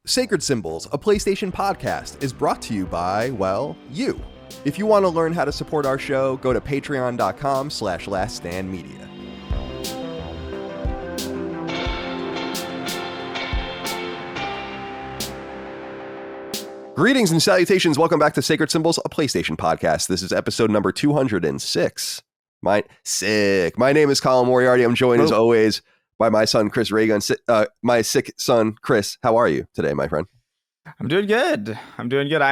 Sacred Symbols, a PlayStation podcast, is brought to you by, well, you. If you want to learn how to support our show, go to patreon.com/laststandmedia. Greetings and salutations. Welcome back to Sacred Symbols, a PlayStation podcast. This is episode number 206. My name is Colin Moriarty. I'm joined as always by my son, Chris Reagan. My sick son, Chris. How are you today, my friend? I'm doing good. I'm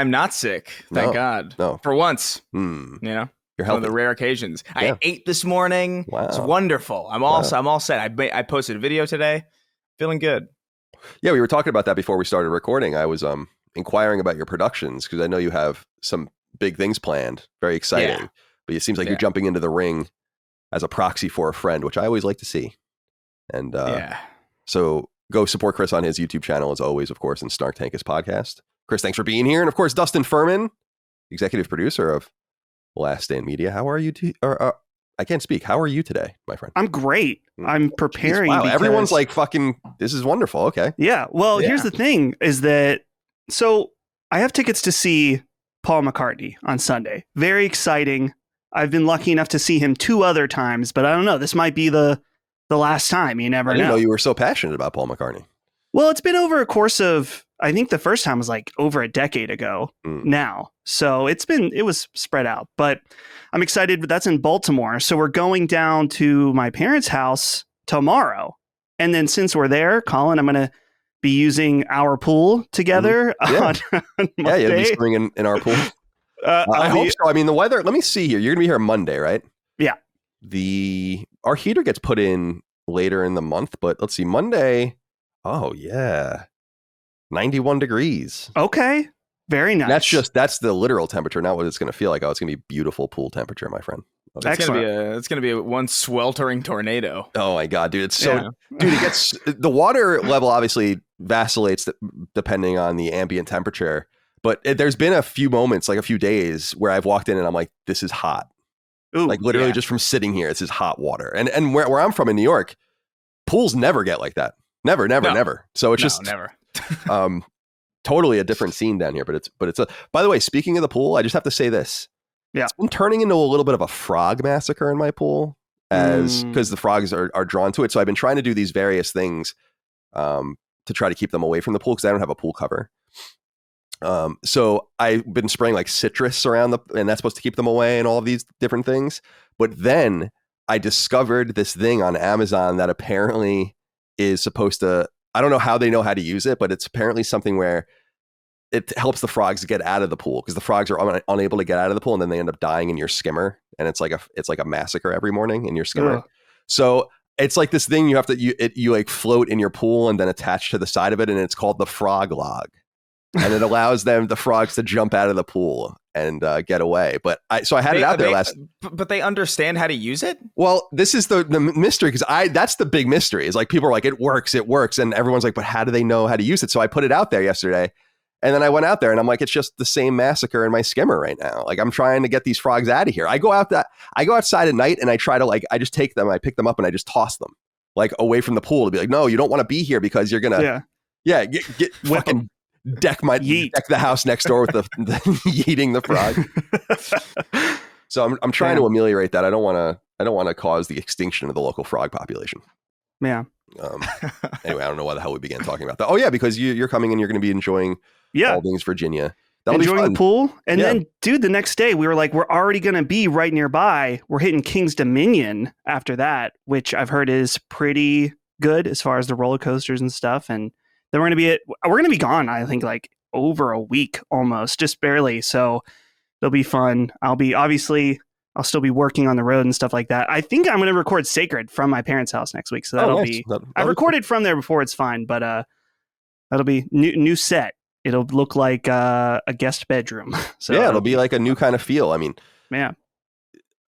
not sick. Thank God. No. For once. You know? You're healthy. One of the rare occasions. Yeah. I ate this morning. Wow. It's wonderful. I'm all set. I posted a video today. Feeling good. Yeah, we were talking about that before we started recording. I was inquiring about your productions because I know you have some big things planned. Very exciting. Yeah. But it seems like you're jumping into the ring as a proxy for a friend, which I always like to see. And so go support Chris on his YouTube channel as always, of course, and Snark Tank his podcast. Chris, thanks for being here. And of course, Dustin Furman, executive producer of Last Stand Media. How are you? I can't speak. How are you today, my friend? I'm great. I'm preparing. Wow, everyone's like fucking, this is wonderful. Okay. Yeah. Well, here's the thing is that, so I have tickets to see Paul McCartney on Sunday. Very exciting. I've been lucky enough to see him 2 other times, but I don't know. This might be the last time. You never know. I didn't know you were so passionate about Paul McCartney. Well, it's been over a course of, I think the first time was like over a decade ago now. So it was spread out, but I'm excited. But that's in Baltimore. So we're going down to my parents' house tomorrow. And then since we're there, Colin, I'm going to be using our pool together on Monday. Yeah, you'll be swimming in our pool. I hope so. I mean, the weather, let me see here. You're going to be here Monday, right? Yeah. Our heater gets put in later in the month, but let's see, Monday. Oh yeah. 91 degrees. Okay. Very nice. That's the literal temperature, not what it's going to feel like. Oh, it's going to be beautiful pool temperature, my friend. Okay. It's going to be one sweltering tornado. Oh my God, dude. It's so, dude, it gets, the water level obviously vacillates depending on the ambient temperature, but there's been a few moments, like a few days where I've walked in and I'm like, this is hot. Ooh, like literally just from sitting here, it's just hot water. And where I'm from in New York, pools never get like that. Never. So it's never. Totally a different scene down here. But it's by the way, speaking of the pool, I just have to say this. Yeah. It's been turning into a little bit of a frog massacre in my pool because the frogs are drawn to it. So I've been trying to do these various things to try to keep them away from the pool because I don't have a pool cover. So I've been spraying like citrus around and that's supposed to keep them away and all of these different things. But then I discovered this thing on Amazon that apparently is supposed to, I don't know how they know how to use it, but it's apparently something where it helps the frogs get out of the pool because the frogs are unable to get out of the pool and then they end up dying in your skimmer. And it's like a massacre every morning in your skimmer. So it's like this thing you have to, you like float in your pool and then attach to the side of it. And it's called the frog log. And it allows the frogs to jump out of the pool and get away. But I had it out there last. But they understand how to use it? Well, this is the mystery because that's the big mystery is like people are like, it works. And everyone's like, but how do they know how to use it? So I put it out there yesterday. And then I went out there and I'm like, it's just the same massacre in my skimmer right now. Like I'm trying to get these frogs out of here. I go outside at night and I try to I just take them, I pick them up and I just toss them like away from the pool to be like, no, you don't want to be here because you're going to, get fucking deck the house next door with the yeeting the frog. So I'm trying to ameliorate that. I don't want to cause the extinction of the local frog population. Yeah. Anyway, I don't know why the hell we began talking about that. Oh yeah, because you're coming and you're going to be enjoying all things Virginia. That'll enjoying the pool. And then, dude, the next day we were like, we're already going to be right nearby. We're hitting King's Dominion after that, which I've heard is pretty good as far as the roller coasters and stuff. And then we're going to be gone, I think, like over a week almost, just barely. So it'll be fun. I'll still be working on the road and stuff like that. I think I'm going to record Sacred from my parents' house next week. So that'll be, I recorded from there before, it's fine, but that'll be new set. It'll look like a guest bedroom. So yeah, it'll be like a new kind of feel. I mean,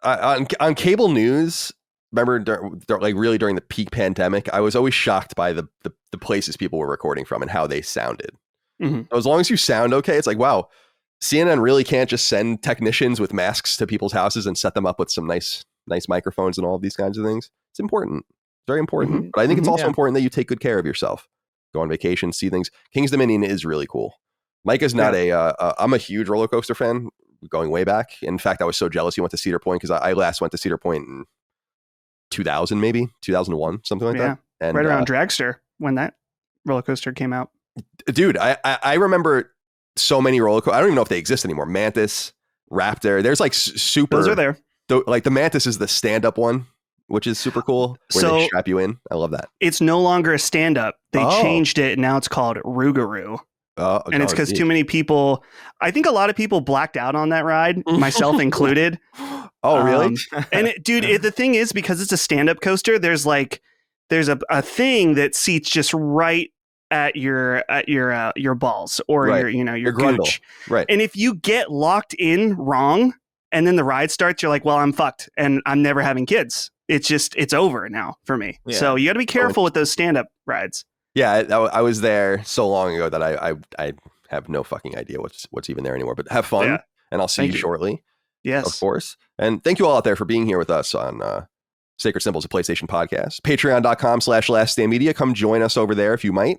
on cable news, remember like really during the peak pandemic, I was always shocked by the places people were recording from and how they sounded. So as long as you sound okay, it's like, wow, CNN really can't just send technicians with masks to people's houses and set them up with some nice microphones and all of these kinds of things. It's important. Very important. But I think it's also important that you take good care of yourself. go on vacation, see things. King's Dominion is really cool. Micah's not I'm a huge roller coaster fan going way back. In fact, I was so jealous he went to Cedar Point because I last went to Cedar Point in 2000, maybe 2001, something like that. And right around Dragster when that roller coaster came out. Dude, I remember so many roller coasters. I don't even know if they exist anymore. Mantis, Raptor. There's like super. Those are there. Like the Mantis is the stand-up one, which is super cool. Where they strap you in. I love that. It's no longer a stand-up. They changed it. And now it's called Rougarou. And it's because too many people, I think a lot of people blacked out on that ride, myself included. Oh, really? And the thing is, because it's a stand-up coaster, there's a thing that seats just right at your balls or your gooch. Right. And if you get locked in wrong and then the ride starts, you're like, well, I'm fucked and I'm never having kids. It's over now for me. Yeah. So you got to be careful with those stand-up rides. Yeah, I was there so long ago that I have no fucking idea what's even there anymore. But have fun, and I'll see you shortly. Yes, of course. And thank you all out there for being here with us on Sacred Symbols, a PlayStation podcast. Patreon.com/LastStandMedia. Come join us over there if you might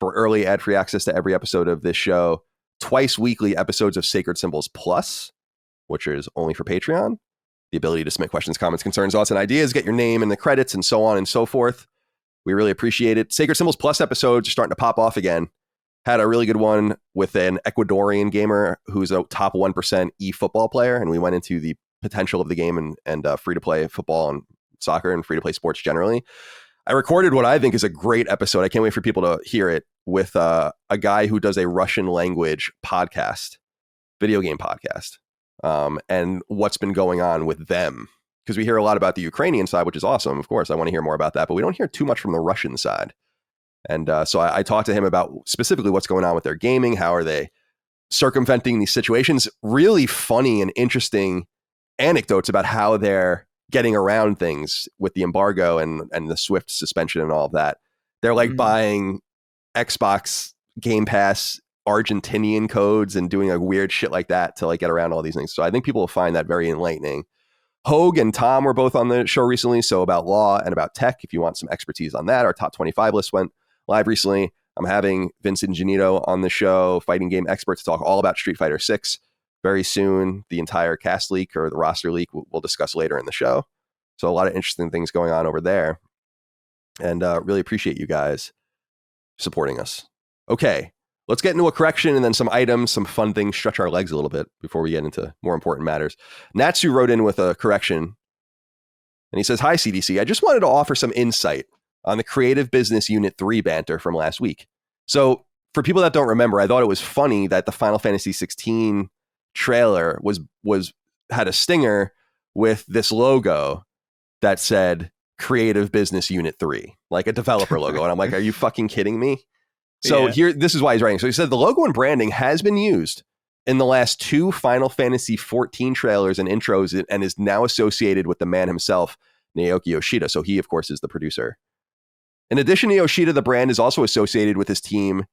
for early ad-free access to every episode of this show. Twice weekly episodes of Sacred Symbols Plus, which is only for Patreon. The ability to submit questions, comments, concerns, thoughts, and ideas. Get your name in the credits and so on and so forth. We really appreciate it. Sacred Symbols Plus episodes are starting to pop off again. Had a really good one with an Ecuadorian gamer who's a top 1% eFootball player, and we went into the potential of the game and free-to-play football and soccer and free-to-play sports generally. I recorded what I think is a great episode. I can't wait for people to hear it with a guy who does a Russian language podcast, video game podcast, and what's been going on with them. Because we hear a lot about the Ukrainian side, which is awesome. Of course, I want to hear more about that, but we don't hear too much from the Russian side. And so I talked to him about specifically what's going on with their gaming. How are they circumventing these situations? Really funny and interesting anecdotes about how they're getting around things with the embargo and the Swift suspension and all of that. They're like buying Xbox Game Pass Argentinian codes and doing like weird shit like that to like get around all these things. So I think people will find that very enlightening. Hogue and Tom were both on the show recently, so about law and about tech, if you want some expertise on that. Our top 25 list went live recently. I'm having Vincent Janito on the show, fighting game expert, to talk all about Street Fighter 6 very soon. The entire cast leak or the roster leak we'll discuss later in the show. So a lot of interesting things going on over there. And really appreciate you guys supporting us. Okay, let's get into a correction and then some items, some fun things, stretch our legs a little bit before we get into more important matters. Natsu wrote in with a correction, and he says, "Hi, CDC. I just wanted to offer some insight on the Creative Business Unit 3 banter from last week. So for people that don't remember, I thought it was funny that the Final Fantasy XVI trailer had a stinger with this logo that said Creative Business Unit 3, like a developer logo. And I'm like, are you fucking kidding me? So here, this is why he's writing. So he said the logo and branding has been used in the last 2 Final Fantasy XIV trailers and intros and is now associated with the man himself, Naoki Yoshida. So he, of course, is the producer. In addition to Yoshida, the brand is also associated with his team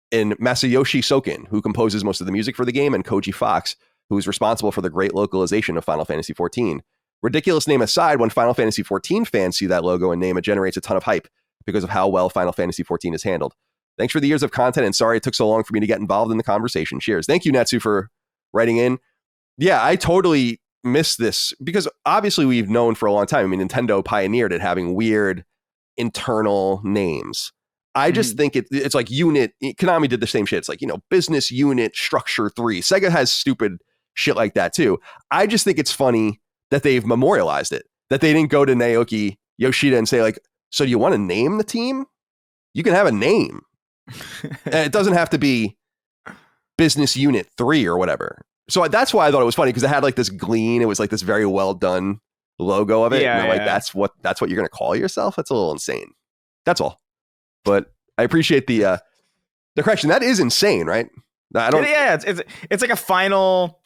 in Masayoshi Soken, who composes most of the music for the game, and Koji Fox, who is responsible for the great localization of Final Fantasy XIV. Ridiculous name aside, when Final Fantasy XIV fans see that logo and name, it generates a ton of hype because of how well Final Fantasy XIV is handled. Thanks for the years of content, and sorry it took so long for me to get involved in the conversation. Cheers." Thank you, Natsu, for writing in. Yeah, I totally missed this because obviously we've known for a long time. I mean, Nintendo pioneered it having weird internal names. I just think it's like unit. Konami did the same shit. It's like, business unit structure 3. Sega has stupid shit like that too. I just think it's funny that they've memorialized it, that they didn't go to Naoki Yoshida and say like, so do you want to name the team? You can have a name. It doesn't have to be Business Unit 3 or whatever. So that's why I thought it was funny, because it had like this gleam. It was like this very well done logo of it. Yeah, and like, that's what you're going to call yourself? That's a little insane. That's all. But I appreciate the correction. That is insane, right? I don't. Yeah, it's like a final.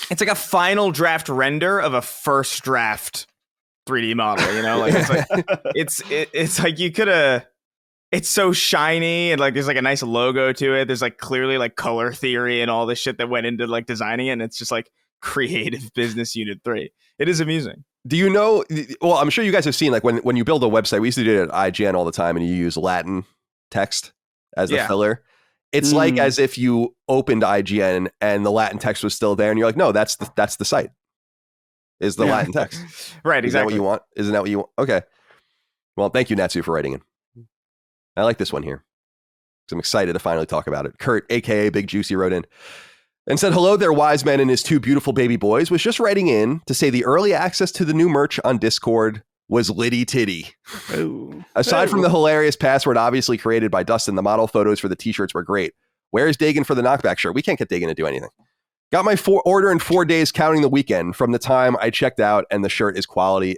It's like a final draft render of a first draft 3D model. Like it's like you could have. It's so shiny and like there's like a nice logo to it. There's like clearly like color theory and all this shit that went into like designing it. And it's just like Creative Business Unit 3. It is amusing. Do you know? Well, I'm sure you guys have seen like when you build a website, we used to do it at IGN all the time, and you use Latin text as the filler. It's like as if you opened IGN and the Latin text was still there, and you're like, no, that's the site. Is the Latin text. Right, exactly. Is that what you want? Isn't that what you want? Okay. Well, thank you, Natsu, for writing in. I like this one here, because I'm excited to finally talk about it. Kurt, a.k.a. Big Juicy, wrote in and said, hello there, wise man and his two beautiful baby boys. Was just writing in to say the early access to the new merch on Discord was litty titty. Aside from the hilarious password obviously created by Dustin, the model photos for the t-shirts were great. Where's Dagan for the knockback shirt? We can't get Dagan to do anything. Got my order in 4 days, counting the weekend from the time I checked out, and the shirt quality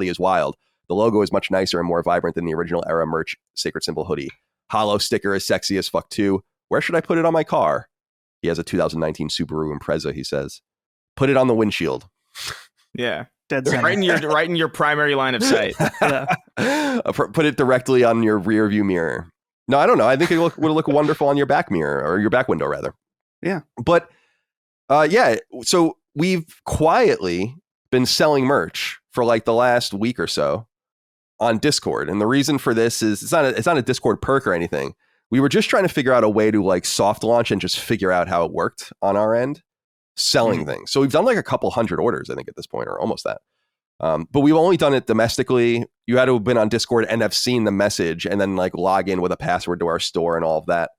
is wild. The logo is much nicer and more vibrant than the original era merch Sacred Symbol hoodie. Hollow sticker is sexy as fuck too. Where should I put it on my car? He has a 2019 Subaru Impreza, he says. Put it on the windshield. Yeah. Dead center. Right in your primary line of sight. Put it directly on your rear view mirror. No, I don't know. I think it would look wonderful on your back mirror, or your back window rather. Yeah. But so we've quietly been selling merch for like the last week or so on Discord. And the reason for this is it's not a Discord perk or anything. We were just trying to figure out a way to like soft launch and just figure out how it worked on our end, selling things. So we've done like a couple hundred orders, I think, at this point, or almost that. But we've only done it domestically. You had to have been on Discord and have seen the message and then like log in with a password to our store and all of that.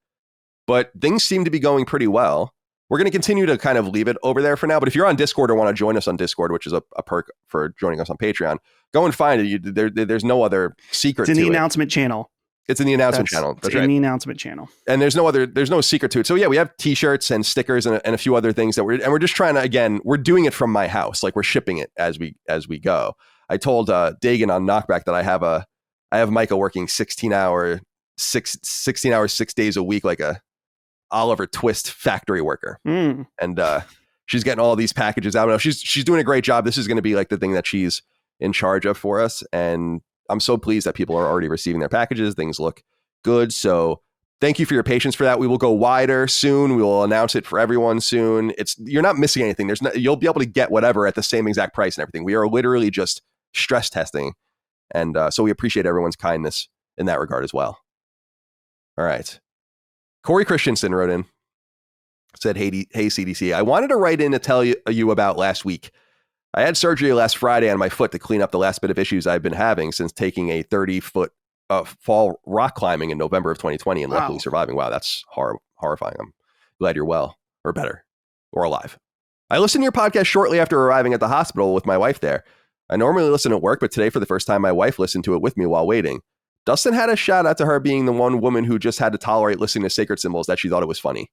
But things seem to be going pretty well. We're going to continue to kind of leave it over there for now. But if you're on Discord or want to join us on Discord, which is a perk for joining us on Patreon, go and find it. There's no other secret to it. It's in the announcement channel. It's in the announcement channel. That's right. In the announcement channel. And there's no secret to it. So yeah, we have t-shirts and stickers and a few other things that we're just trying to, again, we're doing it from my house. Like we're shipping it as we go. I told Dagan on Knockback that I have Micah working 16 hours, 6 days a week, like a Oliver Twist factory worker. And she's getting all these packages out. I don't know. She's doing a great job. This is going to be like the thing that she's in charge of for us. And I'm so pleased that people are already receiving their packages. Things look good. So thank you for your patience for that. We will go wider soon. We will announce it for everyone soon. You're not missing anything. You'll be able to get whatever at the same exact price and everything. We are literally just stress testing. And so we appreciate everyone's kindness in that regard as well. All right. Corey Christensen wrote in, said, hey CDC, I wanted to write in to tell you about last week. I had surgery last Friday on my foot to clean up the last bit of issues I've been having since taking a 30-foot fall rock climbing in November of 2020 and luckily surviving. Wow, that's horrifying. I'm glad you're well, or better, or alive. I listened to your podcast shortly after arriving at the hospital with my wife there. I normally listen at work, but today for the first time, my wife listened to it with me while waiting. Dustin had a shout out to her being the one woman who just had to tolerate listening to Sacred Symbols that she thought it was funny.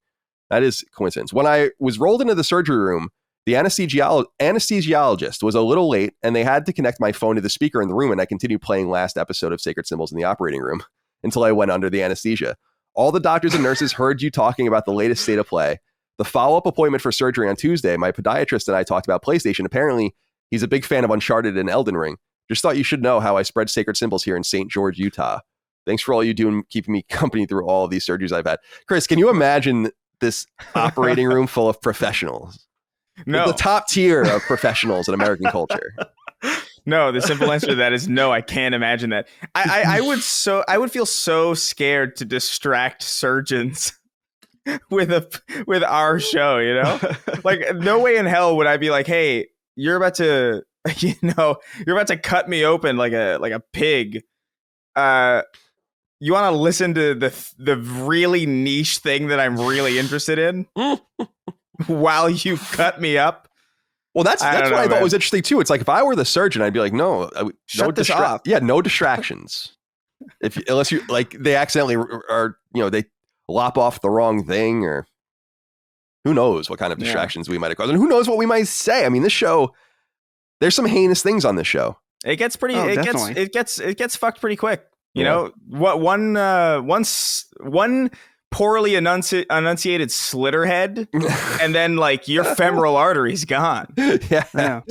That is coincidence. When I was rolled into the surgery room, the anesthesiologist was a little late and they had to connect my phone to the speaker in the room, and I continued playing last episode of Sacred Symbols in the operating room until I went under the anesthesia. All the doctors and nurses heard you talking about the latest state of play. The follow-up appointment for surgery on Tuesday, my podiatrist and I talked about PlayStation. Apparently, he's a big fan of Uncharted and Elden Ring. Just thought you should know how I spread Sacred Symbols here in St. George, Utah. Thanks for all you do and keeping me company through all of these surgeries I've had. Chris, can you imagine this operating room full of professionals? No. The top tier of professionals in American culture. No, the simple answer to that is no. I can't imagine that. I would feel so scared to distract surgeons with our show. You know, like no way in hell would I be like, hey, you're about to cut me open like a pig. You want to listen to the really niche thing that I'm really interested in while you cut me up? Well, that's what I thought was interesting too. It's like if I were the surgeon, I'd be like, no, shut this off. Yeah, no distractions. Unless you like they accidentally are, they lop off the wrong thing, or who knows what kind of distractions we might have caused, and who knows what we might say. I mean, this show, there's some heinous things on this show. It gets pretty. It gets fucked pretty quick. You know what? One poorly enunciated slitterhead, and then like your femoral artery's gone. Yeah.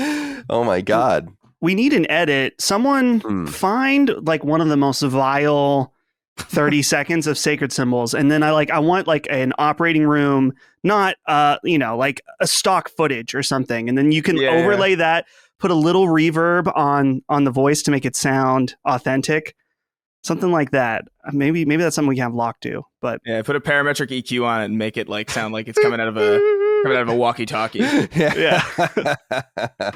Oh my God. We need an edit. Someone find like one of the most vile 30 seconds of Sacred Symbols, and then I want like an operating room, not like a stock footage or something, and then you can overlay that, put a little reverb on the voice to make it sound authentic. Something like that. Maybe that's something we can have locked to. But yeah, put a parametric EQ on it and make it like sound like it's coming out of a walkie-talkie. yeah.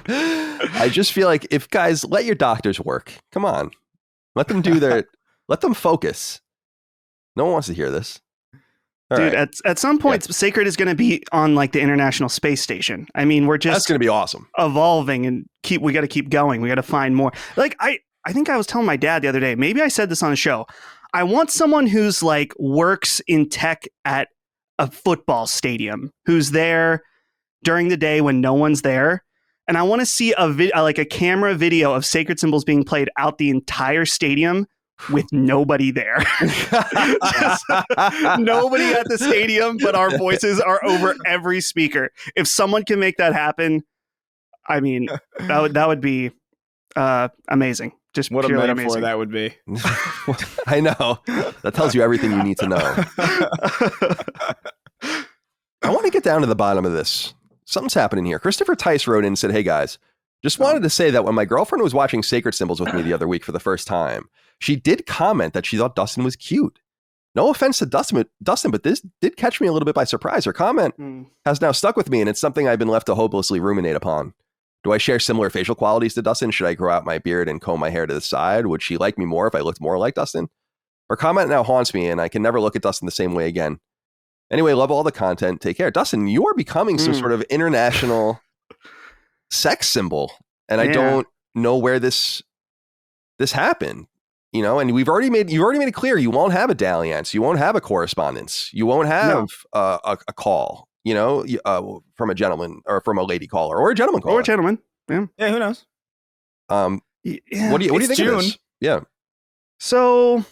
I just feel like if guys let your doctors work. Come on. Let them let them focus. No one wants to hear this. All Dude, right. at some point, Sacred is going to be on like the International Space Station. I mean, we're just That's going to be awesome. Evolving and we got to keep going. We got to find more. Like I think I was telling my dad the other day, maybe I said this on the show. I want someone who's like works in tech at a football stadium, who's there during the day when no one's there. And I want to see like a camera video of Sacred Symbols being played out the entire stadium with nobody there. Nobody at the stadium, but our voices are over every speaker. If someone can make that happen, I mean, that would be amazing. Just what a purely metaphor amazing. that would be. I know. That tells you everything you need to know. I want to get down to the bottom of this. Something's happening here. Christopher Tice wrote in and said, "Hey guys, just wanted to say that when my girlfriend was watching Sacred Symbols with me the other week for the first time, she did comment that she thought Dustin was cute. No offense to Dustin, but this did catch me a little bit by surprise. Her comment has now stuck with me, and it's something I've been left to hopelessly ruminate upon. Do I share similar facial qualities to Dustin? Should I grow out my beard and comb my hair to the side? Would she like me more if I looked more like Dustin? Her comment now haunts me, and I can never look at Dustin the same way again. Anyway, love all the content. Take care." Dustin, you are becoming some sort of international sex symbol, and I don't know where this happened. You know, and you've already made it clear you won't have a dalliance, you won't have a correspondence, you won't have a call. You know, from a gentleman or from a lady caller or a gentleman caller Or a gentleman. Yeah. Yeah, who knows? What do you think June. of this? Yeah. So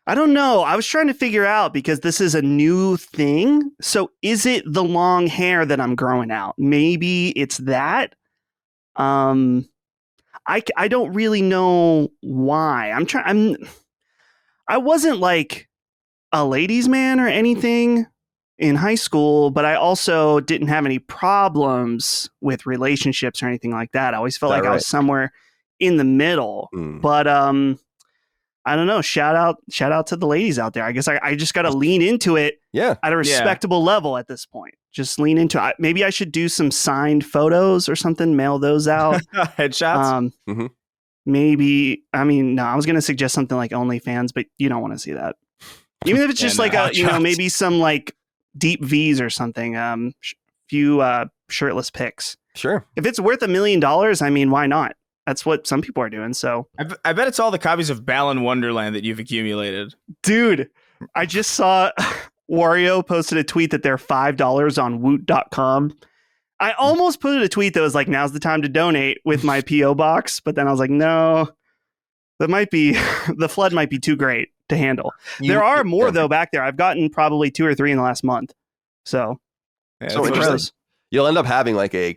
I don't know. I was trying to figure out because this is a new thing. So is it the long hair that I'm growing out? Maybe it's that. I don't really know why. I wasn't like a ladies' man or anything in high school, but I also didn't have any problems with relationships or anything like that. I always felt like I was somewhere in the middle. But I don't know. Shout out to the ladies out there. I guess I just got to lean into it at a respectable level at this point. Just lean into it. Maybe I should do some signed photos or something, mail those out. Headshots. Maybe, I mean, no, I was going to suggest something like OnlyFans, but you don't want to see that. Even if it's just like maybe some like deep V's or something, few shirtless pics. Sure. If it's worth $1 million, I mean, why not? That's what some people are doing. So I bet it's all the copies of Balan Wonderland that you've accumulated. Dude, I just saw Wario posted a tweet that they're $5 on woot.com. I almost put a tweet that was like, now's the time to donate with my P.O. box. But then I was like, no, the flood might be too great to handle. There are more though back there. I've gotten probably 2 or 3 in the last month. So interesting. You'll end up having like an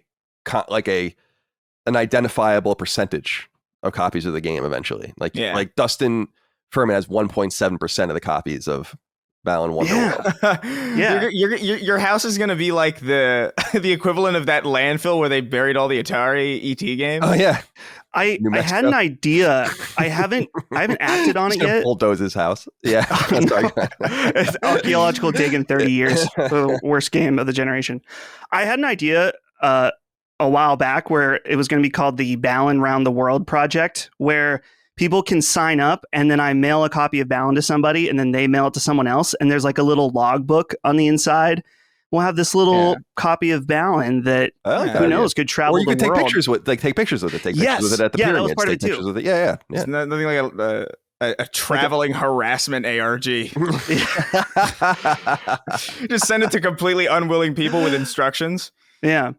identifiable percentage of copies of the game eventually. Like Dustin Furman has 1.7% of the copies of Balan Wonderworld. Yeah. Your house is gonna be like the equivalent of that landfill where they buried all the Atari ET games. Oh yeah. I had an idea. I haven't acted on it yet. Bulldoze his house. Yeah. It's archaeological dig in 30 years. The worst game of the generation. I had an idea a while back where it was going to be called the Balan Round the World Project, where people can sign up and then I mail a copy of Balan to somebody and then they mail it to someone else. And there's like a little logbook on the inside. We'll have this little copy of Balan that who knows could travel. Or you could the take world. pictures with, take pictures with it. Take pictures with it at the pyramids. That was part of it pictures too. with it. Yeah. It's nothing like a traveling harassment ARG. Just send it to completely unwilling people with instructions. Yeah.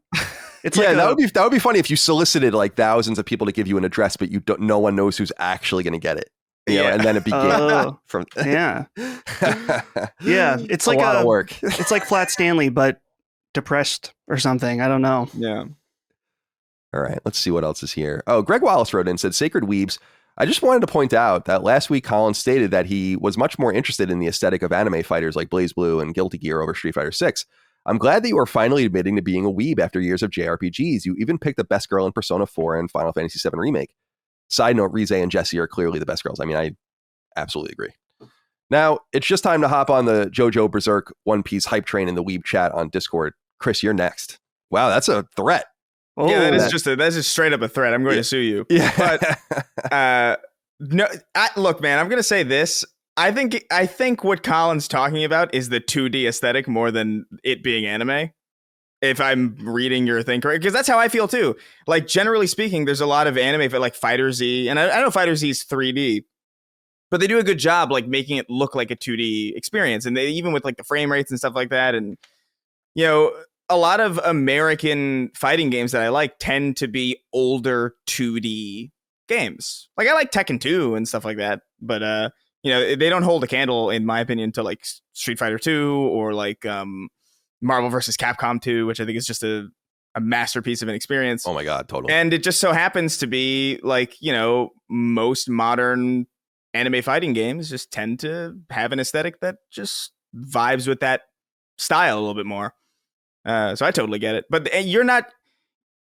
It's that would be funny if you solicited like thousands of people to give you an address, but no one knows who's actually going to get it. You know, and then it began from yeah. It's like a lot of work. It's like Flat Stanley, but depressed or something. I don't know. Yeah. All right, let's see what else is here. Oh, Greg Wallace wrote in and said, "Sacred Weebs, I just wanted to point out that last week Colin stated that he was much more interested in the aesthetic of anime fighters like BlazBlue and Guilty Gear over Street Fighter 6. I'm glad that you are finally admitting to being a weeb after years of JRPGs. You even picked the best girl in Persona 4 and Final Fantasy VII Remake. Side note, Rize and Jessie are clearly the best girls. I mean, Absolutely agree. Now, it's just time to hop on the JoJo Berserk One Piece hype train in the weeb chat on Discord. Chris, you're next. Wow, that's a threat. Oh, yeah, that's just straight up a threat. I'm going to sue you. Yeah. But no, look, man, I'm going to say this. I think what Colin's talking about is the 2D aesthetic more than it being anime. If I'm reading your thing correct, because that's how I feel too. Like, generally speaking, there's a lot of anime like Fighter Z, and I know Fighter Z is 3D, but they do a good job like making it look like a 2D experience, and they even with like the frame rates and stuff like that. And you know, a lot of American fighting games that I like tend to be older 2D games. Like, I like Tekken 2 and stuff like that, but you know, they don't hold a candle, in my opinion, to like Street Fighter 2 or like Marvel vs. Capcom 2, which I think is just a masterpiece of an experience. Oh my God, totally. And it just so happens to be like, you know, most modern anime fighting games just tend to have an aesthetic that just vibes with that style a little bit more. So I totally get it. But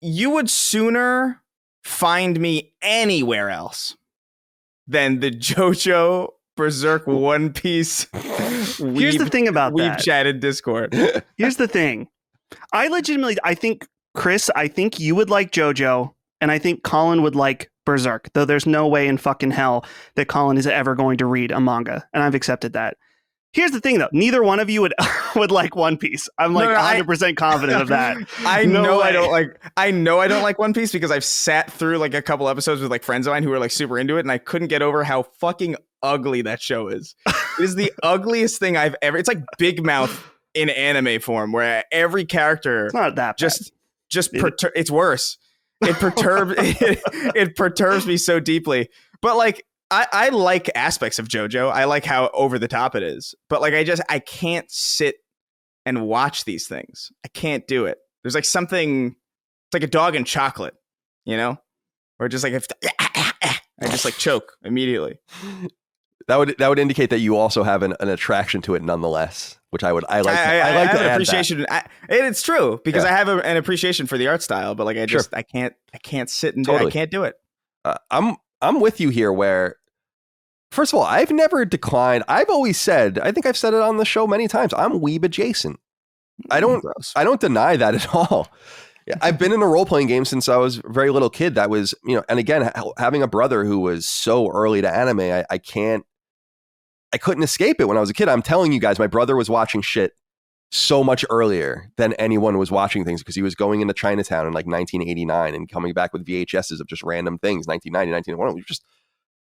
you would sooner find me anywhere else than the JoJo Berserk One Piece. Here's the thing about we've that. chatted Discord. Here's the thing. I think, Chris, I think you would like JoJo, and I think Colin would like Berserk, though there's no way in fucking hell that Colin is ever going to read a manga, and I've accepted that. Here's the thing, though. Neither one of you would like One Piece. I'm like 100% confident of that. I know I don't like One Piece because I've sat through like a couple episodes with like friends of mine who are like super into it, and I couldn't get over how fucking ugly that show is. It is the ugliest thing I've ever. It's like Big Mouth in anime form, where every character it's not that bad. It's worse. It perturbs me so deeply. But like, I like aspects of JoJo. I like how over the top it is. But like, I can't sit and watch these things. I can't do it. There's like something. It's like a dog in chocolate, you know, or just like I just like choke immediately. That would indicate that you also have an attraction to it nonetheless, which I like. I like to add appreciation. It's true because I have an appreciation for the art style, but like I can't sit and totally. I can't do it. I'm with you here. Where first of all, I've never declined. I've always said. I think I've said it on the show many times. I'm weeb adjacent. I don't deny that at all. I've been in a role-playing game since I was a very little kid. That was, you know, and again, having a brother who was so early to anime, I couldn't escape it when I was a kid. I'm telling you guys, my brother was watching shit so much earlier than anyone was watching things because he was going into Chinatown in like 1989 and coming back with VHSs of just random things, 1990, 1991. Just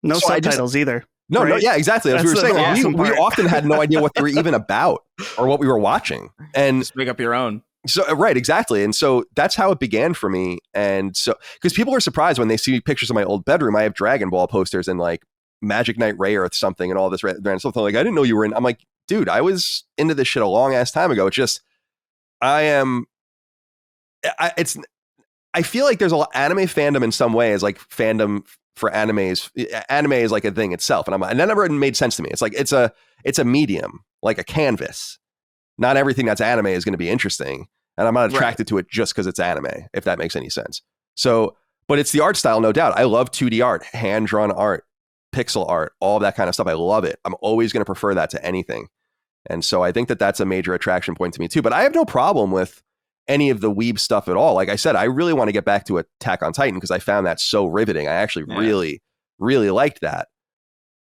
no subtitles either. No, right? no, yeah, exactly. As we were saying, we often had no idea what they were even about or what we were watching. And just make up your own. So, right, exactly. And so that's how it began for me. And so, because people are surprised when they see pictures of my old bedroom, I have Dragon Ball posters and like Magic Knight Ray Earth something and all this random stuff. Like, I didn't know you were in. I'm like, dude, I was into this shit a long ass time ago. It's just, I feel like there's a lot anime fandom in some ways, like fandom for animes. Anime is like a thing itself. And that never made sense to me. It's like, it's a medium, like a canvas. Not everything that's anime is going to be interesting. And I'm not attracted to it just because it's anime, if that makes any sense. So, but it's the art style, no doubt. I love 2D art, hand-drawn art, pixel art, all that kind of stuff. I love it. I'm always going to prefer that to anything. And so I think that that's a major attraction point to me too. But I have no problem with any of the weeb stuff at all. Like I said, I really want to get back to Attack on Titan because I found that so riveting. I actually really, really liked that.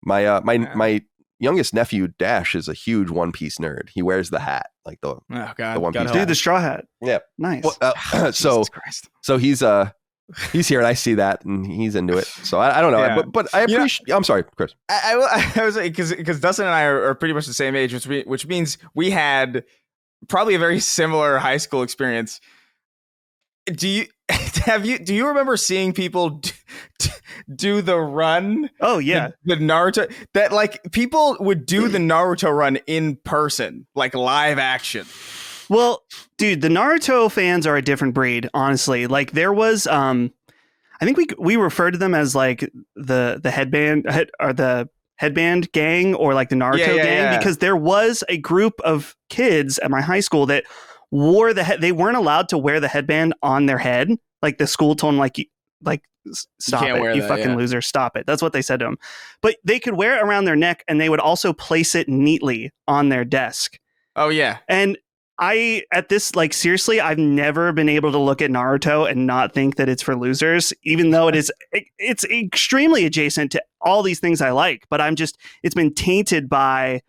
My youngest nephew Dash is a huge One Piece nerd. He wears the hat, like the One Piece. Dude, the straw hat. Yeah, nice. Well, so he's here, and I see that, and he's into it. So I don't know, but I appreciate. I'm sorry, Chris. I was because Dustin and I are pretty much the same age, which means we had probably a very similar high school experience. Do you remember seeing people do the run? Oh yeah, the Naruto, that like people would do the Naruto run in person, like live action. Well, dude, the Naruto fans are a different breed, honestly. Like there was I think we refer to them as like the headband gang or like the Naruto gang because there was a group of kids at my high school that wore they weren't allowed to wear the headband on their head. Like the school told them like stop can't it, wear you that, fucking yeah. loser, stop it. That's what they said to him. But they could wear it around their neck, and they would also place it neatly on their desk. Oh yeah. And seriously, I've never been able to look at Naruto and not think that it's for losers, even though it's extremely adjacent to all these things I like. But it's been tainted by.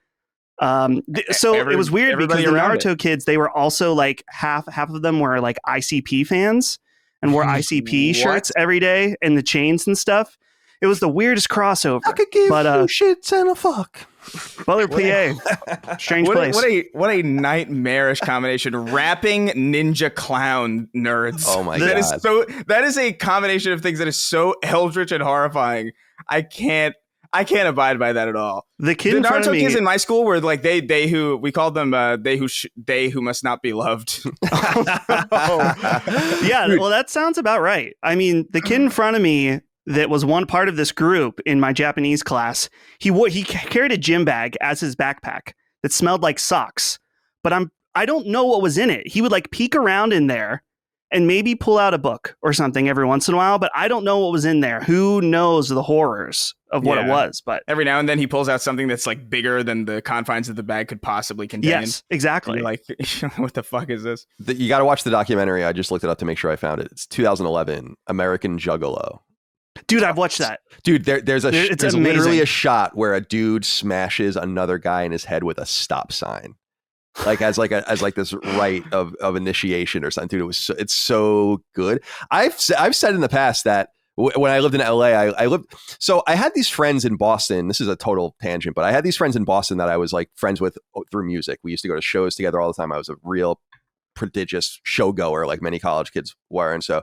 It was weird because the Naruto kids, they were also like half of them were like ICP fans and wore ICP shirts every day and the chains and stuff. It was the weirdest crossover. I could give two shits and a fuck. Butler PA. Strange place. What a nightmarish combination. Rapping ninja clown nerds. Oh my god. That is a combination of things that is so eldritch and horrifying. I can't abide by that at all. The Naruto kids in my school were like they who we called them they who must not be loved. Yeah, well, that sounds about right. I mean, the kid in front of me that was one part of this group in my Japanese class, he carried a gym bag as his backpack that smelled like socks. But I don't know what was in it. He would like peek around in there and maybe pull out a book or something every once in a while, but I don't know what was in there. Who knows the horrors of what it was? But every now and then he pulls out something that's like bigger than the confines of the bag could possibly contain. Yes, exactly. Like, what the fuck is this? You got to watch the documentary. I just looked it up to make sure I found it. It's 2011, American Juggalo. Dude, I've watched that. Dude, there's amazing. literally a shot where a dude smashes another guy in his head with a stop sign, like as this rite of initiation or something. Dude, it's so good. I've said in the past that when I lived in LA, I had these friends in Boston. This is a total tangent, but I had these friends in Boston that I was like friends with through music. We used to go to shows together all the time. I was a real prodigious show goer, like many college kids were, and so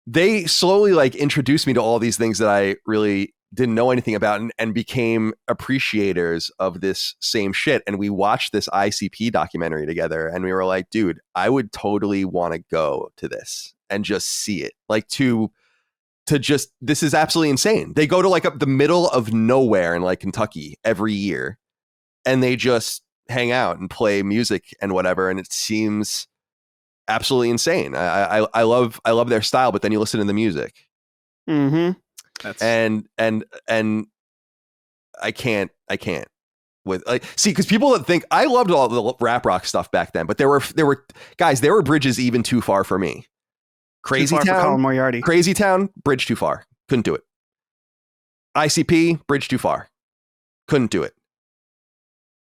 they slowly like introduced me to all these things that I really didn't know anything about and became appreciators of this same shit. And we watched this ICP documentary together and we were like, dude, I would totally want to go to this and just see it. Like this is absolutely insane. They go to like the middle of nowhere in like Kentucky every year and they just hang out and play music and whatever. And it seems absolutely insane. I love their style, but then you listen to the music. Mm-hmm. And I can't with like see because people that think I loved all the rap rock stuff back then, but there were guys, there were bridges even too far for me. Crazy Town, Colin Moriarty. Crazy Town, bridge too far. Couldn't do it. ICP, bridge too far. Couldn't do it.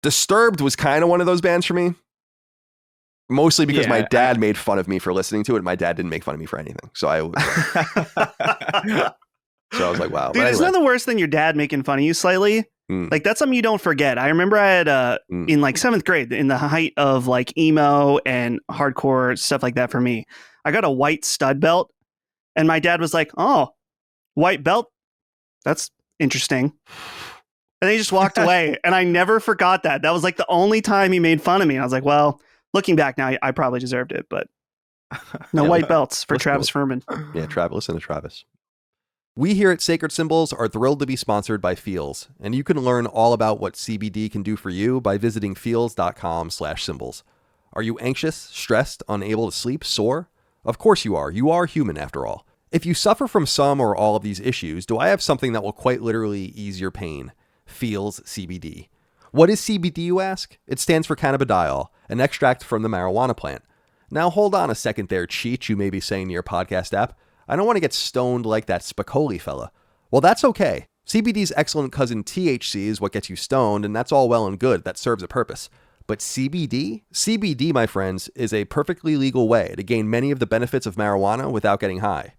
Disturbed was kind of one of those bands for me. Mostly because my dad made fun of me for listening to it. My dad didn't make fun of me for anything. So I was like, wow. Dude, it's not the worst than your dad making fun of you slightly. Like, that's something you don't forget. I remember I had, in like 7th grade, in the height of like emo and hardcore stuff like that for me, I got a white stud belt. And my dad was like, oh, white belt? That's interesting. And he just walked away. And I never forgot that. That was like the only time he made fun of me. And I was like, well, looking back now, I probably deserved it, but no white belts for Travis Furman. Yeah, listen to Travis. We here at Sacred Symbols are thrilled to be sponsored by Feels, and you can learn all about what CBD can do for you by visiting feels.com/symbols. Are you anxious, stressed, unable to sleep, sore? Of course you are. You are human after all. If you suffer from some or all of these issues, do I have something that will quite literally ease your pain? Feels CBD. What is CBD, you ask? It stands for cannabidiol, an extract from the marijuana plant. Now hold on a second there, Cheech, you may be saying to your podcast app. I don't want to get stoned like that Spicoli fella. Well, that's okay. CBD's excellent cousin THC is what gets you stoned, and that's all well and good. That serves a purpose. But CBD? CBD, my friends, is a perfectly legal way to gain many of the benefits of marijuana without getting high.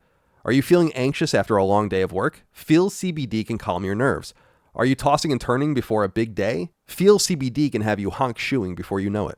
Are you feeling anxious after a long day of work? Feel CBD can calm your nerves. Are you tossing and turning before a big day? Feel CBD can have you honk shoeing before you know it.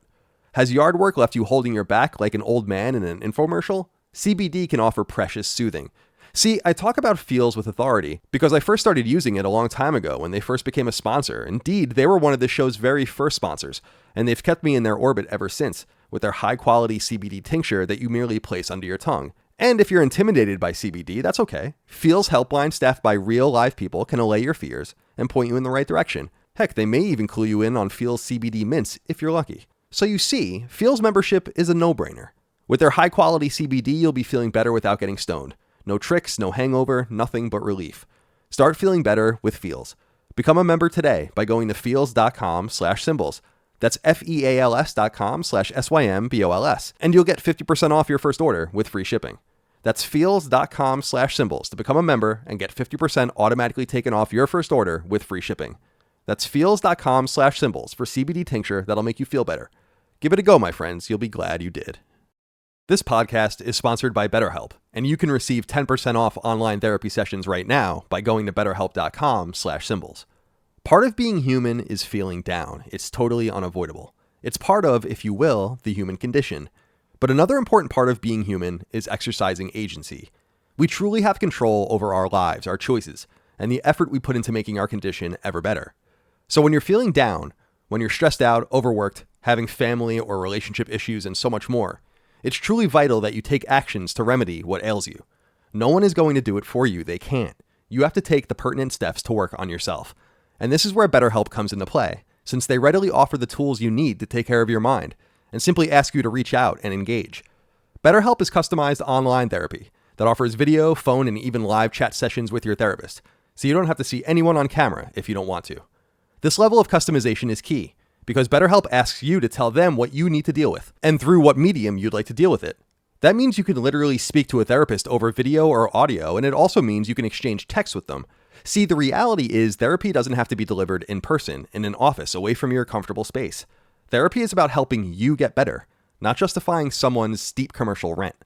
Has yard work left you holding your back like an old man in an infomercial? CBD can offer precious soothing. See, I talk about Feels with authority because I first started using it a long time ago when they first became a sponsor. Indeed, they were one of the show's very first sponsors, and they've kept me in their orbit ever since with their high-quality CBD tincture that you merely place under your tongue. And if you're intimidated by CBD, that's okay. Feels helpline staffed by real live people can allay your fears and point you in the right direction. Heck, they may even clue you in on Feels CBD mints if you're lucky. So you see, Feels membership is a no-brainer. With their high-quality CBD, you'll be feeling better without getting stoned. No tricks, no hangover, nothing but relief. Start feeling better with Feels. Become a member today by going to feels.com/symbols. That's feals.com/SYMBOLS. And you'll get 50% off your first order with free shipping. That's feels.com/symbols to become a member and get 50% automatically taken off your first order with free shipping. That's feels.com/symbols for CBD tincture that'll make you feel better. Give it a go, my friends. You'll be glad you did. This podcast is sponsored by BetterHelp, and you can receive 10% off online therapy sessions right now by going to betterhelp.com/symbols. Part of being human is feeling down. It's totally unavoidable. It's part of, if you will, the human condition. But another important part of being human is exercising agency. We truly have control over our lives, our choices, and the effort we put into making our condition ever better. So when you're feeling down, when you're stressed out, overworked, having family or relationship issues, and so much more, it's truly vital that you take actions to remedy what ails you. No one is going to do it for you. They can't. You have to take the pertinent steps to work on yourself. And this is where BetterHelp comes into play, since they readily offer the tools you need to take care of your mind and simply ask you to reach out and engage. BetterHelp is customized online therapy that offers video, phone, and even live chat sessions with your therapist, so you don't have to see anyone on camera if you don't want to. This level of customization is key, because BetterHelp asks you to tell them what you need to deal with, and through what medium you'd like to deal with it. That means you can literally speak to a therapist over video or audio, and it also means you can exchange texts with them. See, the reality is therapy doesn't have to be delivered in person, in an office, away from your comfortable space. Therapy is about helping you get better, not justifying someone's steep commercial rent.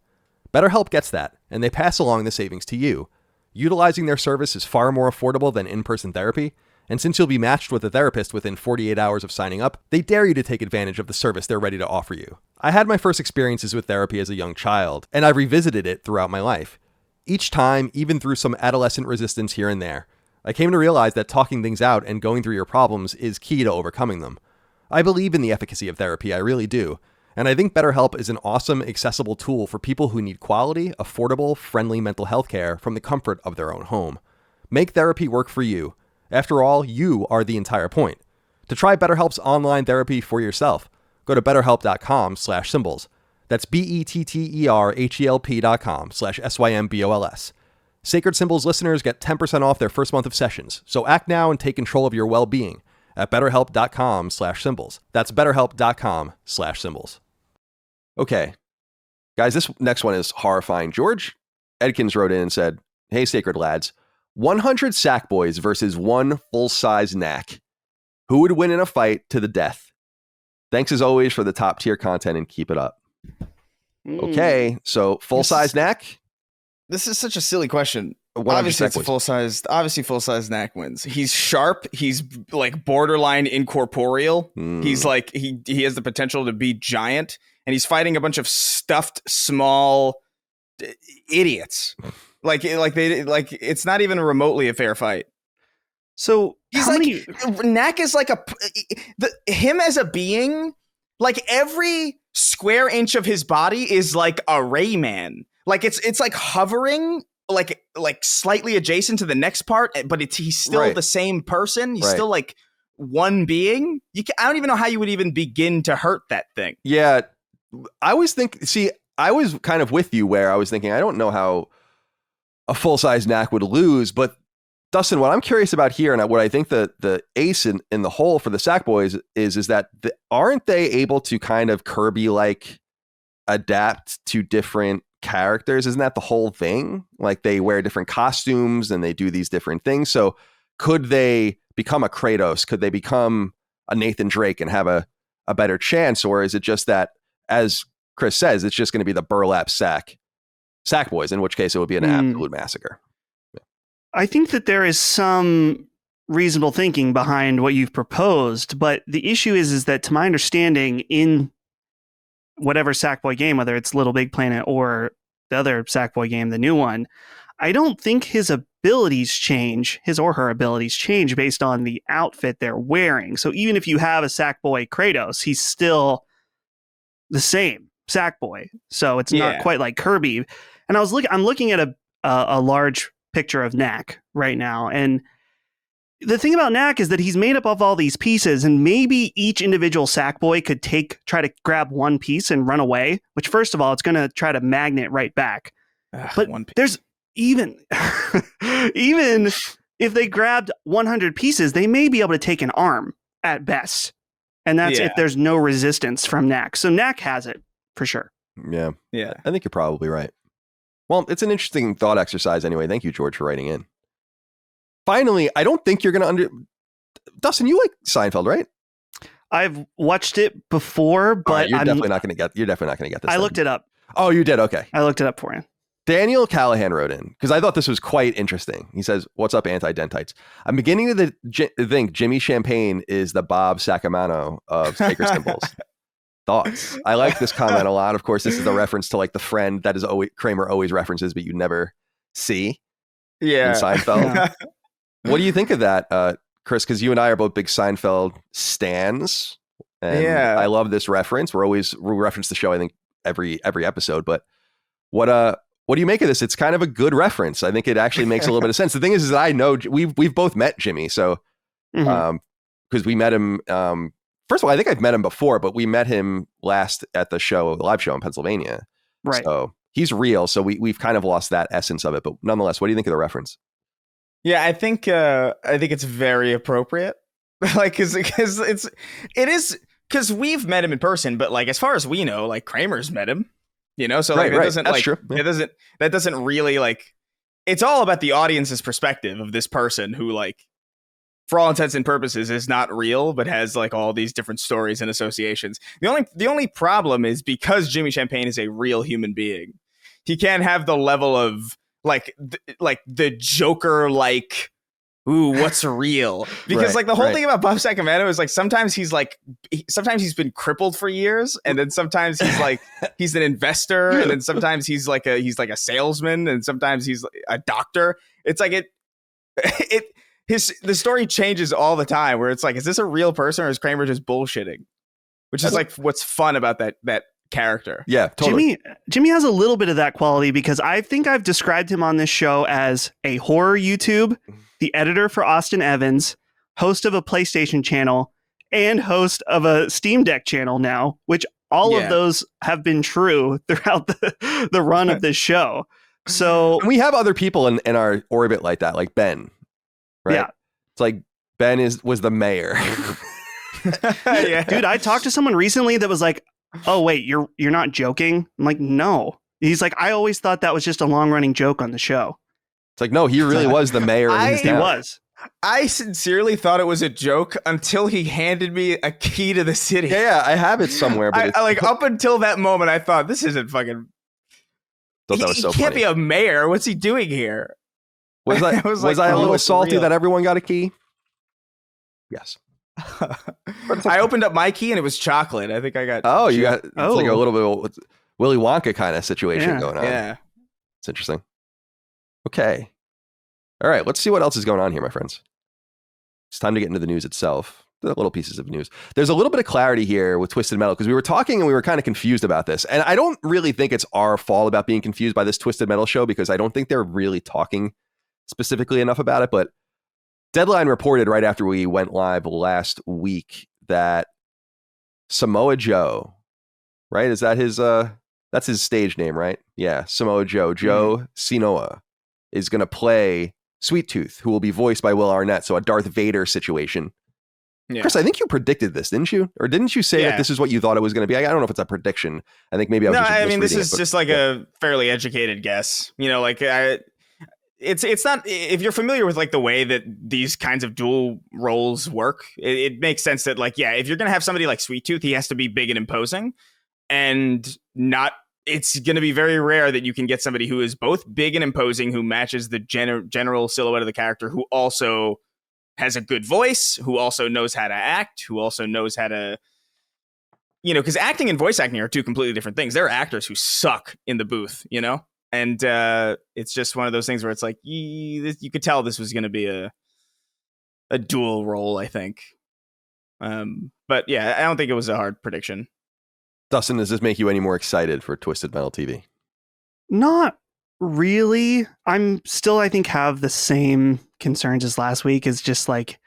BetterHelp gets that, and they pass along the savings to you. Utilizing their service is far more affordable than in-person therapy, and since you'll be matched with a therapist within 48 hours of signing up, they dare you to take advantage of the service they're ready to offer you. I had my first experiences with therapy as a young child, and I've revisited it throughout my life. Each time, even through some adolescent resistance here and there, I came to realize that talking things out and going through your problems is key to overcoming them. I believe in the efficacy of therapy, I really do, and I think BetterHelp is an awesome, accessible tool for people who need quality, affordable, friendly mental health care from the comfort of their own home. Make therapy work for you. After all, you are the entire point. To try BetterHelp's online therapy for yourself, go to betterhelp.com/symbols. That's BetterHelp.com/SYMBOLS. Sacred Symbols listeners get 10% off their first month of sessions, so act now and take control of your well-being at betterhelp.com/symbols. That's betterhelp.com/symbols. Okay, guys, this next one is horrifying. George Edkins wrote in and said, "Hey, Sacred Lads, 100 Sackboys versus one full-size Knack. Who would win in a fight to the death? Thanks as always for the top tier content and keep it up." Okay, so full-size Knack? This is such a silly question. 100 Obviously, it's a Sackboys. full-size Knack wins. He's sharp. He's like borderline incorporeal. He's like he has the potential to be giant, and he's fighting a bunch of stuffed small idiots. Like it's not even remotely a fair fight. So He's Knack is like him as a being. Like every square inch of his body is like a Rayman. Like it's like hovering, like slightly adjacent to the next part, but he's still the same person. He's still like one being. I don't even know how you would even begin to hurt that thing. Yeah, I was kind of with you where I was thinking, I don't know how a full-size Knack would lose, but Dustin, what I'm curious about here, and what I think the ace in the hole for the Sackboys is that aren't they able to kind of Kirby-like adapt to different characters? Isn't that the whole thing? Like they wear different costumes and they do these different things. So could they become a Kratos? Could they become a Nathan Drake and have a better chance? Or is it just that, as Chris says, it's just going to be the burlap Sackboys, in which case it would be an absolute massacre? I think that there is some reasonable thinking behind what you've proposed, but the issue is that, to my understanding, in whatever Sackboy game, whether it's Little Big Planet or the other Sackboy game, the new one, I don't think his abilities change, his or her abilities change based on the outfit they're wearing. So even if you have a Sackboy Kratos, he's still the same Sackboy. So it's not quite like Kirby. And I'm looking at a large picture of Knack right now, and the thing about Knack is that he's made up of all these pieces, and maybe each individual Sackboy could try to grab one piece and run away, which first of all, it's going to try to magnet right back. But even even if they grabbed 100 pieces, they may be able to take an arm at best. And that's if there's no resistance from Knack. So Knack has it for sure. Yeah. Yeah. I think you're probably right. Well, it's an interesting thought exercise anyway. Thank you, George, for writing in. Finally, I don't think you're going to Dustin, you like Seinfeld, right? I've watched it before, but you're definitely not going to get this. I looked it up. Oh, you did? Okay. I looked it up for you. Daniel Callahan wrote in because I thought this was quite interesting. He says, "What's up, anti-dentites? I'm beginning to think Jimmy Champagne is the Bob Sacamano of sacred symbols." Thoughts? I like this comment a lot. Of course, this is a reference to like the friend that is always Kramer always references, but you never see. Yeah. In Seinfeld. What do you think of that, Chris? Because you and I are both big Seinfeld stans. And I love this reference. We reference the show, I think, every episode. But what do you make of this? It's kind of a good reference. I think it actually makes a little bit of sense. The thing is that I know we've both met Jimmy, so because we met him. First of all, I think I've met him before, but we met him last at the live show in Pennsylvania. Right. So he's real. So we've kind of lost that essence of it. But nonetheless, what do you think of the reference? Yeah, I think it's very appropriate. Like, because we've met him in person, but like as far as we know, like Kramer's met him. You know, so like doesn't like true. Yeah. that doesn't really like. It's all about the audience's perspective of this person who, like, for all intents and purposes, is not real, but has like all these different stories and associations. The only problem is because Jimmy Champagne is a real human being, he can't have the level of like the Joker like. Ooh, what's real? Because like the whole thing about Bob Sacamano is like sometimes he's been crippled for years, and then sometimes he's like he's an investor, and then sometimes he's like a salesman, and sometimes he's a doctor. It's like the story changes all the time. Where it's like, is this a real person or is Kramer just bullshitting? Which is like what's fun about that character. Yeah, totally. Jimmy has a little bit of that quality because I think I've described him on this show as a horror YouTube, the editor for Austin Evans, host of a PlayStation channel, and host of a Steam Deck channel now, which all of those have been true throughout the run of this show. So and we have other people in our orbit like that, like Ben. Right? Yeah. It's like Ben was the mayor. Yeah. Dude, I talked to someone recently that was like, "Oh wait, you're not joking?" I'm like, "No." He's like, "I always thought that was just a long-running joke on the show." It's like, no, he really was the mayor. He was. I sincerely thought it was a joke until he handed me a key to the city. Yeah, I have it somewhere. But I like up until that moment, I thought this isn't fucking. Thought that was so he can't funny. be a mayor. What's he doing here? Was I a little salty that everyone got a key? Yes. I opened up my key and it was chocolate. I think I got. Oh, you got. It's like a little bit of Willy Wonka kind of situation going on. Yeah, it's interesting. Okay. All right. Let's see what else is going on here, my friends. It's time to get into the news itself. The little pieces of news. There's a little bit of clarity here with Twisted Metal because we were talking and we were kind of confused about this. And I don't really think it's our fault about being confused by this Twisted Metal show because I don't think they're really talking specifically enough about it. But Deadline reported right after we went live last week that Samoa Joe, right? Is that that's his stage name, right? Yeah. Samoa Joe, Joe Sinoa is going to play Sweet Tooth, who will be voiced by Will Arnett. So a Darth Vader situation. Yeah. Chris, I think you predicted this, didn't you? Or didn't you say that this is what you thought it was going to be? I don't know if it's a prediction. I think maybe I was just I mean, this is just like a fairly educated guess. You know, like it's not, if you're familiar with like the way that these kinds of dual roles work, it makes sense that like, yeah, if you're going to have somebody like Sweet Tooth, he has to be big and imposing, and it's going to be very rare that you can get somebody who is both big and imposing, who matches the general silhouette of the character, who also has a good voice, who also knows how to act, who also knows how to, you know, because acting and voice acting are two completely different things. There are actors who suck in the booth, you know, and it's just one of those things where it's like, you could tell this was going to be a dual role, I think. But yeah, I don't think it was a hard prediction. Dustin, does this make you any more excited for Twisted Metal TV? Not really. I'm still, I think, have the same concerns as last week. Is just like,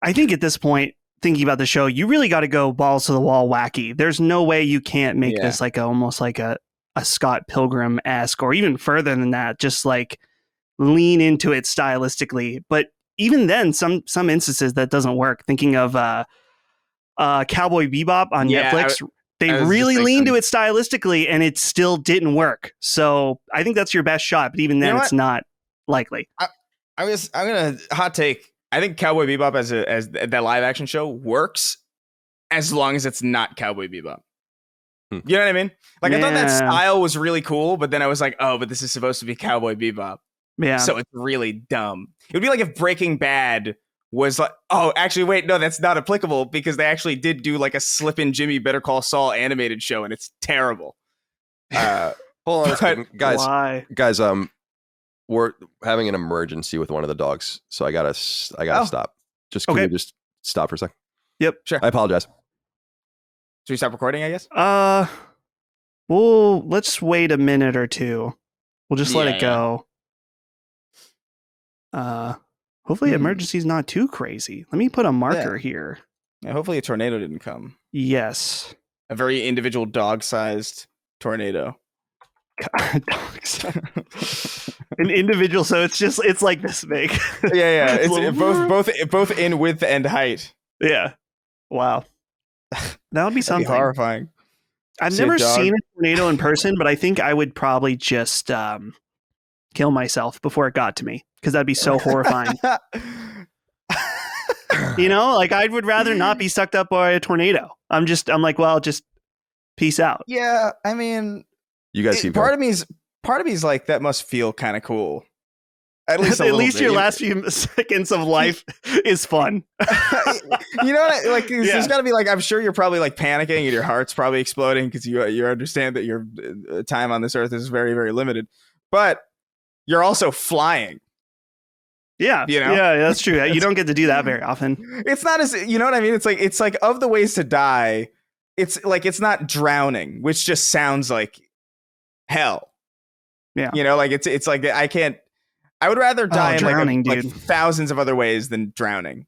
I think at this point, thinking about the show, you really got to go balls to the wall wacky. There's no way you can't make this like almost like a a Scott Pilgrim-esque, or even further than that, just like lean into it stylistically. But even then, some instances that doesn't work. Thinking of Cowboy Bebop on Netflix, they really leaned to it stylistically, and it still didn't work. So I think that's your best shot, but even then, it's not likely. I'm gonna hot take. I think Cowboy Bebop as that live action show works as long as it's not Cowboy Bebop. You know what I mean? Like, I thought that style was really cool, but then I was like, oh, but this is supposed to be Cowboy Bebop. Yeah. So it's really dumb. It would be like if Breaking Bad was like, oh, actually, wait, no, that's not applicable, because they actually did do like a Slippin' Jimmy Better Call Saul animated show, and it's terrible. Hold on a second. Why? Guys, we're having an emergency with one of the dogs, so I gotta stop. Can you just stop for a second? Yep, sure. I apologize. Should we stop recording, I guess? Well, let's wait a minute or two. We'll just let it go. Hopefully emergency's not too crazy. Let me put a marker here. Yeah, hopefully a tornado didn't come. Yes. A very individual dog-sized tornado. An individual, so it's like this big. Yeah. It's both in width and height. Yeah. Wow. That would be something. That'd be horrifying. I've never seen a tornado in person, but I think I would probably just kill myself before it got to me, because that'd be so horrifying. Like, I would rather not be sucked up by a tornado. I'm like, well, just peace out. Yeah, I mean, you guys keep part of me's like, that must feel kind of cool. At least your last few seconds of life is fun. You know what? Like, there's got to be like, I'm sure you're probably like panicking and your heart's probably exploding because you understand that your time on this earth is very, very limited. But you're also flying. Yeah, yeah, that's true. You don't get to do that very often. It's not as, you know what I mean? It's like of the ways to die, it's like, it's not drowning, which just sounds like hell. Yeah, like it's like I would rather die in drowning, like thousands of other ways than drowning.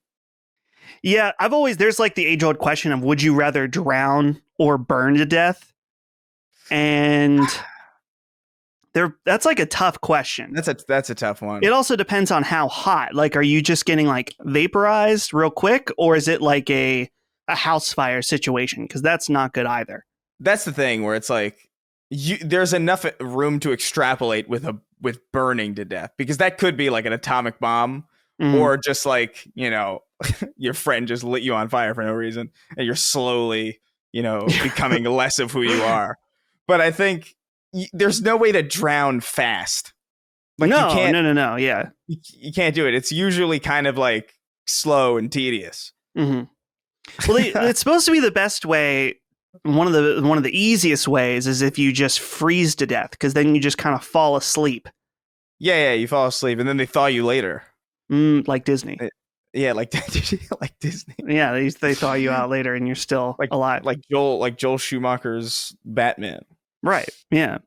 Yeah, there's like the age old question of, would you rather drown or burn to death? And that's like a tough question. That's a tough one. It also depends on how hot. Like, are you just getting like vaporized real quick, or is it like a house fire situation? Because that's not good either. That's the thing where it's like, there's enough room to extrapolate with burning to death, because that could be like an atomic bomb, or just like, your friend just lit you on fire for no reason, and you're slowly, becoming less of who you are. But I think there's no way to drown fast. Like, no. Yeah, you can't do it. It's usually kind of like slow and tedious. Mm-hmm. Well, it's supposed to be the best way. One of the easiest ways is if you just freeze to death, because then you just kind of fall asleep. Yeah, you fall asleep, and then they thaw you later. Like Disney. Yeah, like Disney. Yeah, they thaw you out later, and you're still alive. Like Joel Schumacher's Batman. Right. Yeah.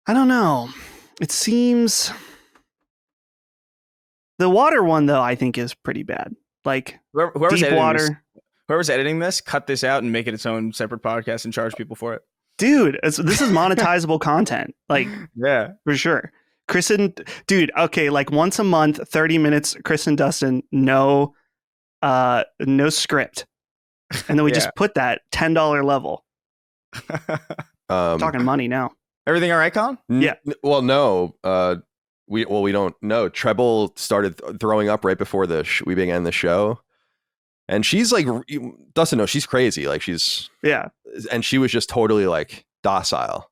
I don't know. It seems the water one, though, I think is pretty bad. Like, whoever's deep water. Whoever's editing this, cut this out and make it its own separate podcast and charge people for it. Dude, this is monetizable content. Like, yeah, for sure. Chris and dude, okay, like once a month, 30 minutes, Chris and Dustin, no script. And then we just put that $10 level. Talking money now. Everything all right, Colin? Yeah. Well, no. We don't know. Treble started throwing up right before we began the show. And she's like, Dustin knows she's crazy. Like, and she was just totally like docile.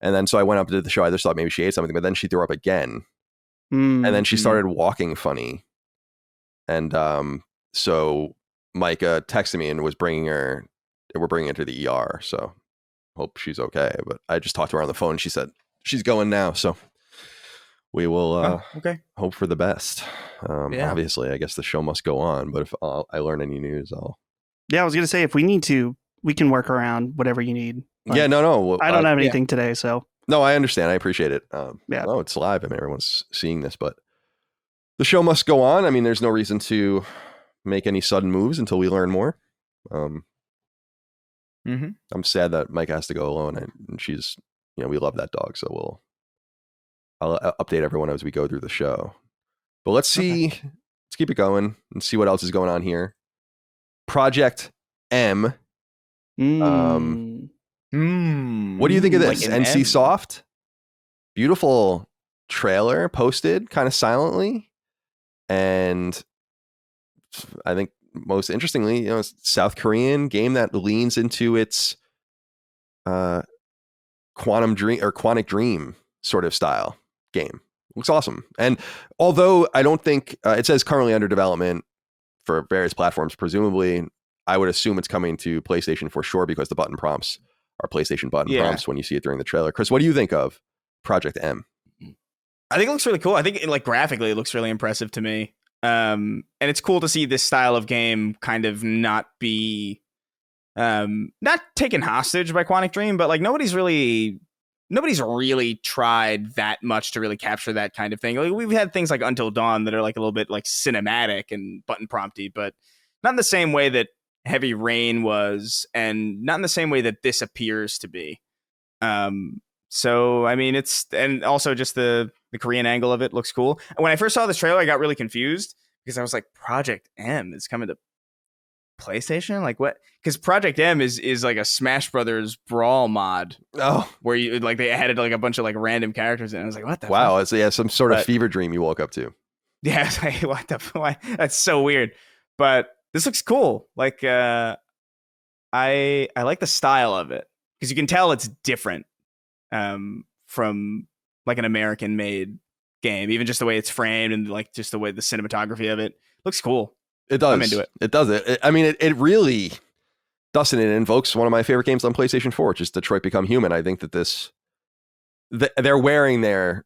And then so I went up to the show. I just thought maybe she ate something, but then she threw up again. And then she started walking funny. And so Micah texted me and we're bringing her to the ER. So hope she's okay. But I just talked to her on the phone. She said she's going now. So we will hope for the best. Obviously, I guess the show must go on. But if I learn any news, I'll. Yeah, I was going to say, if we need to, we can work around whatever you need. Like, yeah, no. I don't have anything today, so. No, I understand. I appreciate it. No, it's live. I mean, everyone's seeing this, but the show must go on. I mean, there's no reason to make any sudden moves until we learn more. I'm sad that Mike has to go alone, and she's we love that dog. So I'll update everyone as we go through the show. But let's see. Okay. Let's keep it going and see what else is going on here. Project M. What do you think of this? Like NC Soft. Beautiful trailer posted kind of silently. And I think most interestingly, South Korean game that leans into its quantum dream or quantic dream sort of style game. Looks awesome. And although I don't think it says currently under development for various platforms, presumably I would assume it's coming to PlayStation for sure, because the button prompts are PlayStation button prompts when you see it during the trailer. Chris, what do you think of Project M? I think it looks really cool. I think graphically it looks really impressive to me. And it's cool to see this style of game kind of not be not taken hostage by Quantic Dream, but like nobody's really tried that much to really capture that kind of thing. Like, we've had things like Until Dawn that are like a little bit like cinematic and button prompty, but not in the same way that Heavy Rain was, and not in the same way that this appears to be. So I mean, and also just the Korean angle of it looks cool. And when I first saw this trailer, I got really confused because I was like, Project M is coming to PlayStation? Like what? Because Project M is like a Smash Brothers Brawl mod. Oh, where you like they added like a bunch of like random characters in. I was like, what the? Wow, fuck? It's some sort of fever dream you woke up to. Yeah, like, what the? Why? That's so weird. But this looks cool. Like I like the style of it because you can tell it's different from like an American made game. Even just the way it's framed and like just the way the cinematography of it looks cool. It does. I'm into it. It does it. I mean, it really, Dustin, it invokes one of my favorite games on PlayStation 4, which is Detroit Become Human. I think that they're wearing their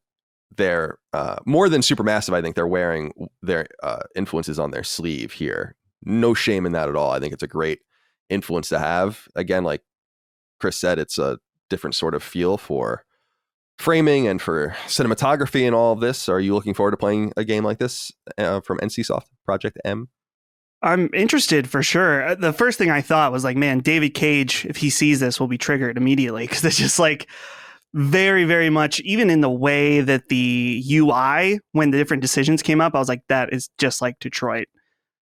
more than Supermassive. I think they're wearing their influences on their sleeve here. No shame in that at all. I think it's a great influence to have. Again, like Chris said, it's a different sort of feel for framing and for cinematography and all of this. Are you looking forward to playing a game like this from NCSoft, Project M? I'm interested for sure. The first thing I thought was like, man, David Cage, if he sees this, will be triggered immediately, because it's just like very, very much, even in the way that the UI, when the different decisions came up, I was like, that is just like Detroit.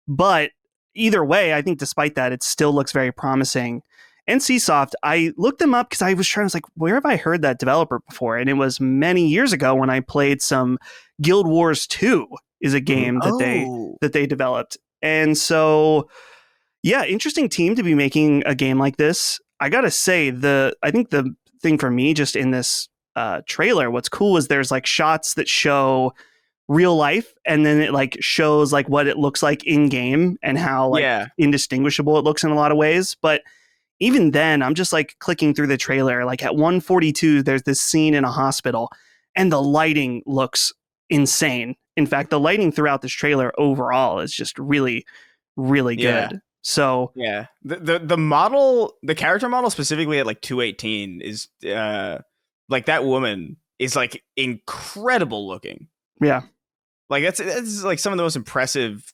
But either way, I think despite that, it still looks very promising. NCSoft, I looked them up because I was like, where have I heard that developer before? And it was many years ago when I played some Guild Wars 2 is a game that they developed. And so, yeah, interesting team to be making a game like this. I gotta say, I think the thing for me just in this trailer, what's cool is there's like shots that show real life, and then it like shows like what it looks like in game and how like indistinguishable it looks in a lot of ways. But even then, I'm just like clicking through the trailer. Like at 1:42, there's this scene in a hospital, and the lighting looks insane. In fact, the lighting throughout this trailer overall is just really, really good. So yeah, the model, the character model specifically at like 218 is like that woman is like incredible looking. Yeah, like that's like some of the most impressive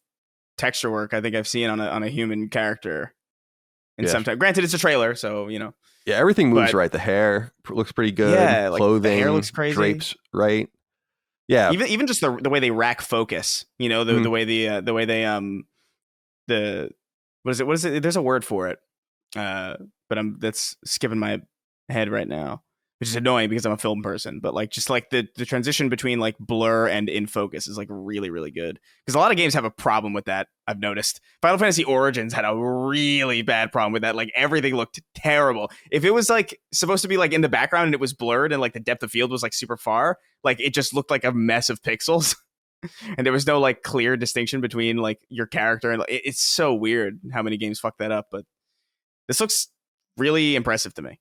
texture work I think I've seen on a human character in some time. Granted, it's a trailer, so you know. Yeah, everything moves right. The hair looks pretty good. Yeah, clothing, the hair looks crazy. Drapes right. Yeah, even just the way they rack focus, you know, the way they what is it? There's a word for it, but that's skipping my head right now, which is annoying because I'm a film person. But like just like the transition between like blur and in focus is like really, really good, because a lot of games have a problem with that. I've noticed Final Fantasy Origins had a really bad problem with that. Like everything looked terrible. If it was like supposed to be like in the background and it was blurred and like the depth of field was like super far, like it just looked like a mess of pixels. And there was no like clear distinction between like your character and it's so weird how many games fuck that up. But this looks really impressive to me.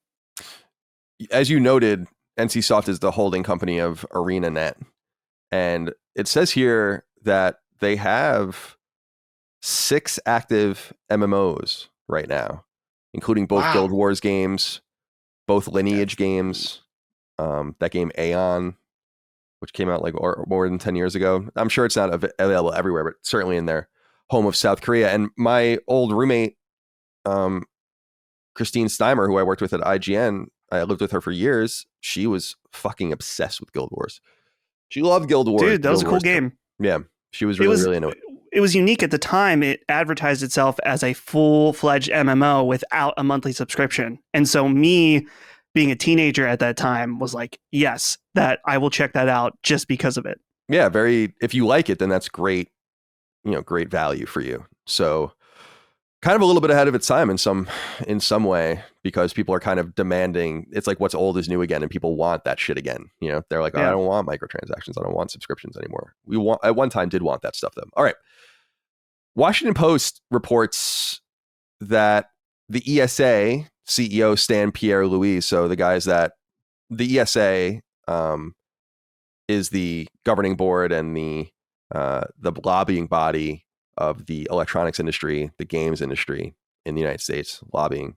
As you noted, NCSoft is the holding company of ArenaNet, and it says here that they have 6 active MMOs right now, including both Guild Wars games, both Lineage games, that game Aeon, which came out like more than 10 years ago. I'm sure it's not available everywhere, but certainly in their home of South Korea. And my old roommate, Christine Steimer, who I worked with at IGN, I lived with her for years. She was fucking obsessed with Guild Wars. She loved Guild Wars. Dude, that was a cool Guild Wars game. Yeah, she was really into it. It was unique at the time. It advertised itself as a full-fledged MMO without a monthly subscription. And so me being a teenager at that time was like, yes, that I will check that out just because of it. Yeah, if you like it, then that's great, great value for you. So kind of a little bit ahead of its time in some way, because people are kind of demanding, it's like what's old is new again, and people want that shit again. They're like, I don't want microtransactions. I don't want subscriptions anymore. We at one time did want that stuff though. All right. Washington Post reports that the ESA CEO Stan Pierre-Louis, so the ESA is the governing board and the lobbying body of the electronics industry, the games industry in the United States, lobbying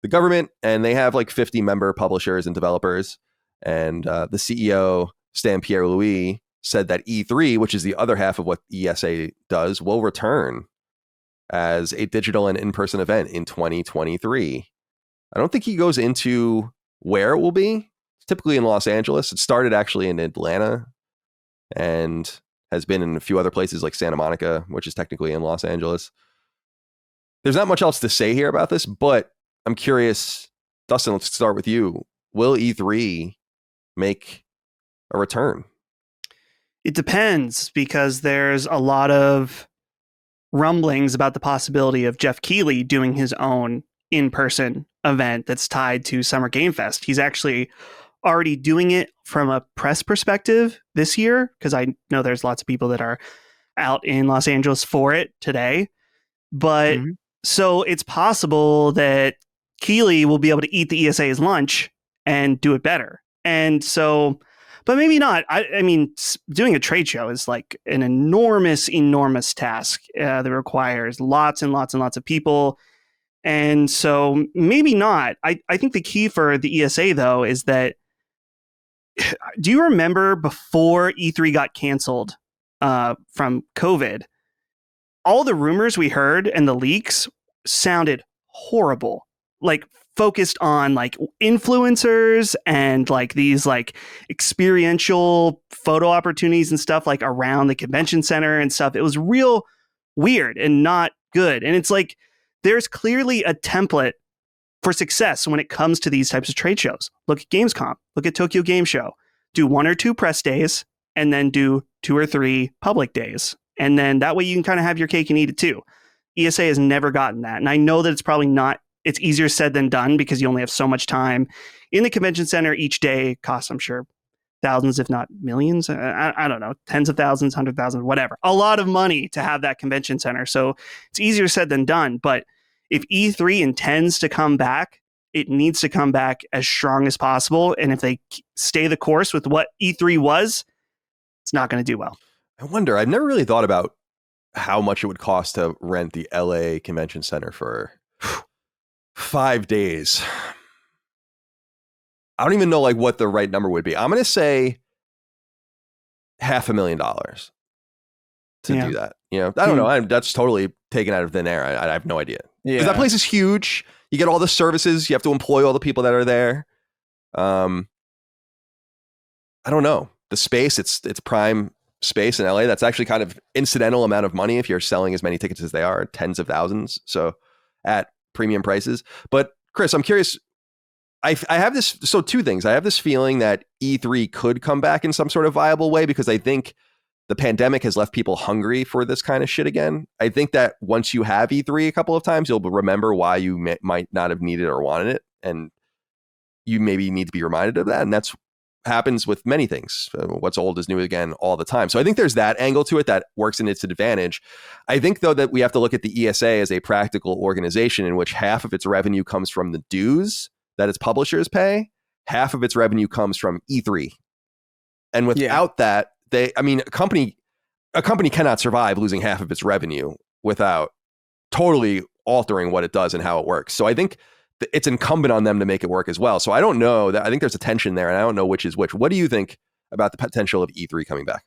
the government, and they have like 50 member publishers and developers. And the CEO Stan Pierre-Louis said that E3, which is the other half of what ESA does, will return as a digital and in-person event in 2023. I don't think he goes into where it will be. It's typically in Los Angeles. It started actually in Atlanta and has been in a few other places like Santa Monica, which is technically in Los Angeles. There's not much else to say here about this, but I'm curious, Dustin, let's start with you. Will E3 make a return? It depends, because there's a lot of rumblings about the possibility of Jeff Keighley doing his own in-person event that's tied to Summer Game Fest. He's actually already doing it from a press perspective this year, because I know there's lots of people that are out in Los Angeles for it today. But so it's possible that Keighley will be able to eat the ESA's lunch and do it better. And so, but maybe not. I mean, doing a trade show is like an enormous task that requires lots and lots and lots of people. And so maybe not. I think the key for the ESA, though, is that, do you remember before E3 got canceled from COVID, all the rumors we heard and the leaks sounded horrible, like focused on like influencers and like these like experiential photo opportunities and stuff like around the convention center and stuff. It was real weird and not good. And it's like, there's clearly a template for success when it comes to these types of trade shows. Look at Gamescom, look at Tokyo Game Show, do 1 or 2 press days and then do 2 or 3 public days. And then that way you can kind of have your cake and eat it too. ESA has never gotten that. And I know that it's probably not, it's easier said than done because you only have so much time in the convention center. Each day costs, I'm sure, thousands, if not millions. I don't know, tens of thousands, 100,000, whatever. A lot of money to have that convention center. So it's easier said than done. But if E3 intends to come back, it needs to come back as strong as possible. And if they stay the course with what E3 was, it's not going to do well. I wonder, I've never really thought about how much it would cost to rent the LA Convention Center for 5 days. I don't even know like what the right number would be. I'm going to say $500,000 to do that. I don't know. That's totally taken out of thin air. I have no idea. Because that place is huge. You get all the services. You have to employ all the people that are there. I don't know. The space, it's prime space in LA. That's actually kind of incidental amount of money if you're selling as many tickets as they are, tens of thousands. So at premium prices. But Chris, I'm curious. I have this. So 2 things. I have this feeling that E3 could come back in some sort of viable way because I think the pandemic has left people hungry for this kind of shit again. I think that once you have E3 a couple of times, you'll remember why you might not have needed or wanted it. And you maybe need to be reminded of that. And that's happens with many things. What's old is new again all the time. So I think there's that angle to it that works in its advantage. I think, though, that we have to look at the ESA as a practical organization in which half of its revenue comes from the dues that its publishers pay. Half of its revenue comes from E3. And without that, a company cannot survive losing half of its revenue without totally altering what it does and how it works. So I think it's incumbent on them to make it work as well. So I don't know that. I think there's a tension there and I don't know which is which. What do you think about the potential of E3 coming back?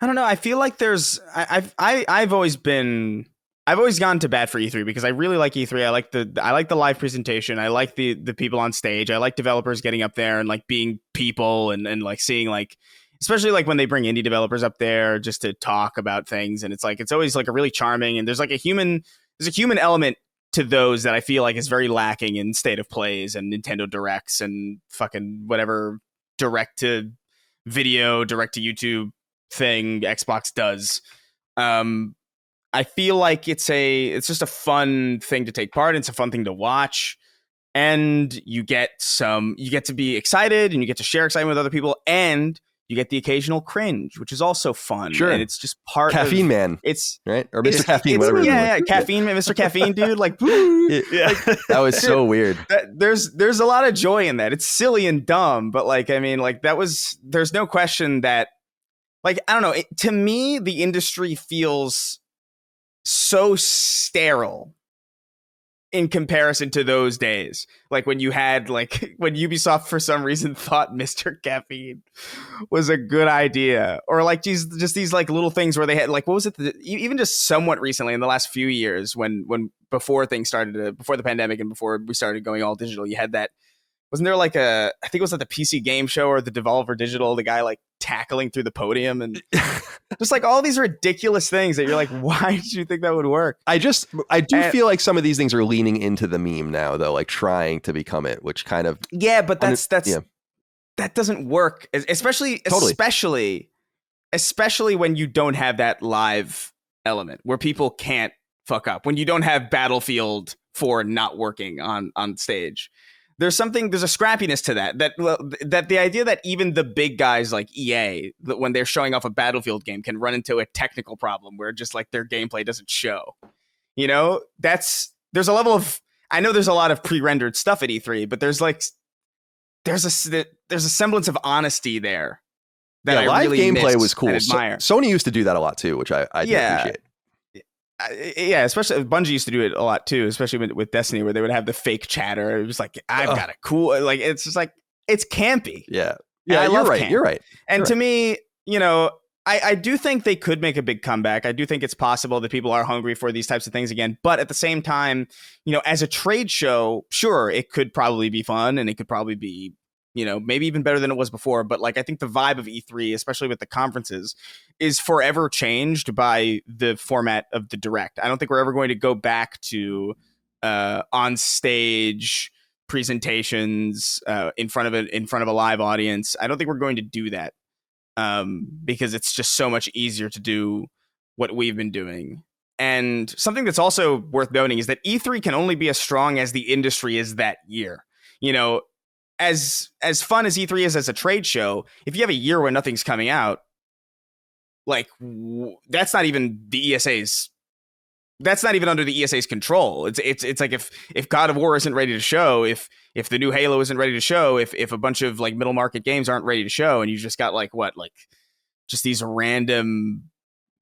I don't know. I feel like I've always been I've always gone to bat for E3 because I really like E3. I like the live presentation. I like the people on stage. I like developers getting up there and like being people and like seeing like, especially like when they bring indie developers up there just to talk about things. And it's always like a really charming, and there's a human element to those that I feel like is very lacking in State of Plays and Nintendo Directs and fucking whatever direct to video, direct to YouTube thing Xbox does. I feel like it's just a fun thing to take part in. It's a fun thing to watch, and you get to be excited, and you get to share excitement with other people, and you get the occasional cringe, which is also fun. Sure. And it's just part Caffeine of, Man. It's right, or Mr. Caffeine, whatever. Yeah, Caffeine Man, Mr. Caffeine, dude. Like, that was so weird. There's a lot of joy in that. It's silly and dumb, but like, I mean, like there's no question that, like, I don't know. To me, the industry feels so sterile in comparison to those days, like when you had like when Ubisoft for some reason thought Mr. Caffeine was a good idea, or like just these like little things where they had like, what was it, even just somewhat recently in the last few years when before things started before the pandemic and before we started going all digital, you had that, wasn't there like I think it was at the PC Game Show or the Devolver Digital, the guy like tackling through the podium and just like all these ridiculous things that you're like, why did you think that would work? I do feel like some of these things are leaning into the meme now, though, like trying to become it, which kind of but that doesn't work, especially when you don't have that live element where people can't fuck up, when you don't have Battlefield 4 not working on stage. There's a scrappiness to that the idea that even the big guys like EA, that when they're showing off a Battlefield game, can run into a technical problem where just like their gameplay doesn't show. You know, there's a level of, I know there's a lot of pre-rendered stuff at E3, but there's a semblance of honesty there that I live really gameplay was cool. Admire. Sony used to do that a lot too, which I appreciate. Especially Bungie used to do it a lot too, especially with Destiny, where they would have the fake chatter. It was like, I've got a cool, like, it's just like, it's campy. Yeah. You're right. And to me, you know, I do think they could make a big comeback. I do think it's possible that people are hungry for these types of things again. But at the same time, you know, as a trade show, sure, it could probably be fun, and it could probably be, you know, maybe even better than it was before. But like, I think the vibe of E3, especially with the conferences, is forever changed by the format of the Direct. I don't think we're ever going to go back to on stage presentations in front of a live audience. I don't think we're going to do that because it's just so much easier to do what we've been doing. And something that's also worth noting is that E3 can only be as strong as the industry is that year. You know, as fun as E3 is as a trade show, if you have a year where nothing's coming out, like that's not even the ESA's. That's not even under the ESA's control. It's like if God of War isn't ready to show, if the new Halo isn't ready to show, if a bunch of like middle market games aren't ready to show, and you just got like just these random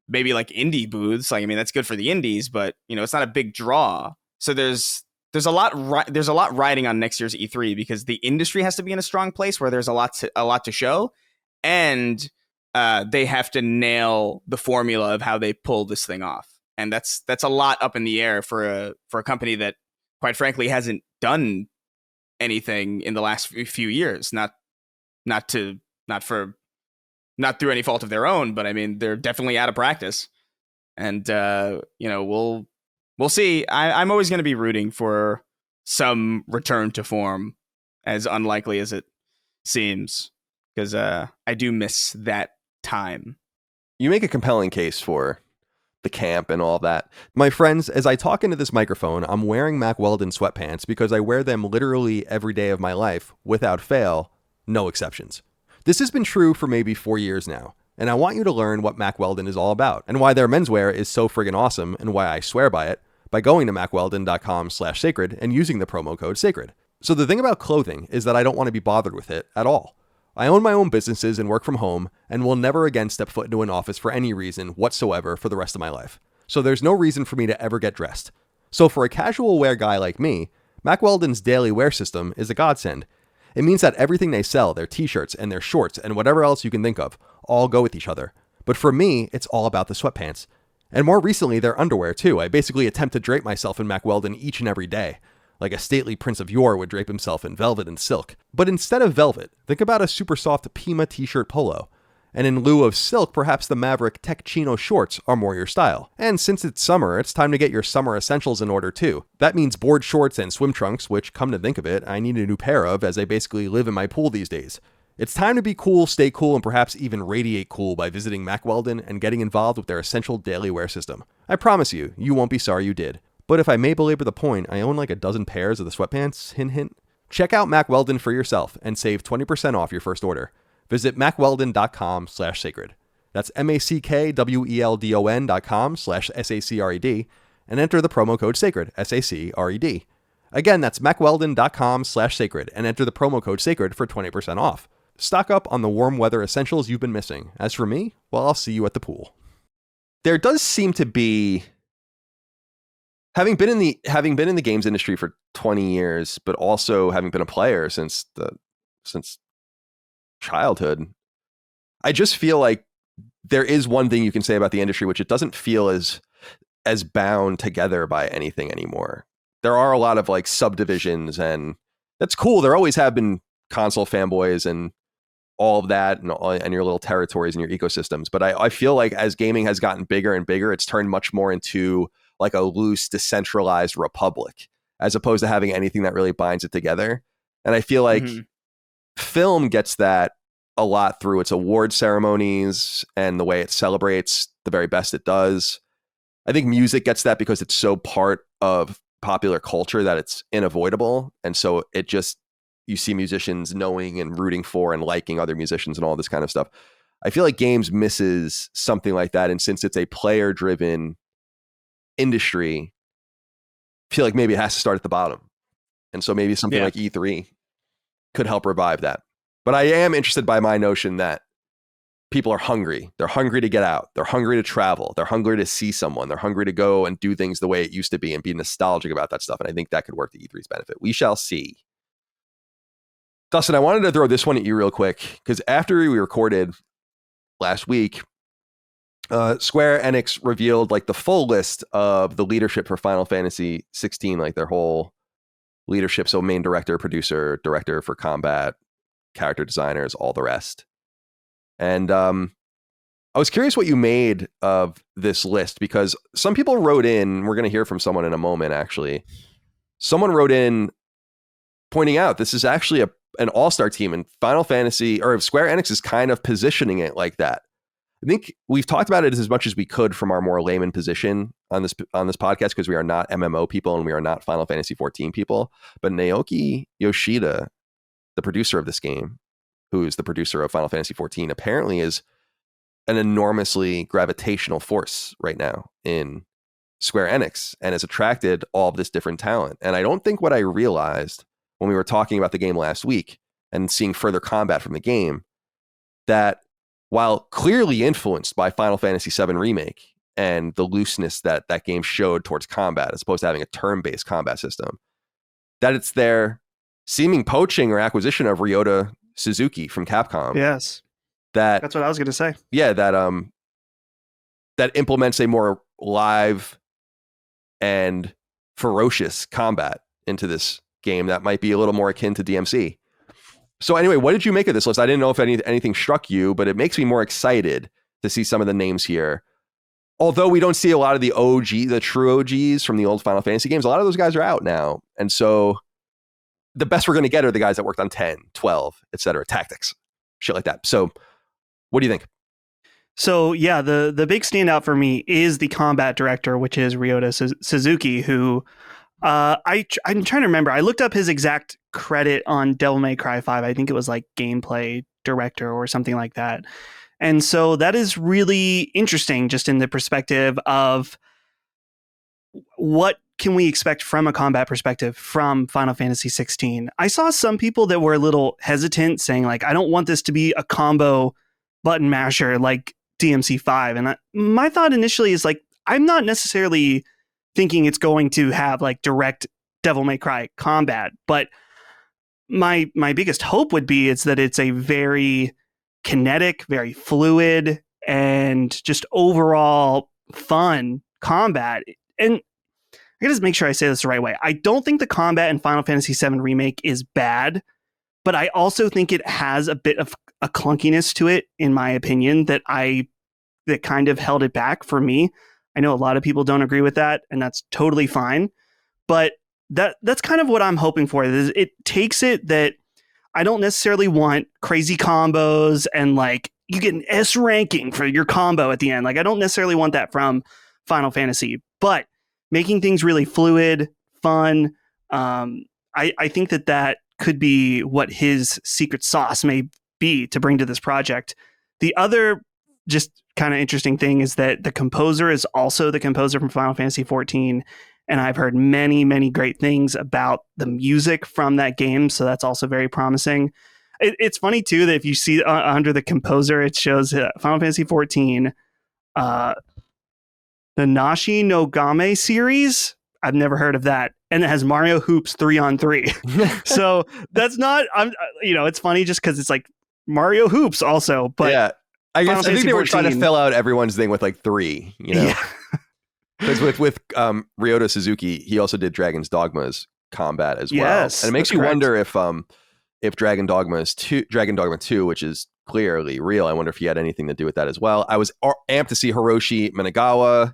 maybe like indie booths. Like, I mean, that's good for the indies, but you know, it's not a big draw. So there's a lot riding on next year's E3 because the industry has to be in a strong place where there's a lot to show, and they have to nail the formula of how they pull this thing off. And that's a lot up in the air for a company that, quite frankly, hasn't done anything in the last few years. Not through any fault of their own, but I mean, they're definitely out of practice. And you know, we'll see. I'm always going to be rooting for some return to form, as unlikely as it seems, because I do miss that time. You make a compelling case for the camp and all that. My friends, as I talk into this microphone, I'm wearing Mack Weldon sweatpants because I wear them literally every day of my life, without fail, no exceptions. This has been true for maybe 4 years now, and I want you to learn what Mack Weldon is all about, and why their menswear is so friggin' awesome, and why I swear by it, by going to mackweldon.com/sacred and using the promo code SACRED. So the thing about clothing is that I don't want to be bothered with it at all. I own my own businesses and work from home, and will never again step foot into an office for any reason whatsoever for the rest of my life. So there's no reason for me to ever get dressed. So for a casual wear guy like me, Mack Weldon's daily wear system is a godsend. It means that everything they sell, their t-shirts and their shorts and whatever else you can think of, all go with each other. But for me, it's all about the sweatpants. And more recently, their underwear too. I basically attempt to drape myself in Mack Weldon each and every day, like a stately Prince of Yore would drape himself in velvet and silk. But instead of velvet, think about a super soft Pima t-shirt polo. And in lieu of silk, perhaps the Maverick Tech Chino shorts are more your style. And since it's summer, it's time to get your summer essentials in order too. That means board shorts and swim trunks, which, come to think of it, I need a new pair of as I basically live in my pool these days. It's time to be cool, stay cool, and perhaps even radiate cool by visiting Mack Weldon and getting involved with their essential daily wear system. I promise you, you won't be sorry you did. But if I may belabor the point, I own like a dozen pairs of the sweatpants, hint hint. Check out Mack Weldon for yourself and save 20% off your first order. Visit mackweldon.com/sacred. That's mackweldon.com/SACRED and enter the promo code SACRED, SACRED. Again, that's mackweldon.com/sacred and enter the promo code SACRED for 20% off. Stock up on the warm weather essentials you've been missing. As for me, well, I'll see you at the pool. There does seem to be, having been in the games industry for 20 years, but also having been a player since childhood, I just feel like there is one thing you can say about the industry, which it doesn't feel as bound together by anything anymore. There are a lot of like subdivisions, and that's cool. There always have been console fanboys and all of that, and your little territories and your ecosystems. But I feel like as gaming has gotten bigger and bigger, it's turned much more into like a loose, decentralized republic, as opposed to having anything that really binds it together. And I feel like film gets that a lot through its award ceremonies and the way it celebrates the very best it does. I think music gets that because it's so part of popular culture that it's unavoidable. And so it just, you see musicians knowing and rooting for and liking other musicians and all this kind of stuff. I feel like games misses something like that. And since it's a player driven industry, I feel like maybe it has to start at the bottom. And so maybe something like E3 could help revive that. But I am interested by my notion that people are hungry. They're hungry to get out. They're hungry to travel. They're hungry to see someone. They're hungry to go and do things the way it used to be and be nostalgic about that stuff. And I think that could work to E3's benefit. We shall see. Dustin, I wanted to throw this one at you real quick, because after we recorded last week, Square Enix revealed like the full list of the leadership for Final Fantasy XVI, like their whole leadership. So main director, producer, director for combat, character designers, all the rest. And I was curious what you made of this list, because some people wrote in, we're going to hear from someone in a moment, actually. Someone wrote in pointing out this is actually an all-star team, and Final Fantasy, or Square Enix is kind of positioning it like that. I think we've talked about it as much as we could from our more layman position on this podcast, because we are not MMO people and we are not Final Fantasy XIV people. But Naoki Yoshida, the producer of this game, who is the producer of Final Fantasy XIV, apparently is an enormously gravitational force right now in Square Enix and has attracted all of this different talent. And I don't think what I realized when we were talking about the game last week and seeing further combat from the game, that while clearly influenced by Final Fantasy VII Remake and the looseness that that game showed towards combat, as opposed to having a turn-based combat system, that it's their seeming poaching or acquisition of Ryota Suzuki from Capcom. Yes. That's what I was going to say. Yeah, that implements a more live and ferocious combat into this game that might be a little more akin to DMC. So anyway, what did you make of this list? I didn't know if anything struck you, but it makes me more excited to see some of the names here. Although we don't see a lot of the true OGs from the old Final Fantasy games, a lot of those guys are out now. And so the best we're going to get are the guys that worked on 10, 12, etc., Tactics, shit like that. So what do you think? So yeah, the big standout for me is the combat director, which is Ryota Suzuki, who I'm trying to remember. I looked up his exact credit on Devil May Cry 5. I think it was like gameplay director or something like that. And so that is really interesting, just in the perspective of what can we expect from a combat perspective from Final Fantasy 16. I saw some people that were a little hesitant, saying like, I don't want this to be a combo button masher like DMC 5. And my thought initially is like, I'm not necessarily thinking it's going to have like direct Devil May Cry combat, but my biggest hope would be it's that it's a very kinetic, very fluid, and just overall fun combat. And I gotta just make sure I say this the right way. I don't think the combat in Final Fantasy VII Remake is bad, but I also think it has a bit of a clunkiness to it, in my opinion, that kind of held it back for me. I know a lot of people don't agree with that, and that's totally fine. But that's kind of what I'm hoping for. It takes it that I don't necessarily want crazy combos and like you get an S ranking for your combo at the end. Like I don't necessarily want that from Final Fantasy, but making things really fluid, fun. I think that could be what his secret sauce may be to bring to this project. The other just kind of interesting thing is that the composer is also the composer from Final Fantasy XIV. And I've heard many, many great things about the music from that game. So that's also very promising. It's funny, too, that if you see under the composer, it shows Final Fantasy XIV, the Nashi no Game series. I've never heard of that. And it has Mario Hoops 3-on-3. So that's not, it's funny just because it's like Mario Hoops also. But yeah, I think they were trying to fill out everyone's thing with like 3, Yeah. Because with Ryota Suzuki, he also did Dragon's Dogma's combat as well. Yes, and it makes you wonder if Dragon Dogma 2, which is clearly real, I wonder if he had anything to do with that as well. I was amped to see Hiroshi Minagawa,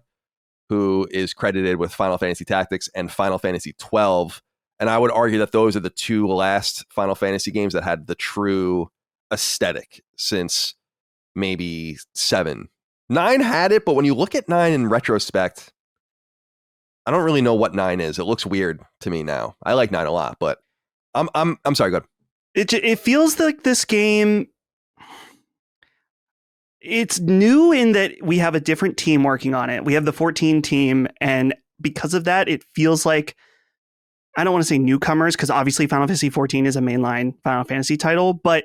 who is credited with Final Fantasy Tactics and Final Fantasy 12. And I would argue that those are the 2 last Final Fantasy games that had the true aesthetic since maybe 7. 9 had it, but when you look at 9 in retrospect, I don't really know what 9 is. It looks weird to me now. I like 9 a lot, but I'm sorry, go ahead. It feels like this game, it's new in that we have a different team working on it. We have the 14 team, and because of that, it feels like, I don't want to say newcomers, because obviously Final Fantasy XIV is a mainline Final Fantasy title, but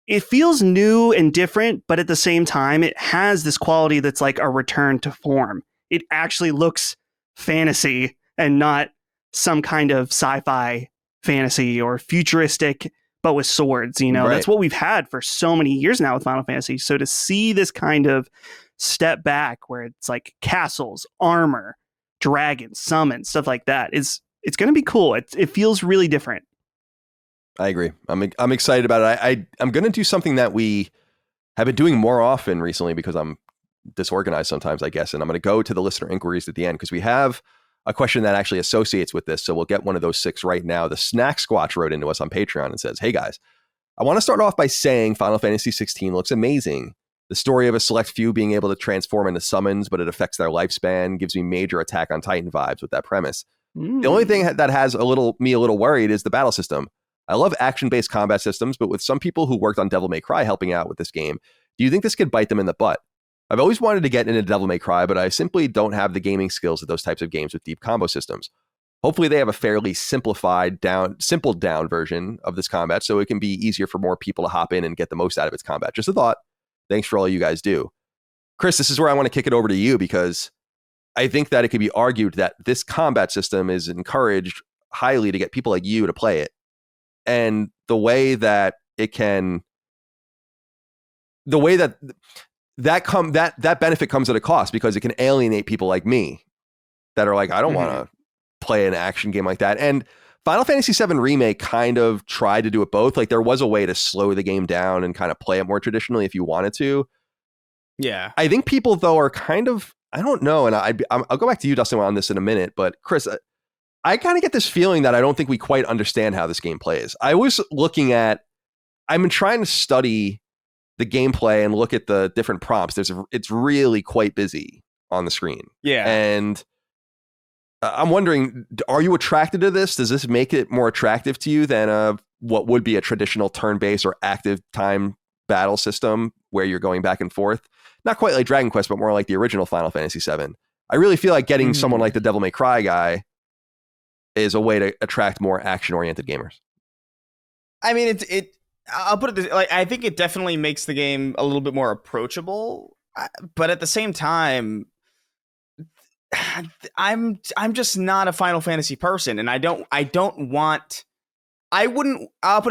it feels new and different, but at the same time, it has this quality that's like a return to form. It actually looks fantasy and not some kind of sci-fi fantasy or futuristic, but with swords, Right. That's what we've had for so many years now with Final Fantasy. So to see this kind of step back where it's like castles, armor, dragons, summons, stuff like that, it's going to be cool. It feels really different. I agree. I'm excited about it. I'm going to do something that we have been doing more often recently because I'm disorganized sometimes, I guess. And I'm going to go to the listener inquiries at the end because we have a question that actually associates with this. So we'll get one of those 6 right now. The Snack Squatch wrote into us on Patreon and says, "Hey guys, I want to start off by saying Final Fantasy XVI looks amazing. The story of a select few being able to transform into summons, but it affects their lifespan, gives me major Attack on Titan vibes with that premise. The only thing that has me a little worried is the battle system. I love action-based combat systems, but with some people who worked on Devil May Cry helping out with this game, do you think this could bite them in the butt? I've always wanted to get into Devil May Cry, but I simply don't have the gaming skills of those types of games with deep combo systems. Hopefully they have a fairly simpled down version of this combat so it can be easier for more people to hop in and get the most out of its combat. Just a thought. Thanks for all you guys do." Chris, this is where I want to kick it over to you because I think that it could be argued that this combat system is encouraged highly to get people like you to play it. And the way that benefit comes at a cost because it can alienate people like me that are like, I don't want to play an action game like that. And Final Fantasy VII Remake kind of tried to do it both. Like there was a way to slow the game down and kind of play it more traditionally if you wanted to. Yeah. I think people though are kind of, I don't know. And I'll go back to you, Dustin, on this in a minute, but Chris, I kind of get this feeling that I don't think we quite understand how this game plays. I've been trying to study the gameplay and look at the different prompts. It's really quite busy on the screen. Yeah. And I'm wondering, are you attracted to this? Does this make it more attractive to you than what would be a traditional turn-based or active time battle system where you're going back and forth? Not quite like Dragon Quest, but more like the original Final Fantasy VII. I really feel like getting someone like the Devil May Cry guy is a way to attract more action-oriented gamers. I mean, I'll put it this, like, I think it definitely makes the game a little bit more approachable, but at the same time, I'm just not a Final Fantasy person, and I'll put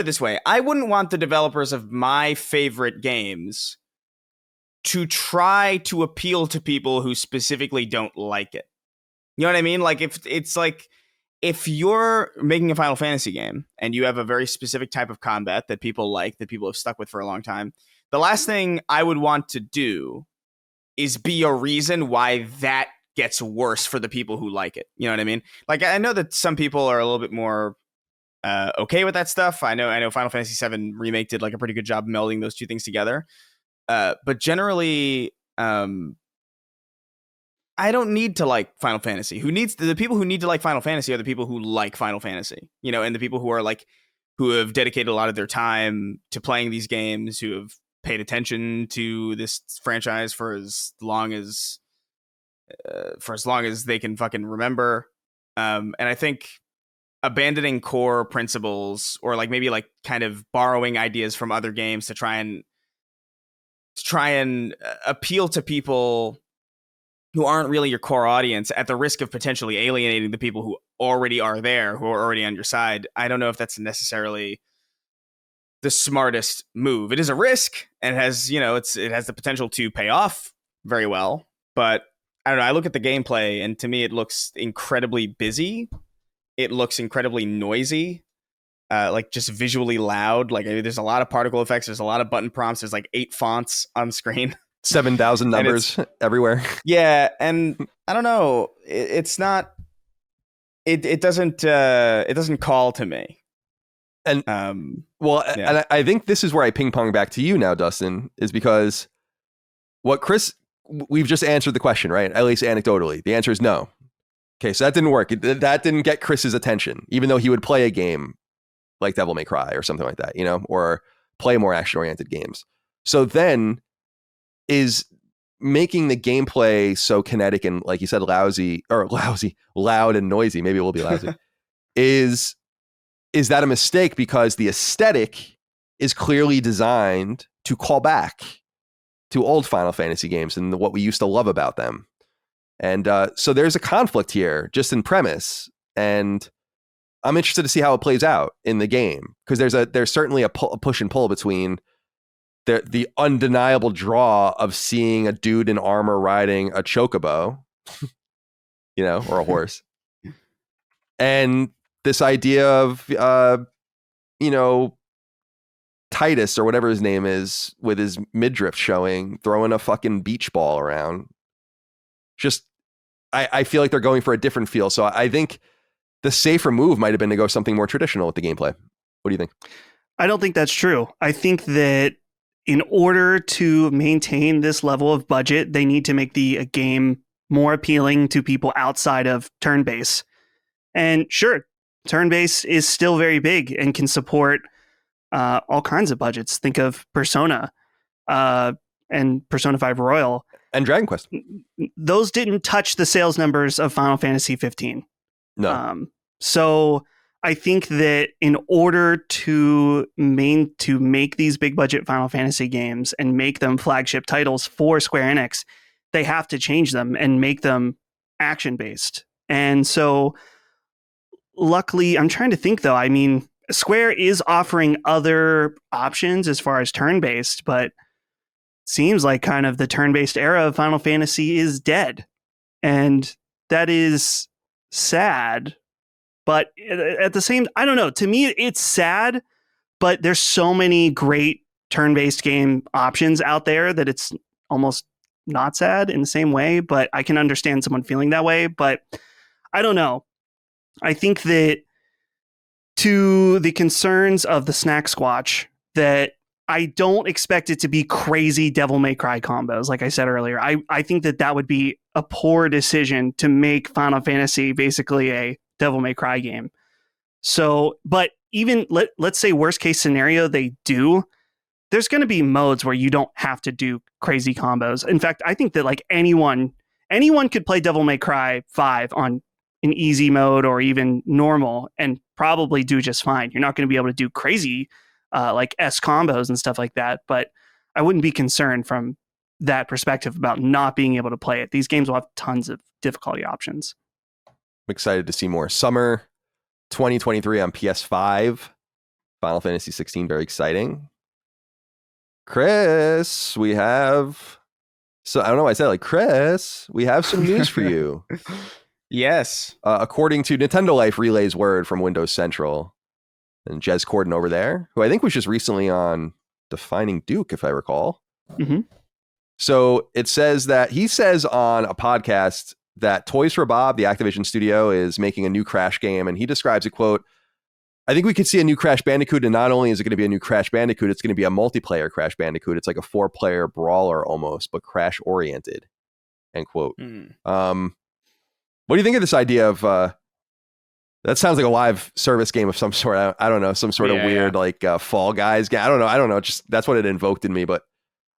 it this way, I wouldn't want the developers of my favorite games to try to appeal to people who specifically don't like it. You know what I mean? Like if you're making a Final Fantasy game and you have a very specific type of combat that people like, that people have stuck with for a long time, the last thing I would want to do is be a reason why that gets worse for the people who like it. You know what I mean? Like, I know that some people are a little bit more okay with that stuff. I know Final Fantasy VII Remake did like a pretty good job melding those two things together. But generally, I don't need to like Final Fantasy. The people who need to like Final Fantasy are the people who like Final Fantasy, you know, and the people who have dedicated a lot of their time to playing these games, who have paid attention to this franchise for as long as they can fucking remember. And I think abandoning core principles, or like maybe like kind of borrowing ideas from other games to try and appeal to people who aren't really your core audience, at the risk of potentially alienating the people who already are there, who are already on your side. I don't know if that's necessarily the smartest move. It is a risk, and it has the potential to pay off very well. But I don't know. I look at the gameplay, and to me, it looks incredibly busy. It looks incredibly noisy, like just visually loud. Like, there's a lot of particle effects. There's a lot of button prompts. There's like 8 fonts on screen. 7,000 numbers everywhere. Yeah, and I don't know. It's not. It doesn't call to me. And and I think this is where I ping pong back to you now, Dustin, is because we've just answered the question, right? At least anecdotally, the answer is no. Okay, so that didn't work. That didn't get Chris's attention, even though he would play a game like Devil May Cry or something like that, you know, or play more action-oriented games. So then, is making the gameplay so kinetic and, like you said, loud and noisy, maybe it will be lousy, is that a mistake because the aesthetic is clearly designed to call back to old Final Fantasy games and what we used to love about them? And so there's a conflict here just in premise, and I'm interested to see how it plays out in the game, because there's certainly a push and pull between the undeniable draw of seeing a dude in armor riding a chocobo, you know, or a horse, and this idea of Titus, or whatever his name is, with his midriff showing, throwing a fucking beach ball around. Just, I feel like they're going for a different feel. So I think the safer move might have been to go something more traditional with the gameplay. What do you think? I don't think that's true. I think that in order to maintain this level of budget, they need to make the game more appealing to people outside of turn-based. And sure, turn-based is still very big and can support all kinds of budgets. Think of Persona and Persona 5 Royal. And Dragon Quest. Those didn't touch the sales numbers of Final Fantasy 15. No. So I think that in order to make these big budget Final Fantasy games and make them flagship titles for Square Enix, they have to change them and make them action based. And so luckily, I'm trying to think though, I mean, Square is offering other options as far as turn based, but seems like kind of the turn-based era of Final Fantasy is dead. And that is sad. But at the same, I don't know, to me, it's sad, but there's so many great turn-based game options out there that it's almost not sad in the same way, but I can understand someone feeling that way. But I don't know. I think that to the concerns of the Snack Squatch, that I don't expect it to be crazy Devil May Cry combos. Like I said earlier, I think that would be a poor decision to make Final Fantasy basically a Devil May Cry game. So, but even let's say worst case scenario, they do, there's going to be modes where you don't have to do crazy combos. In fact, I think that like anyone could play Devil May Cry 5 on an easy mode or even normal and probably do just fine. You're not going to be able to do crazy like S combos and stuff like that, but I wouldn't be concerned from that perspective about not being able to play it. These games will have tons of difficulty options. I'm excited to see more. Summer 2023 on PS5. Final Fantasy XVI, very exciting. Chris, we have So I don't know why I said, like, Chris, we have some news for you. Yes. According to Nintendo Life Relay's word from Windows Central, and Jez Corden over there, who I think was just recently on Defining Duke, if I recall. Mm-hmm. So it says that he says on a podcast that Toys for Bob, the Activision studio, is making a new Crash game. And he describes a quote, I think we could see a new Crash Bandicoot. And not only is it going to be a new Crash Bandicoot, it's going to be a multiplayer Crash Bandicoot. It's like a 4-player brawler almost, but Crash oriented, end quote. What do you think of this idea of, that sounds like a live service game of some sort. I don't know, some sort of weird like Fall Guys game. I don't know. Just that's what it invoked in me, but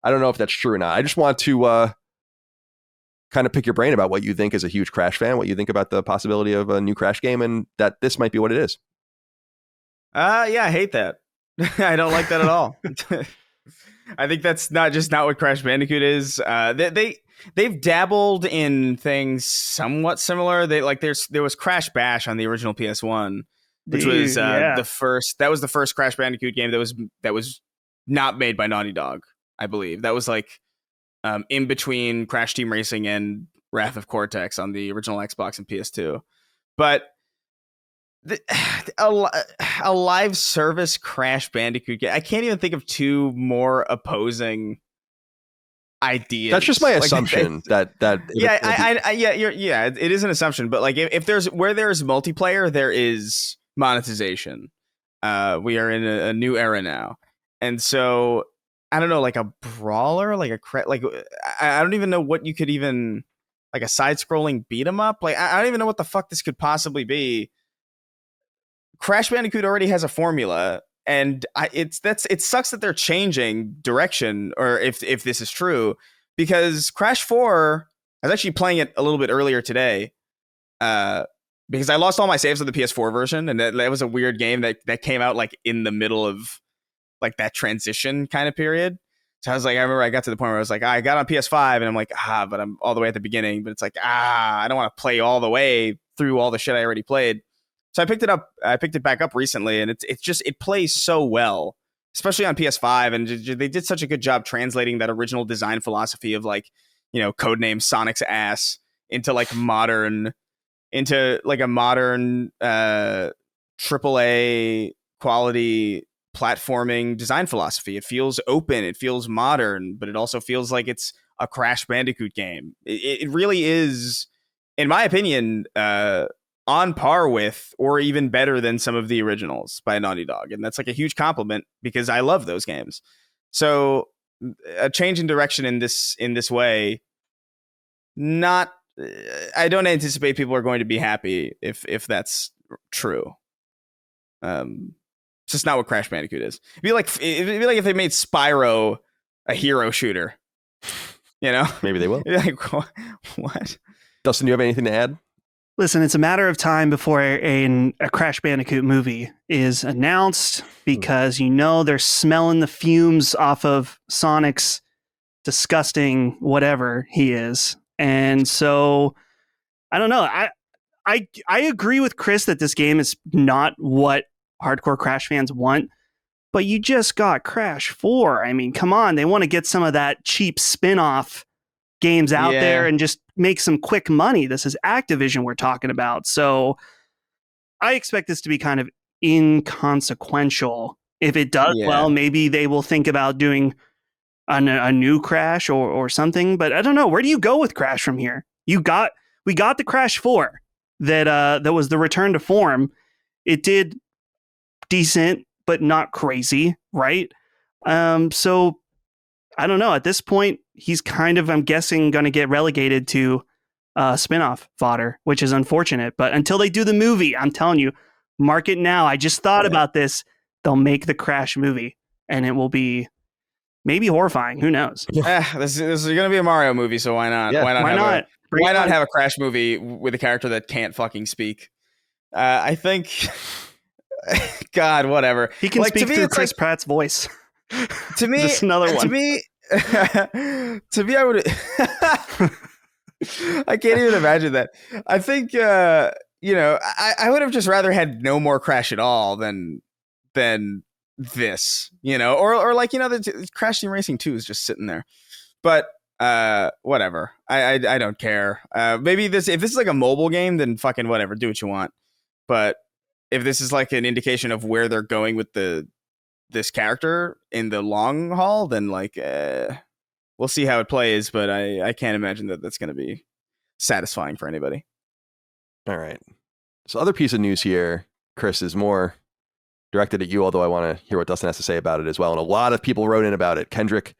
I don't know if that's true or not. I just want to kind of pick your brain about what you think as a huge Crash fan, what you think about the possibility of a new Crash game, and that this might be what it is. Yeah, I hate that. I don't like that at all. I think that's not what Crash Bandicoot is. They've dabbled in things somewhat similar. There was Crash Bash on the original PS1, which was the first Crash Bandicoot game that was not made by Naughty Dog, I believe. That was like in between Crash Team Racing and Wrath of Cortex on the original Xbox and PS2. But a live service Crash Bandicoot game, I can't even think of two more opposing ideas. That's just my assumption. It is an assumption, but like if there's multiplayer, there is monetization. We are in a new era now, and so I don't know, like a brawler, like I don't even know what you could even, like a side-scrolling beat 'em up. Like I don't even know what the fuck this could possibly be. Crash Bandicoot already has a formula, and it sucks that they're changing direction, or if this is true, because Crash 4, I was actually playing it a little bit earlier today, because I lost all my saves on the PS4 version, and that was a weird game that came out like in the middle of like that transition kind of period. So I remember I got to the point where I was like, I got on PS5, and I'm like, but I'm all the way at the beginning, but it's like, I don't want to play all the way through all the shit I already played. So I picked it back up recently, and it plays so well, especially on PS5. And they did such a good job translating that original design philosophy of like, codename Sonic's ass into a modern AAA quality platforming design philosophy. It feels open, it feels modern, but it also feels like it's a Crash Bandicoot game. It really is, in my opinion, on par with, or even better than, some of the originals by Naughty Dog. And that's like a huge compliment, because I love those games. So a change in direction in this way, I don't anticipate people are going to be happy if that's true. It's just not what Crash Bandicoot is. It'd be like if they made Spyro a hero shooter. Maybe they will. Like, what? Dustin, do you have anything to add? Listen, it's a matter of time before a Crash Bandicoot movie is announced, because they're smelling the fumes off of Sonic's disgusting whatever he is. And so I don't know. I agree with Chris that this game is not what hardcore Crash fans want, but you just got Crash 4. I mean, come on, they want to get some of that cheap spin-off games out there and just make some quick money. This is Activision we're talking about. So I expect this to be kind of inconsequential. If it does well, maybe they will think about doing a new Crash or something. But I don't know. Where do you go with Crash from here? We got the Crash 4 that was the return to form. It did decent, but not crazy, right? So I don't know. At this point, he's kind of, I'm guessing, going to get relegated to spin-off fodder, which is unfortunate. But until they do the movie, I'm telling you, mark it now. I just thought about this. They'll make the Crash movie, and it will be maybe horrifying. Who knows? This is going to be a Mario movie, so why not? Yeah. Why not have a Crash movie with a character that can't fucking speak? I think... God, whatever. He can speak through Chris Pratt's voice. To me, just another one. To me, I would. I can't even imagine that. I think, I would have just rather had no more Crash at all than this, or like, the Crash Team Racing 2 is just sitting there. But Whatever. I don't care. Maybe if this is like a mobile game, then fucking whatever, do what you want. But if this is like an indication of where they're going with this character in the long haul, then like we'll see how it plays. But I can't imagine that that's going to be satisfying for anybody. All right. So other piece of news here, Chris, is more directed at you, although I want to hear what Dustin has to say about it as well. And a lot of people wrote in about it. Kendrick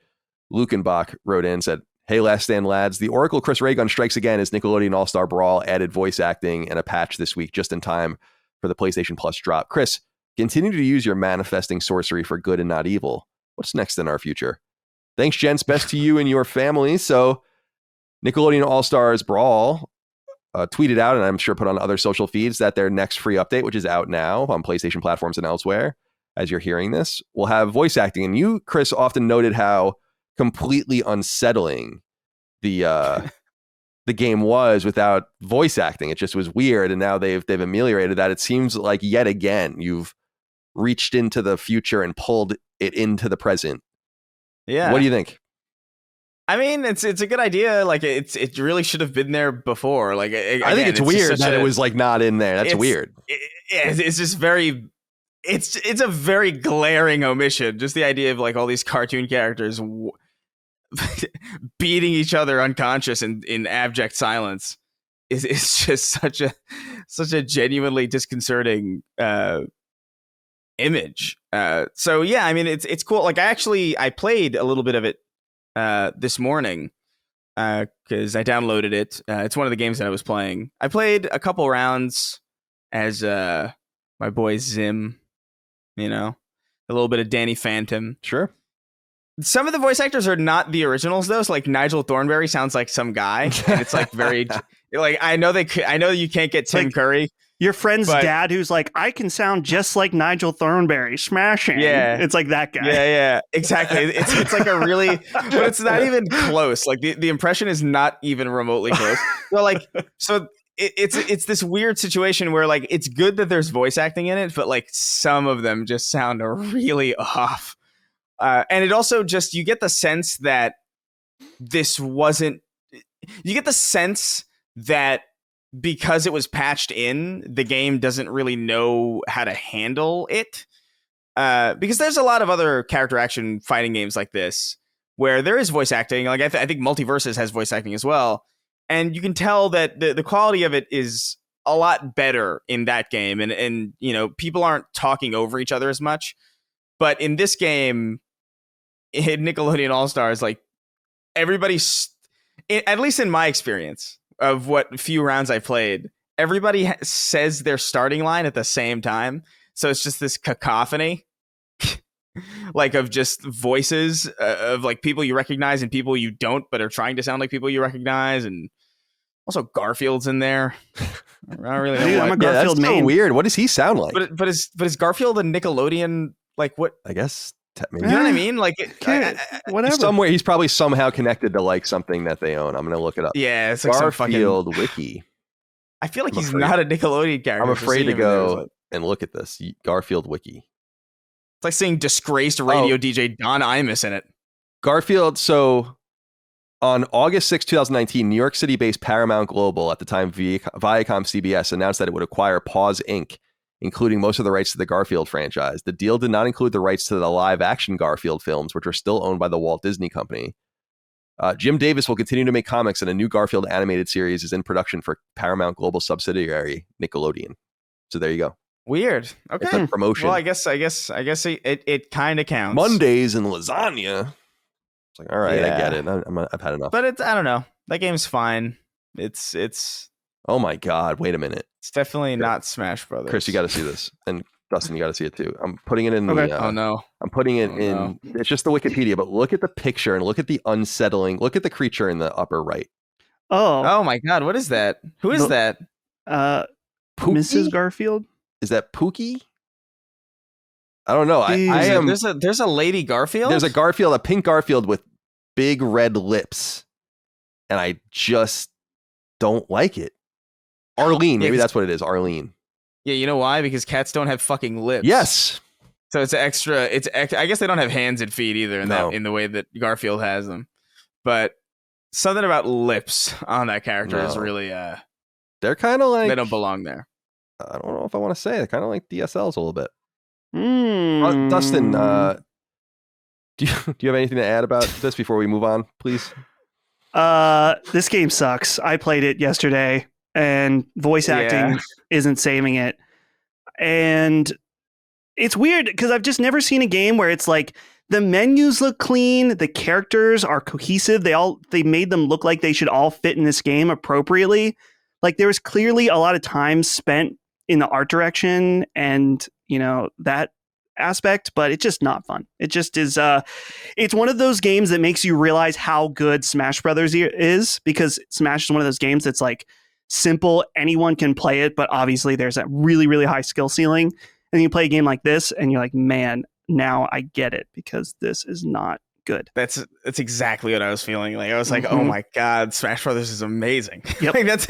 Lukenbach wrote in, said, "Hey, Last Stand lads, the Oracle Chris Ray gun strikes again as Nickelodeon All-Star Brawl added voice acting and a patch this week just in time for the PlayStation Plus drop. Chris, continue to use your manifesting sorcery for good and not evil. What's next in our future? Thanks, gents. Best to you and your family." So Nickelodeon All-Stars Brawl tweeted out, and I'm sure put on other social feeds, that their next free update, which is out now on PlayStation platforms and elsewhere, as you're hearing this, will have voice acting. And you, Chris, often noted how completely unsettling the game was without voice acting. It just was weird, and now they've ameliorated that. It seems like yet again you've reached into the future and pulled it into the present. Yeah. What do you think? I mean, it's a good idea. Like it really should have been there before. Like I think it's weird that it was like not in there. That's weird. It's just very. It's a very glaring omission. Just the idea of like all these cartoon characters beating each other unconscious in abject silence is just such a genuinely disconcerting image. So yeah, I mean it's cool. Like I played a little bit of it this morning because I downloaded it. It's one of the games that I was playing. I played a couple rounds as my boy Zim, a little bit of Danny Phantom. Sure. Some of the voice actors are not the originals though. So like Nigel Thornberry sounds like some guy, and it's like very like I know you can't get Tim Curry. Your friend's dad who's like, I can sound just like Nigel Thornberry, smashing. Yeah. It's like that guy. Yeah, exactly. It's like a really, but it's not even close. Like the impression is not even remotely close. So it's this weird situation where like, it's good that there's voice acting in it, but like some of them just sound really off. And it also just, you get the sense that because it was patched in, the game doesn't really know how to handle it. Because there's a lot of other character action fighting games like this where there is voice acting. Like I think Multiverses has voice acting as well. And you can tell that the quality of it is a lot better in that game. And people aren't talking over each other as much. But in this game, in Nickelodeon All-Stars, like everybody's, at least in my experience, of what few rounds I played, everybody says their starting line at the same time. So it's just this cacophony, like of just voices of like people you recognize and people you don't, but are trying to sound like people you recognize. And also Garfield's in there. I don't really know. Dude, I'm a Garfield that's main. so weird. What does he sound like? But is Garfield a Nickelodeon? Like what? I guess maybe. You know what I mean? Like whatever. Somewhere he's probably somehow connected to like something that they own. I'm gonna look it up. Yeah, it's like Garfield wiki. I feel like he's not a Nickelodeon character. I'm afraid to go and look at this Garfield wiki. It's like seeing disgraced radio DJ Don Imus in it. Garfield. So on August 6, 2019, New York City-based Paramount Global, at the time Viacom CBS, announced that it would acquire Paws Inc., including most of the rights to the Garfield franchise. The deal did not include the rights to the live-action Garfield films, which are still owned by the Walt Disney Company. Jim Davis will continue to make comics, and a new Garfield animated series is in production for Paramount Global subsidiary Nickelodeon. So there you go. Weird. Okay. It's a promotion. Well, I guess it kind of counts. Mondays and lasagna. It's like, all right, Yeah. I get it. I've had enough. But I don't know. That game's fine. It's Oh my God! Wait a minute. It's definitely not Smash Brothers. Chris, you got to see this, and Dustin, you got to see it too. I'm putting it in Okay. the. Oh no! I'm putting it in. No. It's just the Wikipedia, but look at the picture and look at the unsettling. Look at the creature in the upper right. Oh my God! What is that? Who is that? Pookie? Mrs. Garfield. Is that Pookie? I don't know. I am. There's a lady Garfield. There's a Garfield, a pink Garfield with big red lips, and I just don't like it. Arlene, maybe that's what it is. Arlene. Yeah, you know why? Because cats don't have fucking lips. Yes. So it's extra. I guess they don't have hands and feet either in No. in the way that Garfield has them. But something about lips on that character is No. really They're kind of like, they don't belong there. I don't know if I want to say, they're kind of like DSLs a little bit. Mm. Dustin, do you have anything to add about this before we move on, please? This game sucks. I played it yesterday, and voice acting isn't saving it. And it's weird because I've just never seen a game where it's like the menus look clean, the characters are cohesive. They made them look like they should all fit in this game appropriately. Like there was clearly a lot of time spent in the art direction and, that aspect, but it's just not fun. It just is. It's one of those games that makes you realize how good Smash Brothers is, because Smash is one of those games that's like simple. Anyone can play it, but obviously there's a really, really high skill ceiling. And you play a game like this and you're like, man, now I get it, because this is not good. That's exactly what I was feeling. Like I was like, oh my god, Smash Brothers is amazing. Yep. Like that's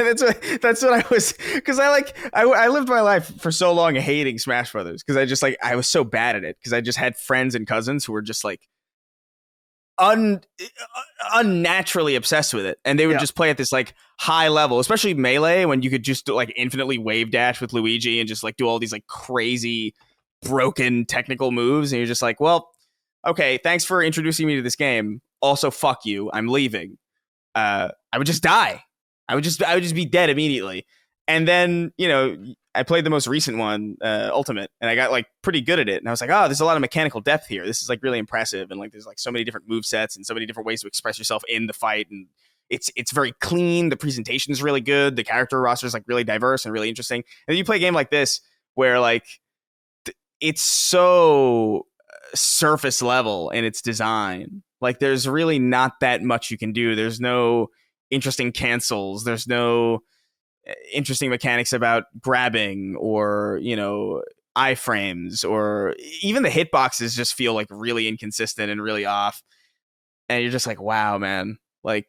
what I was, because I lived my life for so long hating Smash Brothers because I was so bad at it, because I just had friends and cousins who were just like unnaturally obsessed with it, and they would just play at this like high level, especially Melee, when you could just like infinitely wave dash with Luigi and just like do all these like crazy broken technical moves, and you're just like, well, okay, thanks for introducing me to this game. Also, fuck you. I'm leaving. I would just die. I would just be dead immediately. And then, I played the most recent one, Ultimate, and I got like pretty good at it. And I was like, oh, there's a lot of mechanical depth here. This is like really impressive. And like, there's like so many different movesets and so many different ways to express yourself in the fight. And it's very clean. The presentation is really good. The character roster is like really diverse and really interesting. And then you play a game like this where like it's so surface level in its design. Like there's really not that much you can do. There's no interesting cancels. There's no interesting mechanics about grabbing or, iframes, or even the hitboxes just feel like really inconsistent and really off. And you're just like, wow, man, like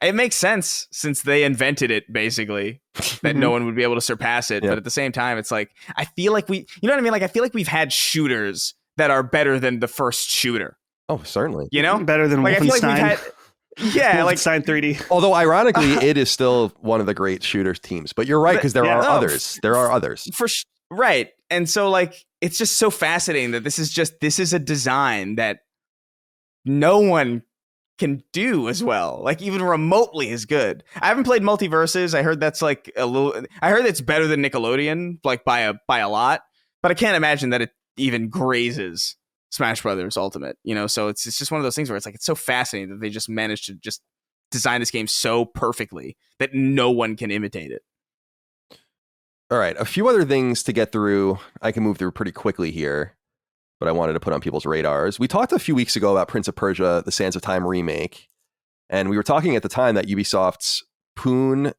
it makes sense since they invented it, basically, that no one would be able to surpass it. But at the same time, it's like, I feel like you know what I mean? Like, I feel like we've had shooters that are better than the first shooter. Oh, certainly. Better than like, Wolfenstein. I feel like we've had, Wolfenstein 3D. Although, ironically, it is still one of the great shooters teams. But you're right, because there are others. There are others. Right. And so, like, it's just so fascinating that this is a design that no one can do as well, like even remotely as good. I haven't played Multiverses. I heard that's like I heard it's better than Nickelodeon, like by a lot, but I can't imagine that it even grazes Smash Brothers Ultimate, so it's just one of those things where it's like, it's so fascinating that they just managed to just design this game so perfectly that no one can imitate it. All right, a few other things to get through. I can move through pretty quickly here, but I wanted to put on people's radars. We talked a few weeks ago about Prince of Persia, the Sands of Time remake, and we were talking at the time that Ubisoft's Pune,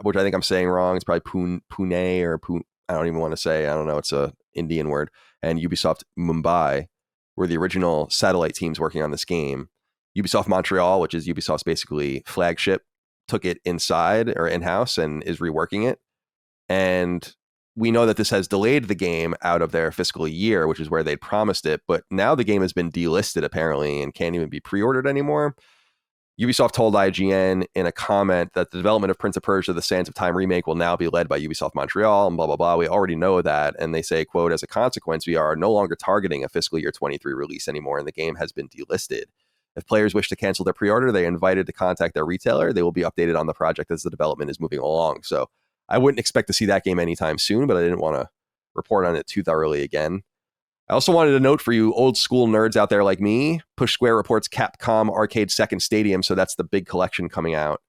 which I think I'm saying wrong, it's probably Pune or Pune, I don't even want to say, I don't know, it's a Indian word, and Ubisoft Mumbai were the original satellite teams working on this game. Ubisoft Montreal, which is Ubisoft's basically flagship, took it inside or in-house and is reworking it. And we know that this has delayed the game out of their fiscal year, which is where they'd promised it. But now the game has been delisted, apparently, and can't even be pre-ordered anymore. Ubisoft told IGN in a comment that the development of Prince of Persia, the Sands of Time remake will now be led by Ubisoft Montreal, and blah, blah, blah. We already know that. And they say, quote, as a consequence, we are no longer targeting a fiscal year 23 release anymore, and the game has been delisted. If players wish to cancel their pre-order, they are invited to contact their retailer. They will be updated on the project as the development is moving along. So I wouldn't expect to see that game anytime soon, but I didn't want to report on it too thoroughly again. I also wanted to note for you old school nerds out there like me, Push Square reports Capcom Arcade Second Stadium, so that's the big collection coming out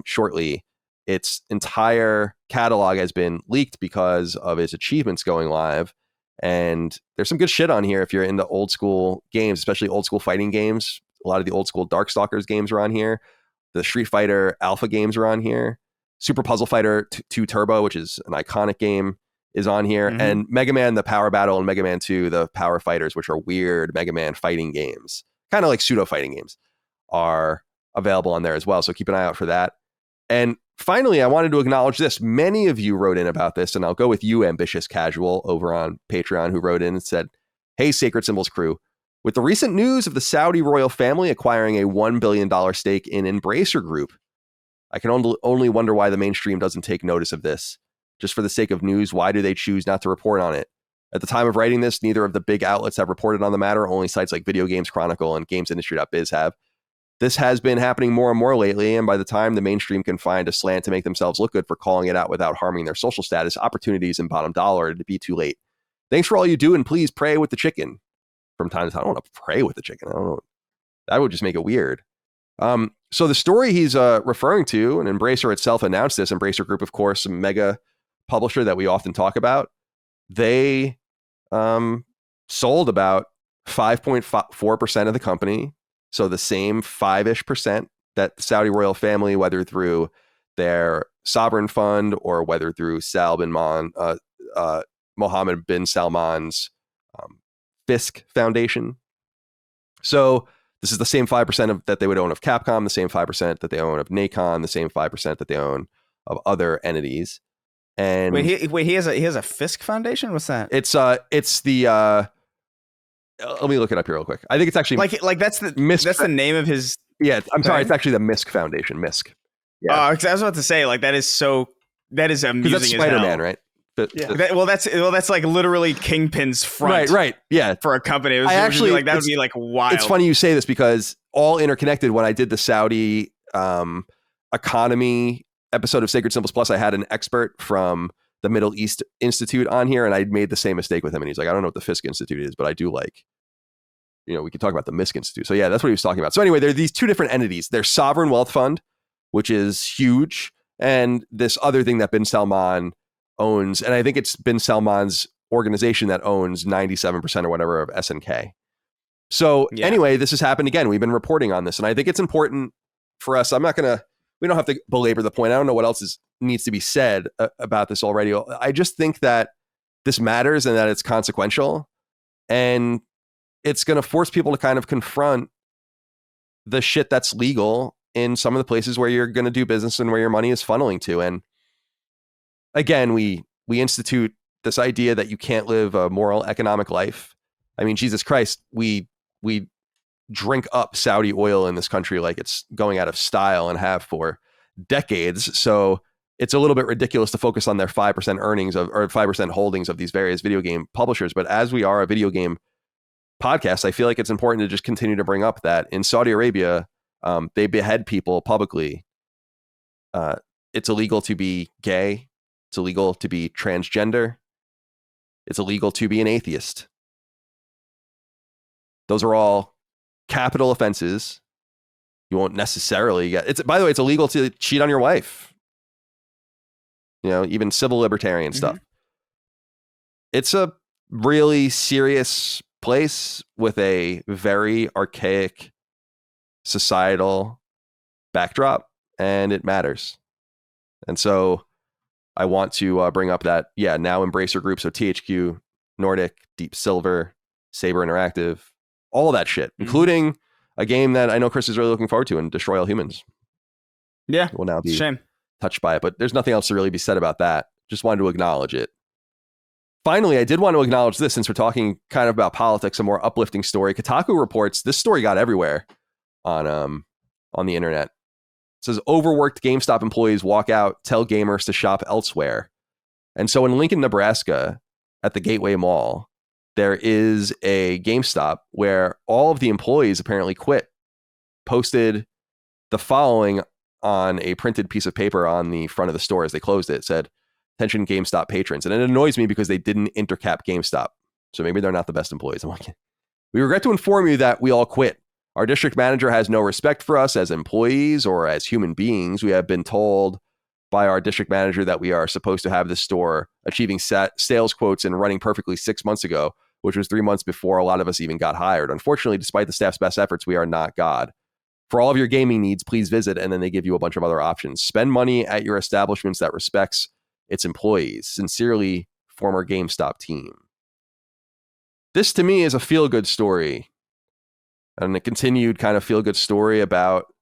shortly. Its entire catalog has been leaked because of its achievements going live, and there's some good shit on here if you're into old school games, especially old school fighting games. A lot of the old school Darkstalkers games are on here. The Street Fighter Alpha games are on here. Super Puzzle Fighter 2 Turbo, which is an iconic game, is on here. Mm-hmm. And Mega Man, the Power Battle, and Mega Man 2, the Power Fighters, which are weird Mega Man fighting games, kind of like pseudo fighting games, are available on there as well. So keep an eye out for that. And finally, I wanted to acknowledge this. Many of you wrote in about this, and I'll go with you, Ambitious Casual, over on Patreon, who wrote in and said, hey, Sacred Symbols crew, With the recent news of the Saudi royal family acquiring a $1 billion stake in Embracer Group, I can only wonder why the mainstream doesn't take notice of this. Just for the sake of news, why do they choose not to report on it? At the time of writing this, neither of the big outlets have reported on the matter. Only sites like Video Games Chronicle and GamesIndustry.biz have. This has been happening more and more lately, and by the time the mainstream can find a slant to make themselves look good for calling it out without harming their social status, opportunities and bottom dollar to be too late. Thanks for all you do, and please pray with the chicken. From time to time, I don't want to pray with the chicken. I don't know. That would just make it weird. So the story he's referring to, and Embracer itself announced this. Embracer Group, of course, a mega publisher that we often talk about. They sold about 5.4% of the company. So the same 5-ish% that the Saudi royal family, whether through their sovereign fund or whether through Mohammed bin Salman's Fisk Foundation. So this is the same 5% that they would own of Capcom, the same 5% that they own of Nacon, the same 5% that they own of other entities. And he has a Fisk Foundation. What's that? It's the let me look it up here real quick. I think it's actually like that's the name of his. Yeah, I'm sorry. It's actually the Misk Foundation. Misk. Yeah. Oh, because I was about to say that is amusing. That's Spider-Man, right? That's like literally Kingpin's front. Right. Yeah. For a company, that would be like wild. It's funny you say this because all interconnected. When I did the Saudi economy episode of Sacred Symbols Plus, I had an expert from the Middle East Institute on here, and I made the same mistake with him. And he's like, I don't know what the Fisk Institute is, but I do like, we could talk about the Misk Institute. So yeah, that's what he was talking about. So anyway, there are these two different entities. There's Sovereign Wealth Fund, which is huge, and this other thing that bin Salman owns, and I think it's bin Salman's organization that owns 97% or whatever of SNK. So anyway, this has happened again. We've been reporting on this, and I think it's important for us. We don't have to belabor the point. I don't know what else needs to be said about this already. I just think that this matters and that it's consequential, and it's going to force people to kind of confront the shit that's legal in some of the places where you're going to do business and where your money is funneling to. And again, we institute this idea that you can't live a moral economic life. I mean, Jesus Christ, we drink up Saudi oil in this country like it's going out of style and have for decades. So it's a little bit ridiculous to focus on their 5% earnings or 5% holdings of these various video game publishers. But as we are a video game podcast, I feel like it's important to just continue to bring up that in Saudi Arabia, they behead people publicly. It's illegal to be gay. It's illegal to be transgender. It's illegal to be an atheist. Those are all capital offenses. You won't necessarily get by the way, it's illegal to cheat on your wife. Even civil libertarian stuff. It's a really serious place with a very archaic societal backdrop, and it matters. And so I want to bring up that, now Embracer Group, so THQ, Nordic, Deep Silver, Saber Interactive, all of that shit, including a game that I know Chris is really looking forward to, in Destroy All Humans. Yeah, will now be shame. touched by it, but there's nothing else to really be said about that. Just wanted to acknowledge it. Finally, I did want to acknowledge this, since we're talking kind of about politics, a more uplifting story. Kotaku reports this story got everywhere on the internet. It says overworked GameStop employees walk out, tell gamers to shop elsewhere. And so in Lincoln, Nebraska, at the Gateway Mall, there is a GameStop where all of the employees apparently quit, posted the following on a printed piece of paper on the front of the store as they closed it. It said, "Attention GameStop patrons." And it annoys me because they didn't intercap GameStop. So maybe they're not the best employees. I'm like, "We regret to inform you that we all quit. Our district manager has no respect for us as employees or as human beings. We have been told by our district manager that we are supposed to have this store achieving sales quotes and running perfectly 6 months ago, which was 3 months before a lot of us even got hired. Unfortunately, despite the staff's best efforts, we are not God. For all of your gaming needs, please visit." And then they give you a bunch of other options. "Spend money at your establishments that respects its employees. Sincerely, former GameStop team." This to me is a feel-good story, and a continued kind of feel-good story about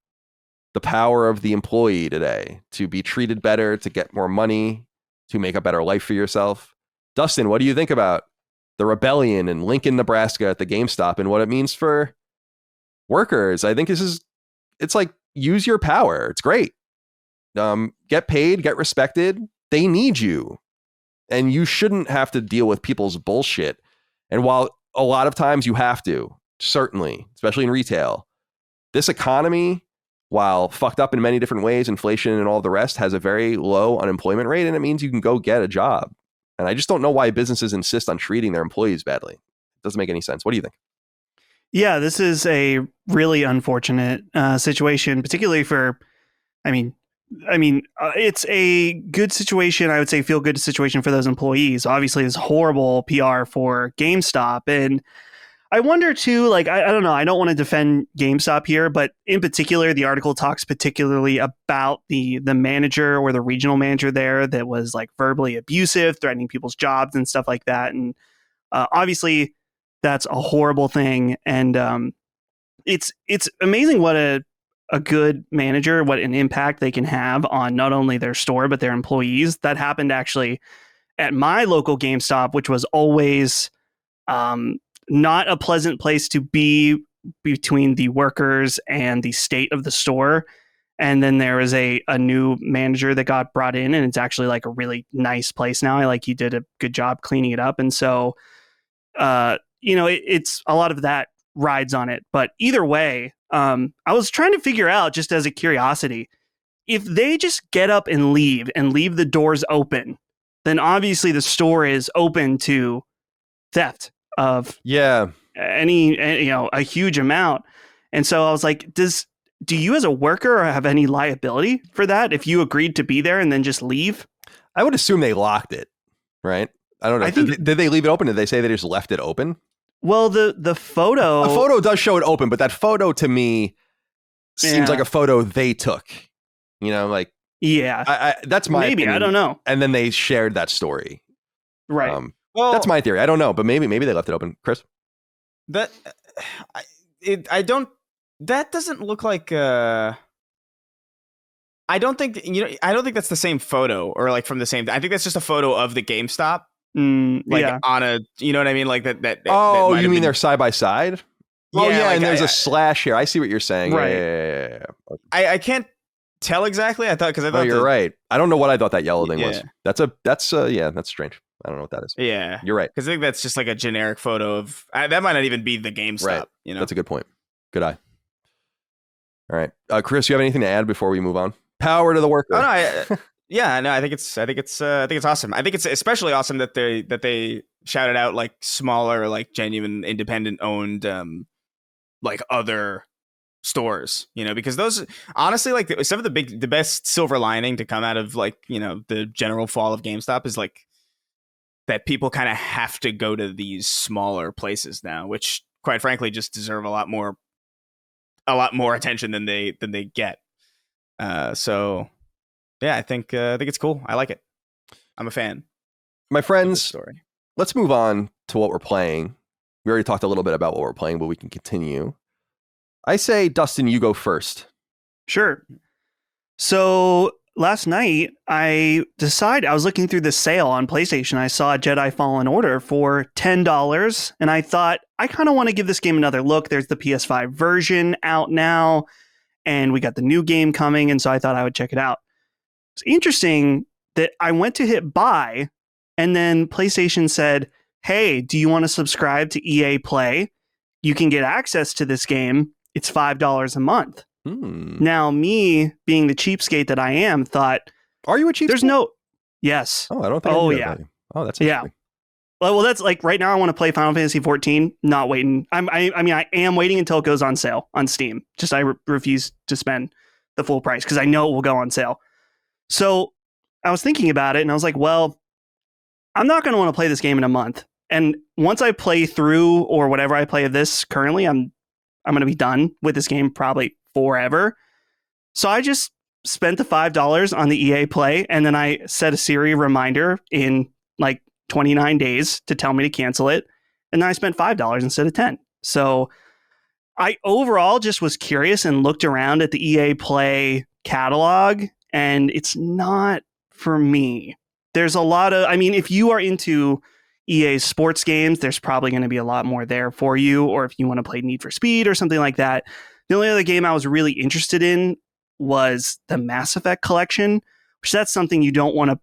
the power of the employee today to be treated better, to get more money, to make a better life for yourself. Dustin, what do you think about the rebellion in Lincoln, Nebraska at the GameStop and what it means for workers. I think it's like, use your power. It's great. Get paid, get respected. They need you. And you shouldn't have to deal with people's bullshit. And while a lot of times you have to, certainly, especially in retail, this economy, while fucked up in many different ways, inflation and all the rest, has a very low unemployment rate, and it means you can go get a job. And I just don't know why businesses insist on treating their employees badly. It doesn't make any sense. What do you think? Yeah, this is a really unfortunate situation, particularly for, it's a good situation. I would say feel good situation for those employees. Obviously, it's horrible PR for GameStop. And I wonder too, like, I don't know, I don't want to defend GameStop here, but in particular, the article talks particularly about the manager or the regional manager there that was like verbally abusive, threatening people's jobs and stuff like that. And obviously, that's a horrible thing. And it's amazing what a good manager, what an impact they can have on not only their store, but their employees. That happened actually at my local GameStop, which was always not a pleasant place to be between the workers and the state of the store. And then there was a new manager that got brought in, and it's actually like a really nice place now. I like he did a good job cleaning it up. And so, it's a lot of that rides on it. But either way, I was trying to figure out, just as a curiosity, if they just get up and leave the doors open, then obviously the store is open to theft of any a huge amount. And so I was like, do you as a worker have any liability for that if you agreed to be there and then just leave? I would assume they locked it, right? I don't know. Did they leave it open? Did they say they just left it open? Well, the photo... A photo does show it open, but that photo to me seems like a photo they took. Like... Yeah. That's my opinion. I don't know. And then they shared that story. Right. Well, that's my theory. I don't know, but maybe they left it open. Chris? That doesn't look like... I don't think that's the same photo or like from the same... I think that's just a photo of the GameStop. On a, you know what I mean? Like that you mean they're side by side? Yeah, and there's a slash here. I see what you're saying. Right. Yeah. I can't tell exactly. I thought you're right. I don't know what I thought that yellow thing was. That's strange. I don't know what that is. Yeah, you're right. Because I think that's just like a generic photo of that might not even be the GameStop. Right. That's a good point. Good eye. All right, Chris, you have anything to add before we move on? Power to the worker. Oh, no, I think it's awesome. I think it's especially awesome that they shouted out like smaller, like genuine independent owned like other stores, because those honestly, like some of the best silver lining to come out of like, the general fall of GameStop is like that people kind of have to go to these smaller places now, which quite frankly just deserve a lot more attention than they get. So yeah, I think it's cool. I like it. I'm a fan. My friends, let's move on to what we're playing. We already talked a little bit about what we're playing, but we can continue. I say, Dustin, you go first. Sure. So last night, I was looking through the sale on PlayStation. I saw Jedi Fallen Order for $10, and I thought, I kind of want to give this game another look. There's the PS5 version out now, and we got the new game coming, and so I thought I would check it out. It's interesting that I went to hit buy, and then PlayStation said, hey, do you want to subscribe to EA Play? You can get access to this game. It's $5 a month. Now, me being the cheapskate that I am, thought, are you a cheapskate? Yes. Oh, I don't think. Oh, yeah. Oh, that's interesting. Well, that's like right now. I want to play Final Fantasy XIV. Not waiting. I am waiting until it goes on sale on Steam. Just I refuse to spend the full price because I know it will go on sale. So I was thinking about it, and I was like, well, I'm not going to want to play this game in a month. And once I play through or whatever I play of this currently, I'm going to be done with this game probably forever. So I just spent the $5 on the EA Play, and then I set a Siri reminder in like 29 days to tell me to cancel it. And then I spent $5 instead of 10. So I overall just was curious and looked around at the EA Play catalog, and it's not for me. There's a lot of, if you are into EA sports games, there's probably going to be a lot more there for you. Or if you want to play Need for Speed or something like that. The only other game I was really interested in was the Mass Effect collection, which that's something you don't want to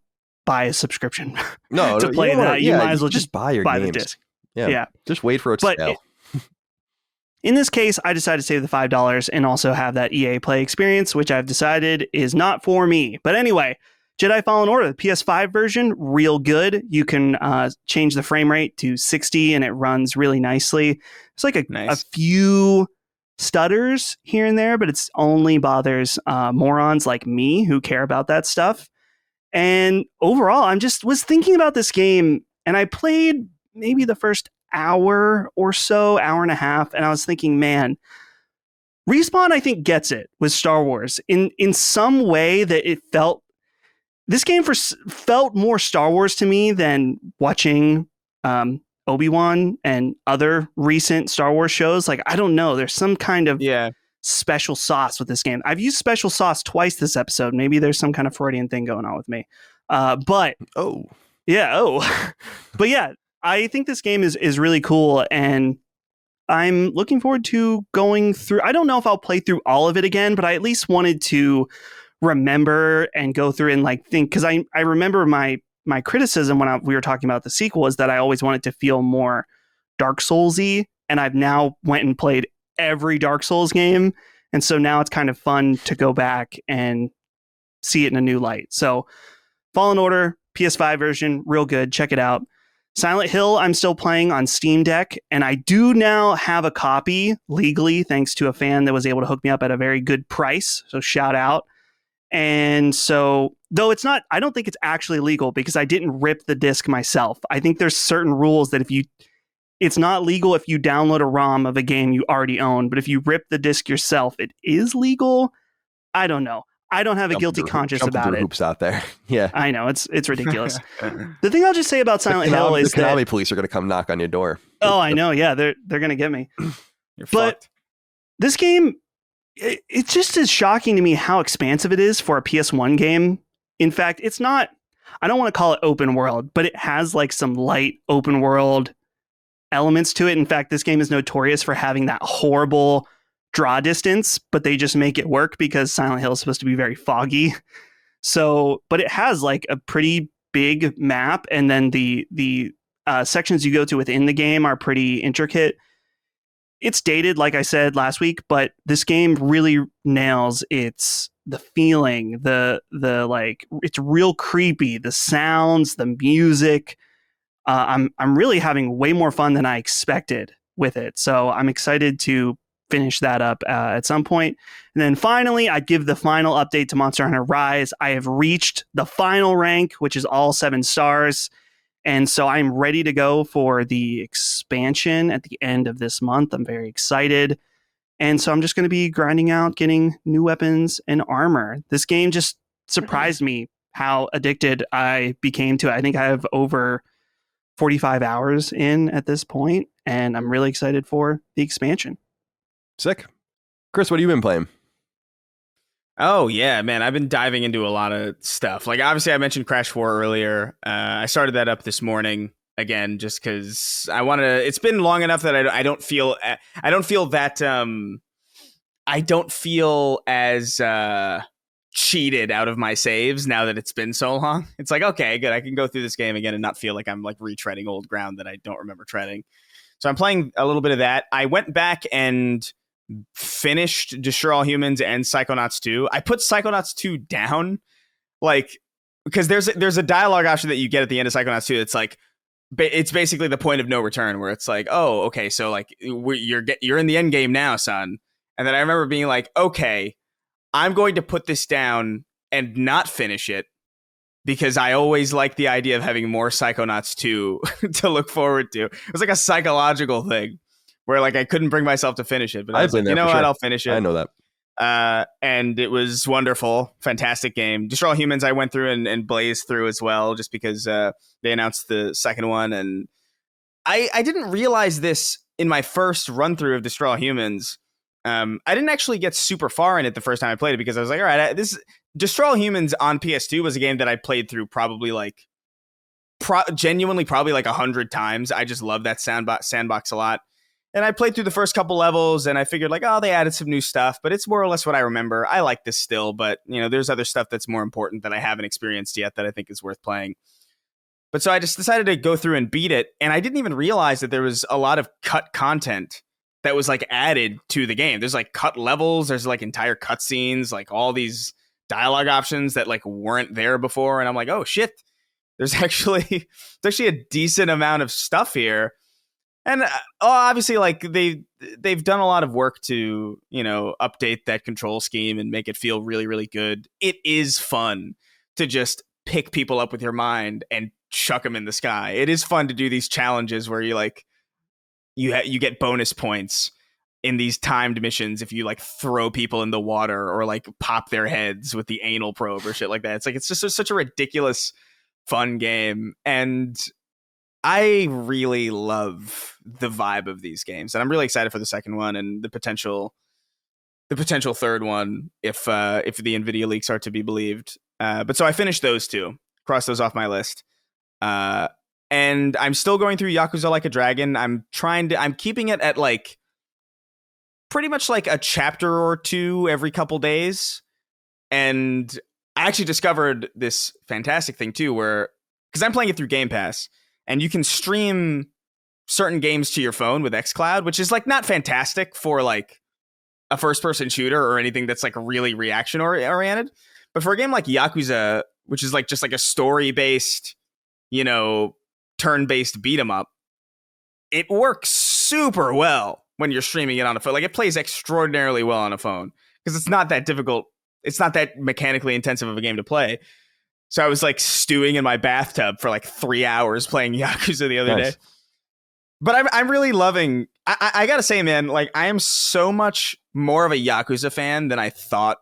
buy a subscription to play that. You might as well just buy your buy games. the disc. Yeah. Just wait for it to sale. In this case, I decided to save the $5 and also have that EA Play experience, which I've decided is not for me. But anyway, Jedi Fallen Order, the PS5 version, real good. You can change the frame rate to 60 and it runs really nicely. It's like a few stutters here and there, but it's only bothers morons like me who care about that stuff. And overall, was thinking about this game, and I played maybe the first hour or so, hour and a half, and I was thinking, man, Respawn, I think, gets it with Star Wars in some way that it felt. This game felt more Star Wars to me than watching Obi-Wan and other recent Star Wars shows. Like, I don't know, there's some kind of special sauce with this game. I've used special sauce twice this episode. Maybe there's some kind of Freudian thing going on with me. But yeah, I think this game is really cool, and I'm looking forward to going through. I don't know if I'll play through all of it again, but I at least wanted to remember and go through and like think, because I remember my criticism when we were talking about the sequel is that I always wanted to feel more Dark Souls-y, and I've now went and played every Dark Souls game, and so now it's kind of fun to go back and see it in a new light. So Fallen Order, PS5 version, real good. Check it out. Silent Hill, I'm still playing on Steam Deck, and I do now have a copy legally thanks to a fan that was able to hook me up at a very good price. So shout out. And so, though it's not, I don't think it's actually legal because I didn't rip the disc myself. I think there's certain rules that it's not legal if you download a ROM of a game you already own, but if you rip the disc yourself, it is legal. I don't know. I don't have a guilty conscience about it. Hoops out there. Yeah. I know. It's ridiculous. The thing I'll just say about Silent Hill is the Konami police are going to come knock on your door. Oh, I know. Yeah, they're going to get me. You're but fucked. This game, it just is shocking to me how expansive it is for a PS1 game. In fact, it's not, I don't want to call it open world, but it has like some light open world elements to it. In fact, this game is notorious for having that horrible draw distance, but they just make it work because Silent Hill is supposed to be very foggy. So, but it has like a pretty big map, and then the sections you go to within the game are pretty intricate. It's dated, like I said last week, but this game really nails the feeling, the like, it's real creepy, the sounds, the music. I'm really having way more fun than I expected with it. So I'm excited to finish that up at some point. And then finally, I'd give the final update to Monster Hunter Rise. I have reached the final rank, which is all 7 stars. And so I'm ready to go for the expansion at the end of this month. I'm very excited. And so I'm just going to be grinding out, getting new weapons and armor. This game just surprised me how addicted I became to it. I think I have over 45 hours in at this point, and I'm really excited for the expansion. Sick. Chris, what have you been playing? Oh, yeah, man. I've been diving into a lot of stuff. Like, obviously, I mentioned Crash 4 earlier. I started that up this morning again, just because I wanted to. It's been long enough that I don't feel as cheated out of my saves now that it's been so long. It's like, okay, good. I can go through this game again and not feel like I'm like retreading old ground that I don't remember treading. So I'm playing a little bit of that. I went back and finished Destroy All Humans and Psychonauts 2. I put Psychonauts 2 down, like, because there's a dialogue option that you get at the end of Psychonauts 2. It's like, it's basically the point of no return, where it's like, oh, okay, so like you're in the end game now, son. And then I remember being like, okay, I'm going to put this down and not finish it, because I always like the idea of having more Psychonauts 2 to look forward to. It was like a psychological thing where like I couldn't bring myself to finish it, but I was like, you know what, I'll finish it. I know that. And it was wonderful, fantastic game. Destroy All Humans I went through and blazed through as well, just because they announced the second one, and I didn't realize this in my first run through of Destroy All Humans. I didn't actually get super far in it the first time I played it, because I was like, all right, this Destroy All Humans on PS2 was a game that I played through probably like genuinely probably like 100 times. I just love that sandbox a lot. And I played through the first couple levels and I figured like, oh, they added some new stuff, but it's more or less what I remember. I like this still, but there's other stuff that's more important that I haven't experienced yet that I think is worth playing. But so I just decided to go through and beat it. And I didn't even realize that there was a lot of cut content that was like added to the game. There's like cut levels. There's like entire cutscenes, like all these dialogue options that like weren't there before. And I'm like, oh shit, there's actually a decent amount of stuff here. And obviously, like they've done a lot of work to update that control scheme and make it feel really, really good. It is fun to just pick people up with your mind and chuck them in the sky. It is fun to do these challenges where you like you get bonus points in these timed missions if you like throw people in the water or like pop their heads with the anal probe or shit like that. It's just such a ridiculous, fun game, and I really love the vibe of these games, and I'm really excited for the second one and the potential third one if the NVIDIA leaks are to be believed. But so I finished those two, crossed those off my list, and I'm still going through Yakuza Like a Dragon. I'm keeping it at like pretty much like a chapter or two every couple days, and I actually discovered this fantastic thing too, where because I'm playing it through Game Pass. And you can stream certain games to your phone with xCloud, which is like not fantastic for like a first-person shooter or anything that's like really reaction oriented. But for a game like Yakuza, which is like just like a story-based, turn-based beat 'em up, it works super well when you're streaming it on a phone. Like it plays extraordinarily well on a phone because it's not that difficult. It's not that mechanically intensive of a game to play. So I was like stewing in my bathtub for like 3 hours playing Yakuza the other day. But I'm really loving, I gotta say, man, like I am so much more of a Yakuza fan than I thought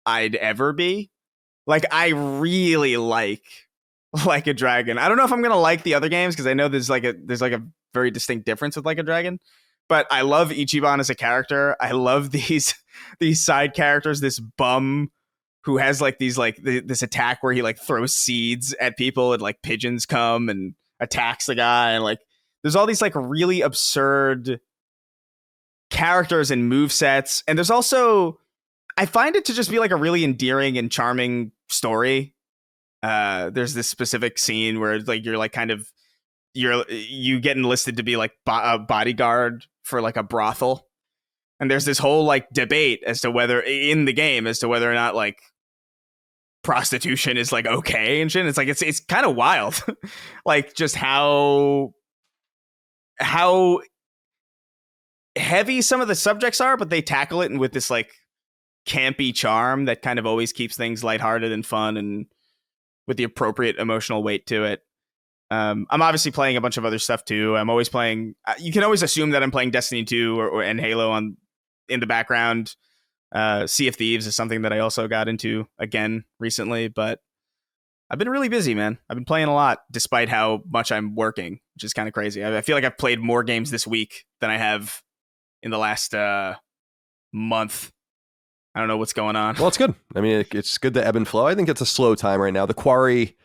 I'd ever be. Like I really like a Dragon. I don't know if I'm gonna like the other games because I know there's like a very distinct difference with Like a Dragon. But I love Ichiban as a character. I love these side characters, this bum who has like these like this attack where he like throws seeds at people and like pigeons come and attacks the guy, and like there's all these like really absurd characters and movesets, and there's also I find it to just be like a really endearing and charming story. There's this specific scene where like you're like kind of you get enlisted to be like a bodyguard for like a brothel, and there's this whole like debate as to whether in the game as to whether or not like prostitution is like okay and shit. It's like it's kind of wild like just how heavy some of the subjects are, but they tackle it with this like campy charm that kind of always keeps things lighthearted and fun and with the appropriate emotional weight to it. I'm obviously playing a bunch of other stuff too. I'm always playing, you can always assume that I'm playing Destiny 2 and Halo in the background. Sea of Thieves is something that I also got into again recently, but I've been really busy, man. I've been playing a lot despite how much I'm working, which is kind of crazy. I feel like I've played more games this week than I have in the last month. I don't know what's going on. Well, it's good. I mean, it's good to ebb and flow. I think it's a slow time right now. The Quarry,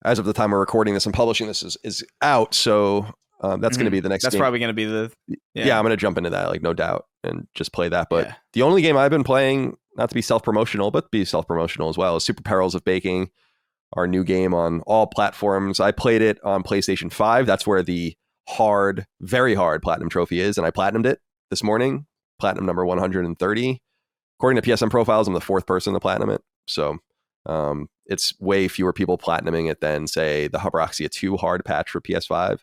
as of the time we're recording this and publishing this, is out. So that's going to be the next game. That's probably going to be the... Yeah, I'm going to jump into that, like no doubt, and just play that. But the only game I've been playing, not to be self-promotional, but be self-promotional as well, is Super Perils of Baking, our new game on all platforms. I played it on PlayStation 5. That's where the hard, very hard platinum trophy is, and I platinumed it this morning. Platinum number 130. According to PSN profiles, I'm the fourth person to platinum it. So it's way fewer people platinuming it than, say, the Hyperoxia 2 hard patch for PS5.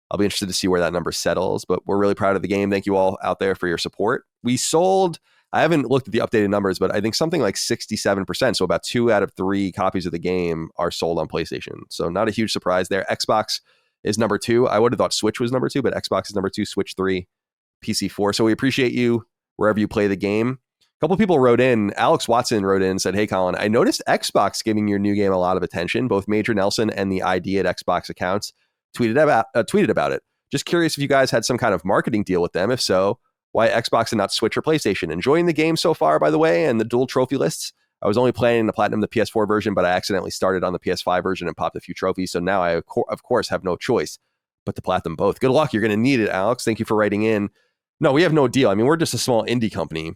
I'll be interested to see where that number settles, but we're really proud of the game. Thank you all out there for your support. We sold, I haven't looked at the updated numbers, but I think something like 67%. So about 2 out of 3 copies of the game are sold on PlayStation. So not a huge surprise there. Xbox is number 2. I would have thought Switch was number 2, but Xbox is number 2, Switch 3, PC 4. So we appreciate you wherever you play the game. A couple of people wrote in. Alex Watson wrote in and said, "Hey, Colin, I noticed Xbox giving your new game a lot of attention. Both Major Nelson and the ID at Xbox accounts tweeted about it. Just curious if you guys had some kind of marketing deal with them. If so, why Xbox and not Switch or PlayStation? Enjoying the game so far, by the way, and the dual trophy lists. I was only planning to platinum the PS4 version, but I accidentally started on the PS5 version and popped a few trophies. So now I, of course, have no choice but to platinum both. Good luck. You're going to need it, Alex. Thank you for writing in. No, we have no deal. I mean, we're just a small indie company.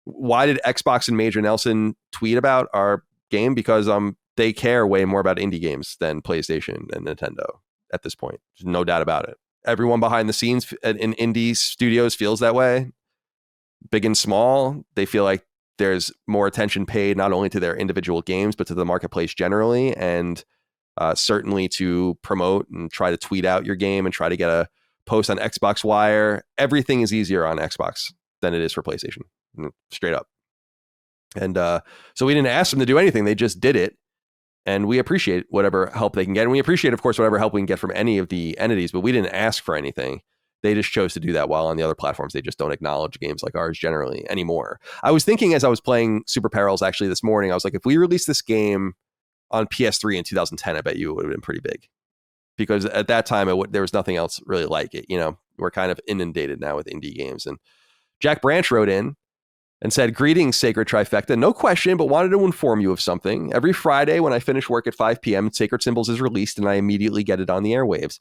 Why did Xbox and Major Nelson tweet about our game? Because they care way more about indie games than PlayStation and Nintendo at this point. There's no doubt about it. Everyone behind the scenes in indie studios feels that way. Big and small, they feel like there's more attention paid not only to their individual games, but to the marketplace generally. And certainly to promote and try to tweet out your game and try to get a post on Xbox Wire. Everything is easier on Xbox than it is for PlayStation, straight up. And so we didn't ask them to do anything. They just did it. And we appreciate whatever help they can get. And we appreciate, of course, whatever help we can get from any of the entities, but we didn't ask for anything. They just chose to do that, while on the other platforms, they just don't acknowledge games like ours generally anymore. I was thinking as I was playing Super Perils actually this morning, I was like, if we released this game on PS3 in 2010, I bet you it would have been pretty big. Because at that time, there was nothing else really like it. You know, we're kind of inundated now with indie games. And Jack Branch wrote in and said, "Greetings, Sacred Trifecta. No question, but wanted to inform you of something. Every Friday when I finish work at 5 p.m., Sacred Symbols is released and I immediately get it on the airwaves.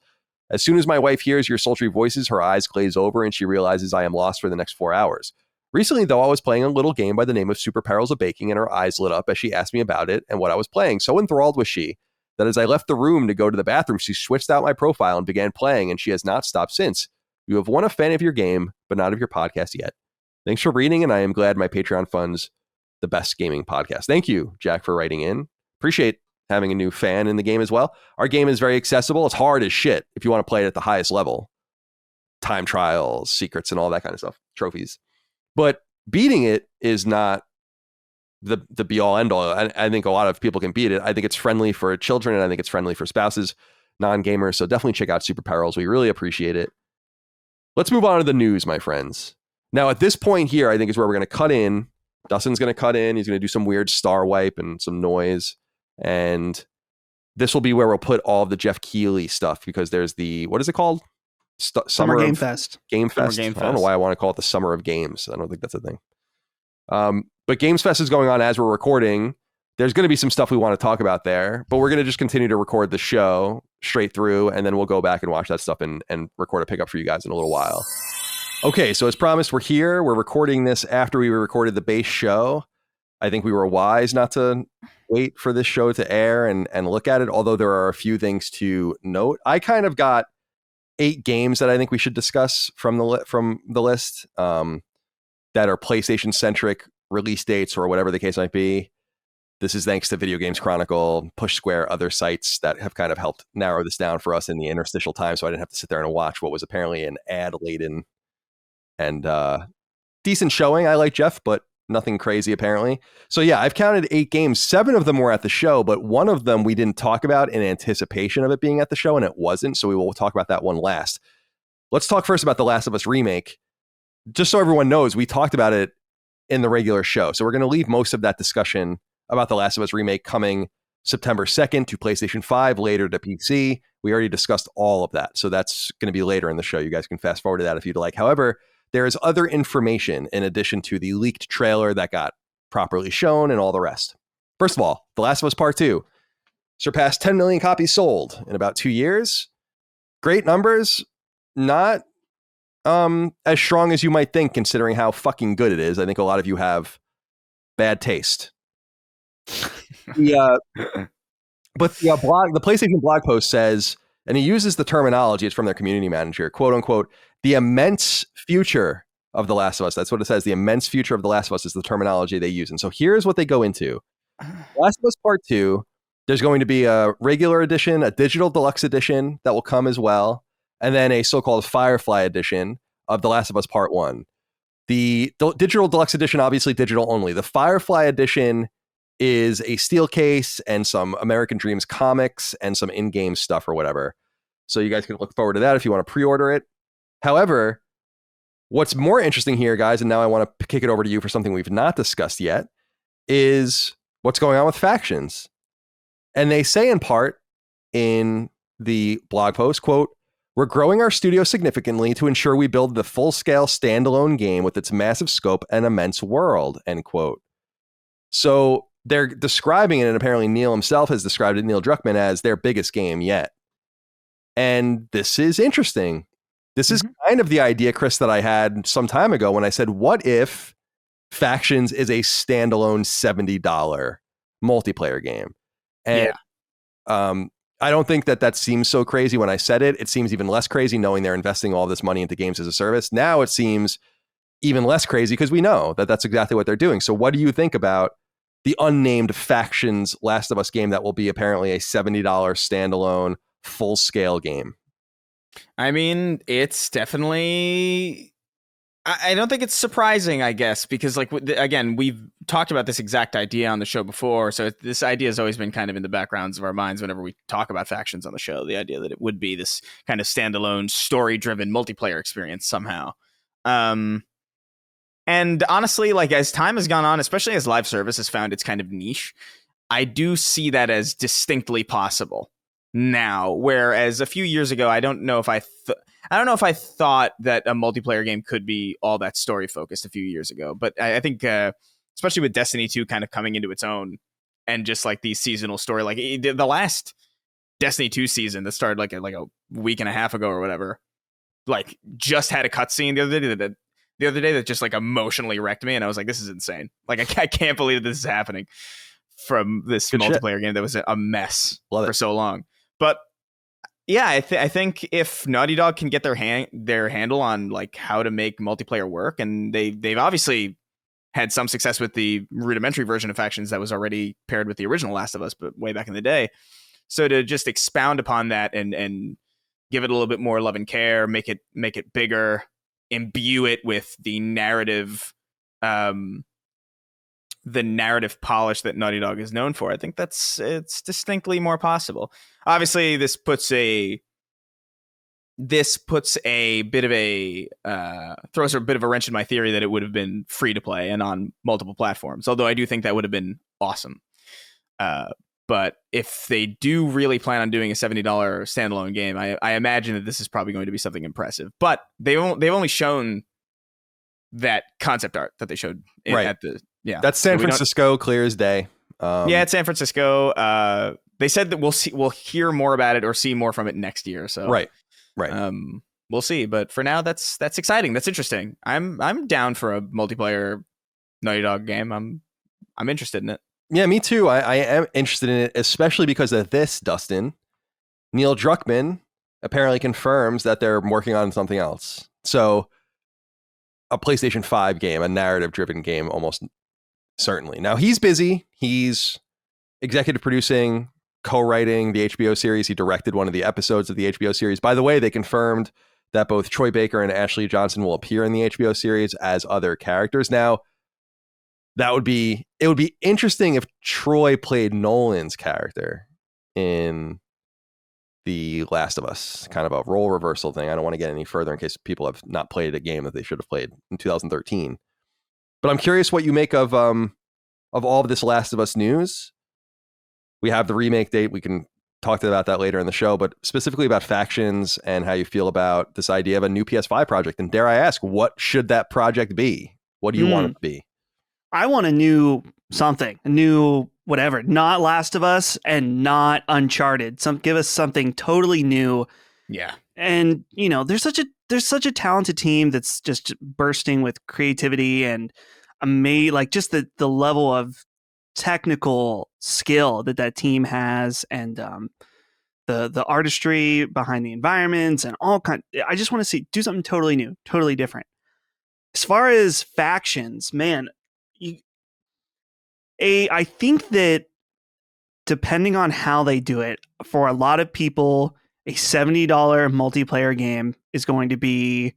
As soon as my wife hears your sultry voices, her eyes glaze over and she realizes I am lost for the next 4 hours. Recently, though, I was playing a little game by the name of Super Perils of Baking and her eyes lit up as she asked me about it and what I was playing. So enthralled was she that as I left the room to go to the bathroom, she switched out my profile and began playing, and she has not stopped since. You have won a fan of your game, but not of your podcast yet. Thanks for reading, and I am glad my Patreon funds the best gaming podcast." Thank you, Jack, for writing in. Appreciate having a new fan in the game as well. Our game is very accessible. It's hard as shit if you want to play it at the highest level. Time trials, secrets, and all that kind of stuff. Trophies. But beating it is not the be all end all. I think a lot of people can beat it. I think it's friendly for children, and I think it's friendly for spouses, non-gamers. So definitely check out Super Perils. We really appreciate it. Let's move on to the news, my friends. Now, at this point here, I think is where we're going to cut in. Dustin's going to cut in. He's going to do some weird star wipe and some noise. And this will be where we'll put all of the Jeff Keighley stuff, because there's the, what is it called? Summer Game Fest. Game Fest. I don't know why I want to call it the Summer of Games. I don't think that's a thing. But Games Fest is going on as we're recording. There's going to be some stuff we want to talk about there, but we're going to just continue to record the show straight through, and then we'll go back and watch that stuff and record a pickup for you guys in a little while. Okay, so as promised, we're here. We're recording this after we recorded the base show. I think we were wise not to wait for this show to air and look at it, although there are a few things to note. I kind of got 8 games that I think we should discuss from the list that are PlayStation-centric release dates or whatever the case might be. This is thanks to Video Games Chronicle, Push Square, other sites that have kind of helped narrow this down for us in the interstitial time, so I didn't have to sit there and watch what was apparently an ad-laden and decent showing. I like Jeff, but nothing crazy apparently. So yeah, I've counted 8 games. 7 of them were at the show, but one of them we didn't talk about in anticipation of it being at the show, and it wasn't. So we will talk about that one last. Let's talk first about The Last of Us Remake. Just so everyone knows, we talked about it in the regular show. So we're going to leave most of that discussion about The Last of Us Remake coming September 2nd to PlayStation 5, later to PC. We already discussed all of that. So that's going to be later in the show. You guys can fast forward to that if you'd like. However, there is other information in addition to the leaked trailer that got properly shown and all the rest. First of all, The Last of Us Part 2 surpassed 10 million copies sold in about 2 years. Great numbers. Not as strong as you might think, considering how fucking good it is. I think a lot of you have bad taste. But the PlayStation blog post says, and he uses the terminology, it's from their community manager, quote unquote, the immense future of The Last of Us. That's what it says. The immense future of The Last of Us is the terminology they use. And so here's what they go into. Last of Us Part 2, there's going to be a regular edition, a digital deluxe edition that will come as well, and then a so-called Firefly edition of The Last of Us Part 1. The digital deluxe edition, obviously digital only. The Firefly edition is a steel case and some American Dreams comics and some in-game stuff or whatever. So you guys can look forward to that if you want to pre-order it. However, what's more interesting here, guys, and now I want to kick it over to you for something we've not discussed yet, is what's going on with factions. And they say in part in the blog post, quote, "We're growing our studio significantly to ensure we build the full-scale standalone game with its massive scope and immense world," end quote. So they're describing it, and apparently Neil himself has described it, Neil Druckmann, as their biggest game yet. And this is interesting. This is kind of the idea, Chris, that I had some time ago when I said, what if Factions is a standalone $70 multiplayer game? And I don't think that seems so crazy when I said it. It seems even less crazy knowing they're investing all this money into games as a service. Now it seems even less crazy because we know that that's exactly what they're doing. So what do you think about the unnamed Factions Last of Us game that will be apparently a $70 standalone full-scale game? I mean, it's definitely... I don't think it's surprising, I guess, because, like, again, we've talked about this exact idea on the show before, so this idea has always been kind of in the backgrounds of our minds whenever we talk about Factions on the show, the idea that it would be this kind of standalone, story-driven multiplayer experience somehow. And honestly, like, as time has gone on, especially as live service has found its kind of niche, I do see that as distinctly possible now, whereas a few years ago, I don't know if I thought that a multiplayer game could be all that story focused a few years ago. But I think, especially with Destiny 2 kind of coming into its own and just like the seasonal story, like the last Destiny 2 season that started like a week and a half ago or whatever, like just had a cutscene the other day that just like emotionally wrecked me. And I was like, this is insane. Like, I can't believe that this is happening from this multiplayer game that was a mess for so long. But yeah, I think if Naughty Dog can get their handle on like how to make multiplayer work, and they've obviously had some success with the rudimentary version of Factions that was already paired with the original Last of Us, but way back in the day. So to just expound upon that and give it a little bit more love and care, make it bigger, imbue it with the narrative polish that Naughty Dog is known for, I think it's distinctly more possible. Obviously, this puts a bit of a throws a bit of a wrench in my theory that it would have been free to play and on multiple platforms. Although I do think that would have been awesome. But if they do really plan on doing a $70 standalone game, I imagine that this is probably going to be something impressive. But they've only shown that concept art that they showed at the that's San Francisco, clear as day. It's San Francisco. They said that we'll hear more about it or see more from it next year. So right. We'll see. But for now, that's exciting. That's interesting. I'm down for a multiplayer Naughty Dog game. I'm interested in it. Yeah, me too. I am interested in it, especially because of this, Dustin. Neil Druckmann apparently confirms that they're working on something else. So a PlayStation 5 game, a narrative-driven game, almost certainly. Now, he's busy. He's executive producing, co-writing the HBO series. He directed one of the episodes of the HBO series. By the way, they confirmed that both Troy Baker and Ashley Johnson will appear in the HBO series as other characters. Now, it would be interesting if Troy played Nolan's character in The Last of Us, kind of a role reversal thing. I don't want to get any further in case people have not played a game that they should have played in 2013. But I'm curious what you make of all of this Last of Us news. We have the remake date. We can talk about that later in the show, but specifically about Factions and how you feel about this idea of a new PS5 project. And dare I ask, what should that project be? What do you want it to be? I want a new whatever, not Last of Us and not Uncharted. Give us something totally new. Yeah. And there's such a talented team that's just bursting with creativity and like just the level of technical skill that team has, and the artistry behind the environments and all kind. I just want to do something totally new, totally different. As far as Factions, man, I think that depending on how they do it, for a lot of people, a $70 multiplayer game is going to be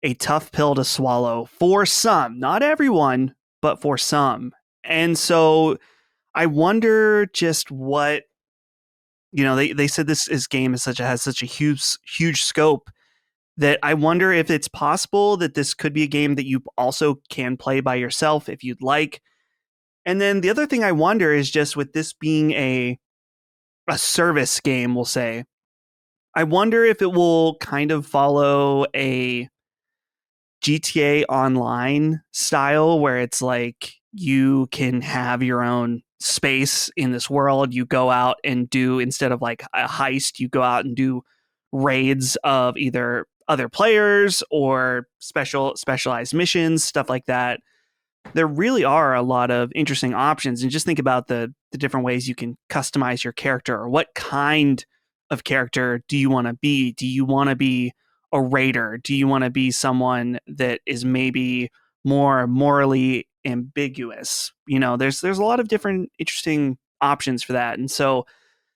a tough pill to swallow for some, not everyone, but for some. And so I wonder just what, they said this game has such a huge scope that I wonder if it's possible that this could be a game that you also can play by yourself if you'd like. And then the other thing I wonder is just with this being a service game, we'll say, I wonder if it will kind of follow a GTA Online style where it's like you can have your own space in this world. You go out and do, instead of like a heist, you go out and do raids of either other players or specialized missions, stuff like that. There really are a lot of interesting options. And just think about the different ways you can customize your character, or what kind of character do you want to be? Do you want to be a raider? Do you want to be someone that is maybe more morally ambiguous? You know, there's a lot of different interesting options for that. And so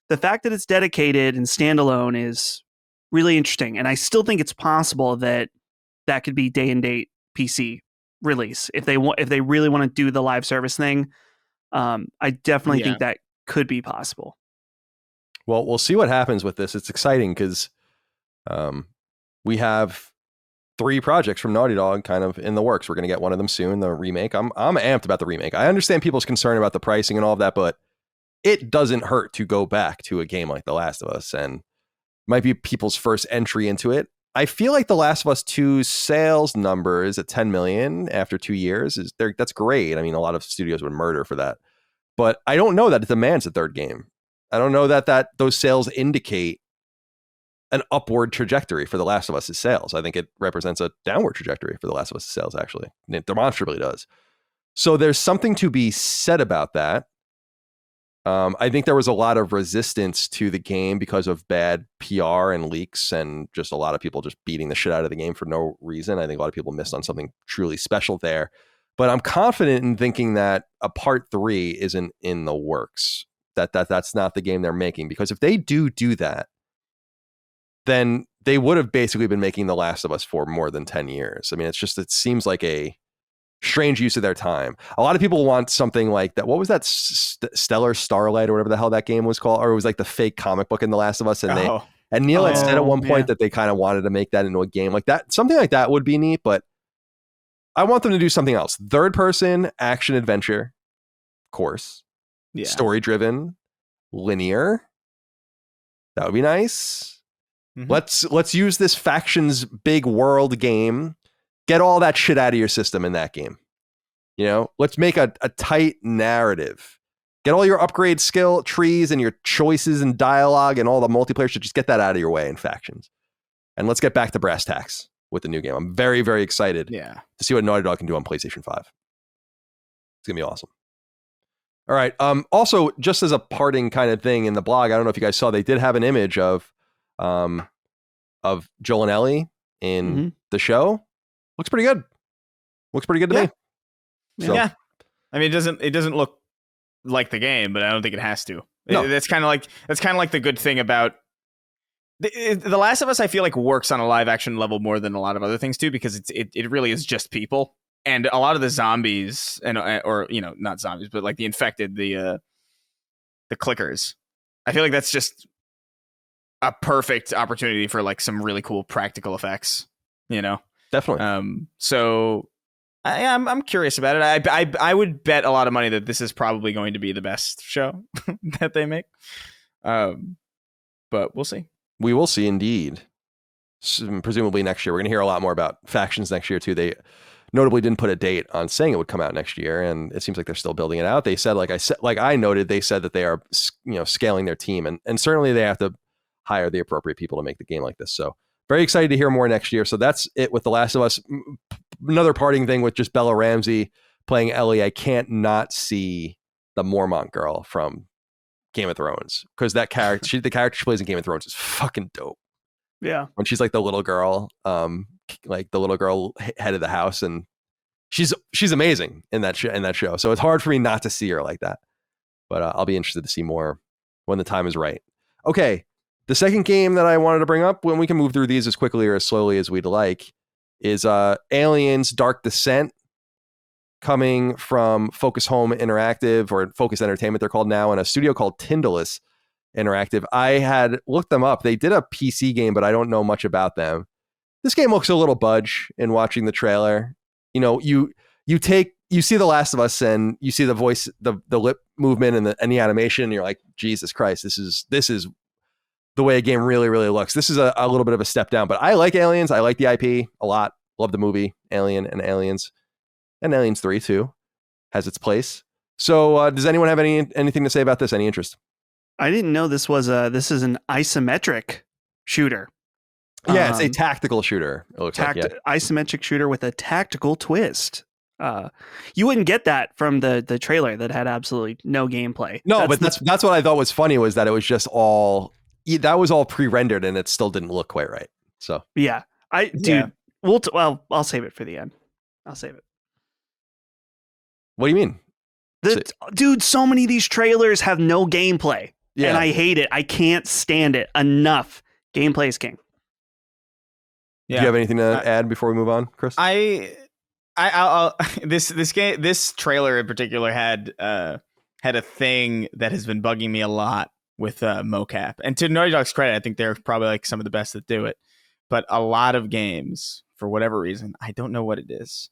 the fact that it's dedicated and standalone is really interesting. And I still think it's possible that that could be day and date PC release if they really want to do the live service thing. I definitely think that could be possible. Well, we'll see what happens with this. It's exciting because we have 3 projects from Naughty Dog kind of in the works. We're going to get one of them soon, the remake. I'm amped about the remake. I understand people's concern about the pricing and all of that, but it doesn't hurt to go back to a game like The Last of Us, and might be people's first entry into it. I feel like The Last of Us 2's sales numbers at 10 million after 2 years that's great. I mean, a lot of studios would murder for that, but I don't know that it demands a third game. I don't know that those sales indicate an upward trajectory for The Last of Us' sales. I think it represents a downward trajectory for The Last of Us' sales, actually. It demonstrably does. So there's something to be said about that. I think there was a lot of resistance to the game because of bad PR and leaks, and just a lot of people just beating the shit out of the game for no reason. I think a lot of people missed on something truly special there. But I'm confident in thinking that a part 3 isn't in the works. That's not the game they're making, because if they do that, then they would have basically been making The Last of Us for more than 10 years. I mean, it seems like a strange use of their time. A lot of people want something like that. What was that Stellar Starlight or whatever the hell that game was called? Or it was like the fake comic book in The Last of Us. And Neil had said at one point that they kind of wanted to make that into a game like that. Something like that would be neat, but I want them to do something else. Third person action adventure, of course. Yeah. Story driven, linear. That would be nice. Mm-hmm. Let's use this factions big world game. Get all that shit out of your system in that game. You know, let's make a tight narrative. Get all your upgrade skill trees and your choices and dialogue and all the multiplayer shit. Just get that out of your way in factions. And let's get back to brass tacks with the new game. I'm very, very excited to see what Naughty Dog can do on PlayStation 5. It's going to be awesome. All right. Also, just as a parting kind of thing in the blog, I don't know if you guys saw, they did have an image of Joel and Ellie in the show. Looks pretty good. Looks pretty good to me. So. Yeah. I mean, it doesn't look like the game, but I don't think it has to. No. That's kind of like the good thing about The Last of Us. I feel like works on a live action level more than a lot of other things too, because it really is just people. And a lot of the zombies or not zombies, but like the infected, the clickers. I feel like that's just a perfect opportunity for like some really cool practical effects, Definitely. So I'm curious about it. I would bet a lot of money that this is probably going to be the best show that they make. But we'll see. We will see indeed. Presumably next year. We're going to hear a lot more about factions next year too. They notably didn't put a date on saying it would come out next year, and it seems like they're still building it out. They said, like I noted, they said that they are, scaling their team, and certainly they have to hire the appropriate people to make the game like this. So very excited to hear more next year. So that's it with The Last of Us. Another parting thing with just Bella Ramsey playing Ellie. I can't not see the Mormont girl from Game of Thrones, because that character, the character she plays in Game of Thrones is fucking dope. Yeah. When she's like the little girl, head of the house, and she's amazing in that show. So it's hard for me not to see her like that. But I'll be interested to see more when the time is right. Okay. The second game that I wanted to bring up, when we can move through these as quickly or as slowly as we'd like, is Aliens Dark Descent, coming from Focus Home Interactive, or Focus Entertainment they're called now, and a studio called Tyndalus Interactive. I had looked them up. They did a PC game, but I don't know much about them. This game looks a little budge in watching the trailer. You see The Last of Us, and you see the voice, the lip movement and the animation, and you're like, Jesus Christ, this is the way a game really, really looks. This is a little bit of a step down, but I like Aliens. I like the IP a lot. Love the movie Alien and Aliens 3 too. has its place. So does anyone have anything to say about this? Any interest? I didn't know this is an isometric shooter. Yeah, it's a tactical shooter. It looks like isometric shooter with a tactical twist. You wouldn't get that from the trailer that had absolutely no gameplay. No, that's what I thought was funny, was that it was just all pre-rendered and it still didn't look quite right. So yeah, I'll save it for the end. I'll save it. What do you mean? Dude, so many of these trailers have no gameplay. Yeah. And I hate it. I can't stand it enough. Gameplay is king. Yeah. Do you have anything to add before we move on, Chris? This trailer in particular had a thing that has been bugging me a lot with mocap. And to Naughty Dog's credit, I think they're probably like some of the best that do it. But a lot of games, for whatever reason, I don't know what it is,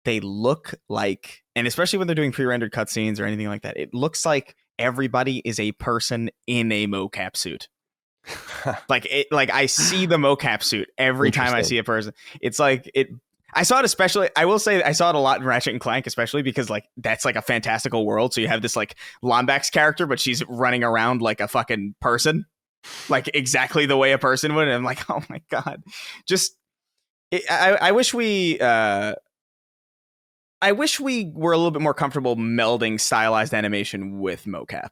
they look like, and especially when they're doing pre-rendered cutscenes or anything like that, it looks like everybody is a person in a mocap suit. like I see the mocap suit every time I see a person. It's like I saw it especially, I will say I saw it a lot in Ratchet and Clank, especially because like that's like a fantastical world. So you have this like Lombax character, but she's running around like a fucking person, like exactly the way a person would. And I'm like, oh my God, I wish we were a little bit more comfortable melding stylized animation with mocap,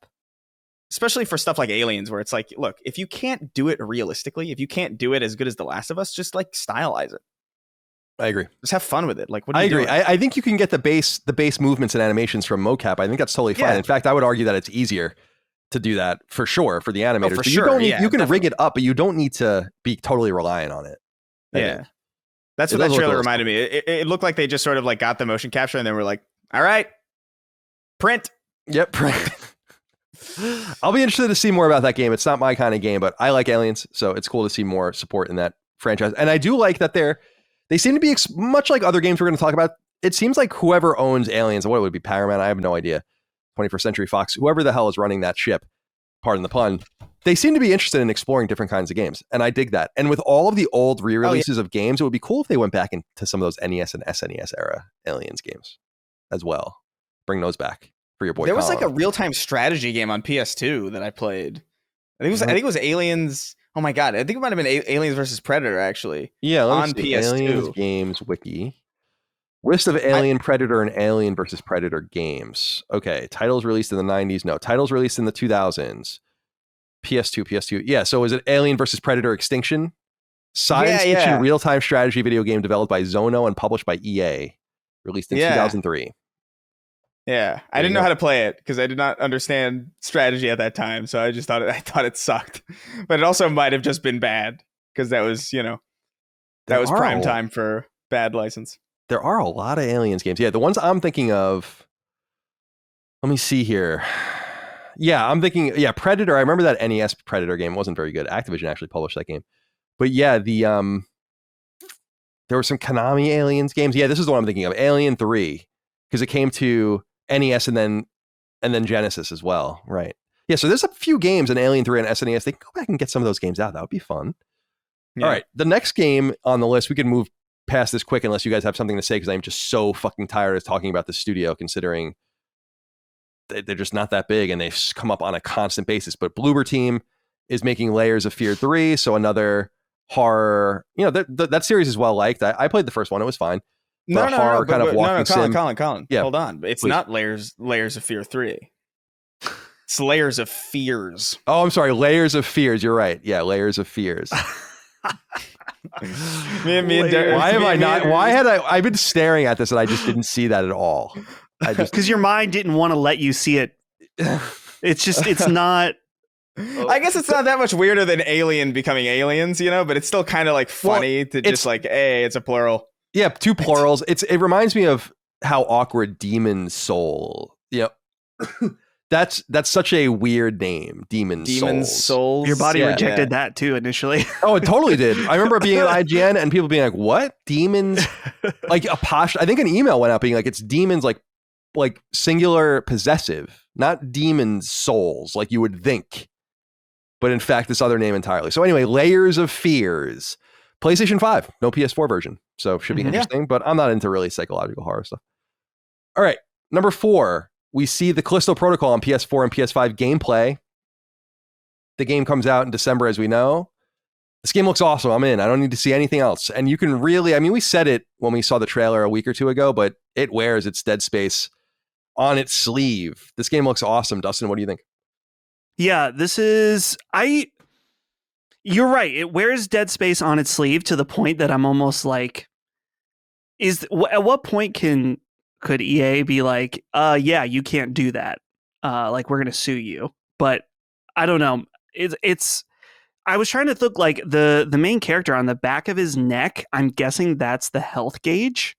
especially for stuff like Aliens, where it's like, look, if you can't do it realistically, if you can't do it as good as The Last of Us, just like stylize it. I agree. Just have fun with it. Like, what I agree. I think you can get the base movements and animations from mocap. I think that's totally fine. Yeah. In fact, I would argue that it's easier to do that for sure for the animators. For sure. You can rig it up, but you don't need to be totally reliant on it. Yeah. That's what that trailer reminded me. It looked like they just sort of like got the motion capture and then were like, all right, print. Yep, print. I'll be interested to see more about that game. It's not my kind of game, but I like Aliens, so it's cool to see more support in that franchise. And I do like that they seem to be much like other games we're going to talk about. It seems like whoever owns Aliens, what would it be, Paramount? I have no idea. 21st Century Fox, whoever the hell is running that ship, pardon the pun, they seem to be interested in exploring different kinds of games. And I dig that. And with all of the old re-releases of games, it would be cool if they went back into some of those NES and SNES era Aliens games as well. Bring those back for your boy. There was Colin. like a real-time strategy game on PS2 that I played. I think it was Aliens. Oh my God. I think it might have been Aliens versus Predator, actually. Yeah, on PS2. Aliens Games Wiki. List of Alien, Predator, and Alien versus Predator games. Okay, titles released in the 90s. No, titles released in the 2000s. PS2. Yeah, so is it Alien versus Predator Extinction? Science fiction real-time strategy video game developed by Zono and published by EA. Released in 2003. Yeah, I didn't know how to play it because I did not understand strategy at that time. So I just thought it sucked. But it also might have just been bad because that was, that was prime time for bad license. There are a lot of Aliens games. Yeah, the ones I'm thinking of, let me see here. Yeah, I'm thinking, Predator. I remember that NES Predator game wasn't very good. Activision actually published that game. But yeah, there were some Konami Aliens games. Yeah, this is the one I'm thinking of. Alien 3, because it came to NES and then Genesis as well, right? Yeah, so there's a few games in Alien 3 and SNES. They can go back and get some of those games out. That would be fun. Yeah. All right, the next game on the list, we can move past this quick unless you guys have something to say, because I'm just so fucking tired of talking about the studio, considering they're just not that big and they've come up on a constant basis. But Bloober Team is making Layers of Fear 3, so another horror. That series is well liked. I played the first one; it was fine. No, Colin. Yeah, hold on. It's not Layers of Fear 3. It's Layers of Fears. Oh, I'm sorry, Layers of Fears. You're right. Yeah, Layers of Fears. I've been staring at this and I just didn't see that at all. Because your mind didn't want to let you see it. It's not. I guess it's not that much weirder than Alien becoming Aliens, but it's still kind of like funny to just like, hey, it's a plural. Yeah, two plurals. It reminds me of how awkward Demon Soul. Yeah. That's such a weird name, Demon Souls. Your body rejected that too initially. Oh, it totally did. I remember being at IGN and people being like, "What? Demons?" Like I think an email went out being like, "It's demons, like singular possessive, not demon souls, like you would think." But in fact, this other name entirely. So anyway, Layers of Fears, PlayStation 5, no PS4 version, so should be interesting. But I'm not into really psychological horror stuff. All right. Number 4, we see the Callisto Protocol on PS4 and PS5 gameplay. The game comes out in December, as we know. This game looks awesome. I'm in. I don't need to see anything else. And you can really, I mean, we said it when we saw the trailer a week or two ago, but it wears its Dead Space on its sleeve. This game looks awesome. Dustin, what do you think? Yeah, you're right. It wears Dead Space on its sleeve to the point that I'm almost like, at what point could EA be like, yeah, you can't do that. Like, we're going to sue you. But I don't know. I was trying to think, like, the main character on the back of his neck, I'm guessing that's the health gauge,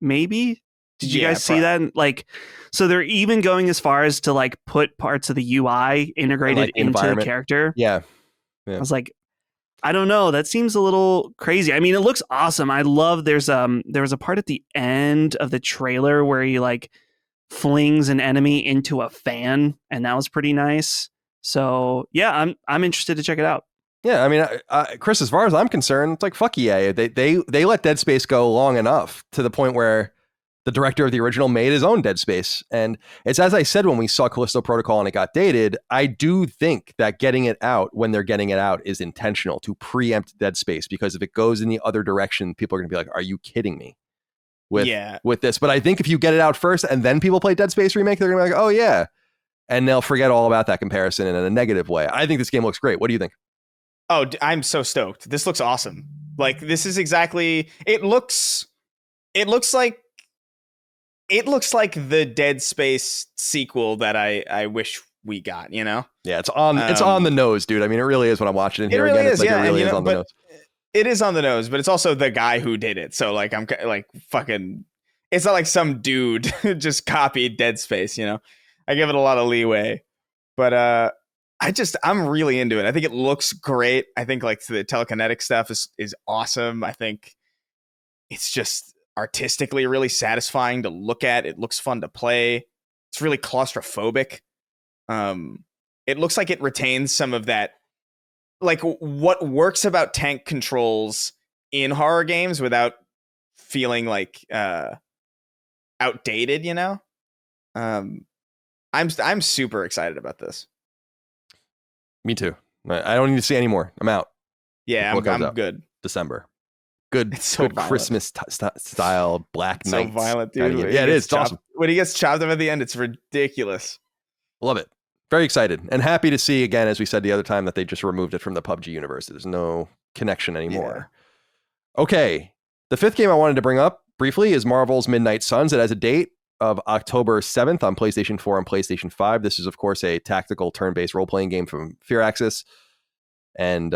maybe. Did you guys see that? Like, so they're even going as far as to like put parts of the UI integrated into the character. Yeah. I was like, I don't know. That seems a little crazy. I mean, it looks awesome. I love there was a part at the end of the trailer where he like flings an enemy into a fan, and that was pretty nice. So yeah, I'm interested to check it out. Yeah, I mean, Chris, as far as I'm concerned, it's like, fuck EA. They let Dead Space go long enough to the point where the director of the original made his own Dead Space. And it's as I said when we saw Callisto Protocol and it got dated, I do think that getting it out when they're getting it out is intentional to preempt Dead Space, because if it goes in the other direction, people are going to be like, are you kidding me with this? But I think if you get it out first and then people play Dead Space Remake, they're going to be like, oh yeah. And they'll forget all about that comparison in a negative way. I think this game looks great. What do you think? Oh, I'm so stoked. This looks awesome. Like, this is exactly, it looks like the Dead Space sequel that I wish we got, you know? Yeah, it's on the nose, dude. I mean, it really is when I'm watching it here again. It's like, it really is on the nose. It is on the nose, but it's also the guy who did it. So like, I'm like fucking, it's not like some dude just copied Dead Space, you know? I give it a lot of leeway, but I'm really into it. I think it looks great. I think like the telekinetic stuff is awesome. I think it's just artistically really satisfying to look at. It looks fun to play. It's really claustrophobic. It looks like it retains some of that, like what works about tank controls in horror games without feeling like outdated, you know? I'm super excited about this. Me too. I don't need to see any more. I'm out. Yeah, I'm good. December. Good, it's so good Christmas style Black Knight. So violent, dude. Yeah, it is. It's awesome. When he gets chopped up at the end, it's ridiculous. Love it. Very excited and happy to see again, as we said the other time, that they just removed it from the PUBG universe. There's no connection anymore. Yeah. Okay. The 5th game I wanted to bring up briefly is Marvel's Midnight Suns. It has a date of October 7th on PlayStation 4 and PlayStation 5. This is, of course, a tactical turn-based role-playing game from Firaxis. And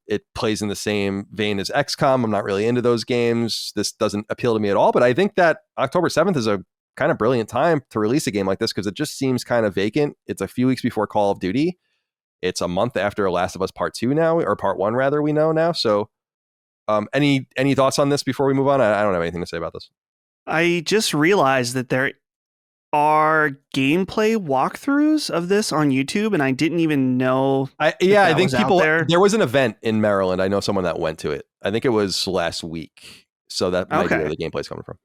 it plays in the same vein as XCOM. I'm not really into those games. This doesn't appeal to me at all. But I think that October 7th is a kind of brilliant time to release a game like this, because it just seems kind of vacant. It's a few weeks before Call of Duty. It's a month after Last of Us Part 2 now, or Part 1 rather, we know now. So any thoughts on this before we move on? I don't have anything to say about this. I just realized that there are gameplay walkthroughs of this on YouTube, and I didn't even know. I think people there was an event in Maryland. I know someone that went to it. I think it was last week. So that might be where the gameplay's coming from.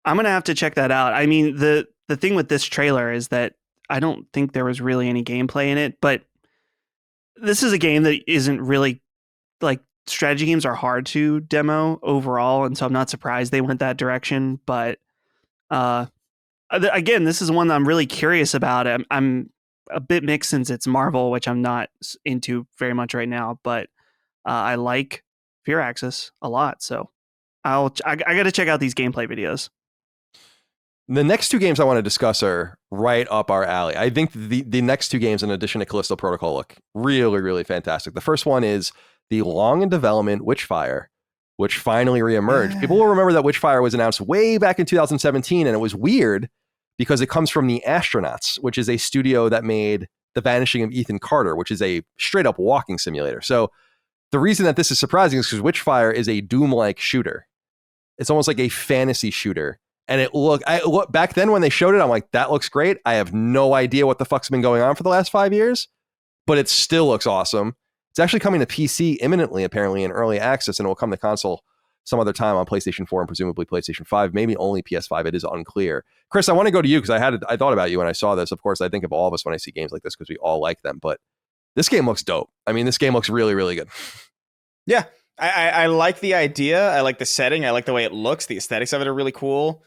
I'm gonna have to check that out. I mean, the thing with this trailer is that I don't think there was really any gameplay in it, but this is a game that isn't really, like, strategy games are hard to demo overall, and so I'm not surprised they went that direction. But again, this is one that I'm really curious about. I'm a bit mixed since it's Marvel, which I'm not into very much right now, but I like Firaxis a lot, so I got to check out these gameplay videos. The next 2 games I want to discuss are right up our alley. I think the next 2 games, in addition to Callisto Protocol, look really, really fantastic. The first one is the long in development Witchfire, which finally reemerged. People will remember that Witchfire was announced way back in 2017, and it was weird because it comes from the Astronauts, which is a studio that made The Vanishing of Ethan Carter, which is a straight up walking simulator. So the reason that this is surprising is because Witchfire is a Doom-like shooter. It's almost like a fantasy shooter. And back then when they showed it, I'm like, that looks great. I have no idea what the fuck's been going on for the last 5 years, but it still looks awesome. It's actually coming to PC imminently, apparently in early access, and it will come to console some other time on PlayStation 4 and presumably PlayStation 5, maybe only PS5. It is unclear. Chris, I want to go to you because I thought about you when I saw this. Of course, I think of all of us when I see games like this because we all like them. But this game looks dope. I mean, this game looks really, really good. Yeah, I like the idea. I like the setting. I like the way it looks. The aesthetics of it are really cool.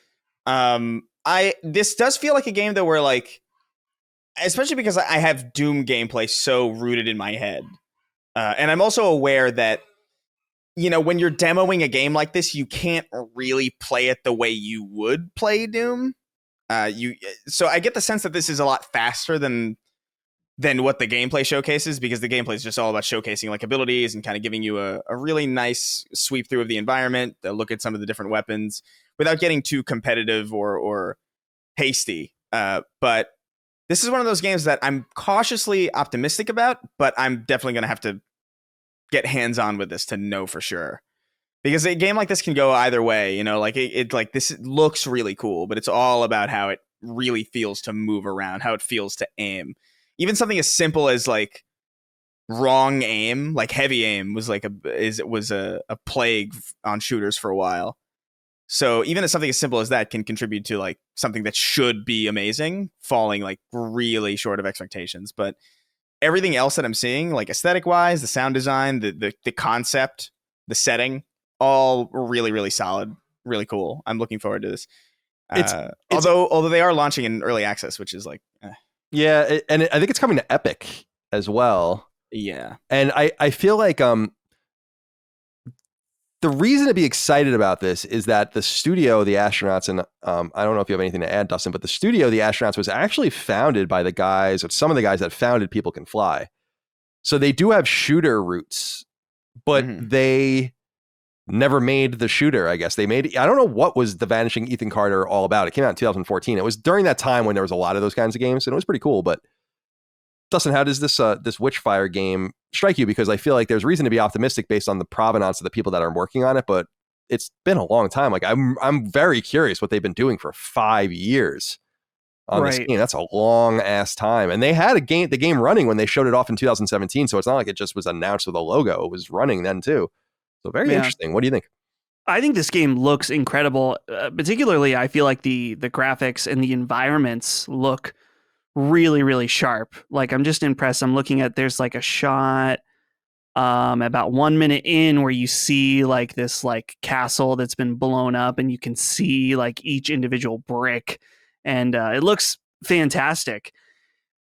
This does feel like a game though where like, especially because I have Doom gameplay so rooted in my head. And I'm also aware that, you know, when you're demoing a game like this, you can't really play it the way you would play Doom. So I get the sense that this is a lot faster than what the gameplay showcases, because the gameplay is just all about showcasing like abilities and kind of giving you a really nice sweep through of the environment, look at some of the different weapons without getting too competitive or hasty. But this is one of those games that I'm cautiously optimistic about, but I'm definitely going to have to get hands-on with this to know for sure. Because a game like this can go either way, you know, like it like this looks really cool, but it's all about how it really feels to move around, how it feels to aim. Even something as simple as like wrong aim, like heavy aim was like a plague on shooters for a while. So even something as simple as that can contribute to like something that should be amazing falling like really short of expectations. But everything else that I'm seeing, like aesthetic wise, the sound design, the concept, the setting, all really, really solid, really cool. I'm looking forward to this. Although they are launching in early access, which is like, yeah, and I think it's coming to Epic as well. Yeah, and I feel like the reason to be excited about this is that the studio, the Astronauts, and I don't know if you have anything to add, Dustin, but the studio, the Astronauts, was actually founded by the guys, or some of the guys that founded People Can Fly. So they do have shooter roots, but they never made the shooter, I guess. I don't know what was The Vanishing Ethan Carter all about. It came out in 2014. It was during that time when there was a lot of those kinds of games, and it was pretty cool. But Dustin, how does this Witchfire game strike you? Because I feel like there's reason to be optimistic based on the provenance of the people that are working on it, but it's been a long time. Like I'm very curious what they've been doing for 5 years on this game. That's a long ass time. And they had the game running when they showed it off in 2017. So it's not like it just was announced with a logo. It was running then too. So very interesting. What do you think? I think this game looks incredible. Particularly, I feel like the graphics and the environments look really, really sharp. Like I'm just impressed. I'm looking at, there's like a shot about 1 minute in where you see like this like castle that's been blown up and you can see like each individual brick, and it looks fantastic.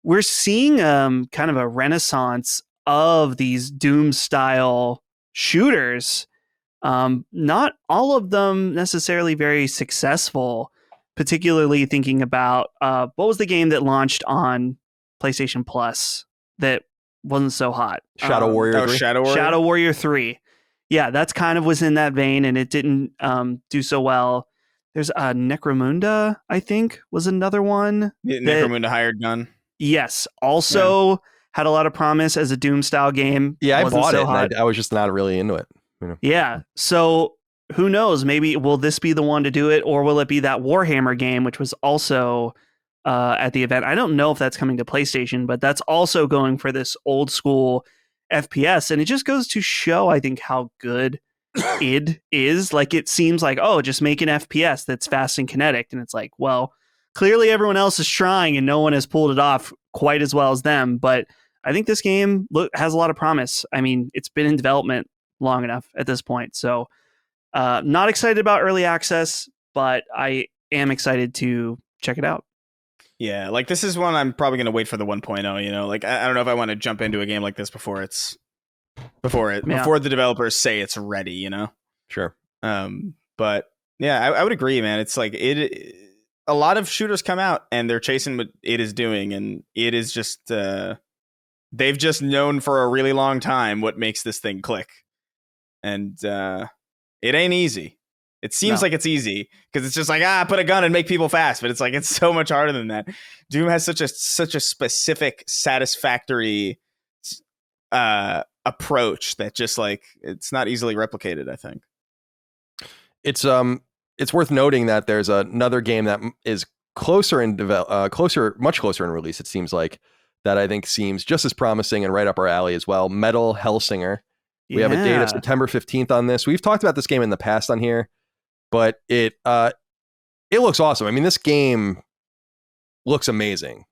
We're seeing kind of a renaissance of these Doom style shooters. Not all of them necessarily very successful, particularly thinking about what was the game that launched on PlayStation Plus that wasn't so hot? Shadow Warrior 3? Shadow Warrior 3. Yeah, that's kind of was in that vein, and it didn't do so well. There's Necromunda, I think, was another one. Necromunda Hired Gun. Yes, also had a lot of promise as a Doom style game. Yeah, I bought it, and I was just not really into it. You know? Yeah, so who knows? Maybe will this be the one to do it, or will it be that Warhammer game, which was also at the event? I don't know if that's coming to PlayStation, but that's also going for this old school FPS, and it just goes to show, I think, how good id is. Like, it seems like, oh, just make an FPS that's fast and kinetic, and it's like, well, clearly everyone else is trying, and no one has pulled it off quite as well as them. But I think this game has a lot of promise. I mean, it's been in development long enough at this point, so. Not excited about early access, but I am excited to check it out. Yeah, like this is one I'm probably going to wait for the 1.0, you know, like I don't know if I want to jump into a game like this before the developers say it's ready, you know? Sure. But yeah, I would agree, man. It's like a lot of shooters come out and they're chasing what it is doing, and it is just, they've just known for a really long time what makes this thing click. And, it ain't easy. It seems like it's easy because it's just like, put a gun and make people fast. But it's like, it's so much harder than that. Doom has such a specific, satisfactory approach that just like, it's not easily replicated, I think. It's worth noting that there's another game that is much closer in release. It seems like that I think seems just as promising and right up our alley as well. Metal Hellsinger. We have a date of September 15th on this. We've talked about this game in the past on here, but it looks awesome. I mean, this game looks amazing.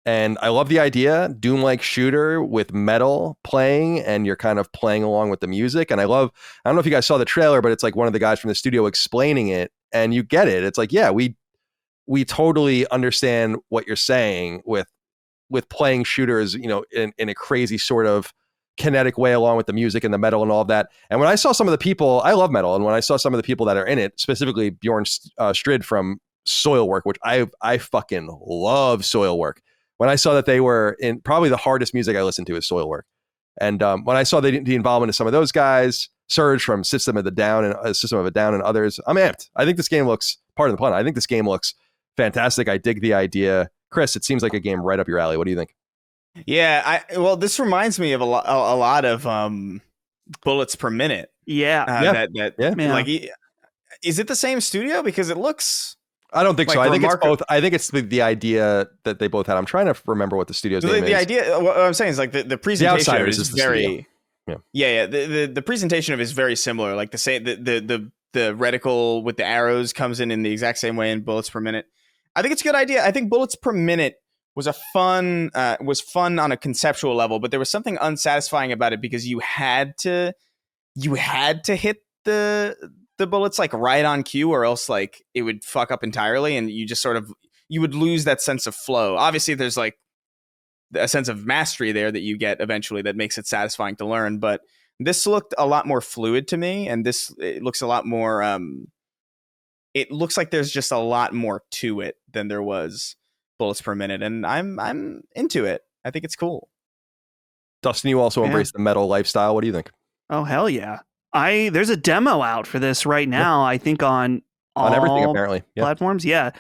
And I love the idea, Doom-like shooter with metal playing, and you're kind of playing along with the music. And I don't know if you guys saw the trailer, but it's like one of the guys from the studio explaining it, and you get it. It's like, yeah, we totally understand what you're saying with playing shooters, you know, in a crazy sort of kinetic way along with the music and the metal and all of that. And when I saw some of the people, I love metal, and when I saw some of the people that are in it, specifically Bjorn Strid from Soilwork, which I fucking love Soilwork. When I saw that they were in, probably the hardest music I listen to is Soilwork. And when I saw the involvement of some of those guys, Surge from System of a Down and others, I'm amped. I think this game looks, pardon the pun, I think this game looks fantastic. I dig the idea. Chris, it seems like a game right up your alley. What do you think? Yeah, well, this reminds me of a lot of bullets per minute. Yeah. Like, is it the same studio? Because it looks. I don't think so. I think it's both. I think it's the idea that they both had. I'm trying to remember what the studio's name is. The idea, what I'm saying is like the presentation The of it is very. Yeah. The presentation of it is very similar. Like the same, the reticle with the arrows comes in the exact same way in bullets per minute. I think it's a good idea. I think bullets per minute was fun on a conceptual level, but there was something unsatisfying about it because you had to hit the bullets like right on cue, or else like it would fuck up entirely, and you just you would lose that sense of flow. Obviously, there's like a sense of mastery there that you get eventually that makes it satisfying to learn. But this looked a lot more fluid to me, and it looks a lot more. It looks like there's just a lot more to it than there was bullets per minute, and I'm into it. I think it's cool. Dustin, you also embrace the metal lifestyle. What do you think? Oh, hell yeah. There's a demo out for this right now, I think on everything apparently. Platforms. Yeah.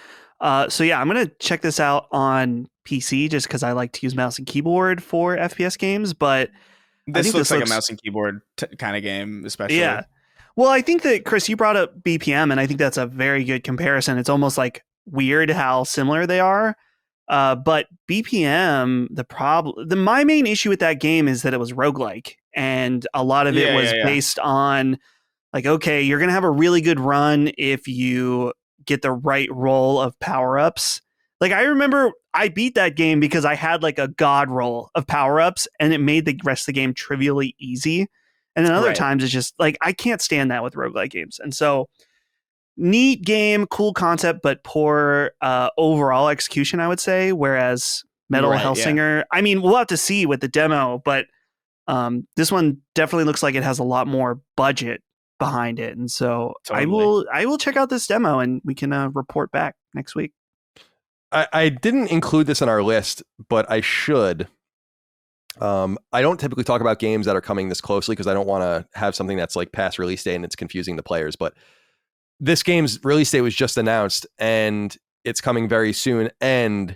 So yeah, I'm going to check this out on PC just because I like to use mouse and keyboard for FPS games, but this looks like a mouse and keyboard kind of game, especially. Yeah. Well, I think that, Chris, you brought up BPM, and I think that's a very good comparison. It's almost like weird how similar they are. But BPM, my main issue with that game is that it was roguelike, and a lot of it was based on like, okay, you're going to have a really good run if you get the right roll of power-ups. Like, I remember I beat that game because I had like a god roll of power-ups, and it made the rest of the game trivially easy. And then other times it's just like, I can't stand that with roguelike games. And so neat game, cool concept, but poor overall execution, I would say. Whereas Metal Hellsinger, I mean, we'll have to see with the demo, but this one definitely looks like it has a lot more budget behind it. And so I will check out this demo, and we can report back next week. I didn't include this in our list, but I should. I don't typically talk about games that are coming this closely because I don't want to have something that's like past release date and it's confusing the players. But this game's release date was just announced, and it's coming very soon, and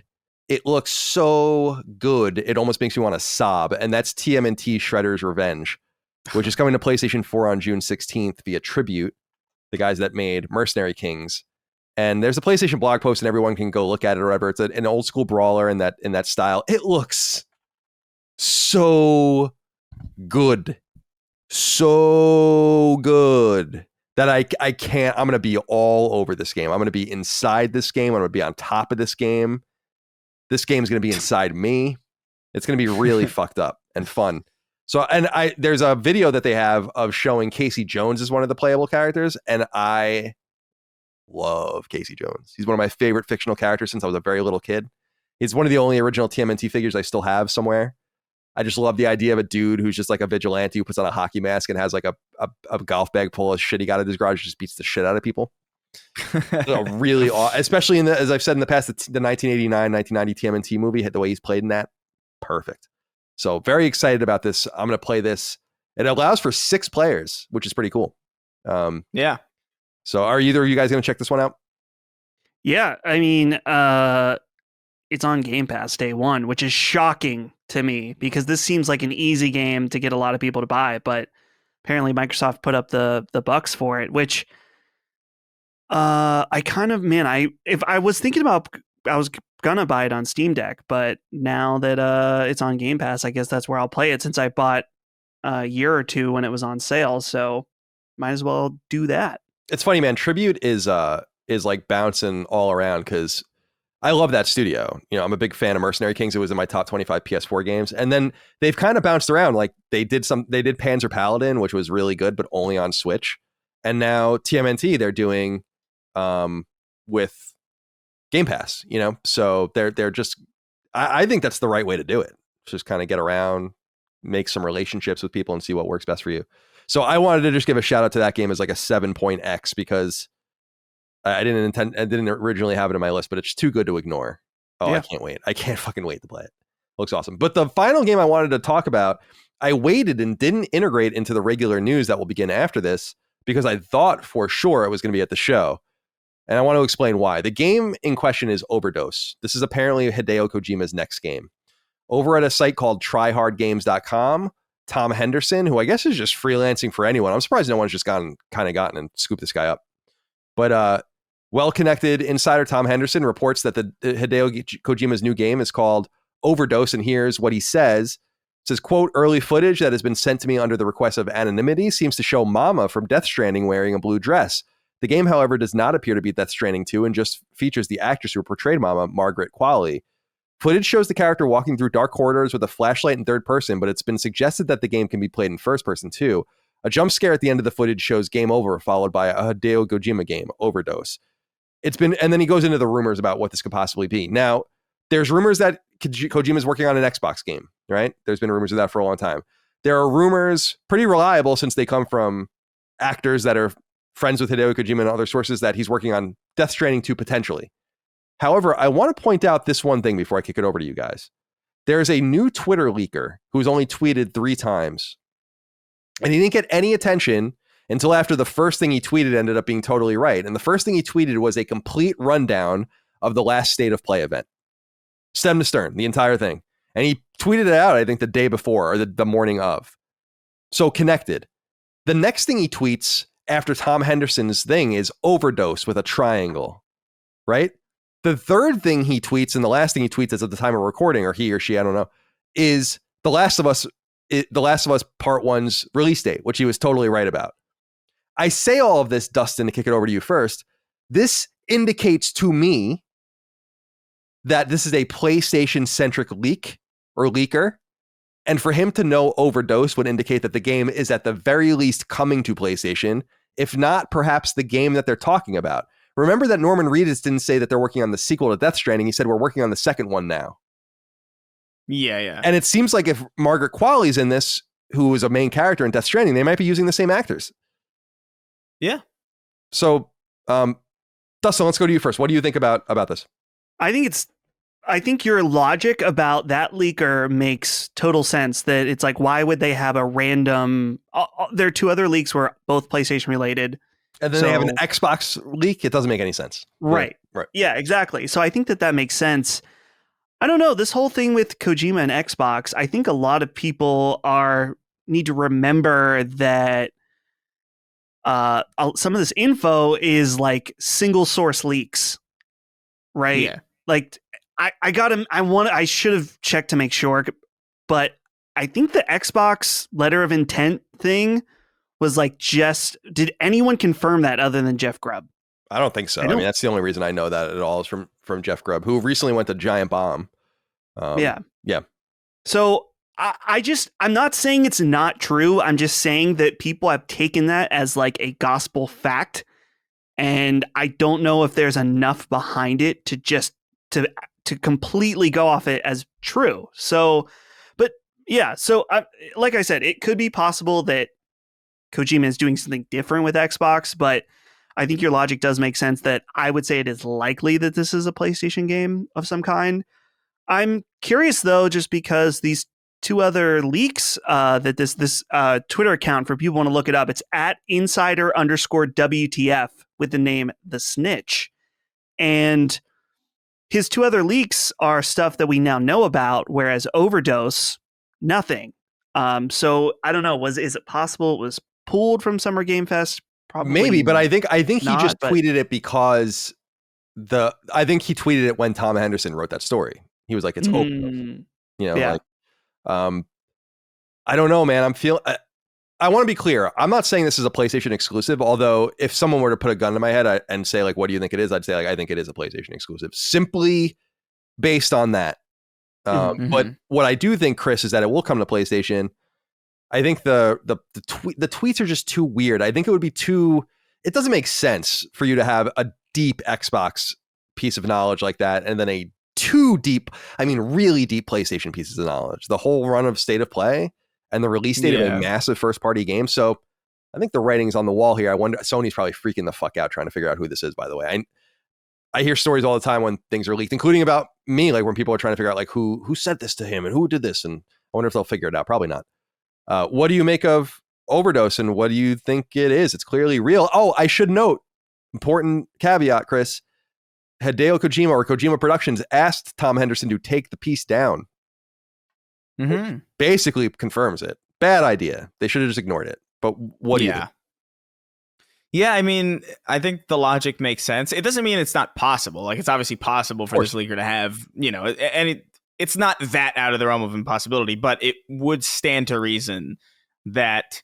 it looks so good it almost makes me want to sob. And that's TMNT Shredder's Revenge, which is coming to PlayStation 4 on June 16th via Tribute, the guys that made Mercenary Kings. And there's a PlayStation blog post, and everyone can go look at it or whatever. It's an old school brawler in that style. It looks so good that I can't. I'm going to be all over this game. I'm going to be inside this game. I'm going to be on top of this game. This game's going to be inside me. It's going to be really fucked up and fun. So, and there's a video that they have of showing Casey Jones as one of the playable characters, and I love Casey Jones. He's one of my favorite fictional characters since I was a very little kid. He's one of the only original TMNT figures I still have somewhere. I just love the idea of a dude who's just like a vigilante who puts on a hockey mask and has like a golf bag full of shit he got at his garage, just beats the shit out of people. Really, especially as I've said in the past, the 1989, 1990 TMNT movie, the way he's played in that, perfect. So very excited about this. I'm going to play this. It allows for 6 players, which is pretty cool. Yeah. So are either of you guys going to check this one out? Yeah, I mean, it's on Game Pass day one, which is shocking to me because this seems like an easy game to get a lot of people to buy, but apparently Microsoft put up the bucks for it, which I kind of, if I was thinking about, I was gonna buy it on Steam Deck, but now that it's on Game Pass, I guess that's where I'll play it since I bought year or two when it was on sale. So might as well do that. It's funny, man. Tribute is like bouncing all around because I love that studio. You know, I'm a big fan of Mercenary Kings. It was in my top 25 PS4 games. And then they've kind of bounced around. Like they did Panzer Paladin, which was really good, but only on Switch. And now TMNT they're doing with Game Pass, you know? So they're just, I think that's the right way to do it. Just kind of get around, make some relationships with people and see what works best for you. So I wanted to just give a shout out to that game as like a 7.x because I didn't originally have it in my list, but it's too good to ignore. Oh, yeah. I can't wait. I can't fucking wait to play it. Looks awesome. But the final game I wanted to talk about, I waited and didn't integrate into the regular news that will begin after this because I thought for sure it was going to be at the show. And I want to explain why. The game in question is Overdose. This is apparently Hideo Kojima's next game. Over at a site called tryhardgames.com, Tom Henderson, who I guess is just freelancing for anyone. I'm surprised no one's just gotten and scooped this guy up. But well-connected insider Tom Henderson reports that the Hideo Kojima's new game is called Overdose, and here's what he says. It says, quote, early footage that has been sent to me under the request of anonymity seems to show Mama from Death Stranding wearing a blue dress. The game, however, does not appear to be Death Stranding 2 and just features the actress who portrayed Mama, Margaret Qualley. Footage shows the character walking through dark corridors with a flashlight in third person, but it's been suggested that the game can be played in first person too. A jump scare at the end of the footage shows game over, followed by a Hideo Kojima game, Overdose. And then he goes into the rumors about what this could possibly be. Now, there's rumors that Kojima is working on an Xbox game, right? There's been rumors of that for a long time. There are rumors, pretty reliable since they come from actors that are friends with Hideo Kojima and other sources, that he's working on Death Stranding 2 potentially. However, I want to point out this one thing before I kick it over to you guys. There's a new Twitter leaker who's only tweeted 3 times. And he didn't get any attention until after the first thing he tweeted ended up being totally right. And the first thing he tweeted was a complete rundown of the last State of Play event. Stem to stern, the entire thing. And he tweeted it out, I think, the day before or the morning of. So connected. The next thing he tweets after Tom Henderson's thing is Overdose with a triangle, right? The third thing he tweets, and the last thing he tweets is at the time of recording, or he or she, I don't know, is The Last of Us Part 1's release date, which he was totally right about. I say all of this, Dustin, to kick it over to you first. This indicates to me that this is a PlayStation-centric leak or leaker. And for him to know Overdose would indicate that the game is at the very least coming to PlayStation, if not perhaps the game that they're talking about. Remember that Norman Reedus didn't say that they're working on the sequel to Death Stranding. He said we're working on the second one now. Yeah. And it seems like if Margaret Qualley's in this, who is a main character in Death Stranding, they might be using the same actors. Yeah. So, Dustin, let's go to you first. What do you think about this? I think your logic about that leaker makes total sense. That it's like, why would they have a random? There are 2 other leaks were both PlayStation related, and then they have an Xbox leak. It doesn't make any sense. Right. Yeah, exactly. So I think that makes sense. I don't know, this whole thing with Kojima and Xbox. I think a lot of people need to remember that some of this info is like single source leaks, right? Yeah. Like I should have checked to make sure, but I think the Xbox letter of intent thing was like did anyone confirm that other than Jeff Grubb? I don't think so. I mean, that's the only reason I know that at all is from Jeff Grubb, who recently went to Giant Bomb. Yeah. So I'm not saying it's not true. I'm just saying that people have taken that as like a gospel fact. And I don't know if there's enough behind it to just to completely go off it as true. So, but yeah, so like I said, it could be possible that Kojima is doing something different with Xbox, but I think your logic does make sense that I would say it is likely that this is a PlayStation game of some kind. I'm curious though, just because these 2 other leaks that this Twitter account, for people want to look it up, it's at insider_WTF with the name The Snitch. And his 2 other leaks are stuff that we now know about, whereas Overdose, nothing. So I don't know, is it possible it was pulled from Summer Game Fest? Probably maybe, but I think he just but tweeted it because I think he tweeted it when Tom Henderson wrote that story. He was like, it's open, yeah. like, I don't know, man. I want to be clear. I'm not saying this is a PlayStation exclusive, although if someone were to put a gun to my head and say, like, what do you think it is? I'd say, like, I think it is a PlayStation exclusive, simply based on that. But what I do think, Chris, is that it will come to PlayStation. I think the tweets are just too weird. I think it would be it doesn't make sense for you to have a deep Xbox piece of knowledge like that, and then really deep PlayStation pieces of knowledge. The whole run of State of Play and the release date of a massive first-party game. So I think the writing's on the wall here. I wonder, Sony's probably freaking the fuck out trying to figure out who this is, by the way. I hear stories all the time when things are leaked, including about me, like when people are trying to figure out like who said this to him and who did this. And I wonder if they'll figure it out. Probably not. What do you make of Overdose, and what do you think it is? It's clearly real. Oh, I should note, important caveat, Chris. Hideo Kojima or Kojima Productions asked Tom Henderson to take the piece down. Mm-hmm. Basically confirms it. Bad idea. They should have just ignored it. But what do you think? Yeah, I mean, I think the logic makes sense. It doesn't mean it's not possible. Like, it's obviously possible for this leaker to have, and it's not that out of the realm of impossibility, but it would stand to reason that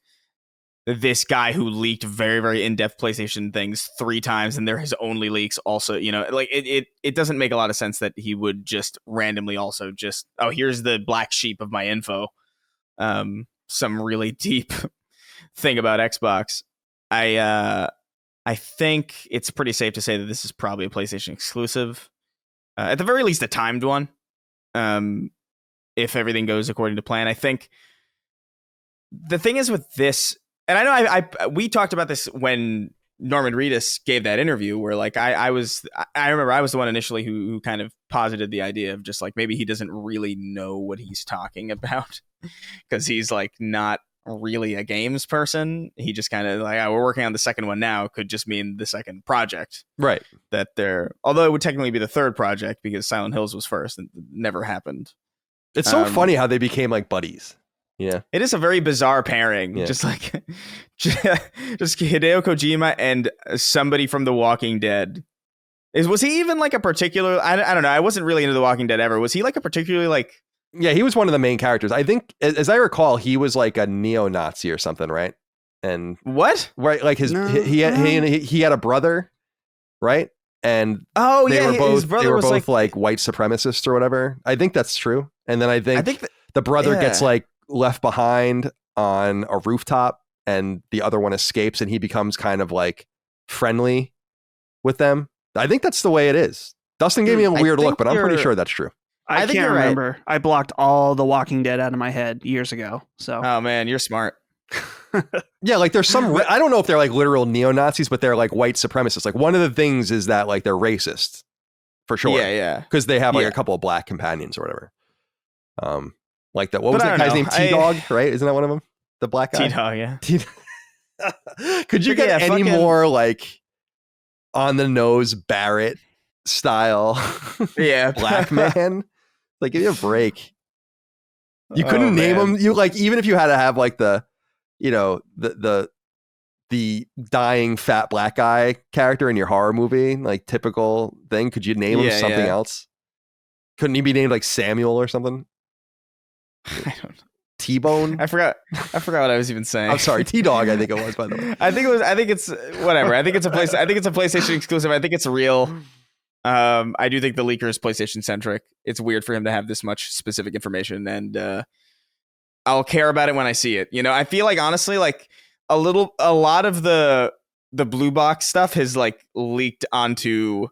this guy who leaked very, very in-depth PlayStation things 3 times, and they're his only leaks also, like it doesn't make a lot of sense that he would just randomly also just, oh, here's the black sheep of my info. Some really deep thing about Xbox. I think it's pretty safe to say that this is probably a PlayStation exclusive, at the very least a timed one. If everything goes according to plan. I think the thing is with this, and I know we talked about this when Norman Reedus gave that interview, where like I remember I was the one initially who kind of posited the idea of just like maybe he doesn't really know what he's talking about because he's like not really a games person. He just kind of like, we're working on the second one now, could just mean the second project, right? That although it would technically be the third project because Silent Hills was first and never happened. It's so funny how they became like buddies. Yeah, it is a very bizarre pairing. Yeah. Just like just Hideo Kojima and somebody from The Walking Dead. Was he even like a particular? I don't know. I wasn't really into The Walking Dead ever. Was he like a particularly like? Yeah, he was one of the main characters. I think, as I recall, he was like a neo-Nazi or something, right? And what? Right, like he had a brother, right? And his brother was both like white supremacists or whatever. I think that's true. And then I think the brother gets like left behind on a rooftop, and the other one escapes, and he becomes kind of like friendly with them. I think that's the way it is. Dustin gave me a weird look, but I'm pretty sure that's true. I can't remember. Right. I blocked all The Walking Dead out of my head years ago. So, oh man, you're smart. Yeah, like there's some. I don't know if they're like literal neo-Nazis, but they're like white supremacists. Like one of the things is that like they're racist, for sure. Yeah. Because they have like a couple of black companions or whatever. Like that. What was that guy's name? T-Dog, right? Isn't that one of them? The black guy. T-Dog, yeah. Could you get any more like on the nose Barrett style? Yeah, black man. Like, give me a break. You couldn't name him. You like, even if you had to have like the dying fat black guy character in your horror movie, like typical thing. Could you name him something else? Couldn't he be named like Samuel or something? I don't know. T-Bone. I forgot what I was even saying. I'm sorry, T-Dog. I think it was, by the way. I think it's whatever. I think it's a PlayStation exclusive. I think it's real. I do think the leaker is PlayStation centric. It's weird for him to have this much specific information, and I'll care about it when I see it. I feel like honestly, like a lot of the blue box stuff has like leaked onto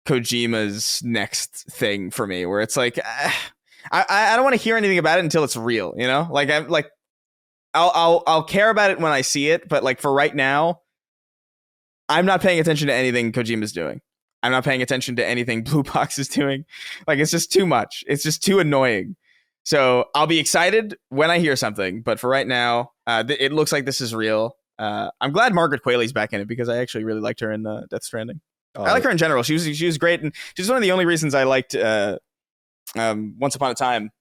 Kojima's next thing for me, where it's like I don't want to hear anything about it until it's real. Like I'm like I'll care about it when I see it, but like for right now, I'm not paying attention to anything Kojima's doing. I'm not paying attention to anything Blue Box is doing. Like, it's just too much. It's just too annoying. So I'll be excited when I hear something. But for right now, it looks like this is real. I'm glad Margaret Qualley's back in it because I actually really liked her in Death Stranding. I like her in general. She was great. And she's one of the only reasons I liked Once Upon a Time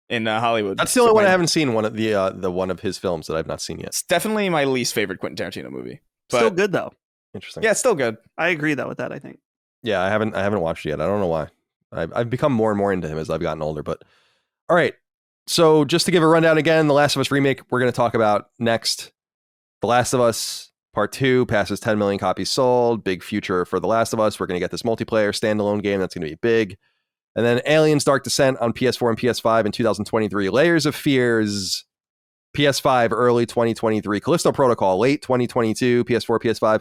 in Hollywood. That's the only one I haven't seen, one of the one of his films that I've not seen yet. It's definitely my least favorite Quentin Tarantino movie. But still good, though. Interesting. Yeah, it's still good. I agree, though, with that, I think. Yeah, I haven't watched it yet. I don't know why. I've become more and more into him as I've gotten older. But all right, So just to give a rundown again, The Last of Us remake we're going to talk about next. The Last of Us Part 2 passes 10 million copies sold. Big future for The Last of Us. We're going to get this multiplayer standalone game that's going to be big. And then Aliens Dark Descent on PS4 and PS5 in 2023. Layers of Fears, PS5 early 2023. Callisto Protocol late 2022. PS4, PS5.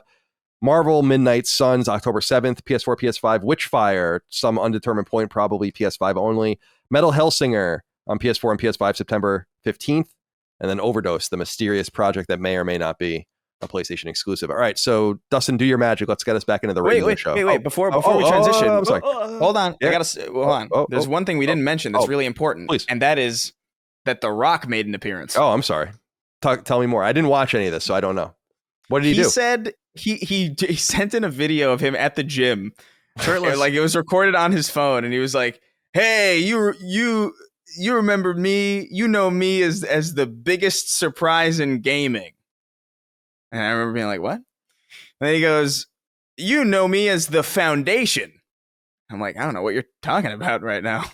Marvel Midnight Suns October 7th. PS4, PS5. Witchfire, some undetermined point, probably PS5 only. Metal Hellsinger on PS4 and PS5 September 15th. And then Overdose, the mysterious project that may or may not be a PlayStation exclusive. All right, so Dustin, do your magic. Let's get us back into the regular show. Wait. Before we transition, I'm sorry. Hold on. Yeah. Hold on. There's one thing we didn't mention that's really important, please. And that is that The Rock made an appearance. Oh, I'm sorry. Tell me more. I didn't watch any of this, so I don't know. What did he do? He said he sent in a video of him at the gym, shirtless. Like it was recorded on his phone, and he was like, "Hey, you remember me? You know me as the biggest surprise in gaming." And I remember being like, "What?" And then he goes, "You know me as the Foundation." I'm like, "I don't know what you're talking about right now,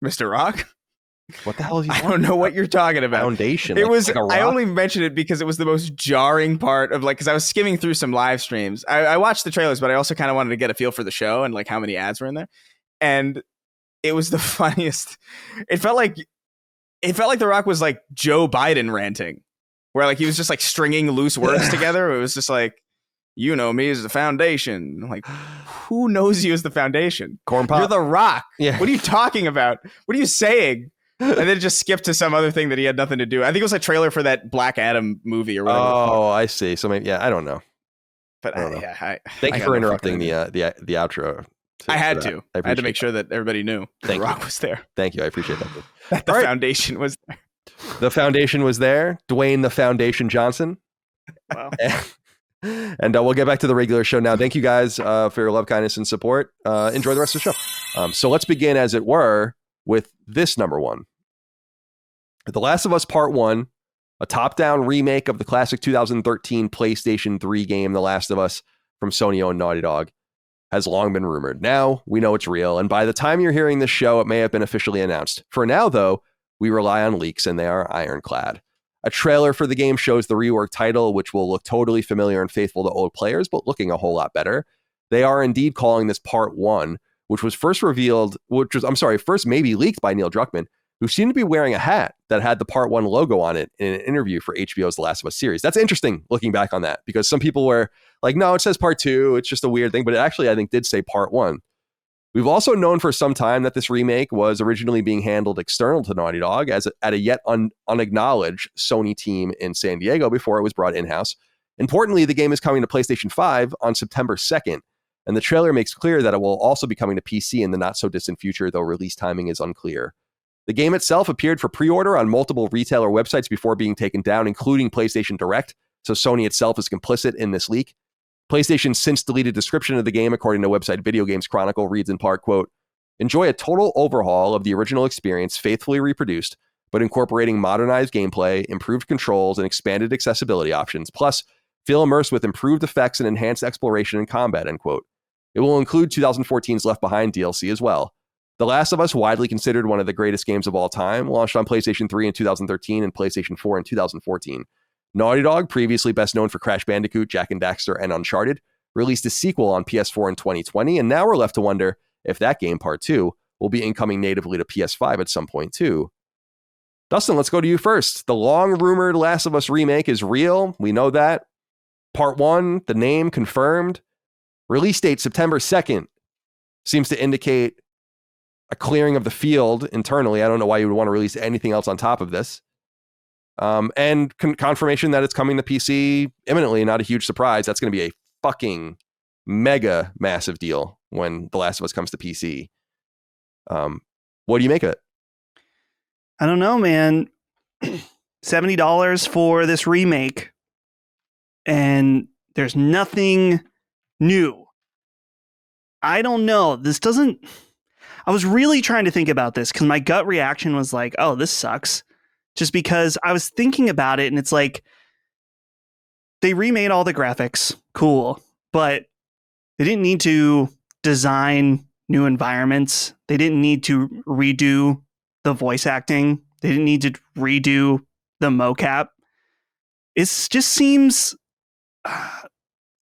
Mr. Rock." What the hell is he? I don't know what you're talking about. Foundation. It was. like a rock? I only mentioned it because it was the most jarring part of because I was skimming through some live streams. I watched the trailers, but I also kind of wanted to get a feel for the show and like how many ads were in there. And it was the funniest. It felt like The Rock was like Joe Biden ranting, where like he was just like stringing loose words together. It was just like, "You know me as the Foundation." I'm like, who knows you as the Foundation? Corn Pop. You're The Rock. Yeah. What are you talking about? What are you saying? And then it just skipped to some other thing that he had nothing to do. I think it was a trailer for that Black Adam movie or whatever. Oh, I see. So maybe, I don't know. But I don't know. Thank you for interrupting the outro. I had to make sure that everybody knew The Rock was there. Thank you. I appreciate that. That the Foundation was there. The Foundation was there. Dwayne the Foundation Johnson. Wow. And we'll get back to the regular show now. Thank you guys for your love, kindness, and support. Enjoy the rest of the show. So let's begin, as it were, with this number one. The Last of Us Part 1, a top-down remake of the classic 2013 PlayStation 3 game The Last of Us from Sony-owned Naughty Dog, has long been rumored. Now we know it's real, and by the time you're hearing this show, it may have been officially announced. For now, though, we rely on leaks, and they are ironclad. A trailer for the game shows the reworked title, which will look totally familiar and faithful to old players, but looking a whole lot better. They are indeed calling this Part 1, which was first maybe leaked by Neil Druckmann, who seemed to be wearing a hat that had the Part 1 logo on it in an interview for HBO's The Last of Us series. That's interesting looking back on that, because some people were like, no, it says Part 2, it's just a weird thing, but it actually, I think, did say Part 1. We've also known for some time that this remake was originally being handled external to Naughty Dog at a yet unacknowledged Sony team in San Diego before it was brought in-house. Importantly, the game is coming to PlayStation 5 on September 2nd, and the trailer makes clear that it will also be coming to PC in the not-so-distant future, though release timing is unclear. The game itself appeared for pre-order on multiple retailer websites before being taken down, including PlayStation Direct, so Sony itself is complicit in this leak. PlayStation's since-deleted description of the game, according to website Video Games Chronicle, reads in part, quote, "Enjoy a total overhaul of the original experience, faithfully reproduced, but incorporating modernized gameplay, improved controls, and expanded accessibility options. Plus, feel immersed with improved effects and enhanced exploration and combat," end quote. It will include 2014's Left Behind DLC as well. The Last of Us, widely considered one of the greatest games of all time, launched on PlayStation 3 in 2013 and PlayStation 4 in 2014. Naughty Dog, previously best known for Crash Bandicoot, Jak and Daxter, and Uncharted, released a sequel on PS4 in 2020, and now we're left to wonder if that game, Part 2, will be incoming natively to PS5 at some point too. Dustin, let's go to you first. The long-rumored Last of Us remake is real. We know that. Part 1, the name confirmed. Release date September 2nd. Seems to indicate a clearing of the field internally. I don't know why you would want to release anything else on top of this. And confirmation that it's coming to PC imminently. Not a huge surprise. That's going to be a fucking mega massive deal when The Last of Us comes to PC. What do you make of it? I don't know, man. $70 for this remake, and there's nothing new. I don't know. This doesn't... I was really trying to think about this because my gut reaction was like, oh, this sucks. Just because I was thinking about it, and it's like, they remade all the graphics. Cool. But they didn't need to design new environments. They didn't need to redo the voice acting They didn't need to redo the mocap. It just seems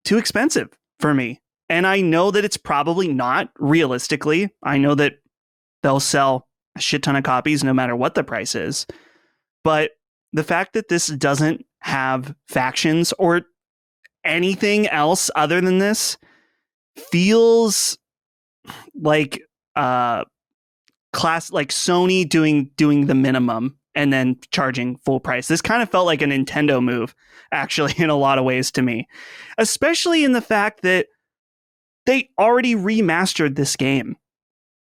too expensive for me. And I know that it's probably not realistically. I know that they'll sell a shit ton of copies no matter what the price is. But the fact that this doesn't have factions or anything else other than this feels like like Sony doing the minimum and then charging full price. This kind of felt like a Nintendo move, actually, in a lot of ways to me, especially in the fact that they already remastered this game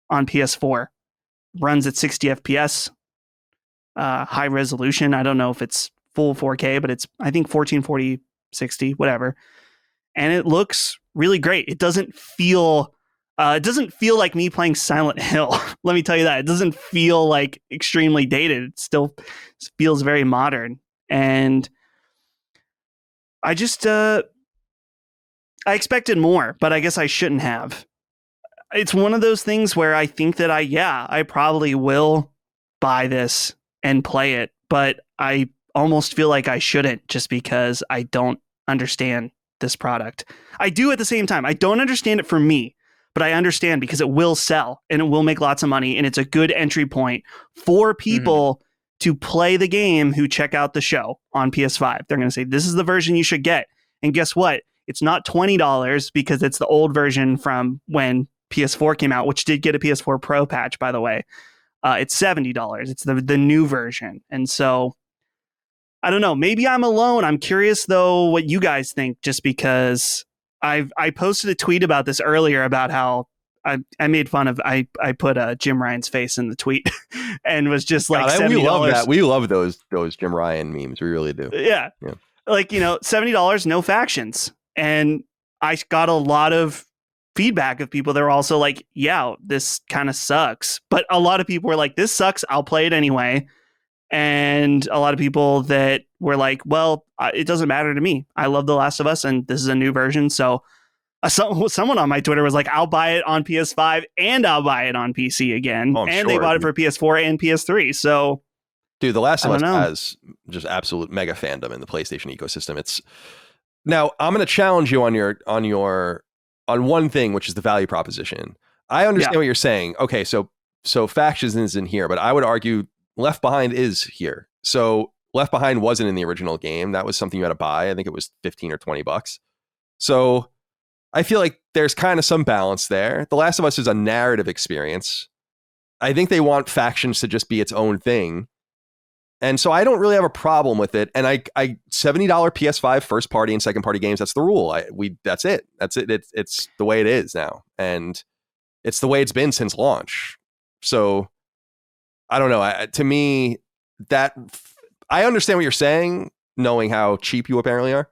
on PS4. Runs at 60 FPS, high resolution. I don't know if it's full 4K, but it's, I think, 1440, 60, whatever. And it looks really great. It doesn't feel like me playing Silent Hill. Let me tell you that. It doesn't feel like extremely dated. It still feels very modern. And I just, I expected more, but I guess I shouldn't have. It's one of those things where I think that I probably will buy this and play it, but I almost feel like I shouldn't just because I don't understand this product. I do at the same time. I don't understand it for me, but I understand because it will sell and it will make lots of money and it's a good entry point for people to play the game who check out the show on PS5. They're going to say, this is the version you should get. And guess what? It's not $20 because it's the old version from when PS4 came out, which did get a PS4 Pro patch, by the way. It's $70. It's the new version. And so, I don't know. Maybe I'm alone. I'm curious, though, what you guys think, just because I posted a tweet about this earlier about how I made fun of, I put Jim Ryan's face in the tweet and was just like, God, $70. we love that. We love those Jim Ryan memes. We really do. Yeah. Like, $70, no factions. And I got a lot of feedback of people that were also like, yeah, this kind of sucks. But a lot of people were like, this sucks. I'll play it anyway. And a lot of people that were like, well, it doesn't matter to me. I love The Last of Us and this is a new version. So someone on my Twitter was like, I'll buy it on PS5 and I'll buy it on PC again. Oh, and they bought it for PS4 and PS3. So, dude, The Last of Us has just absolute mega fandom in the PlayStation ecosystem. It's now I'm going to challenge you on one thing, which is the value proposition. I understand what you're saying. Okay, so factions is in here, but I would argue Left Behind is here. So Left Behind wasn't in the original game. That was something you had to buy. I think it was $15 or $20. So I feel like there's kind of some balance there. The Last of Us is a narrative experience. I think they want factions to just be its own thing. And so I don't really have a problem with it. And I $70 PS5 first party and second party games, that's the rule. That's it. It's the way it is now. And it's the way it's been since launch. So I don't know. To me, that I understand what you're saying, knowing how cheap you apparently are.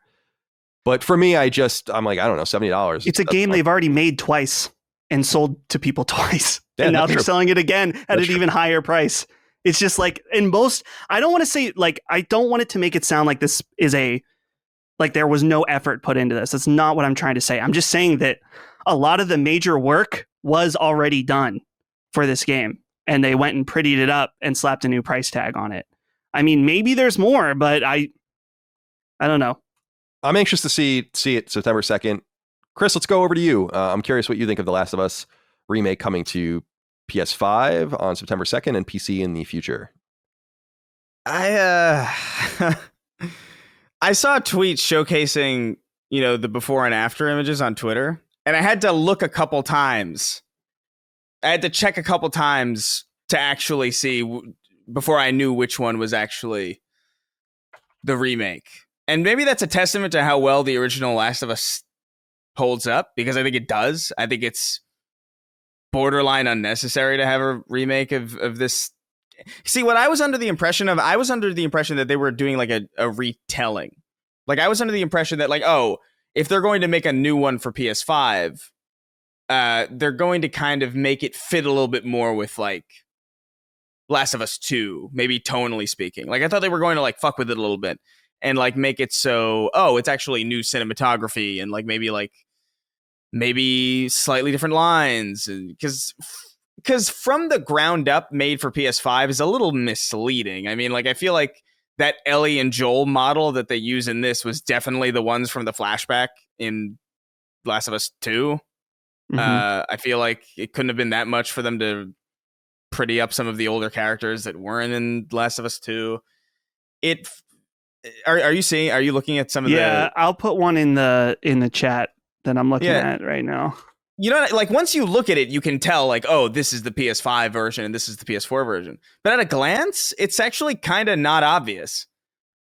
But for me, I'm like, I don't know, $70. It's a game they've already made twice and sold to people twice. Yeah, and now they're selling it again at an even higher price. It's just like, I don't want to say, like, I don't want it to make it sound like this is like there was no effort put into this. That's not what I'm trying to say. I'm just saying that a lot of the major work was already done for this game. And they went and prettied it up and slapped a new price tag on it. I mean, maybe there's more, but I don't know. I'm anxious to see it September 2nd. Chris, let's go over to you. I'm curious what you think of The Last of Us remake coming to PS5 on September 2nd and PC in the future. I saw a tweet showcasing, the before and after images on Twitter, and I had to look a couple times. I had to check a couple times to actually see before I knew which one was actually the remake. And maybe that's a testament to how well the original Last of Us holds up, because I think it does. I think it's borderline unnecessary to have a remake of this. See, what I was under the impression that they were doing like a retelling. Like, I was under the impression that, like, oh, if they're going to make a new one for PS5, they're going to kind of make it fit a little bit more with, like, Last of Us 2, maybe tonally speaking. Like, I thought they were going to, like, fuck with it a little bit and, like, make it so, oh, it's actually new cinematography and, like, maybe slightly different lines. Because because from the ground up made for PS5 is a little misleading. I mean, like, I feel like that Ellie and Joel model that they use in this was definitely the ones from the flashback in Last of Us 2. I feel like it couldn't have been that much for them to pretty up some of the older characters that weren't in Last of Us 2. Are you looking at some of the... Yeah, I'll put one in the chat that I'm looking at right now. You know, like, once you look at it, you can tell, like, oh, this is the PS5 version and this is the PS4 version. But at a glance, it's actually kind of not obvious.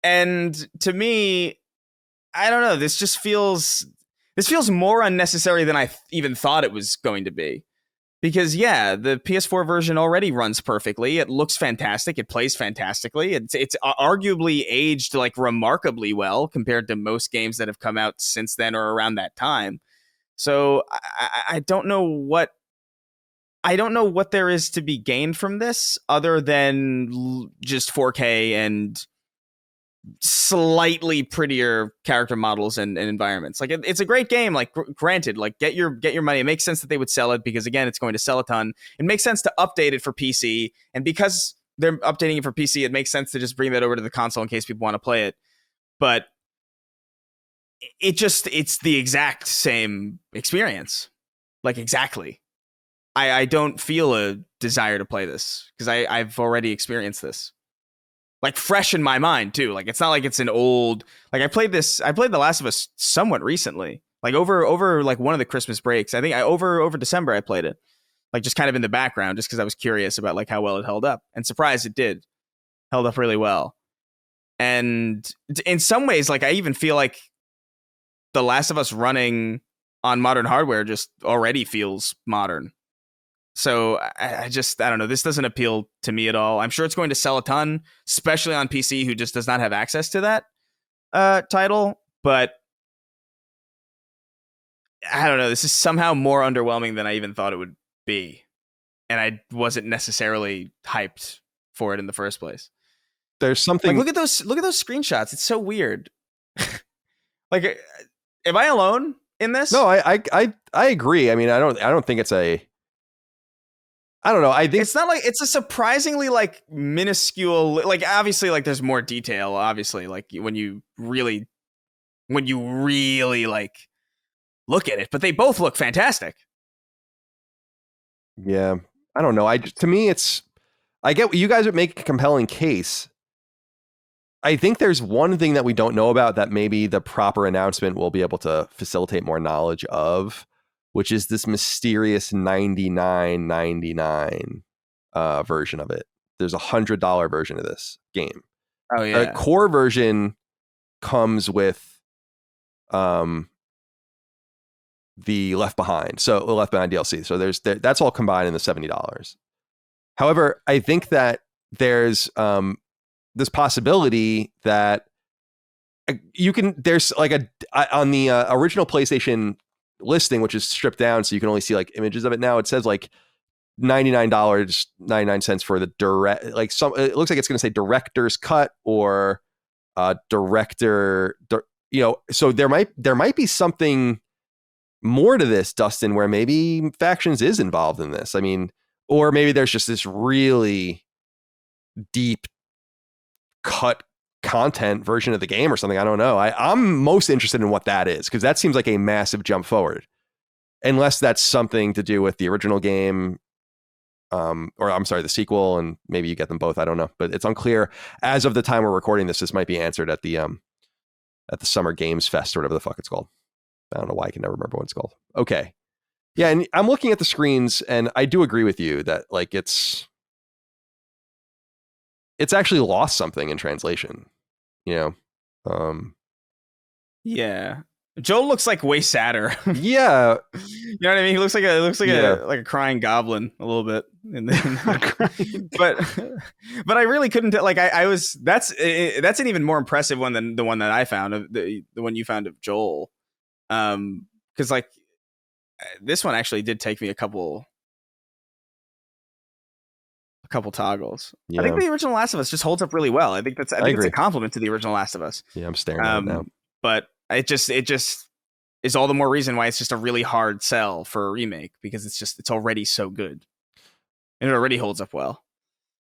And to me, I don't know, this feels more unnecessary than I even thought it was going to be. Because, yeah, the PS4 version already runs perfectly. It looks fantastic. It plays fantastically. It's arguably aged, like, remarkably well compared to most games that have come out since then or around that time. So I don't know what there is to be gained from this other than just 4K and slightly prettier character models and environments. Like, it's a great game. Like, granted, like, get your money. It makes sense that they would sell it because, again, it's going to sell a ton. It makes sense to update it for PC, and because they're updating it for PC, it makes sense to just bring that over to the console in case people want to play it. But it's the exact same experience. Like, exactly. I don't feel a desire to play this because I've already experienced this. Like, fresh in my mind too. Like, it's not like it's an old, like, I played The Last of Us somewhat recently. Like, over like one of the Christmas breaks. I think over December I played it. Like, just kind of in the background, just because I was curious about, like, how well it held up. And surprised it did. Held up really well. And in some ways, like, I even feel like The Last of Us running on modern hardware just already feels modern. So I don't know. This doesn't appeal to me at all. I'm sure it's going to sell a ton, especially on PC, who just does not have access to that title. But I don't know. This is somehow more underwhelming than I even thought it would be. And I wasn't necessarily hyped for it in the first place. There's something... Like, look at those screenshots. It's so weird. Like, am I alone in this? No, I agree. I mean, I don't think it's a... I don't know. I think it's not like it's a surprisingly, like, minuscule, like, obviously, like, there's more detail, obviously, like, when you really like look at it, but they both look fantastic. Yeah. I don't know. To me, I get what you guys would make a compelling case. I think there's one thing that we don't know about that maybe the proper announcement will be able to facilitate more knowledge of, which is this mysterious $99.99 version of it. There's $100 version of this game. Oh yeah. The core version comes with the Left Behind DLC. So that's all combined in the $70. However, I think that there's this possibility that there's like on the original PlayStation listing, which is stripped down so you can only see, like, images of it now, it says, like, $99.99 for the direct, like, it looks like it's going to say director's cut or director, so there might be something more to this, Dustin, where maybe Factions is involved in this. I mean, or maybe there's just this really deep cut content version of the game or something. I don't know. I'm most interested in what that is, because that seems like a massive jump forward, unless that's something to do with the original game, or I'm sorry, the sequel, and maybe you get them both. I don't know, but it's unclear as of the time we're recording this. This might be answered at the Summer Games Fest or whatever the fuck it's called. I don't know why I can never remember what it's called. Okay, yeah, and I'm looking at the screens, and I do agree with you that, like, it's actually lost something in translation. Yeah. Joel looks like way sadder. Yeah. You know what I mean? He looks like a crying goblin a little bit. And then, but I really couldn't tell. Like, that's an even more impressive one than the one that I found, the one you found of Joel. Because, like, this one actually did take me a couple toggles. Yeah. I think the original Last of Us just holds up really well. I think it's a compliment to the original Last of Us. Yeah, I'm staring at it now. But it just is all the more reason why it's just a really hard sell for a remake, because it's already so good. And it already holds up well.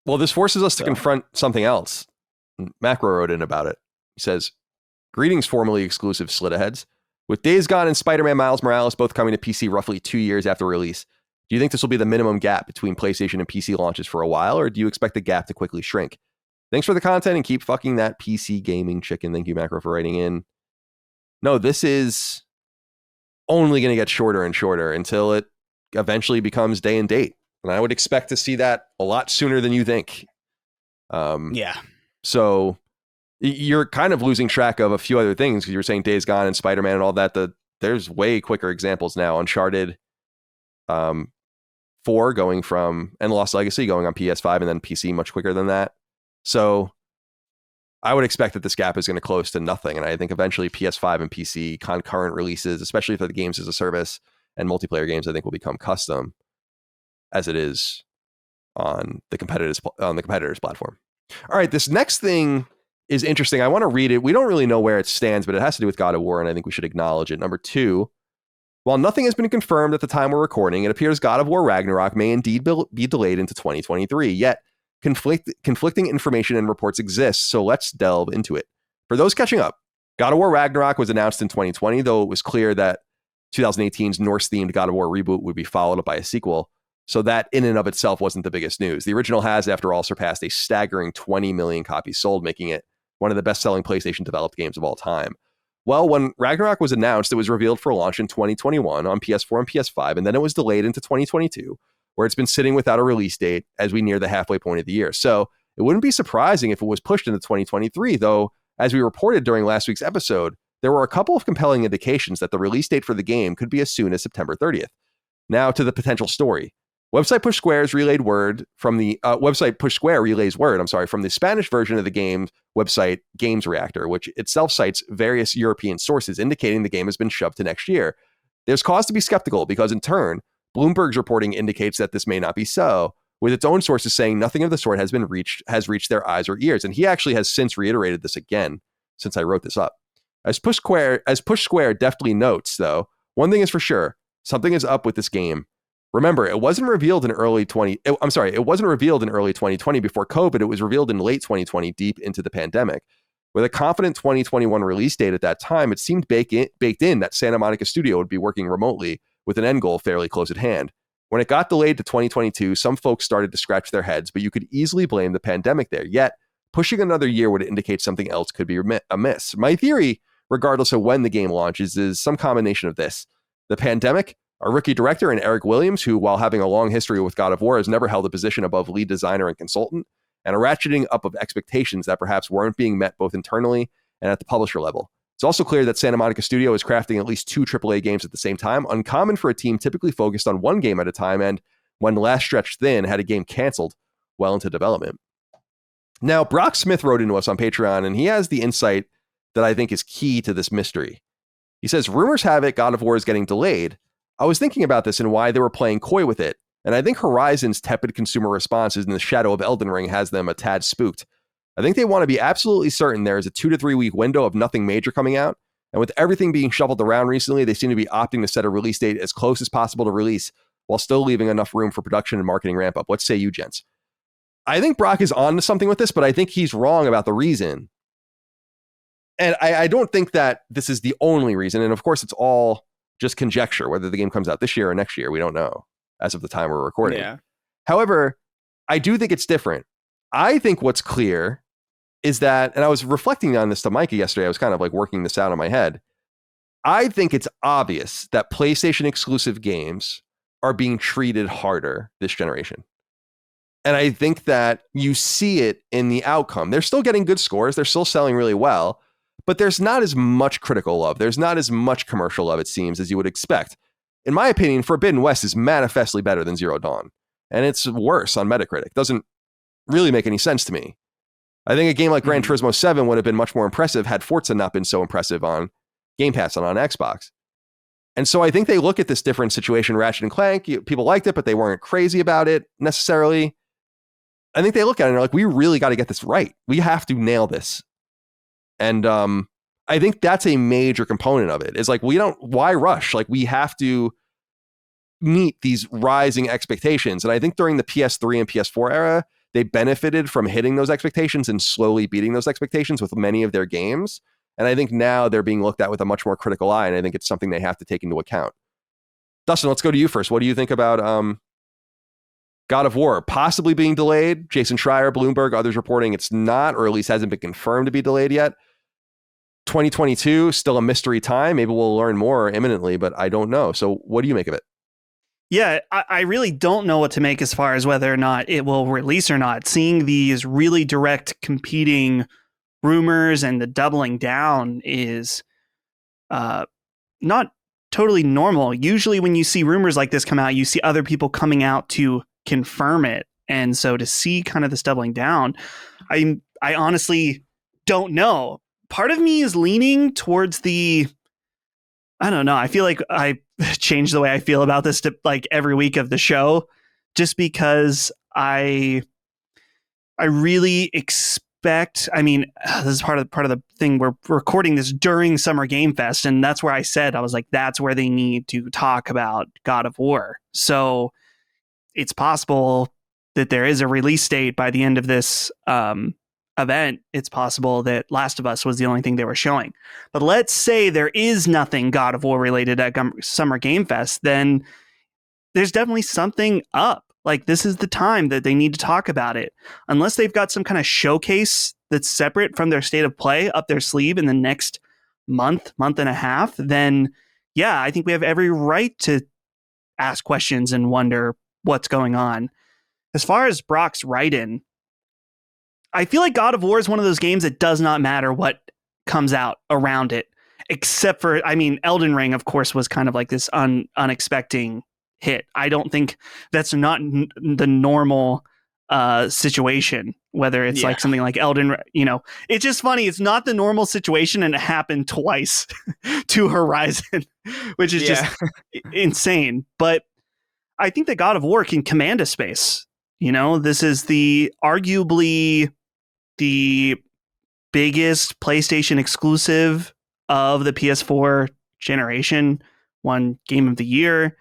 Well, this forces us to confront something else. Macro wrote in about it. He says, greetings, formerly exclusive Slitaheads. With Days Gone and Spider-Man Miles Morales both coming to PC roughly 2 years after release, do you think this will be the minimum gap between PlayStation and PC launches for a while, or do you expect the gap to quickly shrink? Thanks for the content and keep fucking that PC gaming chicken. Thank you, Macro, for writing in. No, this is only going to get shorter and shorter until it eventually becomes day and date. And I would expect to see that a lot sooner than you think. Yeah. So you're kind of losing track of a few other things because you were saying Days Gone and Spider-Man and all that. There's way quicker examples now. Uncharted 4 going from, and Lost Legacy going on PS5 and then PC much quicker than that. So I would expect that this gap is going to close to nothing. And I think eventually PS5 and PC concurrent releases, especially for the games as a service and multiplayer games, I think will become custom as it is on the competitors platform. All right, this next thing is interesting. I want to read it. We don't really know where it stands, but it has to do with God of War, and I think we should acknowledge it. Number 2, while nothing has been confirmed at the time we're recording, it appears God of War Ragnarok may indeed be delayed into 2023, yet conflicting information and reports exist, so let's delve into it. For those catching up, God of War Ragnarok was announced in 2020, though it was clear that 2018's Norse-themed God of War reboot would be followed up by a sequel. So that in and of itself wasn't the biggest news. The original has, after all, surpassed a staggering 20 million copies sold, making it one of the best-selling PlayStation-developed games of all time. Well, when Ragnarok was announced, it was revealed for launch in 2021 on PS4 and PS5, and then it was delayed into 2022, where it's been sitting without a release date as we near the halfway point of the year. So it wouldn't be surprising if it was pushed into 2023, though, as we reported during last week's episode, there were a couple of compelling indications that the release date for the game could be as soon as September 30th. Now to the potential story. Website Push Square relays word from the Spanish version of the game website Games Reactor, which itself cites various European sources indicating the game has been shoved to next year. There's cause to be skeptical because, in turn, Bloomberg's reporting indicates that this may not be so, with its own sources saying nothing of the sort has reached their eyes or ears. And he actually has since reiterated this again since I wrote this up. As Push Square deftly notes, though, one thing is for sure: something is up with this game. Remember, it wasn't revealed in early 2020 before COVID. It was revealed in late 2020, deep into the pandemic. With a confident 2021 release date at that time, it seemed baked in that Santa Monica Studio would be working remotely with an end goal fairly close at hand. When it got delayed to 2022, some folks started to scratch their heads, but you could easily blame the pandemic there. Yet, pushing another year would indicate something else could be amiss. My theory, regardless of when the game launches, is some combination of this: the pandemic, a rookie director in Eric Williams, who, while having a long history with God of War, has never held a position above lead designer and consultant, and a ratcheting up of expectations that perhaps weren't being met both internally and at the publisher level. It's also clear that Santa Monica Studio is crafting at least 2 AAA games at the same time, uncommon for a team typically focused on one game at a time, and when last stretched thin, had a game canceled well into development. Now, Brock Smith wrote into us on Patreon, and he has the insight that I think is key to this mystery. He says, rumors have it God of War is getting delayed. I was thinking about this and why they were playing coy with it, and I think Horizon's tepid consumer responses in the shadow of Elden Ring has them a tad spooked. I think they want to be absolutely certain there is a 2 to 3 week window of nothing major coming out, and with everything being shuffled around recently, they seem to be opting to set a release date as close as possible to release, while still leaving enough room for production and marketing ramp up. What say you, gents? I think Brock is on to something with this, but I think he's wrong about the reason. And I don't think that this is the only reason, and of course it's all just conjecture, whether the game comes out this year or next year. We don't know as of the time we're recording. Yeah. However, I do think it's different. I think what's clear is that, and I was reflecting on this to Micah yesterday, I was kind of like working this out in my head. I think it's obvious that PlayStation exclusive games are being treated harder this generation. And I think that you see it in the outcome. They're still getting good scores. They're still selling really well. But there's not as much critical love. There's not as much commercial love, it seems, as you would expect. In my opinion, Forbidden West is manifestly better than Zero Dawn. And it's worse on Metacritic. Doesn't really make any sense to me. I think a game like Gran Turismo 7 would have been much more impressive had Forza not been so impressive on Game Pass and on Xbox. And so I think they look at this different situation, Ratchet and Clank. People liked it, but they weren't crazy about it necessarily. I think they look at it and they're like, we really got to get this right. We have to nail this. And I think that's a major component of it. Is like, why rush? Like, we have to meet these rising expectations. And I think during the PS3 and PS4 era, they benefited from hitting those expectations and slowly beating those expectations with many of their games. And I think now they're being looked at with a much more critical eye, and I think it's something they have to take into account. Dustin, let's go to you first. What do you think about God of War possibly being delayed? Jason Schreier, Bloomberg, others reporting it's not, or at least hasn't been confirmed to be delayed yet. 2022, still a mystery time. Maybe we'll learn more imminently, but I don't know. So what do you make of it? Yeah, I really don't know what to make as far as whether or not it will release or not. Seeing these really direct competing rumors and the doubling down is not totally normal. Usually when you see rumors like this come out, you see other people coming out to confirm it. And so to see kind of this doubling down, I honestly don't know. Part of me is leaning towards I don't know. I feel like I change the way I feel about this to like every week of the show, just because I really expect. I mean, this is part of the thing. We're recording this during Summer Game Fest, and that's where I said I was like, that's where they need to talk about God of War. So it's possible that there is a release date by the end of this event. It's possible that Last of Us was the only thing they were showing. But let's say there is nothing God of War related at Summer Game Fest, then there's definitely something up. Like, this is the time that they need to talk about it. Unless they've got some kind of showcase that's separate from their state of play up their sleeve in the next month and a half, then yeah, I think we have every right to ask questions and wonder what's going on. As far as Brock's write-in, I feel like God of War is one of those games that does not matter what comes out around it, except for, I mean, Elden Ring, of course, was kind of like this unexpected hit. I don't think that's not the normal situation, whether it's like something like Elden, it's just funny. It's not the normal situation, and it happened twice to Horizon, which is just insane. But I think that God of War can command a space. This is arguably the biggest PlayStation exclusive of the PS4 generation, won Game of the Year.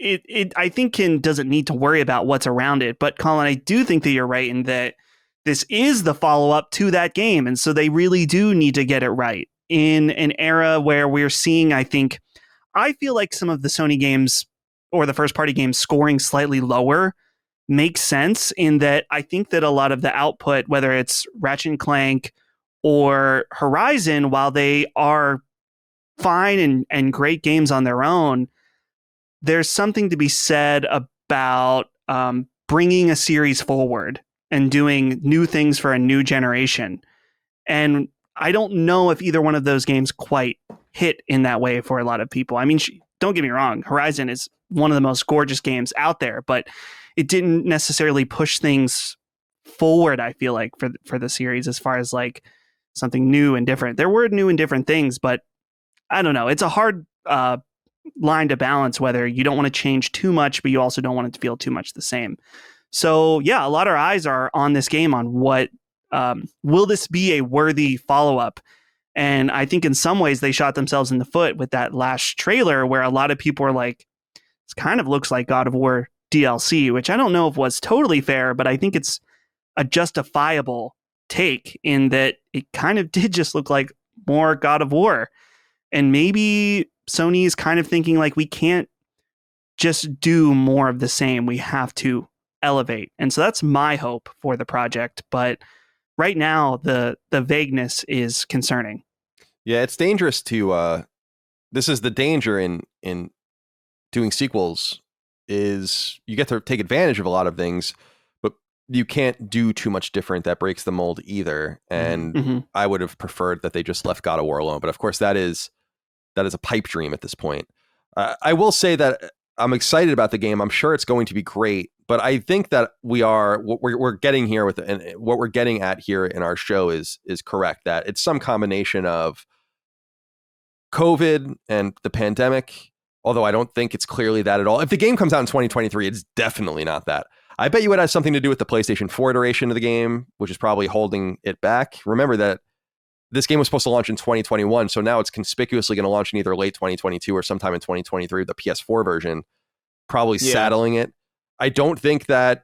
It I think doesn't need to worry about what's around it. But Colin, I do think that you're right in that this is the follow-up to that game. And so they really do need to get it right in an era where we're seeing, I feel like some of the Sony games or the first party games scoring slightly lower makes sense, in that I think that a lot of the output, whether it's Ratchet and Clank or Horizon, while they are fine and great games on their own, there's something to be said about bringing a series forward and doing new things for a new generation. And I don't know if either one of those games quite hit in that way for a lot of people. I mean, don't get me wrong, Horizon is one of the most gorgeous games out there, but it didn't necessarily push things forward, I feel like, for the series as far as like something new and different. There were new and different things, but I don't know. It's a hard line to balance, whether you don't want to change too much, but you also don't want it to feel too much the same. So yeah, a lot of eyes are on this game on what will this be a worthy follow-up? And I think in some ways they shot themselves in the foot with that last trailer, where a lot of people are like, this kind of looks like God of War DLC, which I don't know if was totally fair, but I think it's a justifiable take in that it kind of did just look like more God of War. And maybe Sony is kind of thinking like, we can't just do more of the same. We have to elevate. And so that's my hope for the project. But right now, the vagueness is concerning. Yeah, it's dangerous to this is the danger in doing sequels, is you get to take advantage of a lot of things, but you can't do too much different that breaks the mold either. And I would have preferred that they just left God of War alone. But of course, that is a pipe dream at this point. I will say that I'm excited about the game. I'm sure it's going to be great, but I think that what we're getting here with, and what we're getting at here in our show is correct. That it's some combination of COVID and the pandemic, although I don't think it's clearly that at all. If the game comes out in 2023, it's definitely not that. I bet you it has something to do with the PlayStation 4 iteration of the game, which is probably holding it back. Remember that this game was supposed to launch in 2021, so now it's conspicuously going to launch in either late 2022 or sometime in 2023, the PS4 version, probably saddling it. I don't think that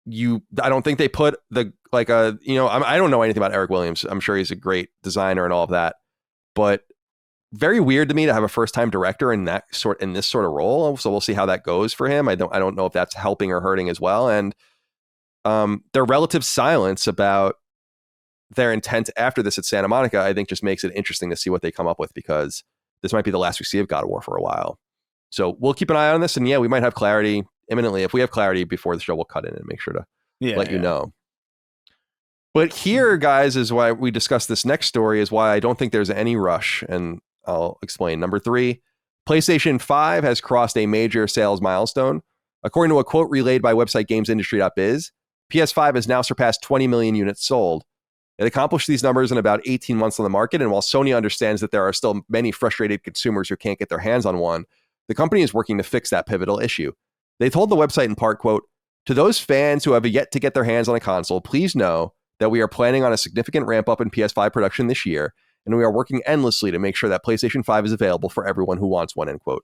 I don't think they put the, like, I don't know anything about Eric Williams. I'm sure he's a great designer and all of that, but very weird to me to have a first-time director in this sort of role. So we'll see how that goes for him. I don't know if that's helping or hurting as well. And their relative silence about their intent after this at Santa Monica, I think, just makes it interesting to see what they come up with, because this might be the last we see of God of War for a while. So we'll keep an eye on this, and we might have clarity imminently. If we have clarity before the show, we'll cut in and make sure to let you know. But here, guys, is why we discussed this next story, is why I don't think there's any rush, and I'll explain. Number 3, PlayStation 5 has crossed a major sales milestone. According to a quote relayed by website GamesIndustry.biz, PS5 has now surpassed 20 million units sold. It accomplished these numbers in about 18 months on the market, and while Sony understands that there are still many frustrated consumers who can't get their hands on one, the company is working to fix that pivotal issue. They told the website in part, quote, "To those fans who have yet to get their hands on a console, please know that we are planning on a significant ramp up in PS5 production this year, and we are working endlessly to make sure that PlayStation 5 is available for everyone who wants one," end quote.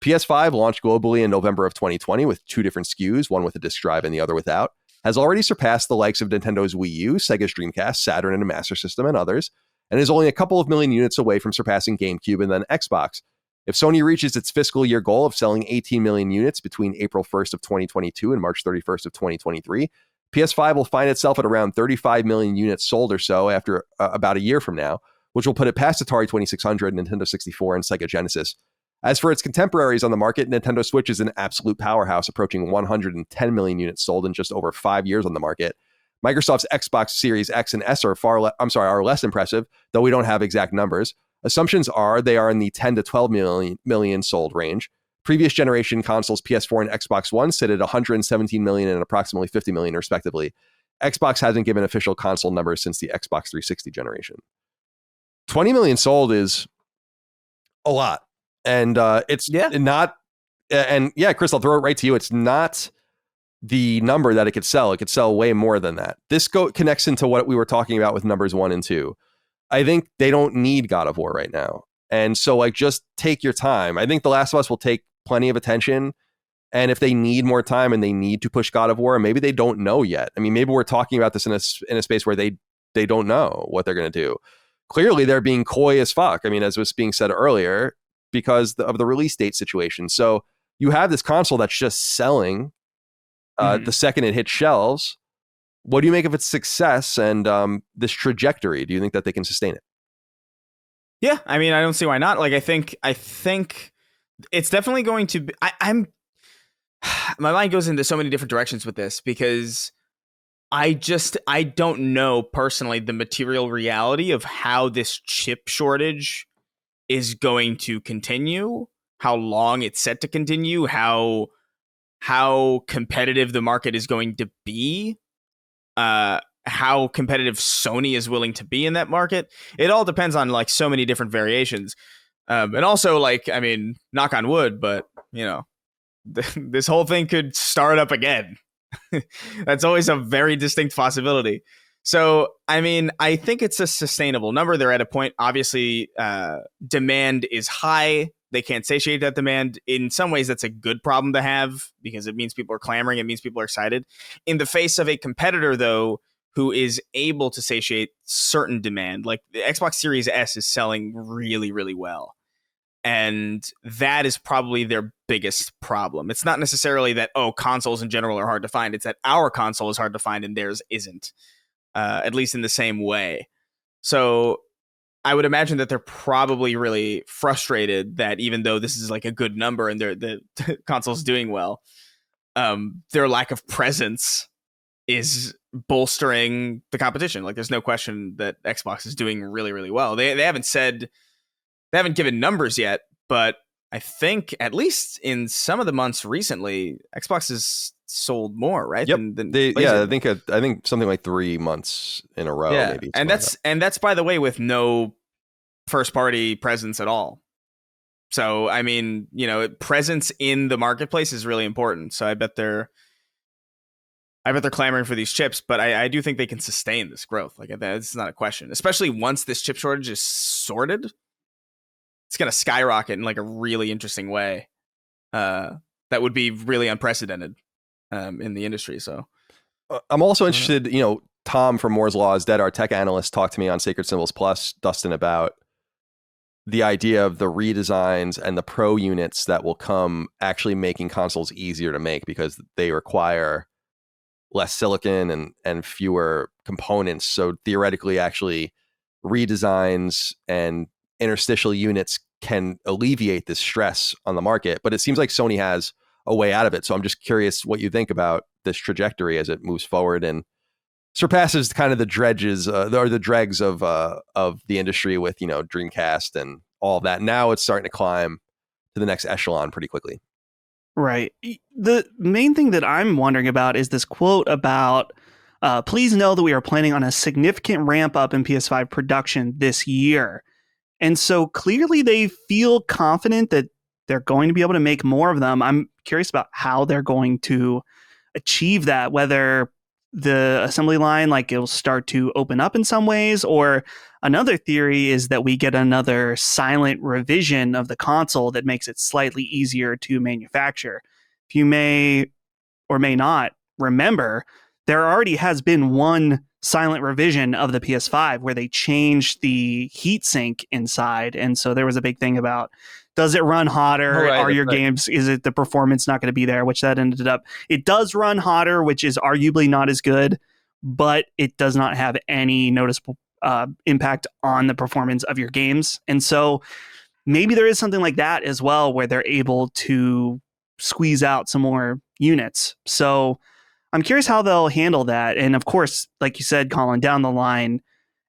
PS5 launched globally in November of 2020 with 2 different SKUs, one with a disc drive and the other without, has already surpassed the likes of Nintendo's Wii U, Sega's Dreamcast, Saturn and a Master System, and others, and is only a couple of million units away from surpassing GameCube and then Xbox. If Sony reaches its fiscal year goal of selling 18 million units between April 1st of 2022 and March 31st of 2023, PS5 will find itself at around 35 million units sold or so after about a year from now, which will put it past Atari 2600, Nintendo 64, and Sega Genesis. As for its contemporaries on the market, Nintendo Switch is an absolute powerhouse, approaching 110 million units sold in just over 5 years on the market. Microsoft's Xbox Series X and S are less impressive, though we don't have exact numbers. Assumptions are they are in the 10 to 12 million sold range. Previous generation consoles, PS4 and Xbox One, sit at 117 million and approximately 50 million, respectively. Xbox hasn't given official console numbers since the Xbox 360 generation. 20 million sold is a lot. And it's not, and Chris, I'll throw it right to you. It's not the number that it could sell. It could sell way more than that. This connects into what we were talking about with numbers 1 and 2. I think they don't need God of War right now. And so, just take your time. I think The Last of Us will take plenty of attention. And if they need more time and they need to push God of War, maybe they don't know yet. I mean, maybe we're talking about this in a space where they don't know what they're going to do. Clearly, they're being coy as fuck. I mean, as was being said earlier, because of the release date situation. So you have this console that's just selling the second it hits shelves. What do you make of its success and this trajectory? Do you think that they can sustain it? Yeah, I mean, I don't see why not. Like, I think it's definitely going to be. I'm my mind goes into so many different directions with this, because I don't know personally the material reality of how this chip shortage is going to continue, how long it's set to continue, how competitive the market is going to be, how competitive Sony is willing to be in that market. It all depends on so many different variations. And also, I mean, knock on wood, but this whole thing could start up again. That's always a very distinct possibility. So, I mean, I think it's a sustainable number. They're at a point, obviously, demand is high. They can't satiate that demand. In some ways, that's a good problem to have, because it means people are clamoring. It means people are excited. In the face of a competitor, though, who is able to satiate certain demand, like the Xbox Series S is selling really, really well. And that is probably their biggest problem. It's not necessarily that, consoles in general are hard to find. It's that our console is hard to find and theirs isn't. At least in the same way. So I would imagine that they're probably really frustrated that even though this is a good number and the console's doing well, their lack of presence is bolstering the competition. There's no question that Xbox is doing really, really well. They haven't given numbers yet, but I think at least in some of the months recently, Xbox has sold more, right? Yep. Than I think something like 3 months in a row, maybe. And that's by the way with no first party presence at all. So I mean, presence in the marketplace is really important. So I bet I bet they're clamoring for these chips, but I do think they can sustain this growth. Like, this is not a question, especially once this chip shortage is sorted. It's going to skyrocket in like a really interesting way. That would be really unprecedented in the industry. So I'm also interested, Tom from Moore's Law is Dead, our tech analyst, talked to me on Sacred Symbols Plus, Dustin, about the idea of the redesigns and the pro units that will come actually making consoles easier to make because they require less silicon and fewer components. So theoretically, actually, redesigns and interstitial units can alleviate this stress on the market. But it seems like Sony has a way out of it. So I'm just curious what you think about this trajectory as it moves forward and surpasses kind of the dregs of the industry with, Dreamcast and all of that. Now it's starting to climb to the next echelon pretty quickly. Right. The main thing that I'm wondering about is this quote about, please know that we are planning on a significant ramp up in PS5 production this year. And so clearly they feel confident that they're going to be able to make more of them. I'm curious about how they're going to achieve that, whether the assembly line, like, it'll start to open up in some ways, or another theory is that we get another silent revision of the console that makes it slightly easier to manufacture. If you may or may not remember, there already has been one silent revision of the PS5 where they changed the heatsink inside. And so there was a big thing about, does it run hotter? Are your games, is it the performance not going to be there? Which that ended up, it does run hotter, which is arguably not as good, but it does not have any noticeable impact on the performance of your games. And so maybe there is something like that as well, where they're able to squeeze out some more units. So I'm curious how they'll handle that. And of course, like you said, Colin, down the line,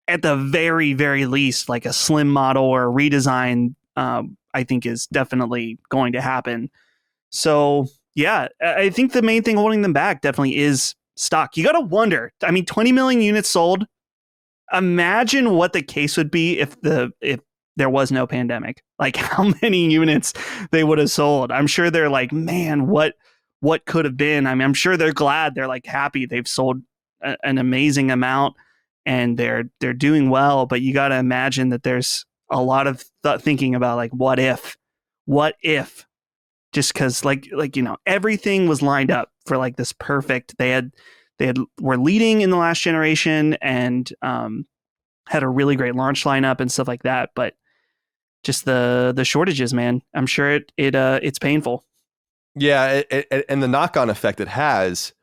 at the very, very least, like a slim model or a redesign, I think is definitely going to happen. So yeah, I think the main thing holding them back definitely is stock. You got to wonder, 20 million units sold. Imagine what the case would be if there was no pandemic, like how many units they would have sold. I'm sure they're like, man, what could have been? I'm sure they're glad, they're like happy they've sold an amazing amount and they're doing well. But you got to imagine that there's a lot of thinking about, like, what if, just because like everything was lined up for like this perfect. They were leading in the last generation and had a really great launch lineup and stuff like that. But just the shortages, man, I'm sure it's painful. Yeah, and the knock-on effect it has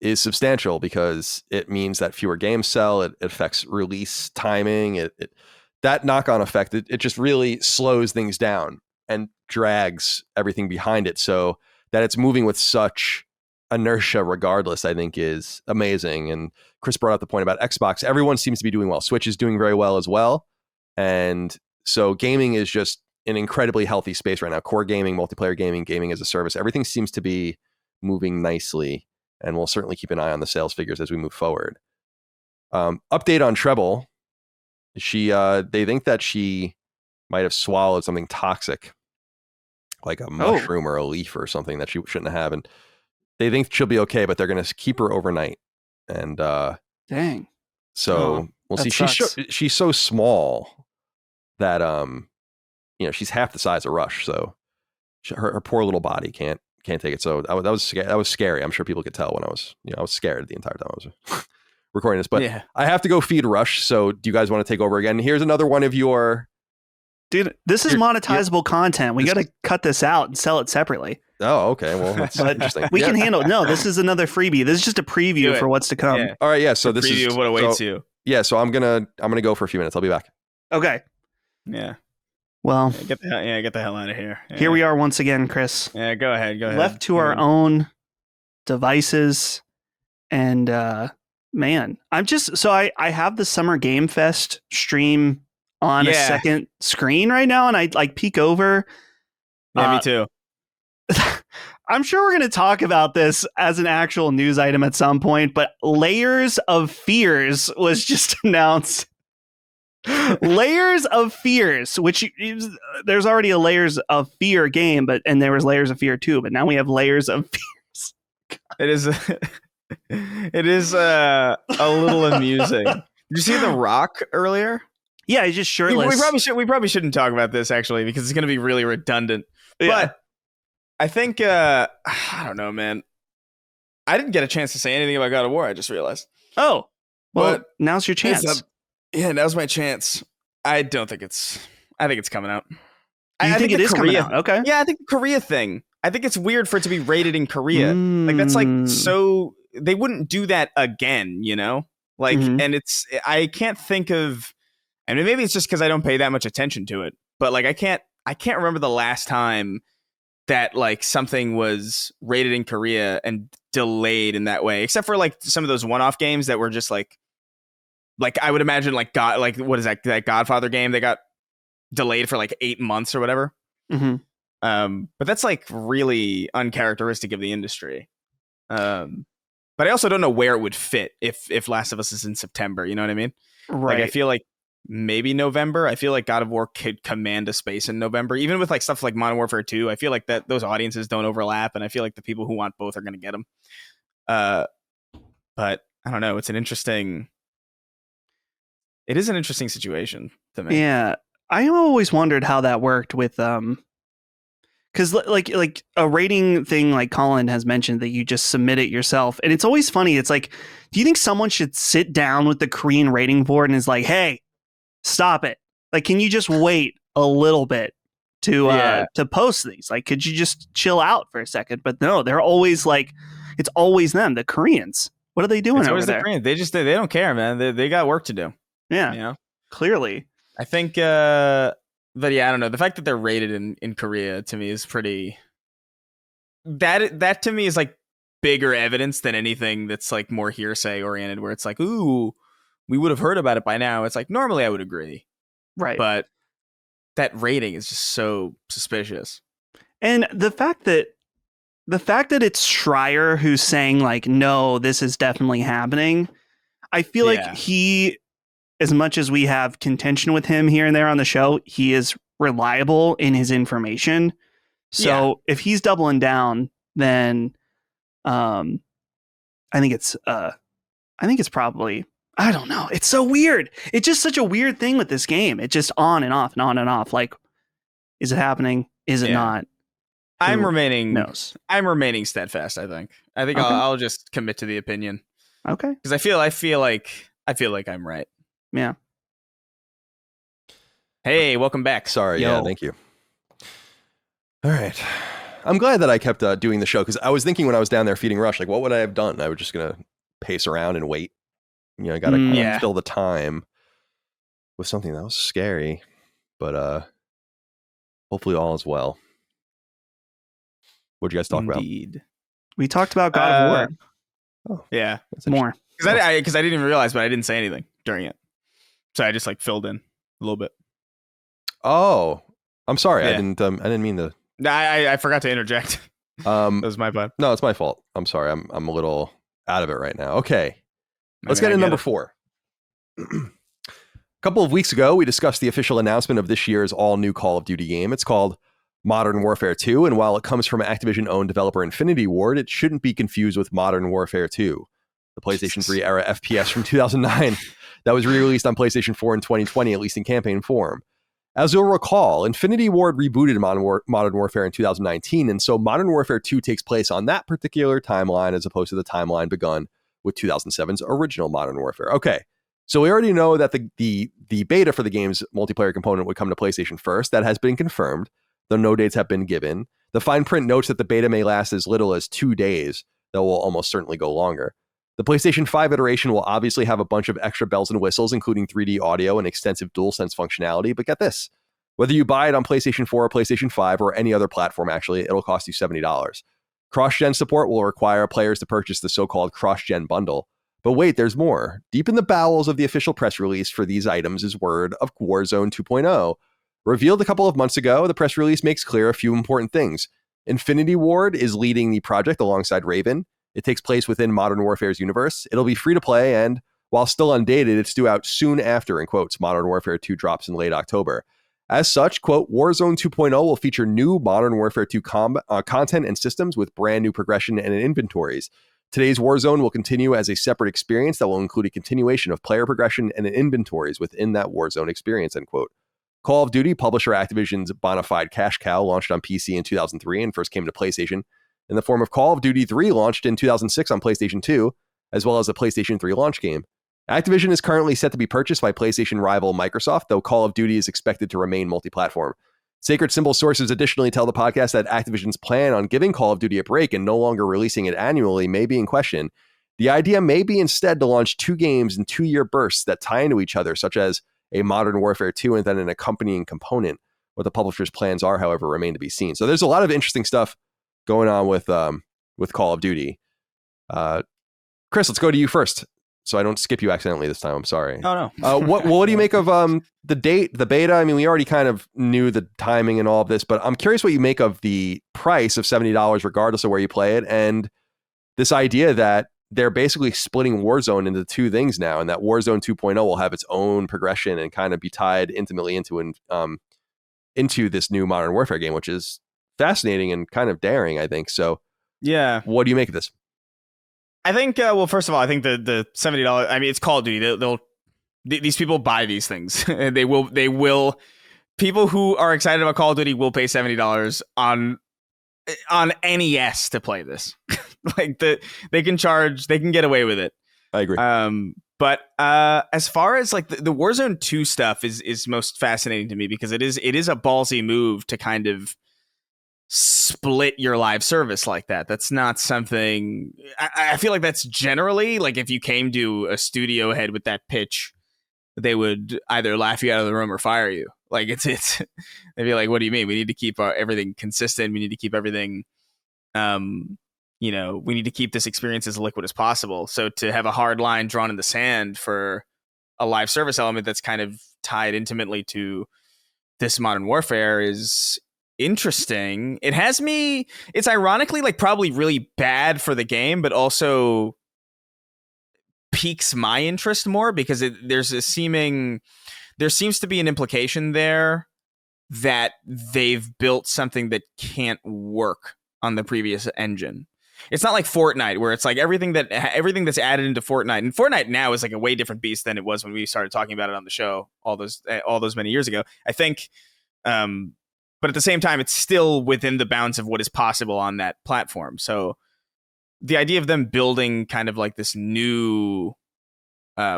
is substantial because it means that fewer games sell. It affects release timing. That knock-on effect, it just really slows things down and drags everything behind it. So that it's moving with such inertia regardless, I think is amazing. And Chris brought up the point about Xbox. Everyone seems to be doing well. Switch is doing very well as well. And so gaming is just an incredibly healthy space right now. Core gaming, multiplayer gaming, gaming as a service, everything seems to be moving nicely. And we'll certainly keep an eye on the sales figures as we move forward. Update on Treble. They think that she might have swallowed something toxic, like a mushroom or a leaf or something that she shouldn't have. And they think she'll be okay, but they're going to keep her overnight. And dang. So we'll see. She's so small that she's half the size of Rush. So her poor little body can't take it. So that was scary. I'm sure people could tell when I was scared the entire time I was recording this. But yeah. I have to go feed Rush. So do you guys want to take over again? Here's another one of your... Dude, this is monetizable content. We got to cut this out and sell it separately. Oh, okay. Well, that's interesting. We can handle it. No, this is another freebie. This is just a preview for what's to come. Yeah. All right. Yeah. So this preview is of what awaits you. Yeah. So I'm gonna go for a few minutes. I'll be back. Okay. Yeah. Well, get the hell out of here. Yeah. Here we are once again, Chris. Yeah. Go ahead. Left to our own devices, and man, I'm just I have the Summer Game Fest stream on a second screen right now, and I like peek over. Yeah, me too. I'm sure we're going to talk about this as an actual news item at some point, but Layers of Fears was just announced. Layers of Fears, which there's already a Layers of Fear game, and there was Layers of Fear 2, but now we have Layers of Fears. It is It is a little amusing. Did you see The Rock earlier? Yeah, he's just shirtless. We probably shouldn't talk about this actually because it's going to be really redundant. Yeah. But I think I don't know, man. I didn't get a chance to say anything about God of War. I just realized. Oh, well, But now's your chance. Now's my chance. I think it's coming out. You think it is coming Korea, out? Okay. Yeah, I think the Korea thing. I think it's weird for it to be rated in Korea. Like that's like so they wouldn't do that again, you know? Like and I can't think of, I mean maybe it's just because I don't pay that much attention to it, but like I can't remember the last time that like something was rated in Korea and delayed in that way, except for like some of those one-off games that were just like I would imagine like what is that Godfather game they got delayed for like 8 months or whatever. But that's like really uncharacteristic of the industry. But I also don't know where it would fit if Last of Us is in September. You know what I mean? Right. Like I feel like maybe November. I feel like God of War could command a space in November, even with like stuff like Modern Warfare 2. I feel like that those audiences don't overlap, and I feel like the people who want both are going to get them. But I don't know. It is an interesting situation to me. Yeah, I always wondered how that worked with because like a rating thing like Colin has mentioned that you just submit it yourself, and it's always funny. It's like, do you think someone should sit down with the Korean rating board and is like, hey, stop it, like can you just wait a little bit to post these? Like could you just chill out for a second? But no, they're always like, it's always them, the Koreans. What are they doing over there? The Koreans. They don't care, man. They got work to do. Yeah, you know, clearly. I think but yeah, I don't know. The fact that they're rated in Korea to me is pretty. That to me is like bigger evidence than anything that's like more hearsay oriented, where it's like, ooh, we would have heard about it by now. It's like normally I would agree, right? But that rating is just so suspicious. And the fact that it's Schreier who's saying like, no, this is definitely happening. I feel like he, as much as we have contention with him here and there on the show, he is reliable in his information. So if he's doubling down, then I think it's probably, I don't know. It's so weird. It's just such a weird thing with this game. It's just on and off and on and off. Like, is it happening? Is it not? I'm remaining steadfast. I think okay. I'll just commit to the opinion. Okay. Because I feel like I'm right. Yeah. Hey, welcome back. Sorry. Yo. Yeah, thank you. All right. I'm glad that I kept doing the show because I was thinking when I was down there feeding Rush, like, what would I have done? I was just going to pace around and wait. You know, I got to fill the time with something that was scary, but hopefully all is well. What'd you guys talk about? We talked about God of War. Oh, yeah. More. Because I didn't even realize, but I didn't say anything during it. So I just like filled in a little bit. Oh, I'm sorry. Yeah. I didn't mean to. I forgot to interject. That was my bad. No, it's my fault. I'm sorry. I'm a little out of it right now. Okay. Let's get into number 4. A couple of weeks ago, we discussed the official announcement of this year's all-new Call of Duty game. It's called Modern Warfare 2, and while it comes from Activision-owned developer Infinity Ward, it shouldn't be confused with Modern Warfare 2, the PlayStation 3 era FPS from 2009 that was re-released on PlayStation 4 in 2020, at least in campaign form. As you'll recall, Infinity Ward rebooted Modern Warfare in 2019, and so Modern Warfare 2 takes place on that particular timeline as opposed to the timeline begun with 2007's original Modern Warfare. Okay, so we already know that the beta for the game's multiplayer component would come to PlayStation first. That has been confirmed, though no dates have been given. The fine print notes that the beta may last as little as 2 days, though will almost certainly go longer. The PlayStation 5 iteration will obviously have a bunch of extra bells and whistles, including 3D audio and extensive DualSense functionality, but get this. Whether you buy it on PlayStation 4 or PlayStation 5 or any other platform, actually, it'll cost you $70. Cross-gen support will require players to purchase the so-called cross-gen bundle. But wait, there's more. Deep in the bowels of the official press release for these items is word of Warzone 2.0. Revealed a couple of months ago, the press release makes clear a few important things. Infinity Ward is leading the project alongside Raven. It takes place within Modern Warfare's universe. It'll be free to play, and while still undated, it's due out soon after, in quotes, Modern Warfare 2 drops in late October. As such, quote, Warzone 2.0 will feature new Modern Warfare 2 content and systems with brand new progression and inventories. Today's Warzone will continue as a separate experience that will include a continuation of player progression and inventories within that Warzone experience, end quote. Call of Duty, publisher Activision's bona fide cash cow, launched on PC in 2003 and first came to PlayStation in the form of Call of Duty 3, launched in 2006 on PlayStation 2, as well as a PlayStation 3 launch game. Activision is currently set to be purchased by PlayStation rival Microsoft, though Call of Duty is expected to remain multi-platform. Sacred Symbol sources additionally tell the podcast that Activision's plan on giving Call of Duty a break and no longer releasing it annually may be in question. The idea may be instead to launch 2 games in 2-year bursts that tie into each other, such as a Modern Warfare 2 and then an accompanying component. What the publisher's plans are, however, remain to be seen. So there's a lot of interesting stuff going on with Call of Duty. Chris, let's go to you first, so I don't skip you accidentally this time. I'm sorry. Oh no. What do you make of the beta? I mean, we already kind of knew the timing and all of this, but I'm curious what you make of the price of $70 regardless of where you play it, and this idea that they're basically splitting Warzone into 2 things now, and that Warzone 2.0 will have its own progression and kind of be tied intimately into this new Modern Warfare game, which is fascinating and kind of daring, I think. So, yeah, what do you make of this? I think, well, first of all, I think the $70, I mean, it's Call of Duty. These people buy these things. They will, people who are excited about Call of Duty will pay $70 on NES to play this. Like they can get away with it. I agree. But as far as like the Warzone 2 stuff is most fascinating to me, because it is a ballsy move to kind of split your live service like that. That's not something I feel like that's generally, like, if you came to a studio head with that pitch, they would either laugh you out of the room or fire you. Like it's they'd be like, what do you mean? We need to keep everything consistent. We need to keep everything, we need to keep this experience as liquid as possible. So to have a hard line drawn in the sand for a live service element that's kind of tied intimately to this Modern Warfare is interesting. It's ironically like probably really bad for the game, but also piques my interest more, because there seems to be an implication there that they've built something that can't work on the previous engine. It's not like Fortnite, where it's like everything that's added into Fortnite, and Fortnite now is like a way different beast than it was when we started talking about it on the show all those many years ago, I think. But at the same time, it's still within the bounds of what is possible on that platform. So the idea of them building kind of like this new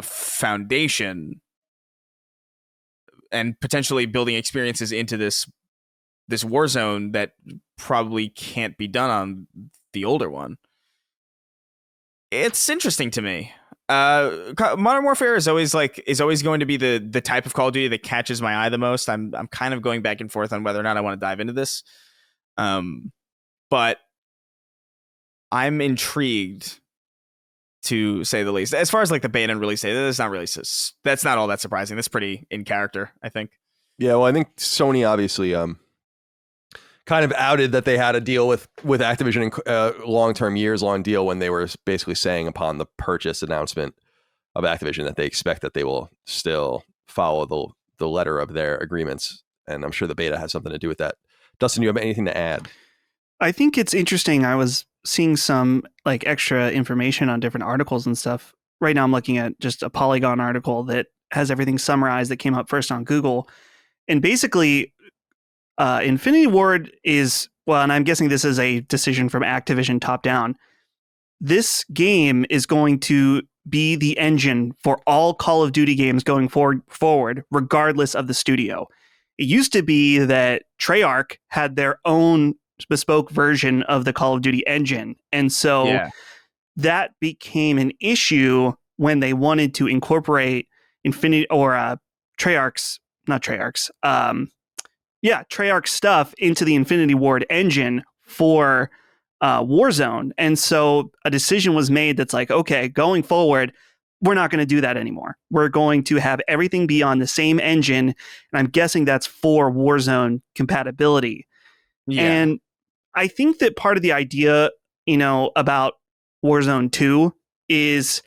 foundation and potentially building experiences into this Warzone that probably can't be done on the older one, it's interesting to me. Modern Warfare is always going to be the type of Call of Duty that catches my eye the most. I'm kind of going back and forth on whether or not I want to dive into this, but I'm intrigued, to say the least. As far as like the beta and release date, that's not all that surprising. That's pretty in character, I think. Yeah, well, I think Sony obviously kind of outed that they had a deal with Activision, long-term, years-long deal, when they were basically saying upon the purchase announcement of Activision that they expect that they will still follow the letter of their agreements. And I'm sure the beta has something to do with that. Dustin, you have anything to add? I think it's interesting. I was seeing some like extra information on different articles and stuff. Right now I'm looking at just a Polygon article that has everything summarized that came up first on Google. And basically, Infinity Ward is, well, and I'm guessing this is a decision from Activision top down. This game is going to be the engine for all Call of Duty games going forward, regardless of the studio. It used to be that Treyarch had their own bespoke version of the Call of Duty engine. And so that became an issue when they wanted to incorporate Treyarch's stuff into the Infinity Ward engine for Warzone. And so a decision was made that's like, okay, going forward, we're not going to do that anymore. We're going to have everything be on the same engine. And I'm guessing that's for Warzone compatibility. Yeah. And I think that part of the idea, about Warzone 2 is,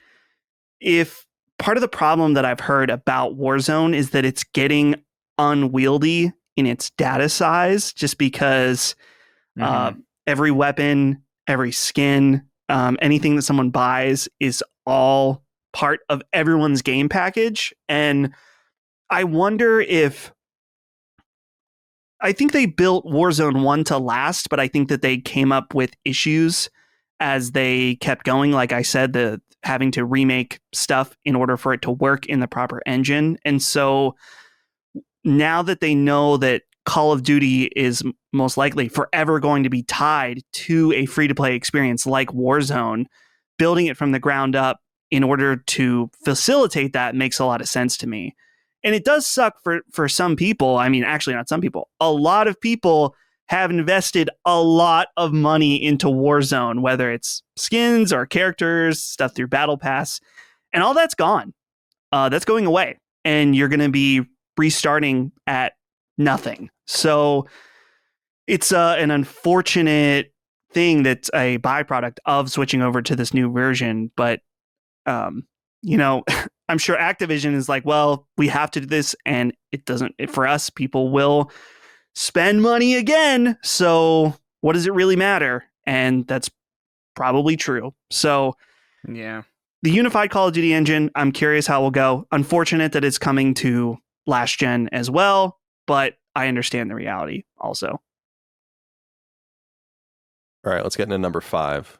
if part of the problem that I've heard about Warzone is that it's getting unwieldy in its data size, just because every weapon, every skin, Anything that someone buys is all part of everyone's game package. And I wonder if, I think they built Warzone 1 to last, but I think that they came up with issues as they kept going. Like I said, the having to remake stuff in order for it to work in the proper engine. And so now that they know that Call of Duty is most likely forever going to be tied to a free-to-play experience like Warzone, building it from the ground up in order to facilitate that makes a lot of sense to me. And it does suck for some people. I mean, actually not some people. A lot of people have invested a lot of money into Warzone, whether it's skins or characters, stuff through Battle Pass, and all that's gone. That's going away. And you're going to be restarting at nothing. So it's an unfortunate thing that's a byproduct of switching over to this new version. But, you know, I'm sure Activision is like, well, we have to do this. And it doesn't, for us, people will spend money again. So what does it really matter? And that's probably true. So yeah, the unified Call of Duty engine, I'm curious how it will go. Unfortunate that it's coming to last gen as well, but I understand the reality also. All right, let's get into number 5.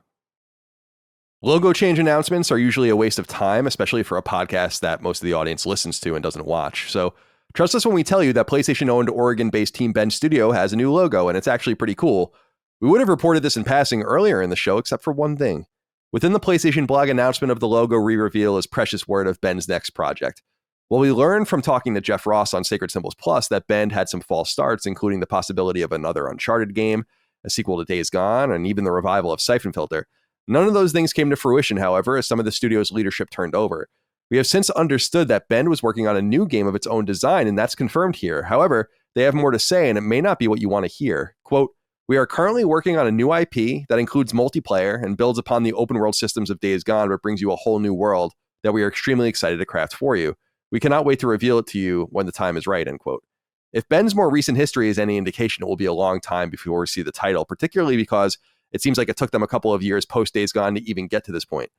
Logo change announcements are usually a waste of time, especially for a podcast that most of the audience listens to and doesn't watch. So trust us when we tell you that PlayStation-owned Oregon-based Team Bench Studio has a new logo, and it's actually pretty cool. We would have reported this in passing earlier in the show, except for one thing. Within the PlayStation blog, announcement of the logo re-reveal is precious word of Ben's next project. Well, we learned from talking to Jeff Ross on Sacred Symbols Plus that Ben had some false starts, including the possibility of another Uncharted game, a sequel to Days Gone, and even the revival of Siphon Filter. None of those things came to fruition, however, as some of the studio's leadership turned over. We have since understood that Ben was working on a new game of its own design, and that's confirmed here. However, they have more to say, and it may not be what you want to hear. Quote, "We are currently working on a new IP that includes multiplayer and builds upon the open world systems of Days Gone, but brings you a whole new world that we are extremely excited to craft for you. We cannot wait to reveal it to you when the time is right," end quote. If Ben's more recent history is any indication, it will be a long time before we see the title, particularly because it seems like it took them a couple of years post Days Gone to even get to this point.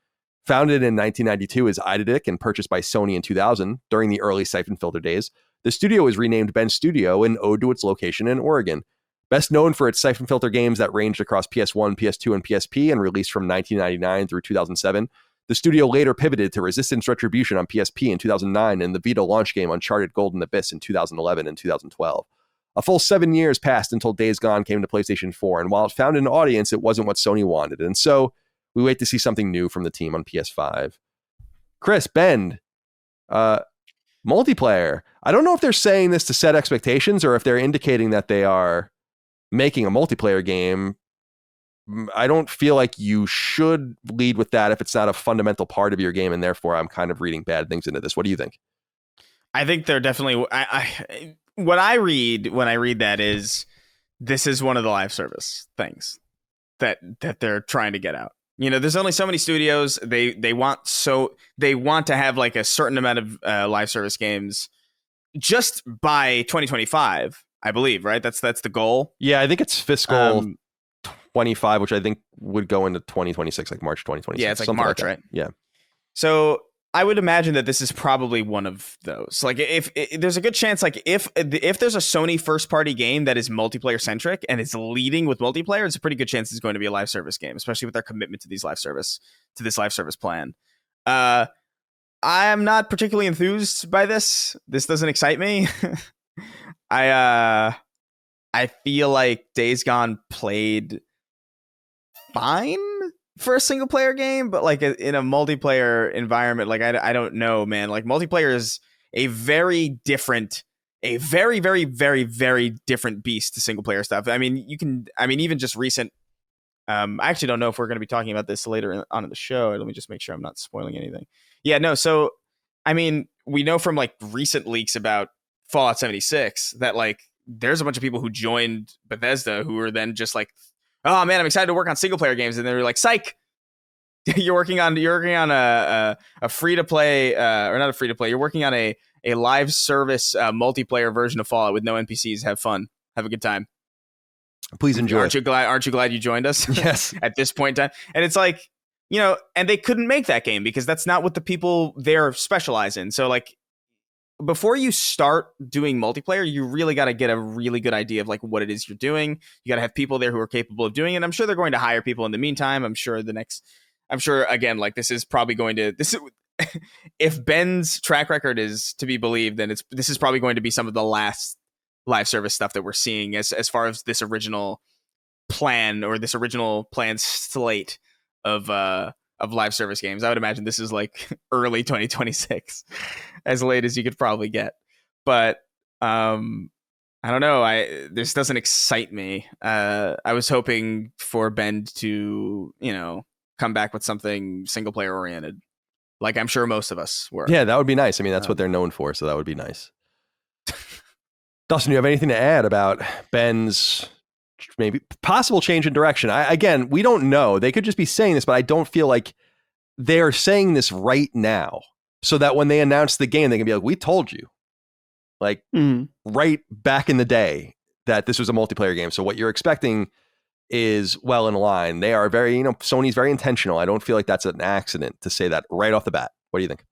Founded in 1992 as Eidetic and purchased by Sony in 2000 during the early Siphon Filter days, the studio was renamed Ben Studio in ode to its location in Oregon. Best known for its Siphon Filter games that ranged across PS1, PS2, and PSP and released from 1999 through 2007, the studio later pivoted to Resistance Retribution on PSP in 2009 and the Vita launch game Uncharted Golden Abyss in 2011 and 2012. A full 7 years passed until Days Gone came to PlayStation 4, and while it found an audience, it wasn't what Sony wanted, and so we wait to see something new from the team on PS5. Chris, Ben, multiplayer. I don't know if they're saying this to set expectations or if they're indicating that they are making a multiplayer game. I don't feel like you should lead with that if it's not a fundamental part of your game, and therefore I'm kind of reading bad things into this. What do you think? I think they're definitely. What I read when I read that is this is one of the live service things that they're trying to get out. You know, there's only so many studios. They want to have like a certain amount of live service games just by 2025, I believe. Right? That's the goal. Yeah, I think it's fiscal 25, which I think would go into 2026, like March 2026. Yeah, it's like March, right? Yeah. So I would imagine that this is probably one of those. Like, if there's a good chance, like if there's a Sony first party game that is multiplayer centric and is leading with multiplayer, it's a pretty good chance it's going to be a live service game, especially with their commitment to this live service plan. I am not particularly enthused by this. This doesn't excite me. I feel like Days Gone played fine for a single player game, but like in a multiplayer environment, like I don't know, man. Like multiplayer is a very, very, very, very different beast to single player stuff. I mean, even just recent. I actually don't know if we're going to be talking about this later on in the show. Let me just make sure I'm not spoiling anything. Yeah, no. So, I mean, we know from like recent leaks about Fallout 76 that like there's a bunch of people who joined Bethesda who were then just like, oh man, I'm excited to work on single player games, and they're like, psych, you're working on a free to play or not a free to play. You're working on a live service multiplayer version of Fallout with no NPCs. Have fun, have a good time. Please enjoy. Aren't you glad you joined us? Yes. At this point in time, and it's like and they couldn't make that game because that's not what the people there specialize in. So like, before you start doing multiplayer, you really got to get a really good idea of like what it is you're doing. You got to have people there who are capable of doing it. I'm sure they're going to hire people in the meantime. I'm sure again, like this is if Ben's track record is to be believed, then this is probably going to be some of the last live service stuff that we're seeing as far as this original plan or this original planned slate of live service games. I would imagine this is like early 2026, as late as you could probably get. But I don't know. This doesn't excite me. I was hoping for Ben to, come back with something single player oriented, like I'm sure most of us were. Yeah, that would be nice. I mean, that's what they're known for, so that would be nice. Dustin, do you have anything to add about Ben's maybe possible change in direction? Again, we don't know. They could just be saying this, but I don't feel like they're saying this right now so that when they announce the game, they can be like, we told you, like right back in the day that this was a multiplayer game. So what you're expecting is well in line. They are very, Sony's very intentional. I don't feel like that's an accident to say that right off the bat. What do you think?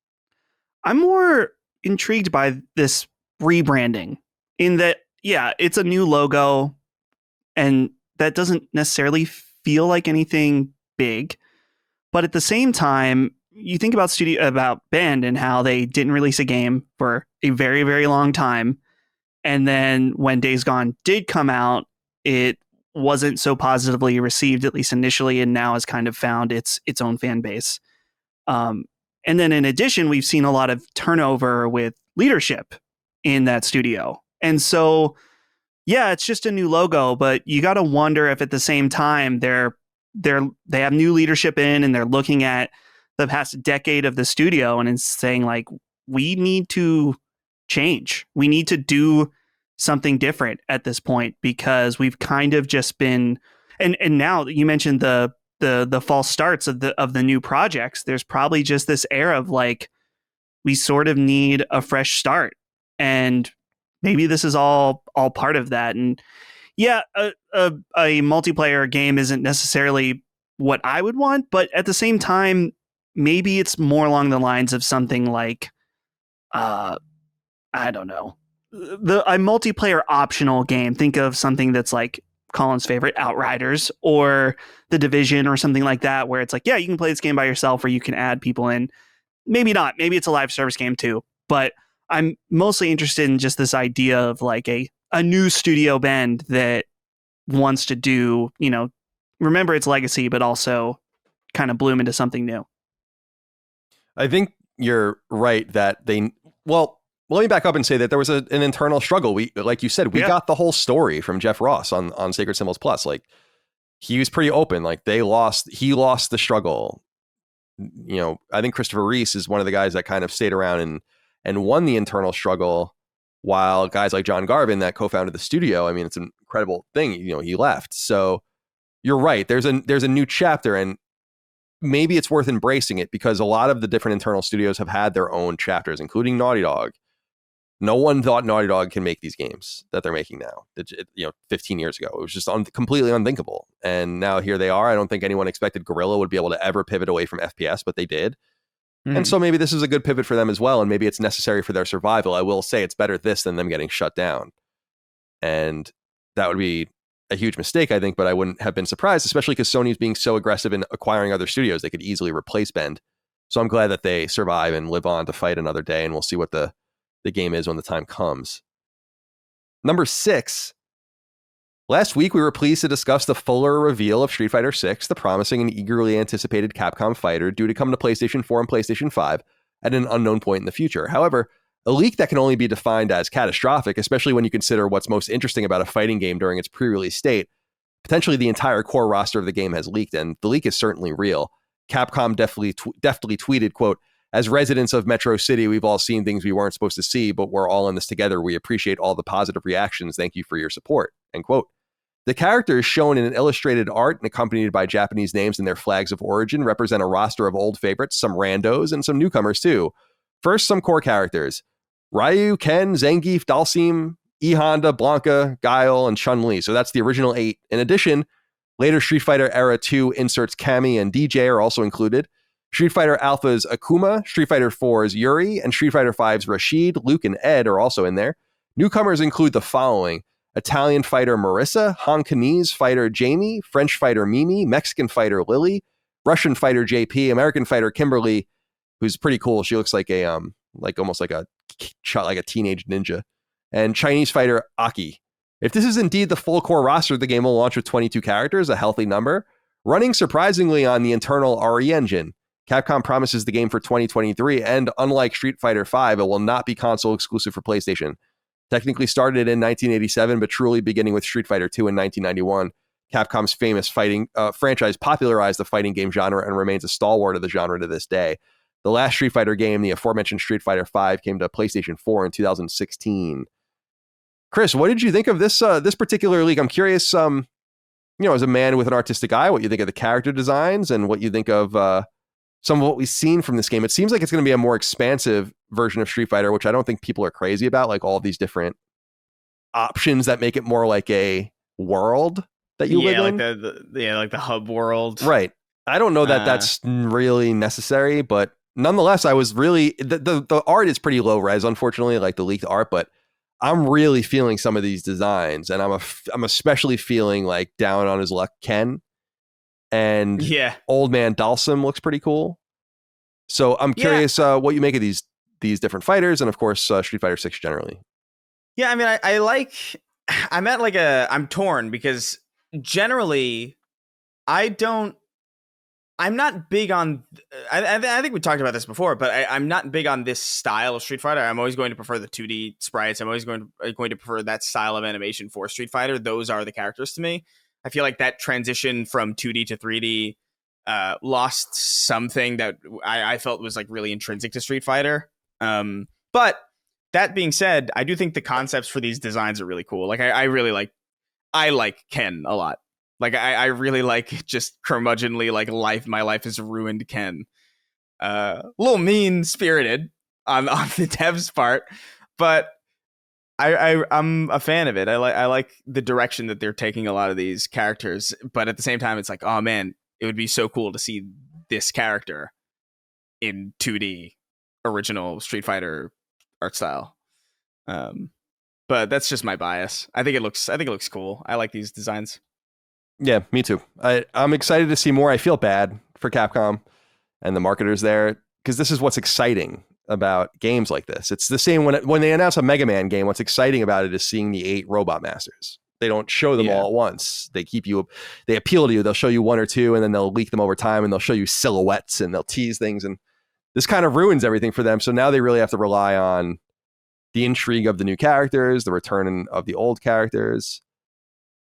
I'm more intrigued by this rebranding in that, yeah, it's a new logo and that doesn't necessarily feel like anything big. But at the same time, you think about Bend and how they didn't release a game for a very, very long time. And then when Days Gone did come out, it wasn't so positively received, at least initially, and now has kind of found its own fan base. And then in addition, we've seen a lot of turnover with leadership in that studio. And so, yeah, it's just a new logo, but you got to wonder if at the same time they have new leadership in and they're looking at the past decade of the studio and it's saying like, we need to change. We need to do something different at this point because we've kind of just been, and now you mentioned the false starts of the new projects. There's probably just this air of like, we sort of need a fresh start, and maybe this is all part of that. And yeah, a multiplayer game isn't necessarily what I would want, but at the same time, maybe it's more along the lines of something like, I don't know, a multiplayer optional game. Think of something that's like Colin's favorite, Outriders, or The Division, or something like that, where it's like, yeah, you can play this game by yourself, or you can add people in. Maybe not. Maybe it's a live service game too. But I'm mostly interested in just this idea of like a new studio Bend that wants to do, remember its legacy, but also kind of bloom into something new. I think you're right that let me back up and say that there was an internal struggle. Like you said, we got the whole story from Jeff Ross on Sacred Symbols Plus. Like he was pretty open. Like he lost the struggle. I think Christopher Reese is one of the guys that kind of stayed around and won the internal struggle, while guys like John Garvin that co-founded the studio, I mean, it's an incredible thing. He left. So you're right. There's a new chapter, and maybe it's worth embracing it because a lot of the different internal studios have had their own chapters, including Naughty Dog. No one thought Naughty Dog can make these games that they're making now. 15 years ago, it was just completely unthinkable. And now here they are. I don't think anyone expected Guerrilla would be able to ever pivot away from FPS, but they did. And so maybe this is a good pivot for them as well. And maybe it's necessary for their survival. I will say it's better this than them getting shut down. And that would be a huge mistake, I think, but I wouldn't have been surprised, especially because Sony's being so aggressive in acquiring other studios. They could easily replace Bend. So I'm glad that they survive and live on to fight another day. And we'll see what the game is when the time comes. Number 6. Last week, we were pleased to discuss the fuller reveal of Street Fighter VI, the promising and eagerly anticipated Capcom fighter due to come to PlayStation 4 and PlayStation 5 at an unknown point in the future. However, a leak that can only be defined as catastrophic, especially when you consider what's most interesting about a fighting game during its pre-release state. Potentially the entire core roster of the game has leaked, and the leak is certainly real. Capcom deftly tweeted, quote, "As residents of Metro City, we've all seen things we weren't supposed to see, but we're all in this together. We appreciate all the positive reactions. Thank you for your support," end quote. The characters shown in an illustrated art and accompanied by Japanese names and their flags of origin represent a roster of old favorites, some randos, and some newcomers too. First, some core characters: Ryu, Ken, Zangief, Dalsim, E. Honda, Blanca, Guile, and Chun-Li. So that's the original 8. In addition, Later Street Fighter Era 2 inserts Cammy and DJ are also included. Street Fighter Alpha's Akuma, Street Fighter 4's Yuri, and Street Fighter 5's Rashid, Luke, and Ed are also in there. Newcomers include the following: Italian fighter Marissa, Hong Kongese fighter Jamie, French fighter Mimi, Mexican fighter Lily, Russian fighter JP, American fighter Kimberly, who's pretty cool. She looks like a almost like a teenage ninja, and Chinese fighter Aki. If this is indeed the full core roster, the game will launch with 22 characters, a healthy number, running surprisingly on the internal RE engine. Capcom promises the game for 2023, and unlike Street Fighter V, it will not be console exclusive for PlayStation. Technically started in 1987, but truly beginning with Street Fighter II in 1991, Capcom's famous fighting franchise popularized the fighting game genre and remains a stalwart of the genre to this day. The last Street Fighter game, the aforementioned Street Fighter V, came to PlayStation 4 in 2016. Chris, what did you think of this particular leak? I'm curious, as a man with an artistic eye, what you think of the character designs and what you think of some of what we've seen from this game. It seems like it's going to be a more expansive version of Street Fighter, which I don't think people are crazy about, like all these different options that make it more like a world that you live in. Like the hub world. Right. I don't know that that's really necessary, but nonetheless, I was really, the art is pretty low res, unfortunately, like the leaked art, but I'm really feeling some of these designs, and I'm especially feeling like down on his luck Ken. And Old Man Dalsum looks pretty cool. So I'm curious what you make of these different fighters, and of course Street Fighter 6 generally. Yeah, I mean, I'm torn because generally I'm not big on, I think we talked about this before, but I'm not big on this style of Street Fighter. I'm always going to prefer the 2D sprites. I'm always going to prefer that style of animation for Street Fighter. Those are the characters to me. I feel like that transition from 2D to 3D lost something that I felt was like really intrinsic to Street Fighter. But that being said, I do think the concepts for these designs are really cool. Like I like Ken a lot. Like I really like just curmudgeonly, like my life is ruined Ken. A little mean spirited on the devs part, but I'm a fan of it. I like the direction that they're taking a lot of these characters, but at the same time, it's like, oh man, it would be so cool to see this character in 2D original Street Fighter art style. But that's just my bias. I think it looks cool. I like these designs. Yeah, me too. I'm excited to see more. I feel bad for Capcom and the marketers there, because this is what's exciting about games like this. It's the same when they announce a Mega Man game. What's exciting about it is seeing the 8 Robot Masters. They don't show them all at once. They appeal to you. They'll show you 1 or 2, and then they'll leak them over time, and they'll show you silhouettes, and they'll tease things, and this kind of ruins everything for them. So now they really have to rely on the intrigue of the new characters, the return of the old characters,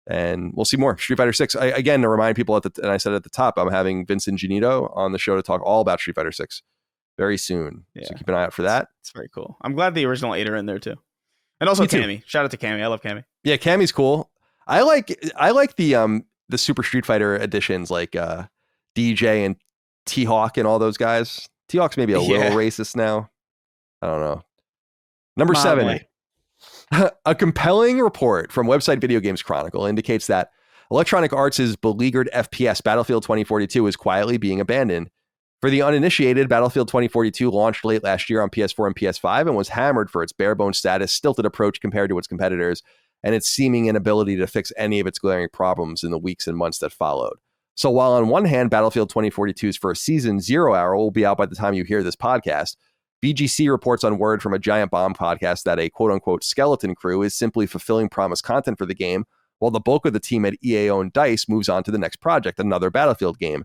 and we'll see more. Street Fighter 6. Again, to remind people, and I said at the top, I'm having Vincent Genito on the show to talk all about Street Fighter 6 very soon. Yeah. So keep an eye out for that. It's very cool. I'm glad the original 8 are in there too. And also Cammy. Shout out to Cammy. I love Cammy. Yeah, Cammy's cool. I like the Super Street Fighter editions, like DJ and T-Hawk and all those guys. T-Hawk's maybe a little racist now. I don't know. Number 7. A compelling report from website Video Games Chronicle indicates that Electronic Arts' beleaguered FPS Battlefield 2042 is quietly being abandoned. For the uninitiated, Battlefield 2042 launched late last year on PS4 and PS5 and was hammered for its bare-bones status, stilted approach compared to its competitors, and its seeming inability to fix any of its glaring problems in the weeks and months that followed. So while on one hand, Battlefield 2042's first season, Zero Hour, will be out by the time you hear this podcast, VGC reports on word from a Giant Bomb podcast that a quote-unquote skeleton crew is simply fulfilling promised content for the game, while the bulk of the team at EA-owned DICE moves on to the next project, another Battlefield game.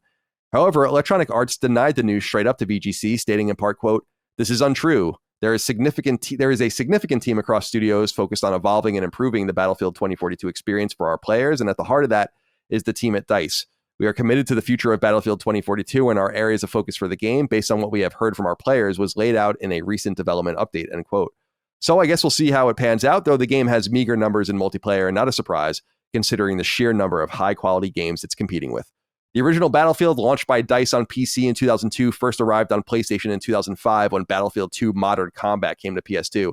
However, Electronic Arts denied the news straight up to VGC, stating in part, quote, "This is untrue. There is a significant team across studios focused on evolving and improving the Battlefield 2042 experience for our players, and at the heart of that is the team at DICE. We are committed to the future of Battlefield 2042, and our areas of focus for the game, based on what we have heard from our players, was laid out in a recent development update," end quote. So I guess we'll see how it pans out, though the game has meager numbers in multiplayer, and not a surprise, considering the sheer number of high-quality games it's competing with. The original Battlefield, launched by DICE on PC in 2002, first arrived on PlayStation in 2005 when Battlefield 2 Modern Combat came to PS2,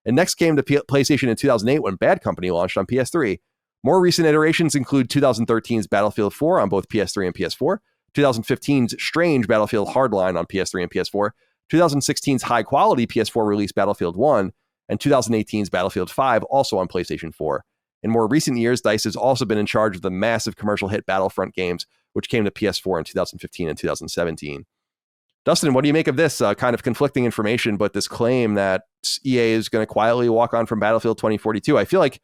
and next came to PlayStation in 2008 when Bad Company launched on PS3. More recent iterations include 2013's Battlefield 4 on both PS3 and PS4, 2015's Strange Battlefield Hardline on PS3 and PS4, 2016's high-quality PS4 release Battlefield 1, and 2018's Battlefield 5, also on PlayStation 4. In more recent years, DICE has also been in charge of the massive commercial hit Battlefront games, which came to PS4 in 2015 and 2017. Dustin, what do you make of this kind of conflicting information, but this claim that EA is going to quietly walk on from Battlefield 2042? I feel like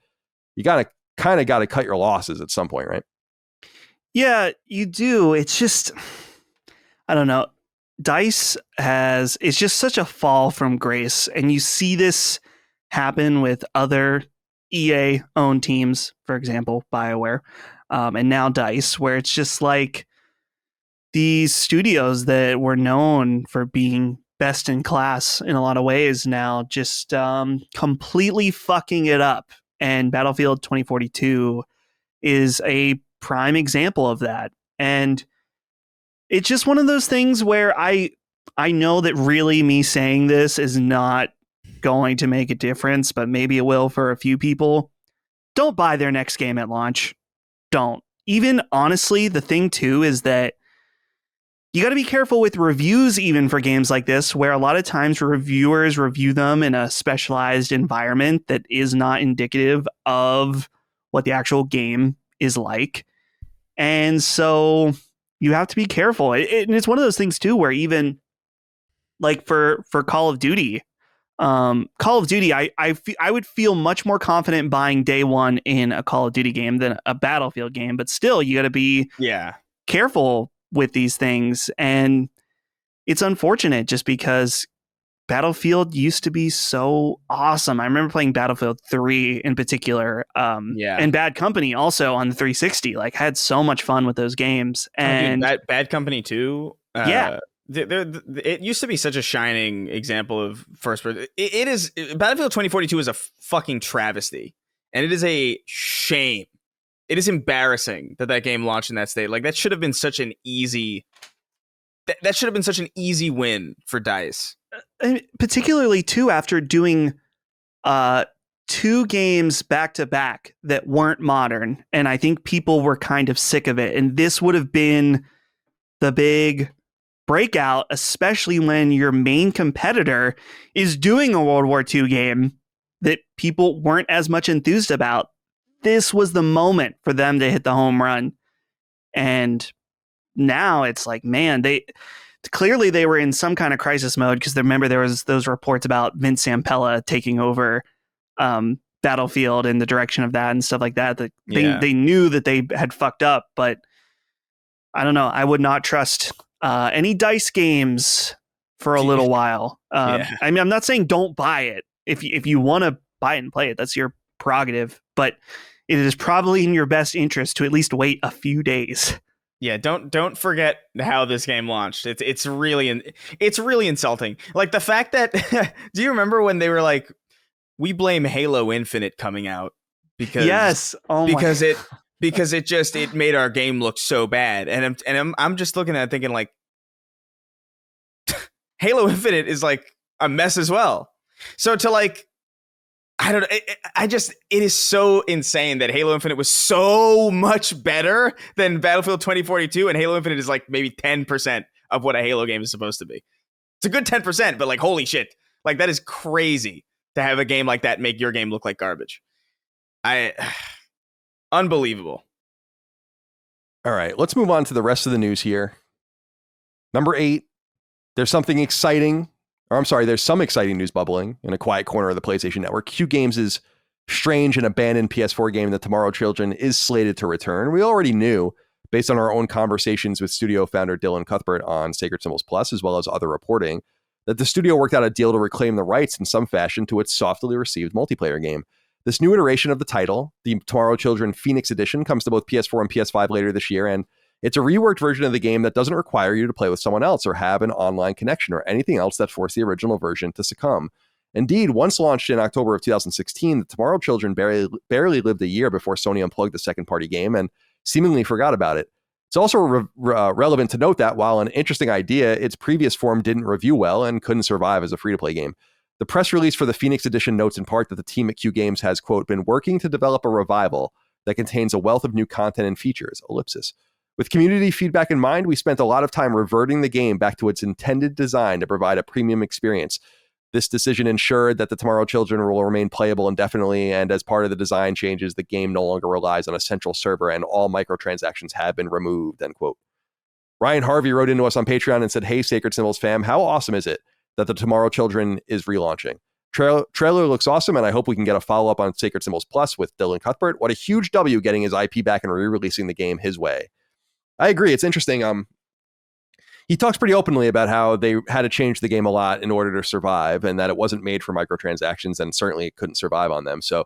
you got to cut your losses at some point, right? Yeah, you do. It's just, I don't know. DICE it's just such a fall from grace. And you see this happen with other EA-owned teams, for example, BioWare, and now DICE, where it's just like these studios that were known for being best in class in a lot of ways now just completely fucking it up. And Battlefield 2042 is a prime example of that. And it's just one of those things where I know that really me saying this is not going to make a difference, but maybe it will for a few people. Don't buy their next game at launch. Don't. Even honestly, the thing too is that you got to be careful with reviews even for games like this, where a lot of times reviewers review them in a specialized environment that is not indicative of what the actual game is like. And so you have to be careful. And it's one of those things too, where even like for Call of Duty, I would feel much more confident buying day one in a Call of Duty game than a Battlefield game. But still, you got to be careful with these things. And it's unfortunate just because Battlefield used to be so awesome. I remember playing Battlefield 3 in particular, and Bad Company also on the 360. Like, I had so much fun with those games. And Bad Company 2, it used to be such a shining example of first person. It is Battlefield 2042 is a fucking travesty, and it is a shame. It is embarrassing that game launched in that state. Like, that should have been such an easy. That should have been such an easy win for DICE. And particularly too after doing 2 games back to back that weren't modern, and I think people were kind of sick of it. And this would have been the big breakout, especially when your main competitor is doing a World War II game that people weren't as much enthused about. This was the moment for them to hit the home run. And now it's like, man, they were in some kind of crisis mode, because remember there was those reports about Vince Zampella taking over Battlefield and the direction of that and stuff like that. They knew that they had fucked up, but I don't know. I would not trust any DICE games for a little while. I mean, I'm not saying don't buy it. If you want to buy it and play it, that's your prerogative, but it is probably in your best interest to at least wait a few days. Yeah, don't forget how this game launched. It's really insulting. Like the fact that do you remember when they were like, we blame Halo Infinite coming out because because it made our game look so bad, and I'm just looking at it thinking like Halo Infinite is like a mess as well. So to like, I don't know. It is so insane that Halo Infinite was so much better than Battlefield 2042, and Halo Infinite is like maybe 10% of what a Halo game is supposed to be. It's a good 10%, but like, holy shit. Like, that is crazy to have a game like that make your game look like garbage. Unbelievable. All right, let's move on to the rest of the news here. Number 8, there's some exciting news bubbling in a quiet corner of the PlayStation Network. Q Games' strange and abandoned PS4 game, The Tomorrow Children, is slated to return. We already knew, based on our own conversations with studio founder Dylan Cuthbert on Sacred Symbols Plus, as well as other reporting, that the studio worked out a deal to reclaim the rights in some fashion to its softly received multiplayer game. This new iteration of the title, The Tomorrow Children Phoenix Edition, comes to both PS4 and PS5 later this year, and it's a reworked version of the game that doesn't require you to play with someone else or have an online connection or anything else that forced the original version to succumb. Indeed, once launched in October of 2016, The Tomorrow Children barely lived a year before Sony unplugged the second-party game and seemingly forgot about it. It's also relevant to note that while an interesting idea, its previous form didn't review well and couldn't survive as a free-to-play game. The press release for the Phoenix Edition notes in part that the team at Q Games has, quote, been working to develop a revival that contains a wealth of new content and features, ellipsis. With community feedback in mind, we spent a lot of time reverting the game back to its intended design to provide a premium experience. This decision ensured that the Tomorrow Children will remain playable indefinitely, and as part of the design changes, the game no longer relies on a central server and all microtransactions have been removed, end quote. Ryan Harvey wrote into us on Patreon and said, "Hey, Sacred Symbols fam, how awesome is it that the Tomorrow Children is relaunching? Trailer looks awesome, and I hope we can get a follow-up on Sacred Symbols Plus with Dylan Cuthbert. What a huge W getting his IP back and re-releasing the game his way." I agree. It's interesting. He talks pretty openly about how they had to change the game a lot in order to survive, and that it wasn't made for microtransactions, and certainly it couldn't survive on them. So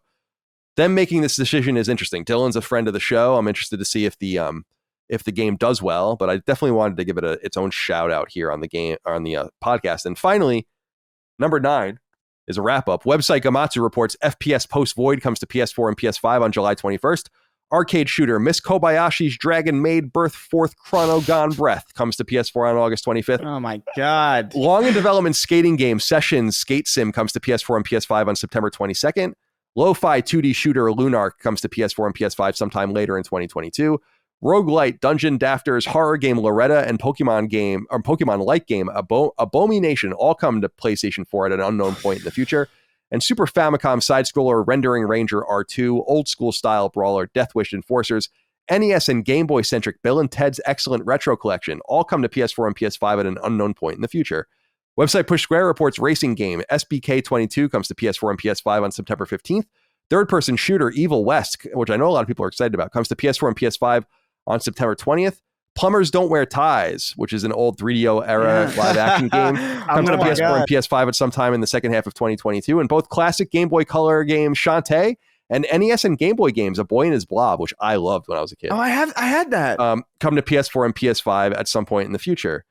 them making this decision is interesting. Dylan's a friend of the show. I'm interested to see if the game does well, but I definitely wanted to give it its own shout out here on the game, on the podcast. And finally, number 9 is a wrap up. Website Gamatsu reports FPS Post Void comes to PS4 and PS5 on July 21st. Arcade shooter Miss Kobayashi's Dragon Maid Birth Forth Chrono Gone Breath comes to PS4 on August 25th. Oh my God. Long in development skating game Sessions Skate Sim comes to PS4 and PS5 on September 22nd. Lo-fi 2D shooter Lunark comes to PS4 and PS5 sometime later in 2022. Roguelite Dungeon Dafters horror game Loretta and Pokemon-like game Abomination all come to PlayStation 4 at an unknown point in the future. And Super Famicom side-scroller Rendering Ranger R2, old-school style brawler Death Wish Enforcers, NES and Game Boy-centric Bill and Ted's Excellent Retro Collection all come to PS4 and PS5 at an unknown point in the future. Website Push Square reports racing game SBK 22 comes to PS4 and PS5 on September 15th. Third-person shooter Evil West, which I know a lot of people are excited about, comes to PS4 and PS5 on September 20th. Plumbers Don't Wear Ties, which is an old 3DO era live-action game, comes to PS4 and PS5 at some time in the second half of 2022. And both classic Game Boy Color games Shantae and NES and Game Boy games A Boy and His Blob, which I loved when I was a kid. Oh, I had that. Come to PS4 and PS5 at some point in the future.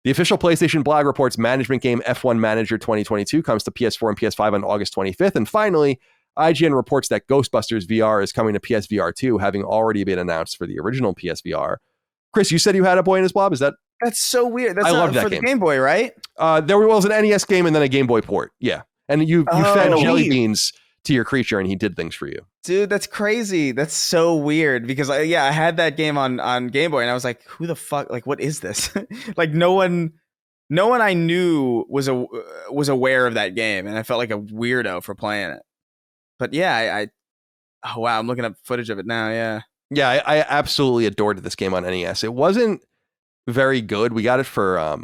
The official PlayStation blog reports management game F1 Manager 2022 comes to PS4 and PS5 on August 25th. And finally, IGN reports that Ghostbusters VR is coming to PSVR 2, having already been announced for the original PSVR. Chris, you said you had A Boy and His Blob? That's so weird. That's I love that for game. The Game Boy, right? There was an NES game and then a Game Boy port. Yeah. And you fed jelly beans to your creature and he did things for you. Dude, that's crazy. That's so weird because I had that game on Game Boy and I was like, who the fuck? Like, what is this? Like no one I knew was aware of that game. And I felt like a weirdo for playing it. But yeah, oh wow, I'm looking up footage of it now. Yeah. Yeah, I absolutely adored this game on NES. It wasn't very good. We got it for, I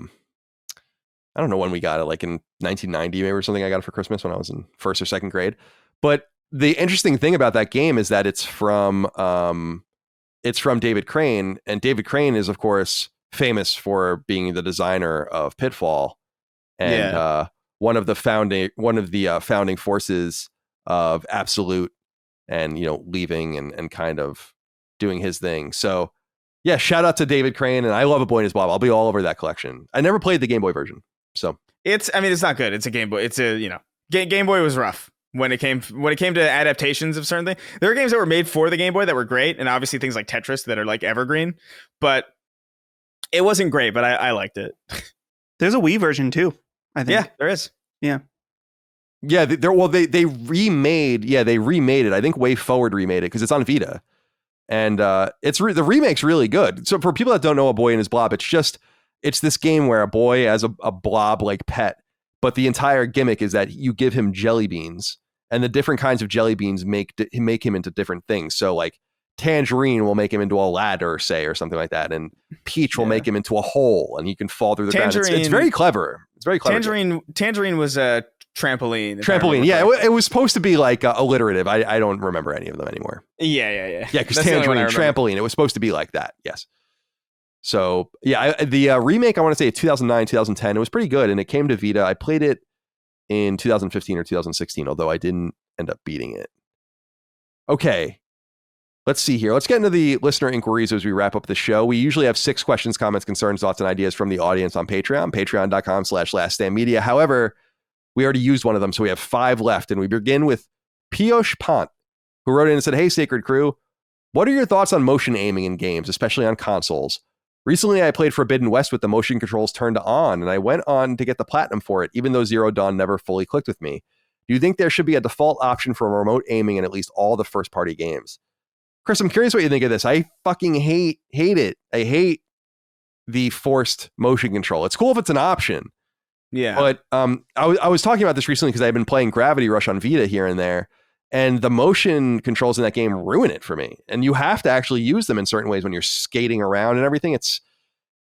don't know when we got it, like in 1990 maybe or something. I got it for Christmas when I was in first or second grade. But the interesting thing about that game is that it's from David Crane. And David Crane is, of course, famous for being the designer of Pitfall. And one of the founding forces of Absolute and, leaving and kind of doing his thing. So yeah, shout out to David Crane, and I love A Boy and His Blob. I'll be all over that collection. I never played the Game Boy version. So it's not good. It's a Game Boy. It's Game Boy was rough when it came to adaptations of certain things. There were games that were made for the Game Boy that were great, and obviously things like Tetris that are like evergreen, but it wasn't great, but I liked it. There's a Wii version too, I think. Yeah, there is. Yeah. Yeah, they remade it. I think Way Forward remade it because it's on Vita. And the remake's really good. So for people that don't know A Boy and His Blob, it's this game where a boy has a blob like pet, but the entire gimmick is that you give him jelly beans, and the different kinds of jelly beans make him into different things. So like Tangerine will make him into a ladder, say, or something like that, and Peach will make him into a hole, and he can fall through the ground. It's very clever. It's very clever. Tangerine was a trampoline. Yeah, it was supposed to be like alliterative. I don't remember any of them anymore. Yeah, because Tangerine, trampoline, it was supposed to be like that. Yes. So yeah, the remake, I want to say 2009, 2010, it was pretty good, and it came to Vita. I played it in 2015 or 2016, although I didn't end up beating it. Okay, let's see here. Let's get into the listener inquiries as we wrap up the show. We usually have 6 questions, comments, concerns, thoughts, and ideas from the audience on Patreon, patreon.com/laststandmedia. However, we already used one of them, so we have 5 left, and we begin with Piyush Pant, who wrote in and said, "Hey, Sacred Crew, what are your thoughts on motion aiming in games, especially on consoles? Recently, I played Forbidden West with the motion controls turned on, and I went on to get the platinum for it, even though Zero Dawn never fully clicked with me. Do you think there should be a default option for remote aiming in at least all the first-party games?" Chris, I'm curious what you think of this. I fucking hate it. I hate the forced motion control. It's cool if it's an option. Yeah. But I was talking about this recently because I've been playing Gravity Rush on Vita here and there, and the motion controls in that game ruin it for me. And you have to actually use them in certain ways when you're skating around and everything.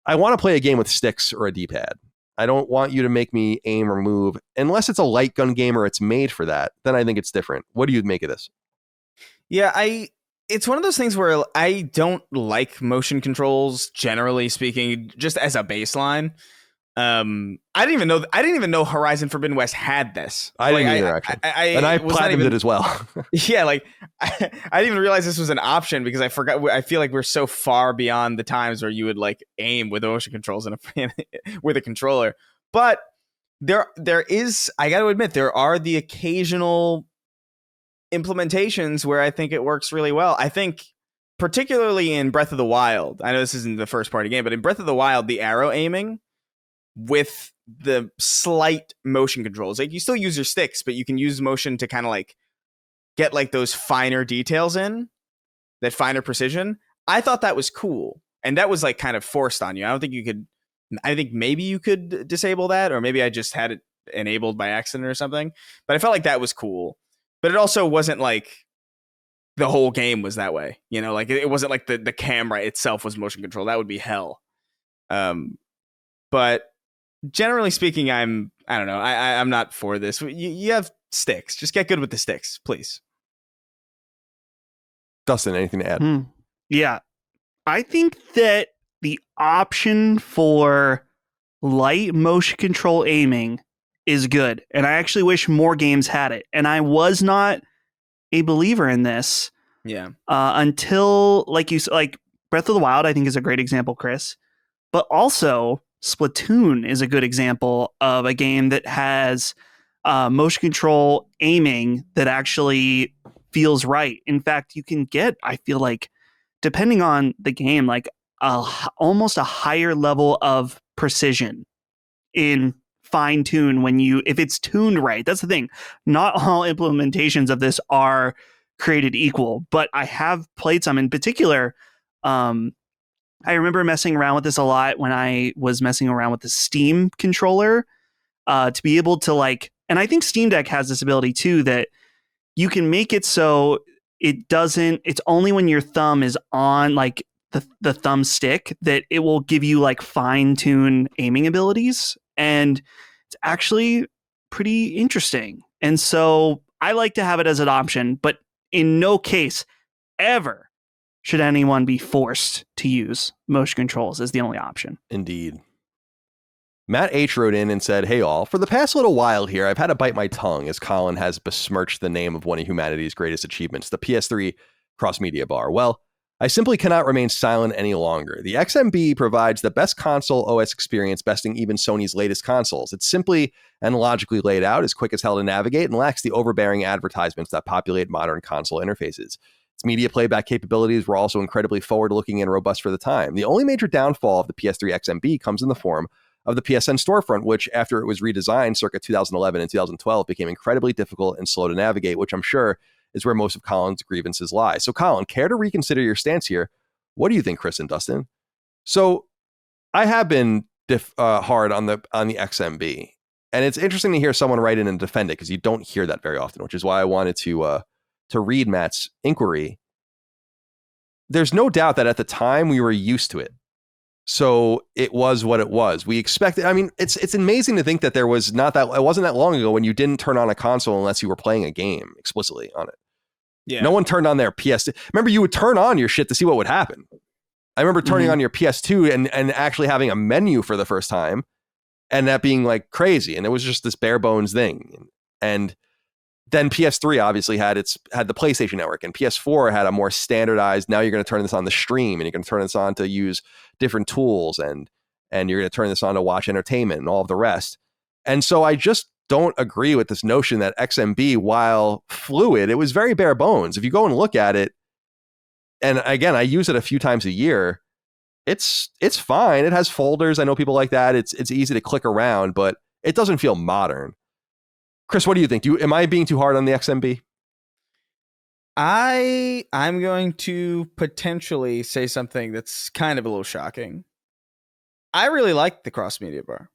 I want to play a game with sticks or a D-pad. I don't want you to make me aim or move unless it's a light gun game or it's made for that. Then I think it's different. What do you make of this? Yeah, it's one of those things where I don't like motion controls, generally speaking, just as a baseline. I didn't even know Horizon Forbidden West had this. I didn't either, actually. I platinumed it as well. Yeah, like I didn't even realize this was an option because I forgot. I feel like we're so far beyond the times where you would like aim with motion controls with a controller. But there is, I got to admit, there are the occasional implementations where I think it works really well. I think particularly in Breath of the Wild. I know this isn't the first party game, but in Breath of the Wild, the arrow aiming with the slight motion controls, like you still use your sticks, but you can use motion to kind of like get like those finer details in, that finer precision. I thought that was cool, and that was like kind of forced on you. I think maybe you could disable that, or maybe I just had it enabled by accident or something, but I felt like that was cool. But it also wasn't like the whole game was that way, you know, like it wasn't like the camera itself was motion control. That would be hell. But generally speaking, I don't know. I'm not for this. You have sticks. Just get good with the sticks, please. Dustin, anything to add? Yeah. I think that the option for light motion control aiming is good. And I actually wish more games had it. And I was not a believer in this. Yeah. Until like Breath of the Wild, I think is a great example, Chris. But also Splatoon is a good example of a game that has motion control aiming that actually feels right. In fact, you can get, I feel like, depending on the game, like almost a higher level of precision in fine tune if it's tuned right. That's the thing. Not all implementations of this are created equal, but I have played some in particular. I remember messing around with this a lot when I was messing around with the Steam controller to be able to and I think Steam Deck has this ability too, that you can make it so it's only when your thumb is on like the thumb stick that it will give you like fine tune aiming abilities. And it's actually pretty interesting. And so I like to have it as an option, but in no case ever should anyone be forced to use motion controls as the only option. Indeed. Matt H. wrote in and said, "Hey all, for the past little while here, I've had to bite my tongue as Colin has besmirched the name of one of humanity's greatest achievements, the PS3 cross-media bar. Well, I simply cannot remain silent any longer. The XMB provides the best console OS experience, besting even Sony's latest consoles. It's simply and logically laid out, is quick as hell to navigate, and lacks the overbearing advertisements that populate modern console interfaces. Its media playback capabilities were also incredibly forward-looking and robust for the time. The only major downfall of the PS3 XMB comes in the form of the PSN storefront, which, after it was redesigned circa 2011 and 2012, became incredibly difficult and slow to navigate, which I'm sure is where most of Colin's grievances lie. So, Colin, care to reconsider your stance here? What do you think, Chris and Dustin? So, I have been hard on the XMB, and it's interesting to hear someone write in and defend it because you don't hear that very often, which is why I wanted to read Matt's inquiry. There's no doubt that at the time we were used to it. So it was what it was. We expected. I mean, it's amazing to think that it wasn't that long ago when you didn't turn on a console unless you were playing a game explicitly on it. Yeah. No one turned on their PS. Remember, you would turn on your shit to see what would happen. I remember turning on your PS2 and actually having a menu for the first time, and that being like crazy. And it was just this bare bones thing. And then PS3 obviously had the PlayStation Network, and PS4 had a more standardized, now you're going to turn this on the stream, and you're going to turn this on to use different tools, and you're going to turn this on to watch entertainment and all of the rest. And so I just don't agree with this notion that XMB, while fluid, it was very bare bones. If you go and look at it, and again, I use it a few times a year, it's fine. It has folders. I know people like that. It's easy to click around, but it doesn't feel modern. Chris, what do you think? Am I being too hard on the XMB? I'm going to potentially say something that's kind of a little shocking. I really liked the cross media bar.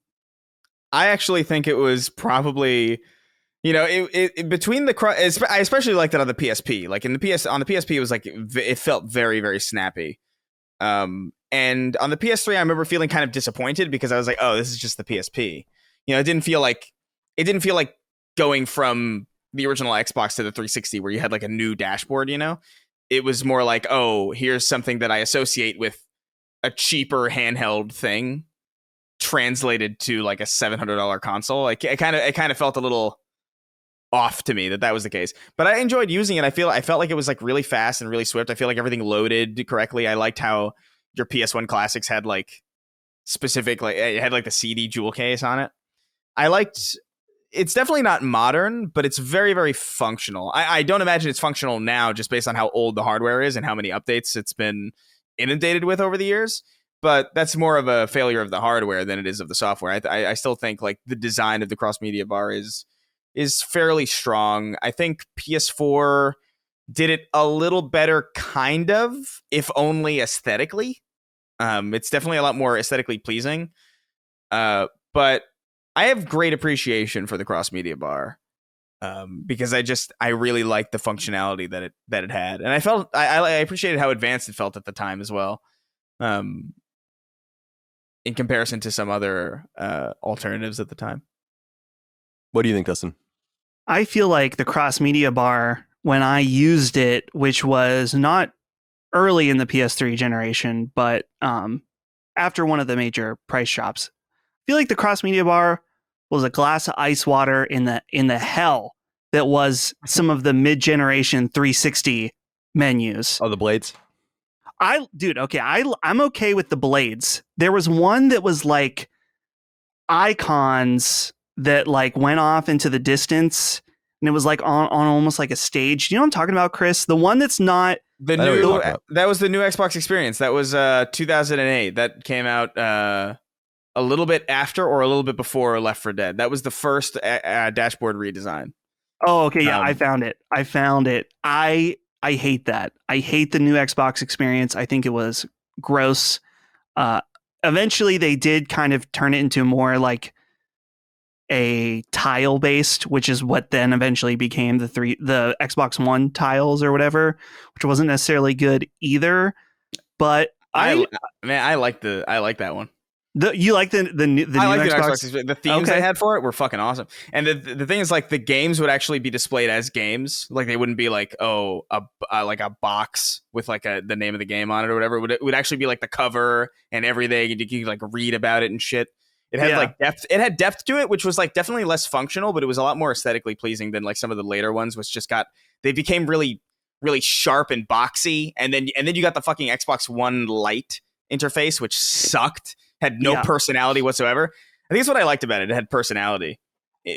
I actually think it was probably, it between the I especially liked it on the PSP. Like on the PSP, it was like it felt very, very snappy. And on the PS3, I remember feeling kind of disappointed because I was like, oh, this is just the PSP. It didn't feel like going from the original Xbox to the 360 where you had like a new dashboard. It was more like, oh, here's something that I associate with a cheaper handheld thing translated to like a $700 console. Like it kind of felt a little off to me that was the case, but I enjoyed using it. I felt like it was like really fast and really swift. I feel like everything loaded correctly. I liked how your PS1 classics had like specific, like it had like the CD jewel case on it. I liked. It's definitely not modern, but it's very, very functional. I don't imagine it's functional now just based on how old the hardware is and how many updates it's been inundated with over the years. But that's more of a failure of the hardware than it is of the software. I still think like the design of the cross media bar is fairly strong. I think PS4 did it a little better, kind of, if only aesthetically. It's definitely a lot more aesthetically pleasing. But I have great appreciation for the cross media bar because I really liked the functionality that it had, and I felt I appreciated how advanced it felt at the time as well, in comparison to some other alternatives at the time. What do you think, Dustin? I feel like the cross media bar, when I used it, which was not early in the PS3 generation, but after one of the major price drops, I feel like the cross media bar was a glass of ice water in the hell that was some of the mid-generation 360 menus. Oh, the blades? I'm okay with the blades. There was one that was like icons that like went off into the distance, and it was like on almost like a stage. Do you know what I'm talking about, Chris? The one that's not that was the new Xbox experience. That was 2008. That came out a little bit after or a little bit before Left 4 Dead. That was the first dashboard redesign. Oh, okay. Yeah, I found it. I hate that. I hate the new Xbox experience. I think it was gross. Eventually, they did kind of turn it into more like a tile based, which is what then eventually became the Xbox One tiles or whatever, which wasn't necessarily good either. But I like that one. You like the new Xbox? The themes they had for it were fucking awesome. And the thing is, like, the games would actually be displayed as games. Like, they wouldn't be like, like a box with like the name of the game on it or whatever. It would actually be like the cover and everything, and you could like read about it and shit. It had like depth. It had depth to it, which was like definitely less functional, but it was a lot more aesthetically pleasing than like some of the later ones, which just they became really, really sharp and boxy. And then you got the fucking Xbox One Lite interface, which sucked. Had no personality whatsoever. I think that's what I liked about it. It had personality,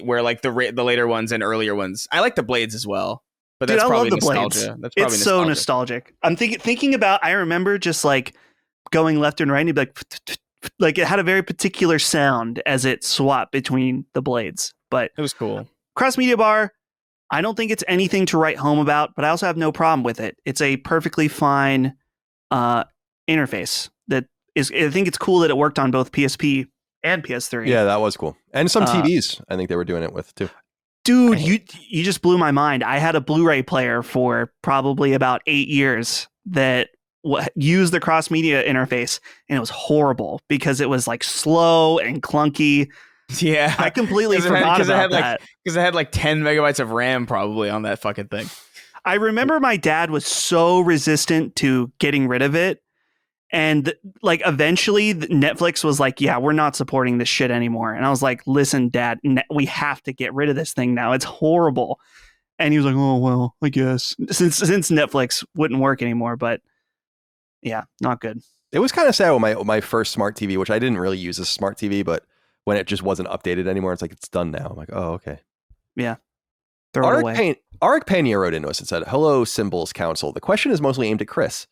where like the later ones and earlier ones. I like the blades as well, but that's probably nostalgia. That's probably it's so nostalgic. I'm thinking about. I remember just like going left and right, and you'd be like it had a very particular sound as it swapped between the blades. But it was cool. Cross media bar. I don't think it's anything to write home about, but I also have no problem with it. It's a perfectly fine interface that. I think it's cool that it worked on both PSP and PS3. Yeah, that was cool. And some TVs, I think they were doing it with too. Dude, you just blew my mind. I had a Blu-ray player for probably about 8 years that used the cross media interface, and it was horrible because it was like slow and clunky. Yeah, I completely forgot about that. Because it had like 10 megabytes of RAM probably on that fucking thing. I remember my dad was so resistant to getting rid of it. And like eventually Netflix was like, yeah, we're not supporting this shit anymore. And I was like, listen, Dad, we have to get rid of this thing now. It's horrible. And he was like, oh, well, I guess since Netflix wouldn't work anymore. But yeah, not good. It was kind of sad with my first smart TV, which I didn't really use as a smart TV, but when it just wasn't updated anymore, it's like, it's done now. I'm like, oh, okay. Yeah. Throw it away. Arik Pania wrote into us and said, hello, Symbols Council. The question is mostly aimed at Chris.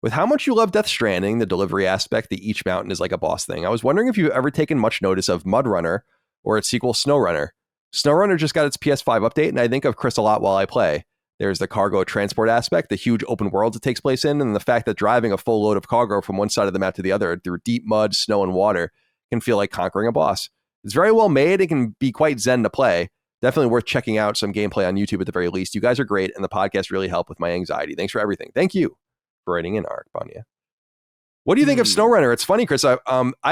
With how much you love Death Stranding, the delivery aspect, the each mountain is like a boss thing. I was wondering if you've ever taken much notice of Mudrunner or its sequel Snowrunner. Snowrunner just got its PS5 update, and I think of Chris a lot while I play. There's the cargo transport aspect, the huge open worlds it takes place in, and the fact that driving a full load of cargo from one side of the map to the other through deep mud, snow, and water can feel like conquering a boss. It's very well made. It can be quite zen to play. Definitely worth checking out some gameplay on YouTube at the very least. You guys are great, and the podcast really helped with my anxiety. Thanks for everything. Thank you for writing in, Ark Banya. What do you think of Snowrunner? It's funny, Chris. I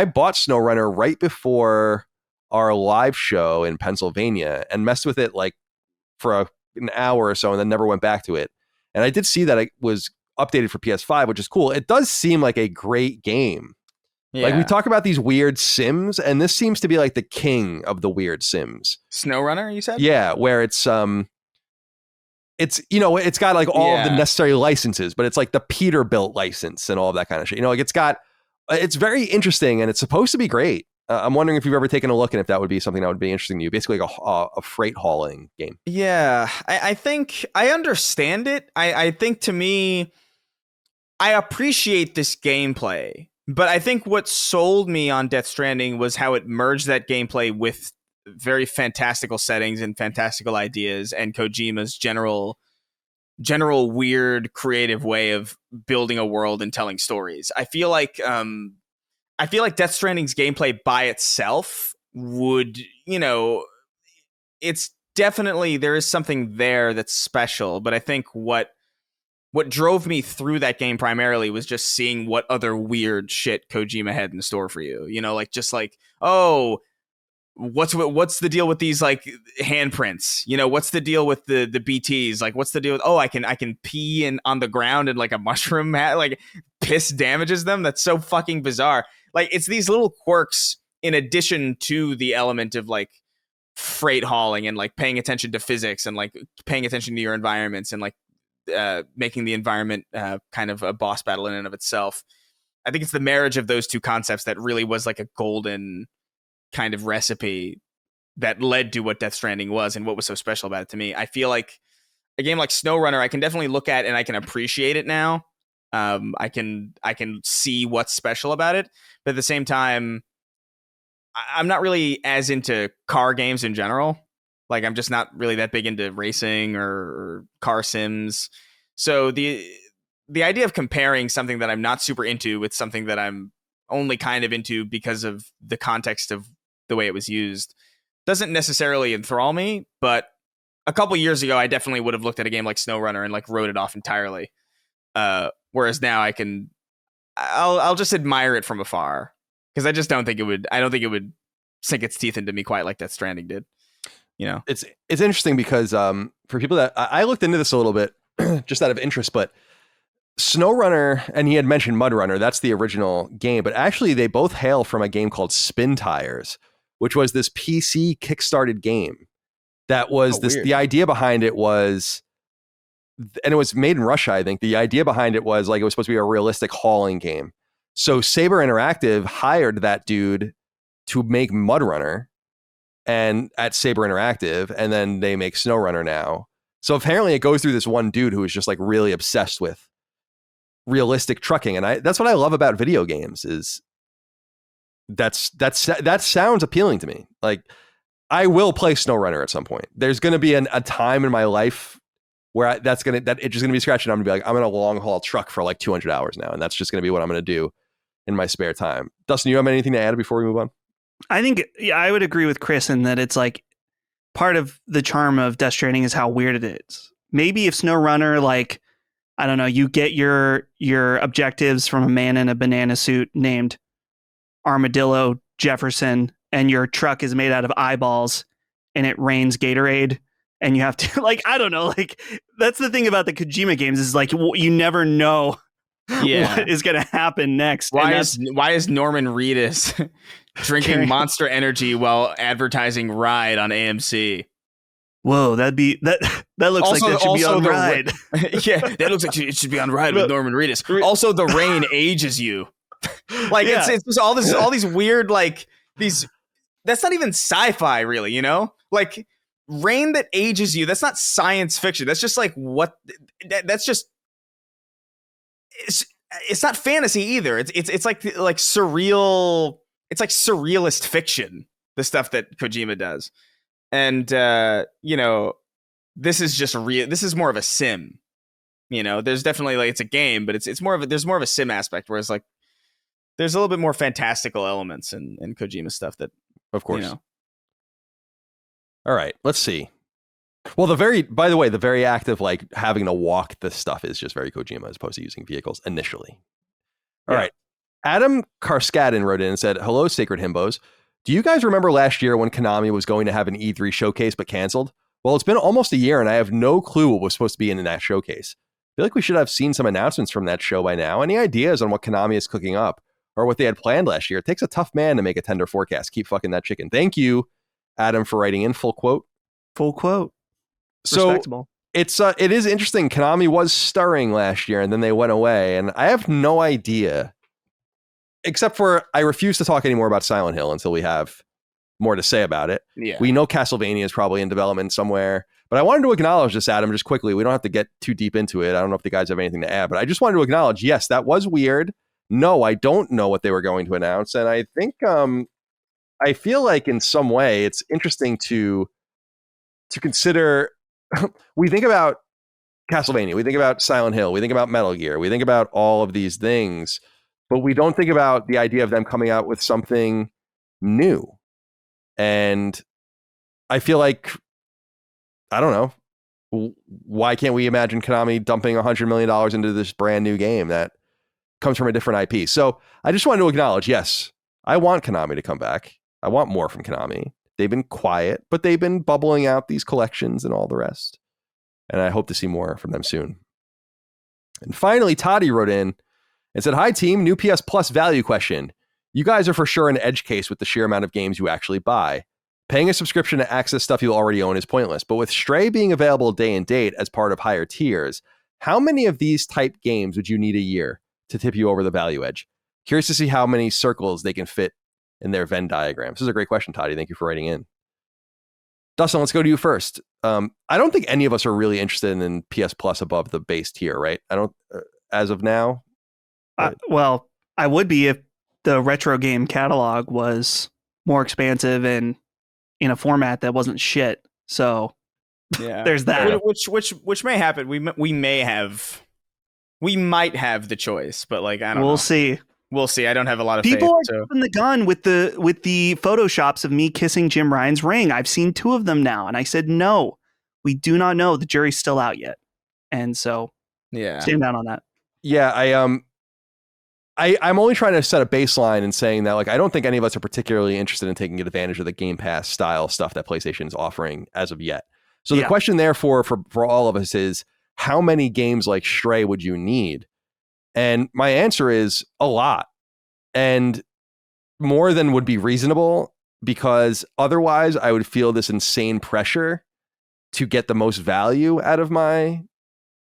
bought Snowrunner right before our live show in Pennsylvania and messed with it like for an hour or so and then never went back to it. And I did see that it was updated for PS5, which is cool. It does seem like a great game. Yeah. Like we talk about these weird sims, and this seems to be like the king of the weird sims. Snowrunner, you said? Yeah, where it's it's got like all of the necessary licenses, but it's like the Peterbilt license and all of that kind of shit. Like it's very interesting and it's supposed to be great. I'm wondering if you've ever taken a look and if that would be something that would be interesting to you. Basically like a freight hauling game. Yeah, I think I understand it. I think to me, I appreciate this gameplay, but I think what sold me on Death Stranding was how it merged that gameplay with very fantastical settings and fantastical ideas and Kojima's general weird creative way of building a world and telling stories. I feel like Death Stranding's gameplay by itself would, it's definitely, there is something there that's special, but I think what drove me through that game primarily was just seeing what other weird shit Kojima had in store for you. What's the deal with these like handprints? What's the deal with the BTs? Like, what's the deal with, I can pee on the ground and like a mushroom like piss damages them? That's so fucking bizarre. Like, it's these little quirks in addition to the element of like freight hauling and like paying attention to physics and like paying attention to your environments and like making the environment kind of a boss battle in and of itself. I think it's the marriage of those two concepts that really was like a golden kind of recipe that led to what Death Stranding was and what was so special about it to me. I feel like a game like Snowrunner, I can definitely look at and I can appreciate it now. I can see what's special about it, but at the same time, I'm not really as into car games in general. Like, I'm just not really that big into racing or car sims. So the idea of comparing something that I'm not super into with something that I'm only kind of into because of the context of the way it was used doesn't necessarily enthrall me. But a couple years ago, I definitely would have looked at a game like Snowrunner and like wrote it off entirely. Whereas now I'll just admire it from afar because I just don't think it would sink its teeth into me quite like Death Stranding did. It's interesting because for people that I looked into this a little bit just out of interest, but Snowrunner, and he had mentioned Mudrunner, that's the original game, but actually they both hail from a game called Spin Tires, which was this PC kickstarted game that was the idea behind it was, and it was made in Russia, I think. The idea behind it was like it was supposed to be a realistic hauling game. So Saber Interactive hired that dude to make Mudrunner and at Saber Interactive, and then they make Snowrunner now. So apparently it goes through this one dude who is just like really obsessed with realistic trucking, and that's what I love about video games is that sounds appealing to me. Like, I will play Snowrunner at some point. There's going to be a time in my life where it's just going to be scratched, and I'm going to be like, I'm in a long haul truck for like 200 hours now, and that's just going to be what I'm going to do in my spare time. Dustin, you have anything to add before we move on? I think I would agree with Chris in that it's like part of the charm of Death Stranding is how weird it is. Maybe if Snowrunner, like, I don't know, you get your objectives from a man in a banana suit named Armadillo Jefferson, and your truck is made out of eyeballs, and it rains Gatorade, and you have to, like, I don't know, like, that's the thing about the Kojima games is like you never know what is going to happen next. Why is Norman Reedus drinking Monster Energy while advertising Ride on AMC? Whoa, that looks like that should be on Ride. Yeah, that looks like it should be on Ride with Norman Reedus. Also, the rain ages you. Like, it's just all these weird, like, these. That's not even sci-fi, really. Like, rain that ages you. That's not science fiction. That's just like what. That's just. It's not fantasy either. It's like surreal. It's like surrealist fiction. The stuff that Kojima does. And, this is just real. This is more of a sim. You know, there's definitely like it's a game, but it's more of a there's more of a sim aspect. Whereas like there's a little bit more fantastical elements in Kojima stuff that, Of course. you know. All right, let's see. Well, by the way, the very act of like having to walk this stuff is just very Kojima as opposed to using vehicles initially. All right. Adam Karskadin wrote in and said, "Hello, Sacred Himbos. Do you guys remember last year when Konami was going to have an E3 showcase but canceled? Well, it's been almost a year and I have no clue what was supposed to be in that showcase. I feel like we should have seen some announcements from that show by now. Any ideas on what Konami is cooking up or what they had planned last year? It takes a tough man to make a tender forecast. Keep fucking that chicken." Thank you, Adam, for writing in. Full quote. Full quote. So Respectable. it is interesting. Konami was stirring last year and then they went away, and I have no idea, except for I refuse to talk anymore about Silent Hill until we have more to say about it. Yeah. We know Castlevania is probably in development somewhere, but I wanted to acknowledge this, Adam, just quickly. We don't have to get too deep into it. I don't know if the guys have anything to add, but I just wanted to acknowledge, yes, that was weird. No, I don't know what they were going to announce, and I think I feel like in some way it's interesting to consider. We think about Castlevania, we think about Silent Hill, we think about Metal Gear, we think about all of these things, but we don't think about the idea of them coming out with something new. And I feel like, I don't know, why can't we imagine Konami dumping $100 million into this brand new game that comes from a different IP? So I just wanted to acknowledge, yes, I want Konami to come back. I want more from Konami. They've been quiet, but they've been bubbling out these collections and all the rest. And I hope to see more from them soon. And finally, Toddy wrote in and said, "Hi team, new PS Plus value question. You guys are for sure an edge case with the sheer amount of games you actually buy. Paying a subscription to access stuff you already own is pointless, but with Stray being available day and date as part of higher tiers, how many of these type games would you need a year to tip you over the value edge? Curious to see how many circles they can fit in their Venn diagram." This is a great question, Toddy. Thank you for writing in. Dustin, let's go to you first. I don't think any of us are really interested in PS Plus above the base tier, right? I don't, as of now. Well, I would be if the retro game catalog was more expansive and in a format that wasn't shit. So Yeah. there's that. Which may happen. We might have the choice, but like I don't know. We'll see. We'll see. I don't have a lot of People faith. are So. jumping the gun with the photoshops of me kissing Jim Ryan's ring. I've seen 2 of them now, and I said no. We do not know. The jury's still out yet, and so Yeah. stand down on that. Yeah, I'm only trying to set a baseline and saying that like I don't think any of us are particularly interested in taking advantage of the Game Pass style stuff that PlayStation is offering as of yet. So the question therefore for all of us is, how many games like Stray would you need? And my answer is a lot, and more than would be reasonable, because otherwise I would feel this insane pressure to get the most value out of my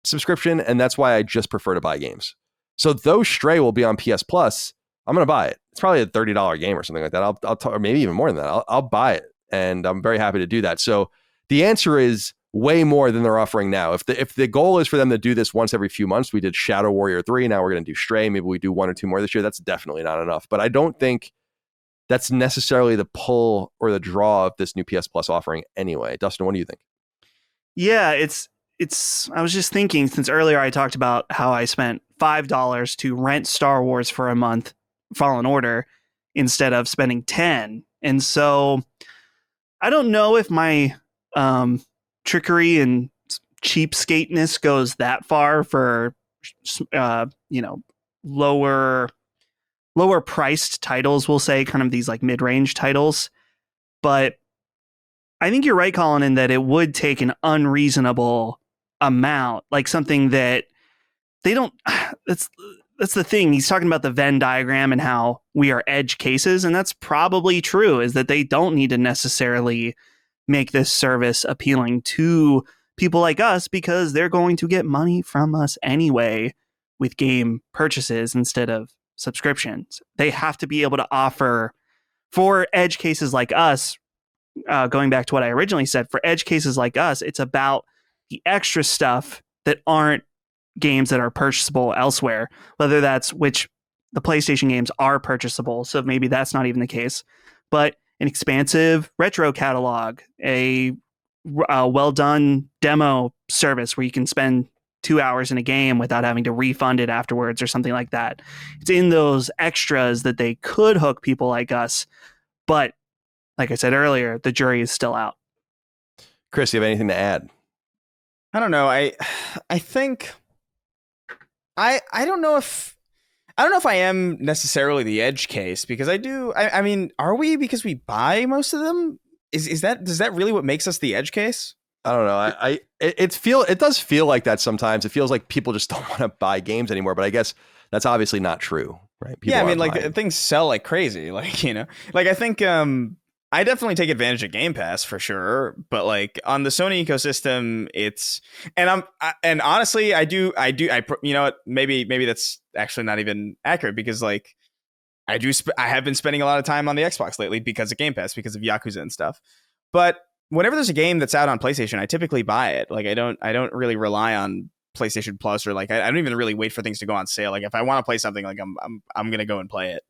subscription. And that's why I just prefer to buy games. So though Stray will be on PS Plus, I'm going to buy it. It's probably a $30 game or something like that. Or maybe even more than that. I'll buy it. And I'm very happy to do that. So the answer is way more than they're offering now. If the goal is for them to do this once every few months, we did Shadow Warrior 3. Now we're going to do Stray. Maybe we do 1 or 2 more this year. That's definitely not enough. But I don't think that's necessarily the pull or the draw of this new PS Plus offering anyway. Dustin, what do you think? Yeah, it's I was just thinking, since earlier I talked about how I spent $5 to rent Star Wars for a month, Fallen Order, instead of spending 10. And so I don't know if my trickery and cheapskateness goes that far for lower priced titles, we'll say, kind of these like mid-range titles. But I think you're right, Colin, in that it would take an unreasonable amount, like something that they don't. That's the thing. He's talking about the Venn diagram and how we are edge cases, and that's probably true. Is that they don't need to necessarily make this service appealing to people like us because they're going to get money from us anyway with game purchases instead of subscriptions. They have to be able to offer, for edge cases like us. Going back to what I originally said, for edge cases like us, it's about the extra stuff that aren't games that are purchasable elsewhere, whether that's, which the PlayStation games are purchasable, so maybe that's not even the case, but an expansive retro catalog, a well done demo service where you can spend 2 hours in a game without having to refund it afterwards or something like that. It's in those extras that they could hook people like us. But like I said earlier, the jury is still out. Chris, you have anything to add? I don't know. I think I don't know if I am necessarily the edge case, because I mean, are we, because we buy most of them? Does that really what makes us the edge case? I don't know. It does feel like that sometimes. It feels like people just don't want to buy games anymore, but I guess that's obviously not true, right? People yeah, I mean, buying. like things sell like crazy. Like, you know, like I think I definitely take advantage of Game Pass for sure, but like on the Sony ecosystem, and honestly, I you know what, maybe that's actually not even accurate, because like I have been spending a lot of time on the Xbox lately because of Game Pass, because of Yakuza and stuff. But whenever there's a game that's out on PlayStation, I typically buy it. Like I don't really rely on PlayStation Plus, or like I don't even really wait for things to go on sale. Like if I want to play something, like I'm gonna go and play it.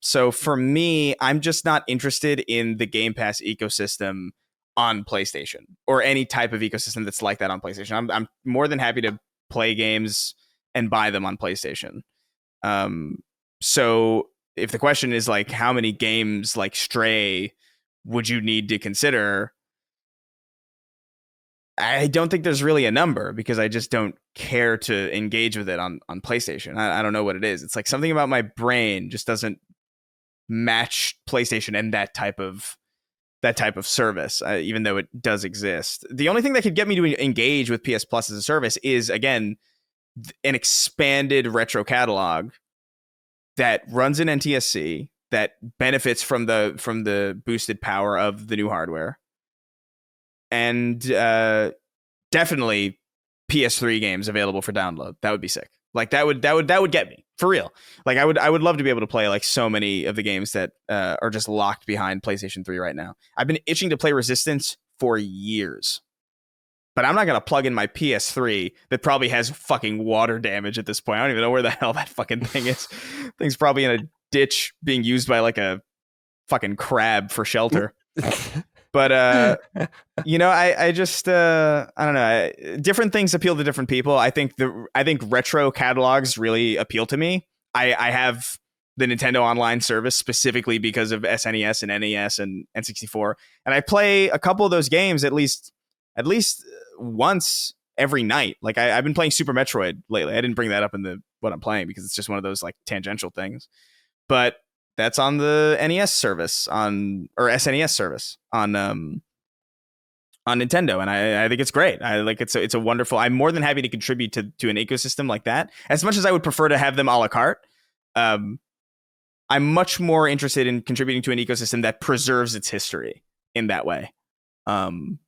So for me, I'm just not interested in the Game Pass ecosystem on PlayStation, or any type of ecosystem that's like that on PlayStation. I'm more than happy to play games and buy them on PlayStation. So if the question is like how many games like Stray would you need to consider, I don't think there's really a number, because I just don't care to engage with it on PlayStation. I don't know what it is. It's like something about my brain just doesn't match PlayStation and that type of service, even though it does exist. The only thing that could get me to engage with PS Plus as a service is, again, an expanded retro catalog that runs in NTSC, that benefits from the boosted power of the new hardware. And definitely PS3 games available for download. That would be sick. Like that would get me for real. Like I would love to be able to play like so many of the games that are just locked behind PlayStation 3 right now. I've been itching to play Resistance for years, but I'm not gonna plug in my PS3 that probably has fucking water damage at this point. I don't even know where the hell that fucking thing is. Thing's probably in a ditch being used by like a fucking crab for shelter. But you know, I just I don't know. Different things appeal to different people. I think retro catalogs really appeal to me. I have the Nintendo Online service specifically because of SNES and NES and N64, and I play a couple of those games at least once every night. Like I've been playing Super Metroid lately. I didn't bring that up in what I'm playing because it's just one of those like tangential things, but that's on the NES service or SNES service on Nintendo, and I think it's great. I like it's a wonderful. I'm more than happy to contribute to an ecosystem like that. As much as I would prefer to have them a la carte, I'm much more interested in contributing to an ecosystem that preserves its history in that way, than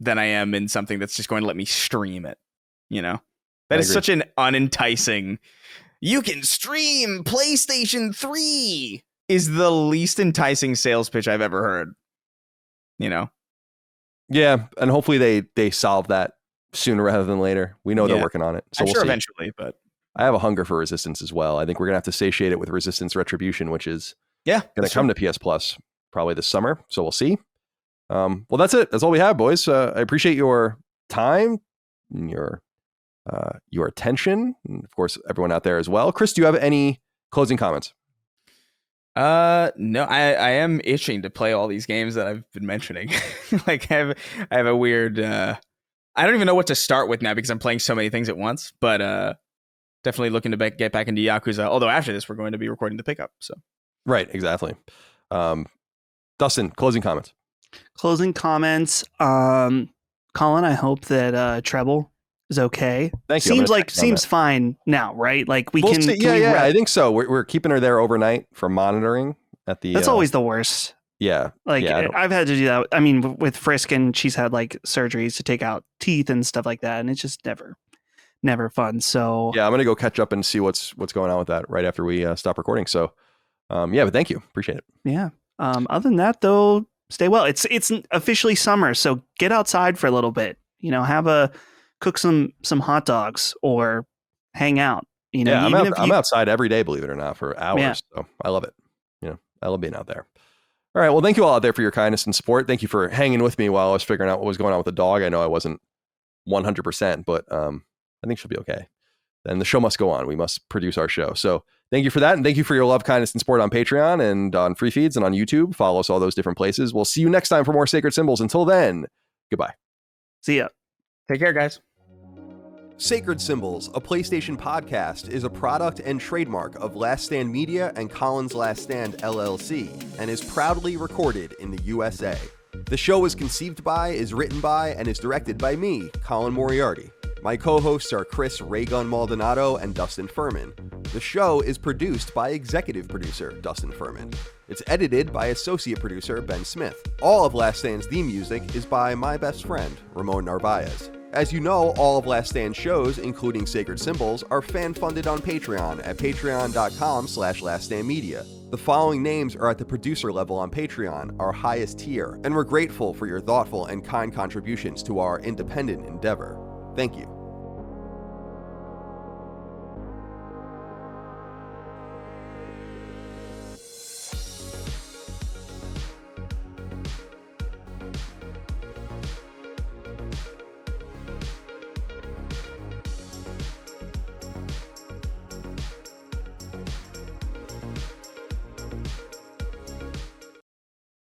I am in something that's just going to let me stream it. You know, that is such an unenticing. You can stream PlayStation 3 is the least enticing sales pitch I've ever heard. You know? Yeah, and hopefully they solve that sooner rather than later. We know they're working on it. So we'll see. Eventually, but I have a hunger for Resistance as well. I think we're going to have to satiate it with Resistance Retribution, which is going to come to PS Plus probably this summer. So we'll see. Well, that's it. That's all we have, boys. I appreciate your time and your attention, and of course everyone out there as well. Chris, do you have any closing comments? No, I am itching to play all these games that I've been mentioning. Like I have a weird I don't even know what to start with now because I'm playing so many things at once, but definitely looking to get back into Yakuza, although after this we're going to be recording the pickup, so right, exactly. Dustin, closing comments. Colin, I hope that Treble is okay. Thank you. Seems fine now, right? Like we can. Yeah, I think so. We're keeping her there overnight for monitoring at the. That's always the worst. Yeah, like I've had to do that. I mean, with Frisk, and she's had like surgeries to take out teeth and stuff like that, and it's just never fun. So yeah, I'm gonna go catch up and see what's going on with that right after we stop recording. So yeah, but thank you, appreciate it. Yeah. Other than that, though, stay well. It's officially summer, so get outside for a little bit. You know, cook some hot dogs or hang out. You know, yeah, I'm outside every day, believe it or not, for hours. Yeah. So I love it. You know, I love being out there. All right. Well, thank you all out there for your kindness and support. Thank you for hanging with me while I was figuring out what was going on with the dog. I know I wasn't 100%, but I think she'll be okay. And the show must go on. We must produce our show. So thank you for that. And thank you for your love, kindness, and support on Patreon and on free feeds and on YouTube. Follow us all those different places. We'll see you next time for more Sacred Symbols. Until then, goodbye. See ya. Take care, guys. Sacred Symbols, a PlayStation podcast, is a product and trademark of Last Stand Media and Colin's Last Stand LLC, and is proudly recorded in the USA. The show is conceived by, is written by, and is directed by me, Colin Moriarty. My co-hosts are Chris Raygun Maldonado and Dustin Furman. The show is produced by executive producer Dustin Furman. It's edited by associate producer Ben Smith. All of Last Stand's theme music is by my best friend, Ramon Narvaez. As you know, all of Last Stand's shows, including Sacred Symbols, are fan-funded on Patreon at patreon.com/laststandmedia. The following names are at the producer level on Patreon, our highest tier, and we're grateful for your thoughtful and kind contributions to our independent endeavor. Thank you.